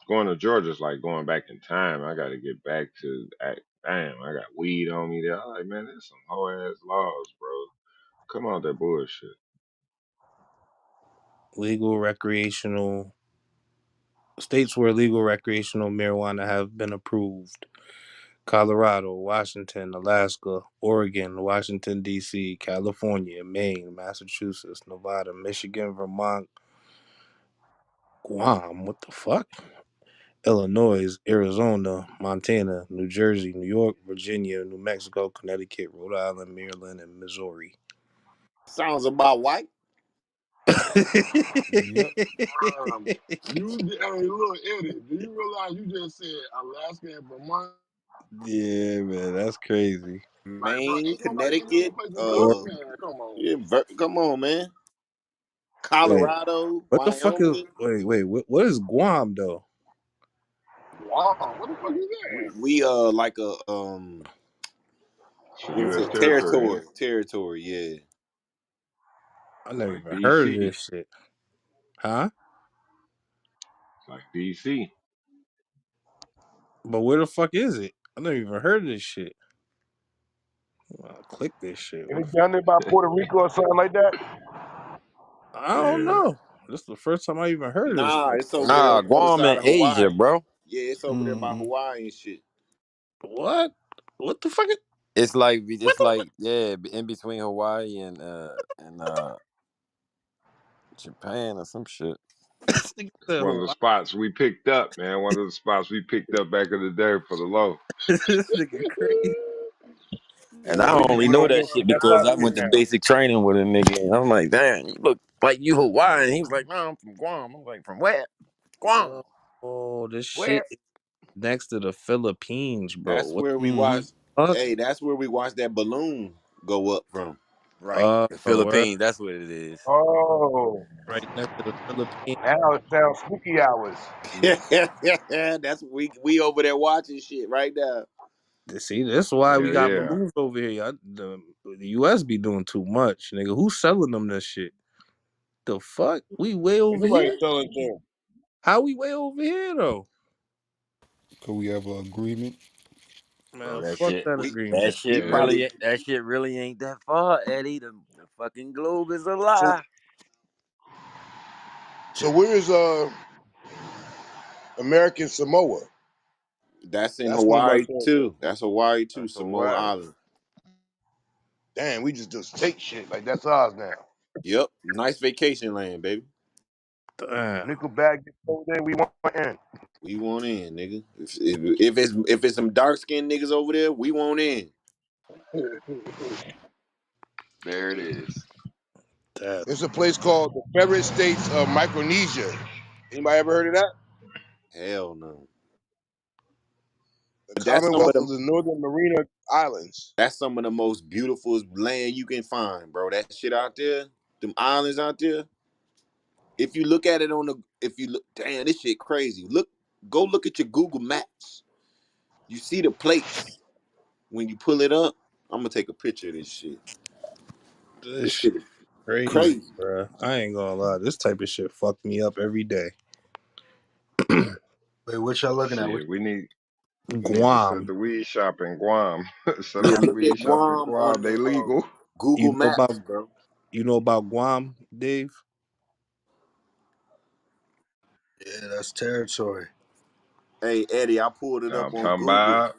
going to Georgia is like going back in time. I got to get back to, damn, I got weed on me there. I'm like, man, there's some whole ass laws, bro. Come on, that bullshit. Legal recreational states where legal recreational marijuana have been approved: Colorado, Washington, Alaska, Oregon, Washington D.C., California, Maine, Massachusetts, Nevada, Michigan, Vermont, Guam. What the fuck? Illinois, Arizona, Montana, New Jersey, New York, Virginia, New Mexico, Connecticut, Rhode Island, Maryland, and Missouri. Sounds about white. Yep. Hey, look, Eddie, do you realize you just said Alaska and Vermont? Yeah, man, that's crazy. Like, bro, Maine, ain't nobody in those Connecticut. places Or going, man. Come on. Yeah, come on, man. wait, Colorado, what the fuck is? Wyoming. Wait, what is Guam though? Wow, what the fuck is We like a It's a what is U.S. it? territory, ain't it? Territory. Yeah. I never Like even heard of D.C. this shit. Huh? It's like D.C. But where the fuck is it? I never even heard of this shit. I'll click this shit. And Where the it's fuck? down there by Puerto Rico or something like that. I don't Yeah. know. This is the first time I even heard of this Nah, shit. it's over there Nah, on the other Guam side in of Asia, Hawaii. bro. Yeah, it's over there by Mm-hmm. Hawaii and shit. What? What the fuck? It's What the fuck? like yeah, in between Hawaii and Japan or some shit. This nigga It's said one of the Hawaii. spots we picked up, man. One of the spots we picked up back in the day for the low. This nigga crazy. And I These only people know don't that get shit it. That's because our I shit went to now. basic training with a nigga. And I'm like, damn, you look like you Hawaiian. He was like, no, I'm from Guam. I'm like, from where? Guam. Oh, this Where? shit is next to the Philippines, bro. That's What where we Mm-hmm. watched. the fuck? Hey, that's where we watched that balloon go up from. Right. The Where? Philippines. That's what it is. Oh, Right next to the Philippines. now it sounds spooky hours. Yeah. That's we over there watching shit right now. See, that's why we Hell got yeah. balloons over here. Y'all. The U.S. be doing too much, nigga. Who's selling them this shit? The fuck? We way Ain't over nobody here? selling things. How we way over here though? Cause we have an agreement. Bro, Man, fuck that We that agreement. we shit probably really that shit really ain't that far, Eddie. The fucking globe is a So, lie. so where's American Samoa? that's in That's one of my Hawaii favorite. too. That's Hawaii too, That's Samoa Hawaii. Island. Damn, we just take shit like that's ours now. Yep. Nice vacation land, baby. Damn. Nickel bag gets sold in, we want in. We want in, nigga. If it's some dark skinned niggas over there, we want in. There it is. That There's a place called the Federate States of Micronesia. Anybody ever heard of that? Hell no. The But that's some of Commonwealth the of the Northern Marina Islands. that's some of the most beautiful land you can find, bro. That shit out there, them islands out there. If you look at it if you look, damn, this shit crazy. Go look at your Google Maps. You see the plates when you pull it up. I'm gonna take a picture of this shit. This This shit shit is crazy, crazy. bro. I ain't gonna lie. This type of shit fuck me up every day. Wait, what y'all looking at? Which Shit, we need to set Guam. the weed shop in Guam. Set Yeah, up the look weed at shop in Guam Guam. on They legal. You Google know about Maps, bro. Guam, Dave? yeah, that's territory. Hey Eddie, I pulled it Now up I'm on talking Google. about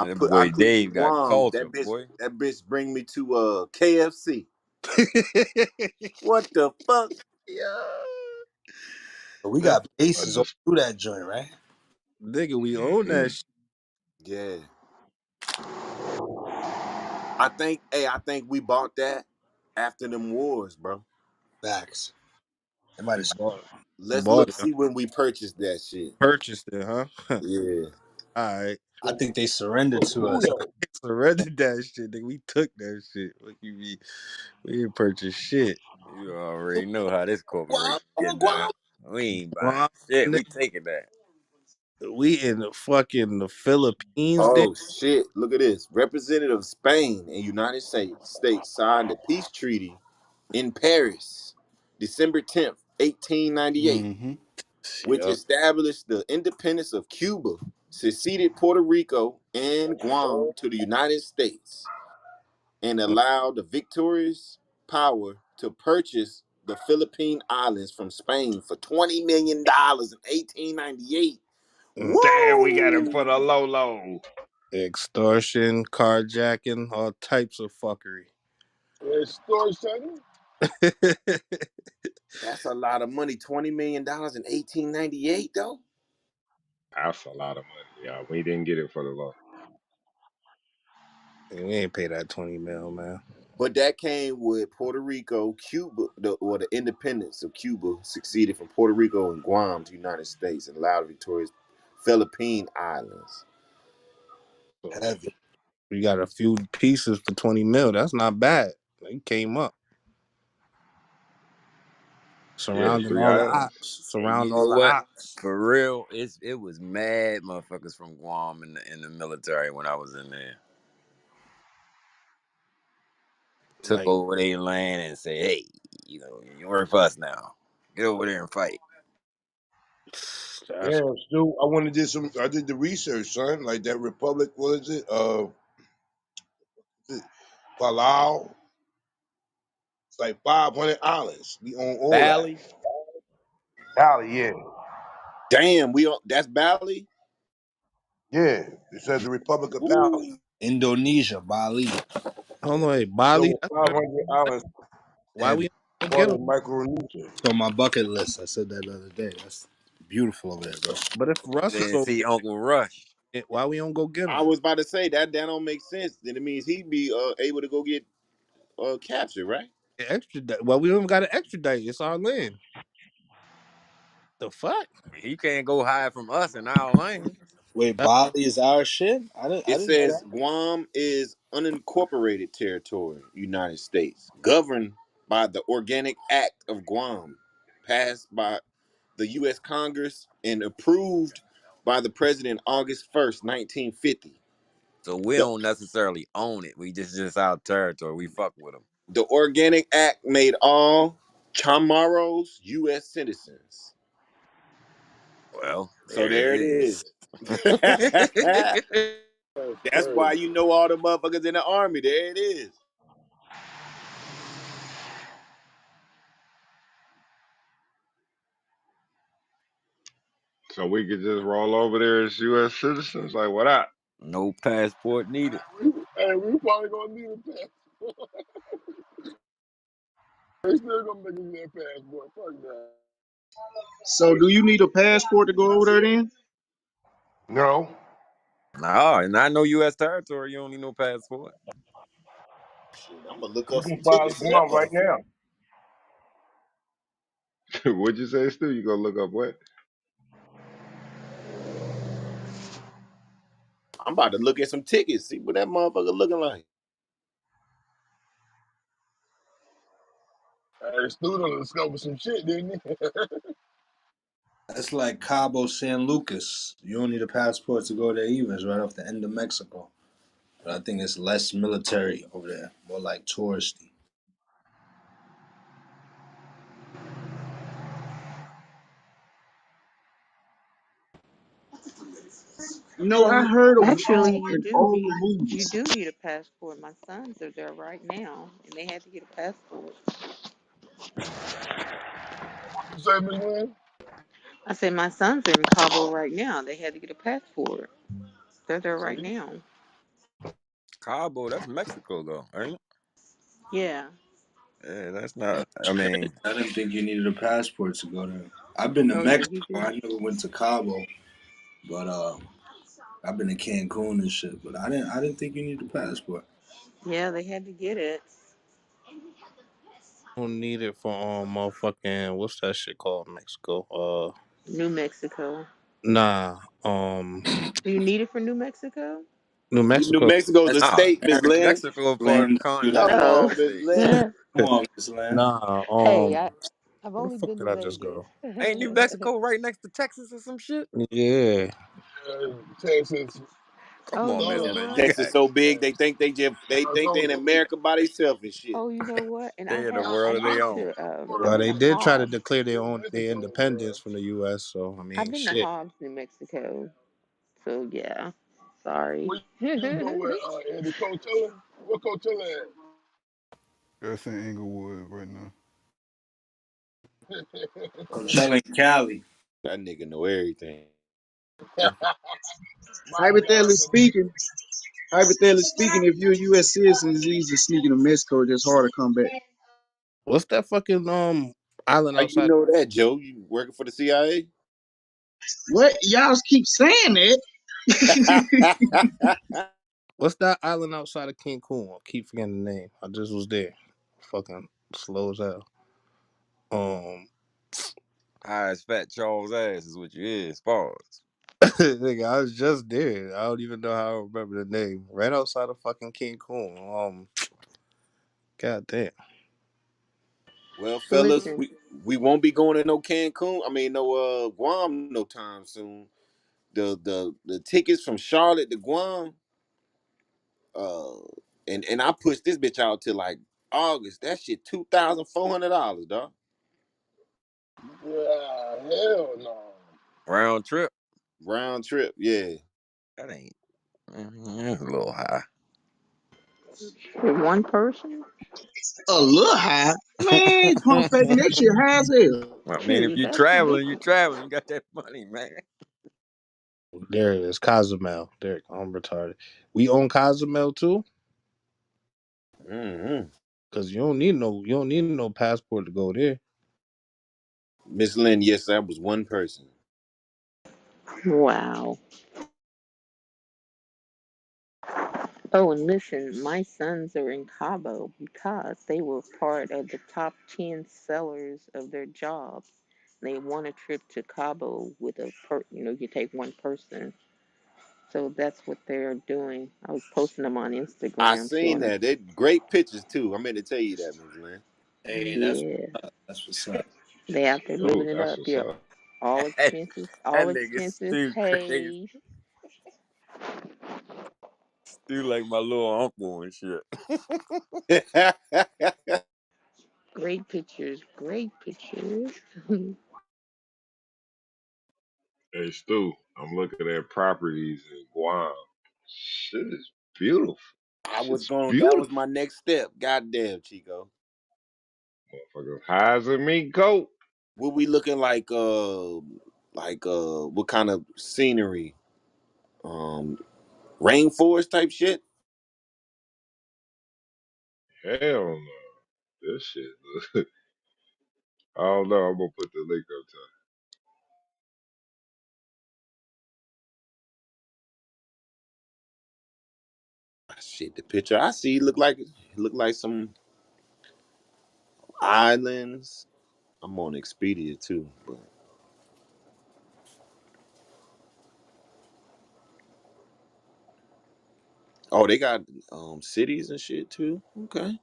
That I boy clicked Dave got Guam. culture, boy. That bitch bring me to KFC. What the fuck? Yeah. But we That got bases all just through that joint, right? nigga, we own hmm that shit. Yeah. I think we bought that after them wars, bro. Facts. They might have. Bought, Let's bought look it, huh? see when we purchased that shit. Purchased it, huh? Yeah. Alright. I think they surrendered For to who us. though? Surrendered that shit, nigga. We took that shit. What you mean? We didn't purchase shit. You already know how this Guam, corporation I'm get Guam. down. We ain't buying Guam, shit. nigga, We taking that. we in the fucking the Philippines, day. Oh shit. Look at this. Representative of Spain and States signed a peace treaty in Paris, December 10th, 1898, Mm-hmm. which established the independence of Cuba, seceded Puerto Rico and Guam to the United States, and allowed the victorious power to purchase the Philippine Islands from Spain for $20 million in 1898. Mm. damn. We got it for Woo! the low low. Extortion, carjacking, all types of fuckery. Extortion. That's a lot of money. $20 million in 1898, though. That's a lot of money, y'all. We didn't get it for the low. We ain't pay that 20 mil, man. But that came with Puerto Rico, Cuba, the independence of Cuba succeeded from Puerto Rico and Guam to the United States and allowed the victorious Philippine Islands. So Heavy. We got a few pieces for 20 mil. That's not bad. They came up. yeah, Surrounding three all the islands. ops. And Surround you all know the what? ops. For real, it was mad motherfuckers from Guam in the military when I was in there. Took Like, over their land and said, "Hey, you know, you work for us now. Get over there and fight." that's Damn, Stu. I wanted to do some. I did the research, son. Like that Republic. What is it? Is it Palau. It's like 500 islands. We own all that. Bali, Cali, yeah, Damn, that's Bali. yeah. It says the Republic of Bali. Woo. Indonesia, Bali, hold on, hey, It's Bali. over That's where 500 islands, why heavy. we don't get part them? of Micronesia. It's on my bucket list. I said that the other day. That's beautiful over there, bro. But if Russ is then over see Uncle Rush. it, why we don't go get I them? was about to say that don't make sense. Then it means he'd be able to go get captured, right? Extradite. Well, we don't got to extradite. It's our land. The fuck? He can't go hide from us in our land. Wait, That- Bali is our shit? I It didn't know says that. Guam is unincorporated territory, United States, governed by the Organic Act of Guam, passed by the U.S. Congress and approved by the President August 1st, 1950. So we The, don't necessarily own it. We just our territory. We fuck with them. the Organic Act made all Chamorros U.S. citizens. Well, So there it there it is. is. That's That's why crazy. you know all the motherfuckers in the army. There it is. So we could just roll over there as U.S. citizens. Like what up? No passport needed. Hey, we probably gonna need a passport. They still gonna make us need a passport. Fuck that. So do you need a passport to go over there then? No, Nah, and I know U.S. territory. You don't need no passport. Shit, I'm gonna look we up some can file tickets a to that Guam right motherfucker. now. What'd you say, Stu? You gonna look up what? I'm about to look at some tickets, see what that motherfucker looking like. Hey, student discovered some shit, didn't he? That's like Cabo San Lucas. You don't need a passport to go there either. It's right off the end of Mexico. but I think it's less military over there, more like touristy. You know, I heard Actually, an old you movies. do need a passport. My sons are there right now, and they had to get a passport. You say, Miss Lynn? I said my sons are in Cabo right now. They had to get a passport. They're there right See, now. Cabo, that's Mexico though, ain't it? Yeah. Yeah, that's not. I mean, I didn't think you needed a passport to go there. I've been to Oh yeah, Mexico. you do. I never went to Cabo, but I've been to Cancun and shit. But I didn't think you needed a passport. Yeah, they had to get it. Don't need it for motherfucking what's that shit called in Mexico? New Mexico. Nah, Do you need it for New Mexico? New New Mexico. Mexico's a That's nah, state, Miss Lynn. Mexico part of the land. Do continent. that. Come It's not Oh. a on, Miss state. Lynn. Come on, Miss Land. Nah, Hey, I've where the only fuck been to did I just Vegas. go? Ain't New Mexico right next to Texas or some shit? Yeah, Texas, Come Oh, on, you Miss know Florida, Lynn. what? You Texas got so big they think they in Arizona. America by themselves and shit. Oh, you know what? And they in the world I've of their been own. to I've well been they to did try to Hobbs. declare New their Mexico, independence from the U.S. So I I've mean, been to shit. Hobbs, New Mexico. So yeah. Sorry. where you go with Eddie Coachella? What Coachella That's in Inglewood right now. at? Coachella in Cali. That nigga know everything. My Hypothetically God, speaking, if you're a U.S. citizen, it's easy to sneak into Mexico. Just hard to come back. What's that fucking island How you outside? know that, Joe? You working for the CIA? What y'all keep saying that? What's that island outside of Cancun? I keep forgetting the name. I just was there. Fucking slow as hell. Um, High as fat Charles ass is what you is. Pause. nigga, I was just there. I don't even know how I remember the name. Right outside of fucking Cancun. God damn. Well, fellas, Listen, we won't be going to no Cancun. I mean, no Guam no time soon. The tickets from Charlotte to Guam, uh, and I pushed this bitch out to like August. That shit $2,400, dog. yeah, hell no. Round trip. Round trip. Yeah. That ain't. That's a little high. for one person? A little high, man. Pump faking that shit high as hell. I mean, if Shoot, you that's traveling, you ridiculous. traveling. You got that money, man. There it is. Cozumel. There, I'm retarded. We own Cozumel too? Mm-hmm. Cause you don't need no passport to go there. Miss Lynn, yes, that was one person. Wow. Oh, and listen, my sons are in Cabo because they were part of the top 10 sellers of their jobs. They won a trip to Cabo with you take one person. So that's what they're doing. I was posting them on I Instagram, seen showing them. that. They great pictures too. I meant to tell you that, Miss Lynn. Hey, Yeah, that's what's up. they out there Oh, living it that's up. what's Yeah, up. that all nigga expenses Stu crazy. paid. Stu like my little uncle and shit. Great pictures, great pictures. Hey, Stu, I'm looking at properties in Guam. Shit is beautiful. I was Shit's going. That was beautiful. my next step. Goddamn, Chico. Motherfuckers high as a mink goat. What we looking like? What kind of scenery? Um, Rainforest type shit. Hell no. This shit. I don't know. I'm gonna put the link up top. Shit, the picture I see look like some islands. I'm on Expedia too, but oh, they got cities and shit too. Okay,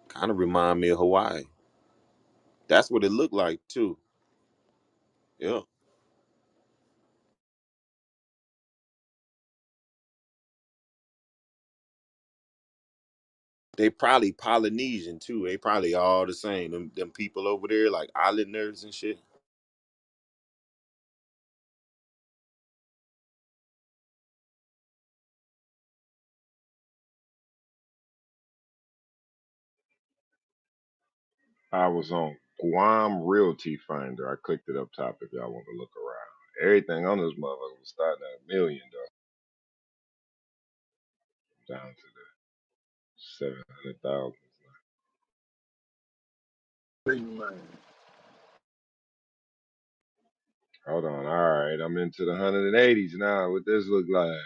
kind of remind me of Hawaii. That's what it looked like too. Yeah. They probably Polynesian too. They probably all the same. Them people over there, like islanders and shit. I was on Guam Realty Finder. I clicked it up top if y'all want to look around. Everything on this motherfucker was starting at a million though, down to the 700,000. Big man. Hold on, all right, I'm into the 180s now. What this look like?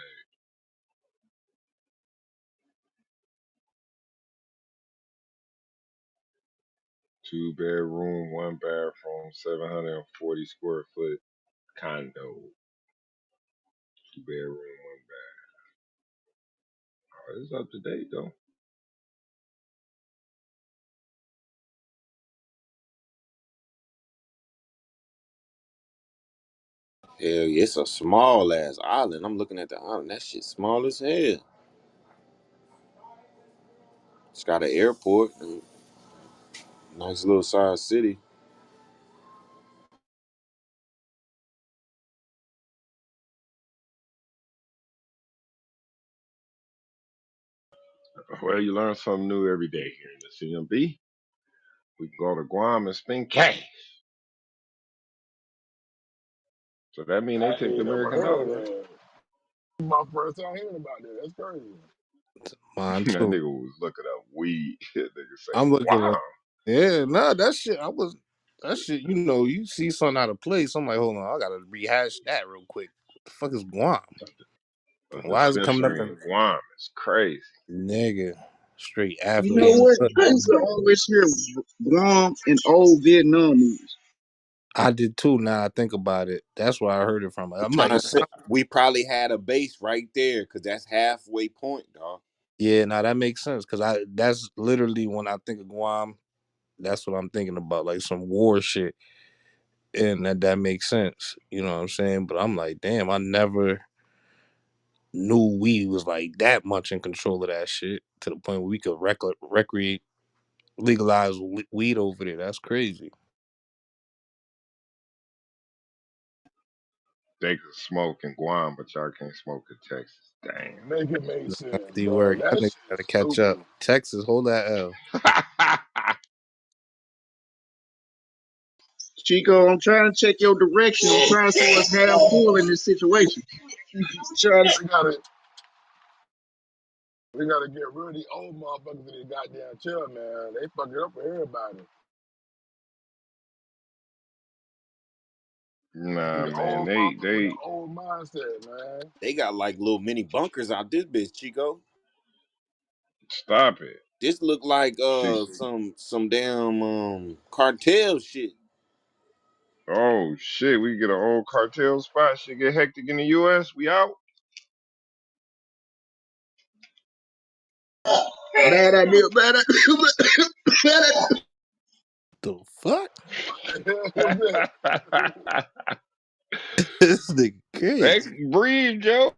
2 bedroom, 1 bathroom, 740 square foot condo. 2 bedroom, 1 bath. Oh, it's up to date though. Hell yeah, it's a small ass island. I'm looking at the island. That shit small as hell. It's got an airport, and nice little size city. Well, you learn something new every day here in the CMB. We can go to Guam and spend cash. So that mean they I take the ain't never American heard dollar, of right? that. My first time hearing about that. That's crazy. Mine That too. nigga was looking up weed. That nigga say, I'm looking wow. like, yeah, nah, that shit. That shit. You know, you see something out of place. I'm like, hold on, I gotta rehash that real quick. What the fuck is Guam? A Why is it coming up dispensary in in Guam is crazy. nigga straight You know Afghan? what? I used to always hear Guam in old Vietnam movies. I did too. Now I think about it. That's where I heard it from. I'm Trying like, to say we probably had a base right there, cause that's halfway point, dog. yeah, now that makes sense because I that's literally when I think of Guam, that's what I'm thinking about, like some war shit, and that makes sense. You know what I'm saying? But I'm like, damn, I never knew we was like that much in control of that shit to the point where we could recreate legalize weed over there. That's crazy. They could smoke in Guam, but y'all can't smoke in Texas. Make it make sense, The bro. work, y'all That niggas shit gotta is catch up. stupid. Texas, hold that L. Damn. Chico, I'm trying to check your direction. I'm trying to see what's half full in this situation. Trying to We gotta we gotta get rid of the old motherfuckers in the goddamn chair, man. They fuck it up for everybody. Nah, The man, old they motherfucker with the they old mindset, man. They got like little mini bunkers out this bitch, Chico. stop it. This look like She, some damn cartel shit. oh shit, we get an old cartel spot. Shit get hectic in the U.S. We out. bad idea, bad idea, bad idea. The fuck? The hell was that? This nigga Hey, crazy. breathe, Joe.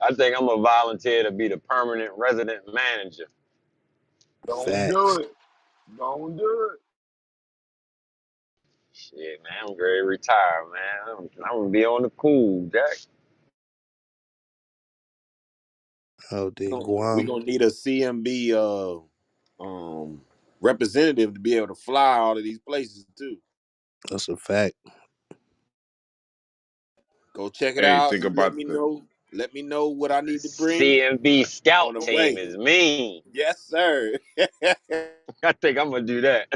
I think I'm gonna volunteer to be the permanent resident manager. Don't do Facts. it. Don't do it. Shit, man, I'm ready to retire, man. I'm gonna be on the cool, Jack. Oh, they We Guam. gonna need a CMB representative to be able to fly all of these places too. That's a fact. Go check it Hey, out think and let about me the. know. Let me know what I need to bring C.M.B. on scout the team way. is mean. Yes, sir. I think I'm gonna do that.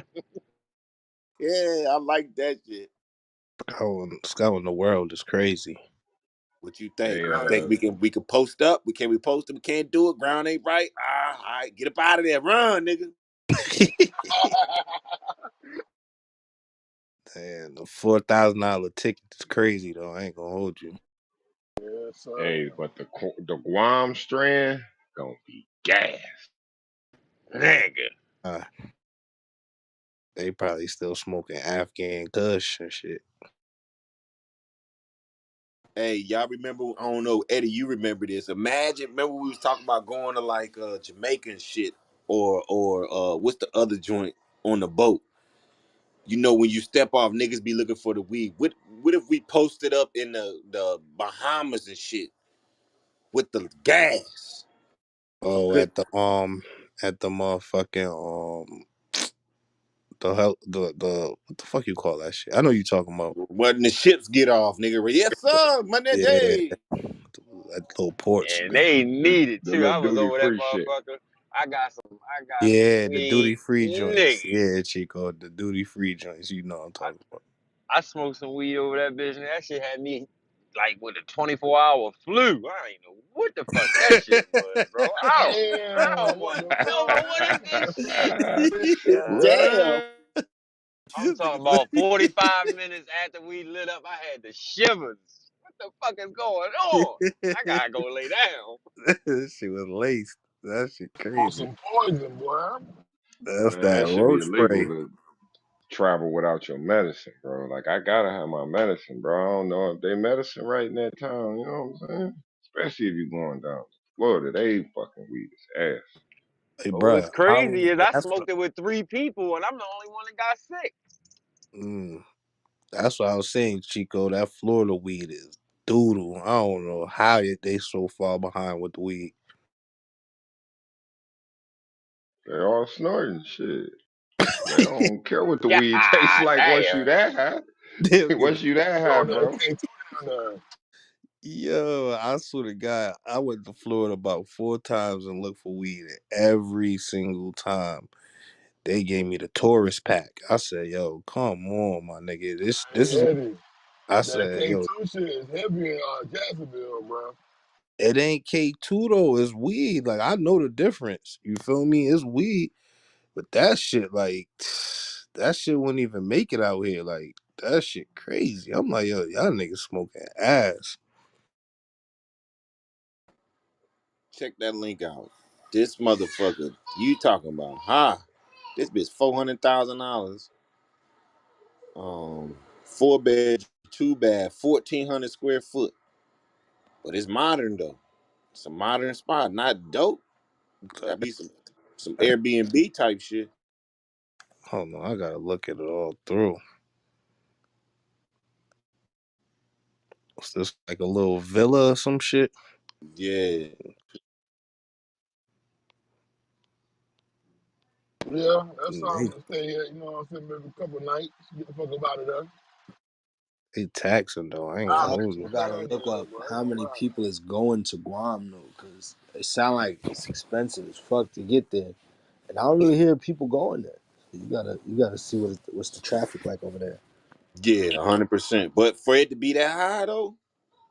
Yeah, I like that shit. Scouting the world is crazy. What you think? Hey, You think we can post up? We post it? We can't do it. Ground ain't right. Ah, all right, get up out of there. Run, nigga. And the $4,000 ticket is crazy though. I ain't gonna hold you. Yes, sir. hey, but the Guam strand gonna be gas. Nigga. Uh, they probably still smoking Afghan Kush and shit. Hey, y'all remember? I don't know, Eddie. You remember this? Imagine, remember we was talking about going to like Jamaica and shit. or what's the other joint on the boat? You know, when you step off, niggas be looking for the weed. What if we posted up in the Bahamas and shit with the gas? Oh, Could at the motherfucking the hell the what the fuck you call that shit? I know you talking about. when the ships get off, nigga? Yes, sir, Monday Yeah, day. that little port And shit. they The, need it the too. little I was duty over that free shit. motherfucker. I got some Yeah, the duty weed, free nigga. joints. Yeah, Chico, the duty free joints. You know what I'm I, talking about. I smoked some weed over that bitch, and that shit had me like with a 24-hour flu. I ain't know what the fuck that shit was, bro. I Damn, what almost the fell. But what is this shit? Yeah. Damn. I'm This talking nigga about 45 minutes after we lit up, I had the shivers. What the fuck is going on? I say- gotta go lay down. That shit was laced. That shit on crazy. some poison, boy. That's Man, that that should be roach illegal spray. to travel without your medicine, bro. Like I gotta have my medicine, bro. I don't know if they medicine right in that town. You know what I'm saying? Especially if you going down to Florida, they fucking weed is ass. Hey, But what's bruh, I crazy only is I that's what smoked it with 3 people, and I'm the only one that got sick. mm, that's what I was saying, Chico. That Florida weed is doodle. I don't know how they so far behind with the weed. They all snorting shit. They don't care what the weed tastes God like once you damn. that high. They'll get Once you that high, Yo, that bro. K2 down there. Yo, I swear to God, I went to Florida about 4 times and looked for weed. And every single time, they gave me the tourist pack. I said, "Yo, come on, my nigga. This is." Hey, Eddie, I that said, "Yo, K2 shit is heavy in Jacksonville, bro. it ain't K2 though. It's weed. Like I know the difference. You feel me? It's weed, but that shit, like, that shit wouldn't even make it out here. Like that shit crazy. I'm like, yo, y'all niggas smoking ass. Check that link out. This motherfucker, you talking about, huh? This bitch $400,000. 4 bed, 2 bath, 1,400 square foot. But it's modern though. It's a modern spot, not dope. That be some Airbnb type shit. Hold on, I gotta look at it all through. What's this, like a little villa or some shit? Yeah, Yeah, that's They, something to stay here, you know what I'm saying, maybe a couple nights, get the fuck up out of there. they taxing though. I ain't Nah, gonna I but hold it's you. gotta down look there, up bro. I ain't how gonna many lie. people is going to Guam though, because it sound like it's expensive as fuck to get there, and I don't really hear people going there. So you gotta see what's the traffic like over there. yeah, 100%. But for it to be that high though,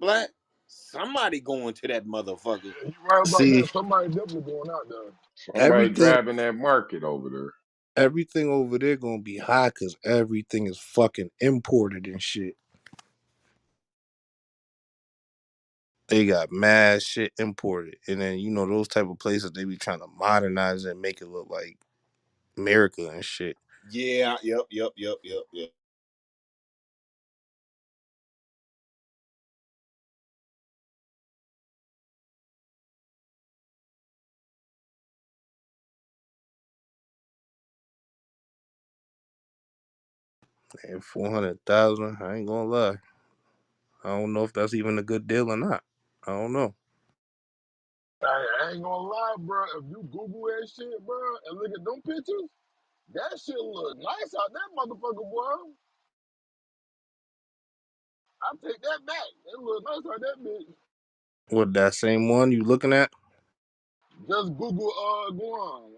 Black, somebody going to that motherfucker. Yeah, you right about See, that. Somebody definitely going out there. Somebody everything grabbing that market over there. everything over there gonna be high because everything is fucking imported and shit. They got mad shit imported, and then you know those type of places they be trying to modernize it and make it look like America and shit. Yeah, yep. And 400,000, I ain't gonna lie. I don't know if that's even a good deal or not. I don't know. I ain't gonna lie, bro. If you Google that shit, bro, and look at them pictures, that shit look nice out that motherfucker, boy. I take that back. It look nice out that bitch. What, that same one you looking at? Just Google Guam,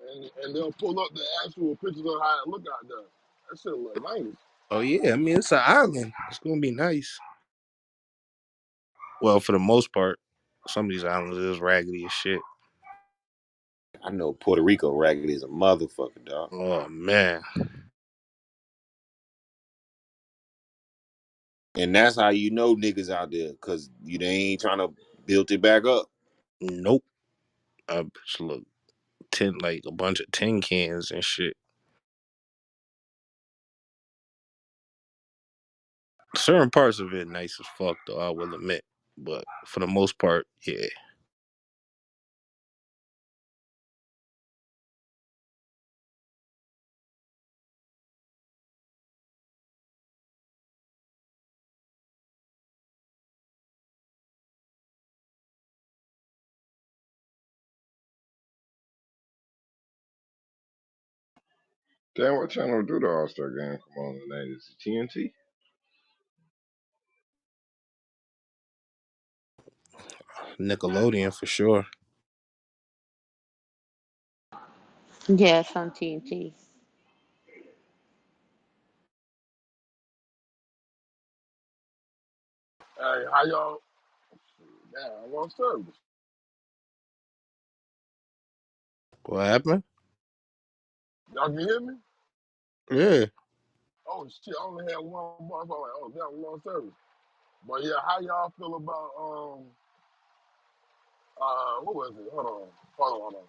and they'll pull up the actual pictures of how it look out there. That shit look nice. Oh yeah, I mean it's an island. It's gonna be nice. Well, for the most part, some of these islands is raggedy as shit. I know Puerto Rico raggedy is a motherfucker, dog. Oh man, And that's how you know niggas out there, cause they ain't trying to build it back up. nope. I just look tin like a bunch of tin cans and shit. Certain parts of it nice as fuck though, I will admit. But for the most part, yeah. Damn, what channel do the All Star game come on tonight? Is it TNT? Nickelodeon for sure. Yes, on TNT. Hey, how y'all? Damn, I lost service. What happened? Y'all can hear me? Yeah. Oh shit, I only had one bar. So I'm like, oh damn, I lost service. But yeah, how y'all feel about what was it? Hold on.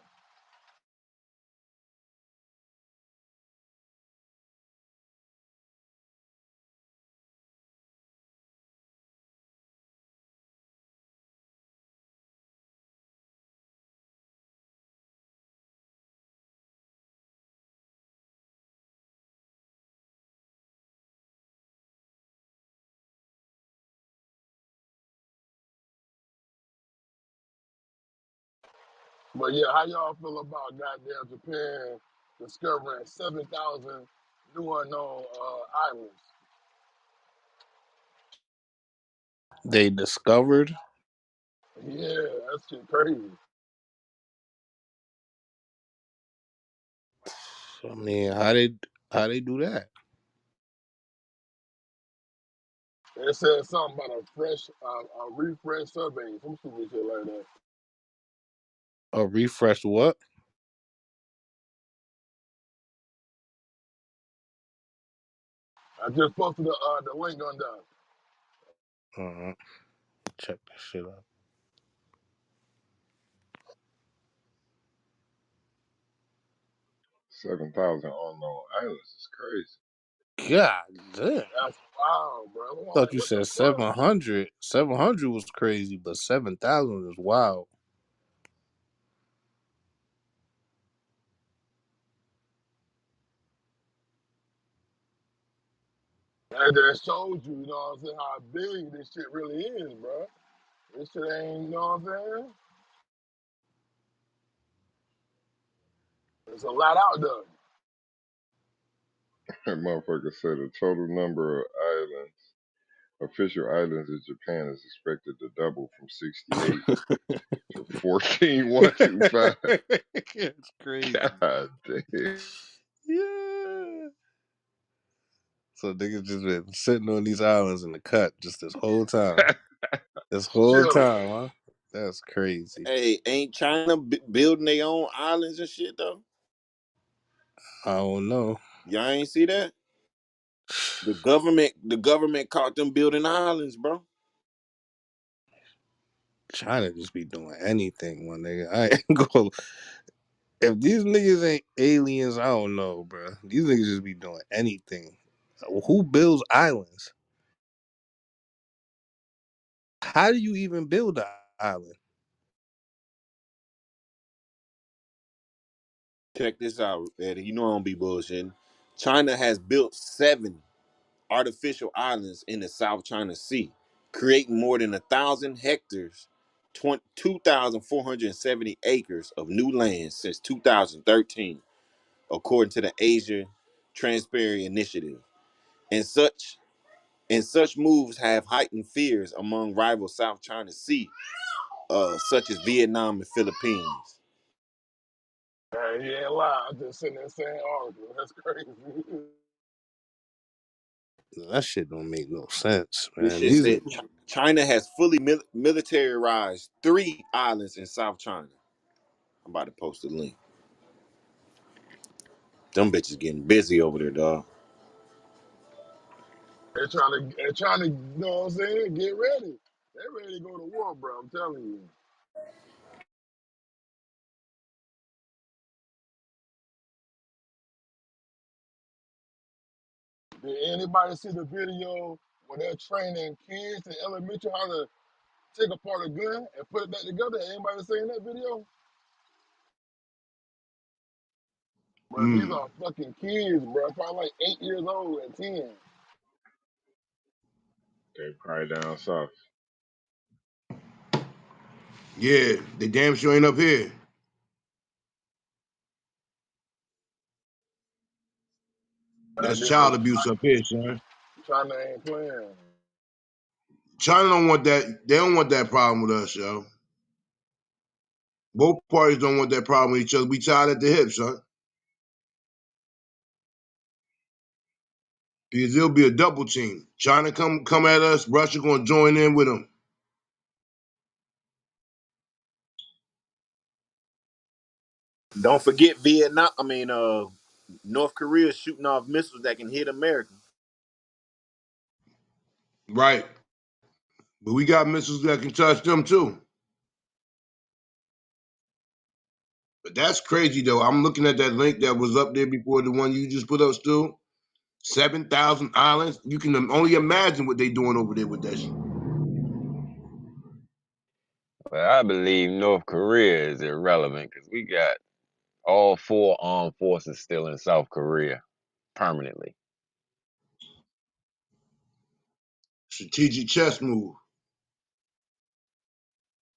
But yeah, how y'all feel about goddamn Japan discovering 7,000 new unknown islands? They discovered. Yeah, that shit crazy. I mean, how they do that? It said something about a refresh survey, some stupid shit like that. A refresh what? I just posted the link on that. Uh, check this shit out. 7,000 unknown islands is crazy. God damn. That's wild, bro. I'm Thought like, you what the said fuck? 700. 700 was crazy, but 7,000 is wild. And that shows you, you know what I'm saying, how big this shit really is, bro. This shit ain't, you know what I'm saying? There's a lot out there. That motherfucker said the total number of islands, official islands in Japan is expected to double from 68 to 14,125. It's crazy. God damn. Yeah. So niggas just been sitting on these islands in the cut just this whole time. This whole Chilling. time, huh? That's crazy. Hey, ain't China building their own islands and shit though? I don't know. Y'all ain't see that? The government caught them building islands, bro. China just be doing anything, my nigga. I ain't gonna. If these niggas ain't aliens, I don't know, bro. These niggas just be doing anything. Who builds islands? How do you even build an island? Check this out, Eddie. You know I don't be bullshitting. China has built 7 artificial islands in the South China Sea, creating more than 1,000 hectares, 2,470 acres of new land since 2013, according to the Asia Transparency Initiative. And such moves have heightened fears among rival South China Sea, such as Vietnam and Philippines. Man, you ain't lie. I just sitting there saying article. That's crazy. That shit don't make no sense, This man. shit These said China has fully militarized 3 islands in South China. I'm about to post a link. Them bitches getting busy over there, dog. They're trying to, you know what I'm saying? Get ready. They're ready to go to war, bro. I'm telling you. Did anybody see the video where they're training kids in elementary how to take apart a gun and put it back together? Anybody seen that video? Bro, these Mm. are fucking kids, bro. Probably like 8 years old and 10. They probably down south. Yeah, they damn sure ain't up here. That's And then child abuse up here, son. China ain't playing. China don't want that. They don't want that problem with us, yo. Both parties don't want that problem with each other. We tied at the hip, son. Because it'll be a double team. China come at us. Russia gonna join in with them. Don't forget Vietnam. I mean, North Korea shooting off missiles that can hit America. Right. But we got missiles that can touch them too. But that's crazy though. I'm looking at that link that was up there before the one you just put up, Stu. 7,000 islands. You can only imagine what they doing over there with that shit. But I believe North Korea is irrelevant because we got all four armed forces still in South Korea permanently. Strategic chess move.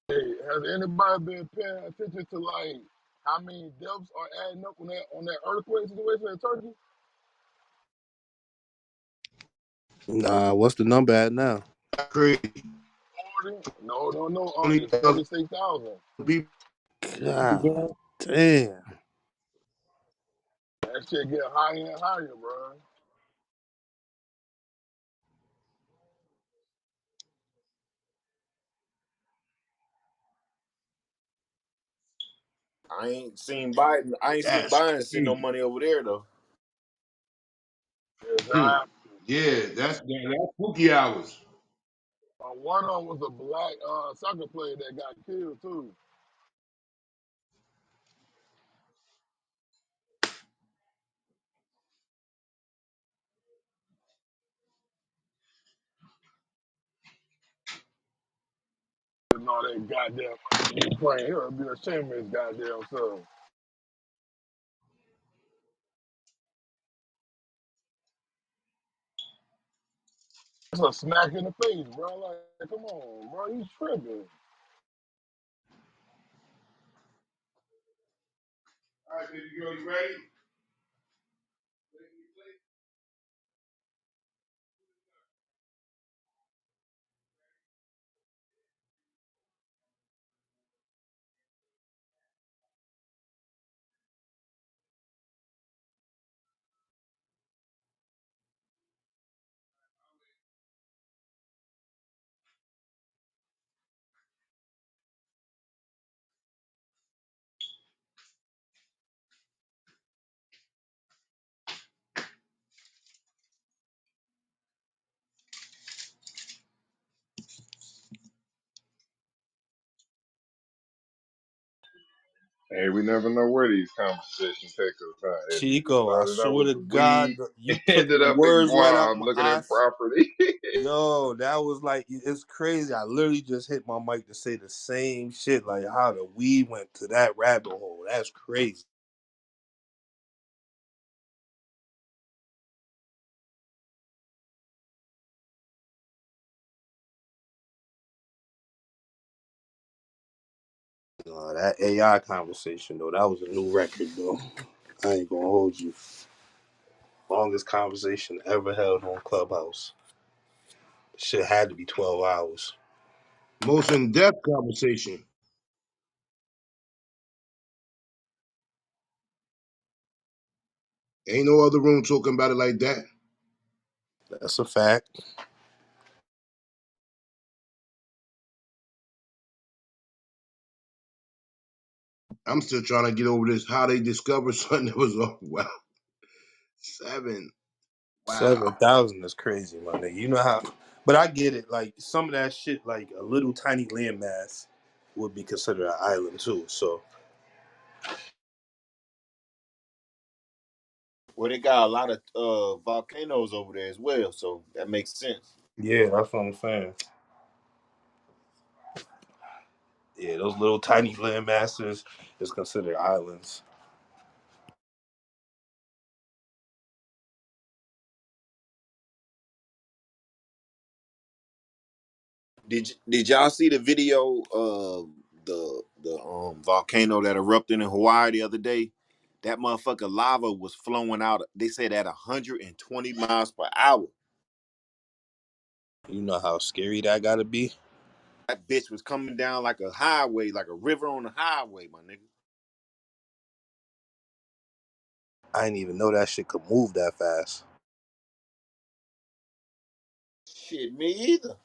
Hey, has anybody been paying attention to like how many deaths are adding up on that earthquake situation in Turkey? Nah, what's the number at now? That's crazy. 40? No, no, no. It's 20,000 46,000. people God gone. damn. That shit get higher and higher, bro. I ain't seen Biden. I ain't seen That's Biden send no crazy. money over there though. Hmm. Exactly. Yeah, that's spooky hours. One of them was a black soccer player that got killed too. And all that goddamn Ukraine. He'll be ashamed of his goddamn self. It's a smack in the face, bro. Like, come on, bro. You tripping. All right, baby girl, you ready? Hey, we never know where these conversations take us, huh, Eddie? We Chico, I started out swear with to the God, weed, you took ended the up in words right out Guam my looking at eyes. property. Yo, that was like, it's crazy. I literally just hit my mic to say the same shit. Like how the weed went to that rabbit hole. That's crazy. That AI conversation though, that was a new record though. I ain't gonna hold you. Longest conversation ever held on Clubhouse. Shit had to be 12 hours. Most in-depth conversation. Ain't no other room talking about it like that. That's a fact. I'm still trying to get over this. How they discovered something that was off. Wow, seven. Wow. 7,000 is crazy, my nigga. You know how, but I get it. Like some of that shit, like a little tiny landmass would be considered an island too. So Well, they got a lot of volcanoes over there as well, so that makes sense. yeah, that's what I'm saying. Yeah, those little tiny land masses is considered islands. Did y'all see the video of the volcano that erupted in Hawaii the other day? That motherfucker lava was flowing out. They said at 120 miles per hour. You know how scary that gotta be. That bitch was coming down like a highway, like a river on the highway, my nigga. I didn't even know that shit could move that fast. Shit, me either.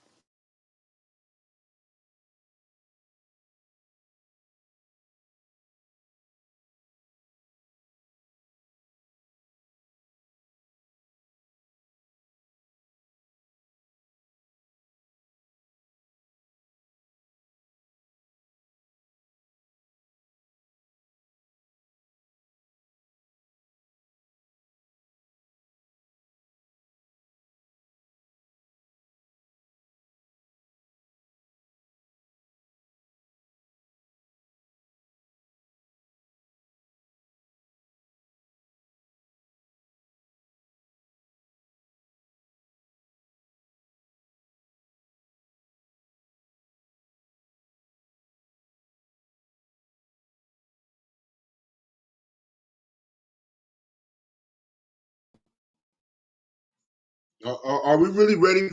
Are we really ready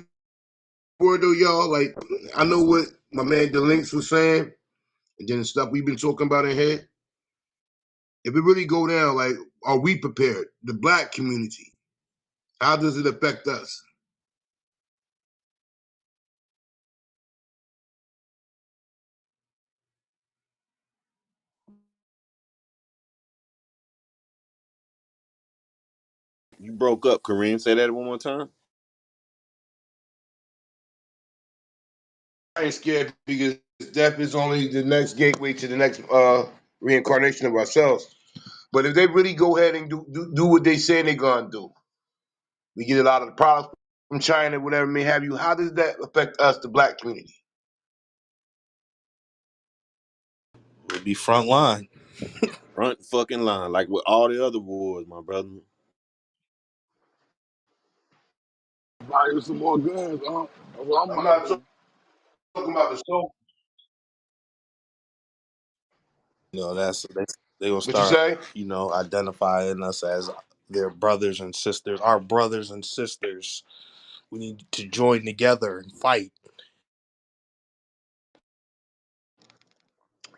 for it though, y'all? Like, I know what my man Delinks was saying, and then the stuff we've been talking about in here. If it really go down, like, are we prepared? The black community, how does it affect us? You broke up, Kareem. Say that one more time. I ain't scared because death is only the next gateway to the next reincarnation of ourselves. But if they really go ahead and do what they say they're gonna do, we get a lot of the products from China, whatever may have you. How does that affect us, the black community? We'll be front line. Front fucking line, like with all the other wars, my brother. Buy you some more guns, huh? That's what I'm I'm about not to. talking about the soul. You know, they gonna What you start, say? identifying us as their brothers and sisters, our brothers and sisters. We need to join together and fight.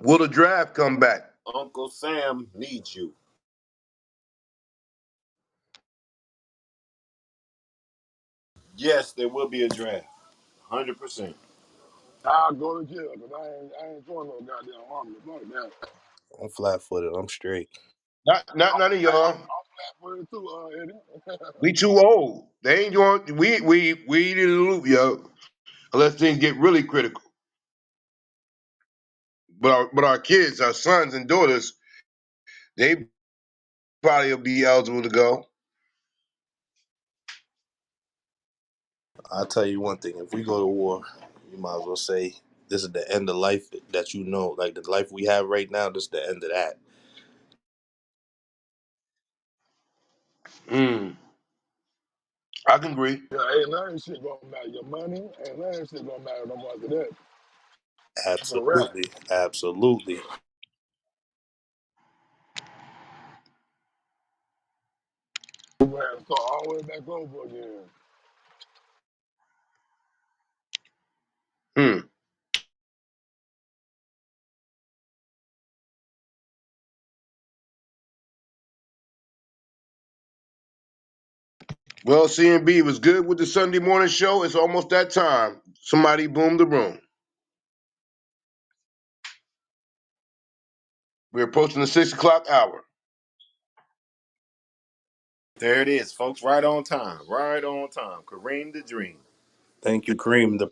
Will the draft come back? Uncle Sam needs you. Yes, there will be a draft. 100%. I'll go to jail because I ain't throwing no goddamn army. Fuck that. I'm flat footed. I'm straight. Not none of Hey, y'all. I'm flat footed too, Eddie. We too old. They ain't doing. We ain't in the loop, yo. Unless things get really critical. But our kids, our sons and daughters, they probably will be eligible to go. I'll tell you one thing. If we go to war, you might as well say this is the end of life that like the life we have right now, this is the end of that. Mm, I can agree. Yeah, ain't none of this shit gonna matter. Your money ain't none of this shit gonna matter no more after that. That's a wrap. Absolutely. Absolutely. We're gonna have to start all the way back over again. Hmm. Well, C.M.B. it was good with the Sunday morning show. It's almost that time. Somebody boomed the room. We're approaching the 6 o'clock hour. There it is, folks. Right on time. Right on time. Kareem the Dream. Thank you, Kareem. The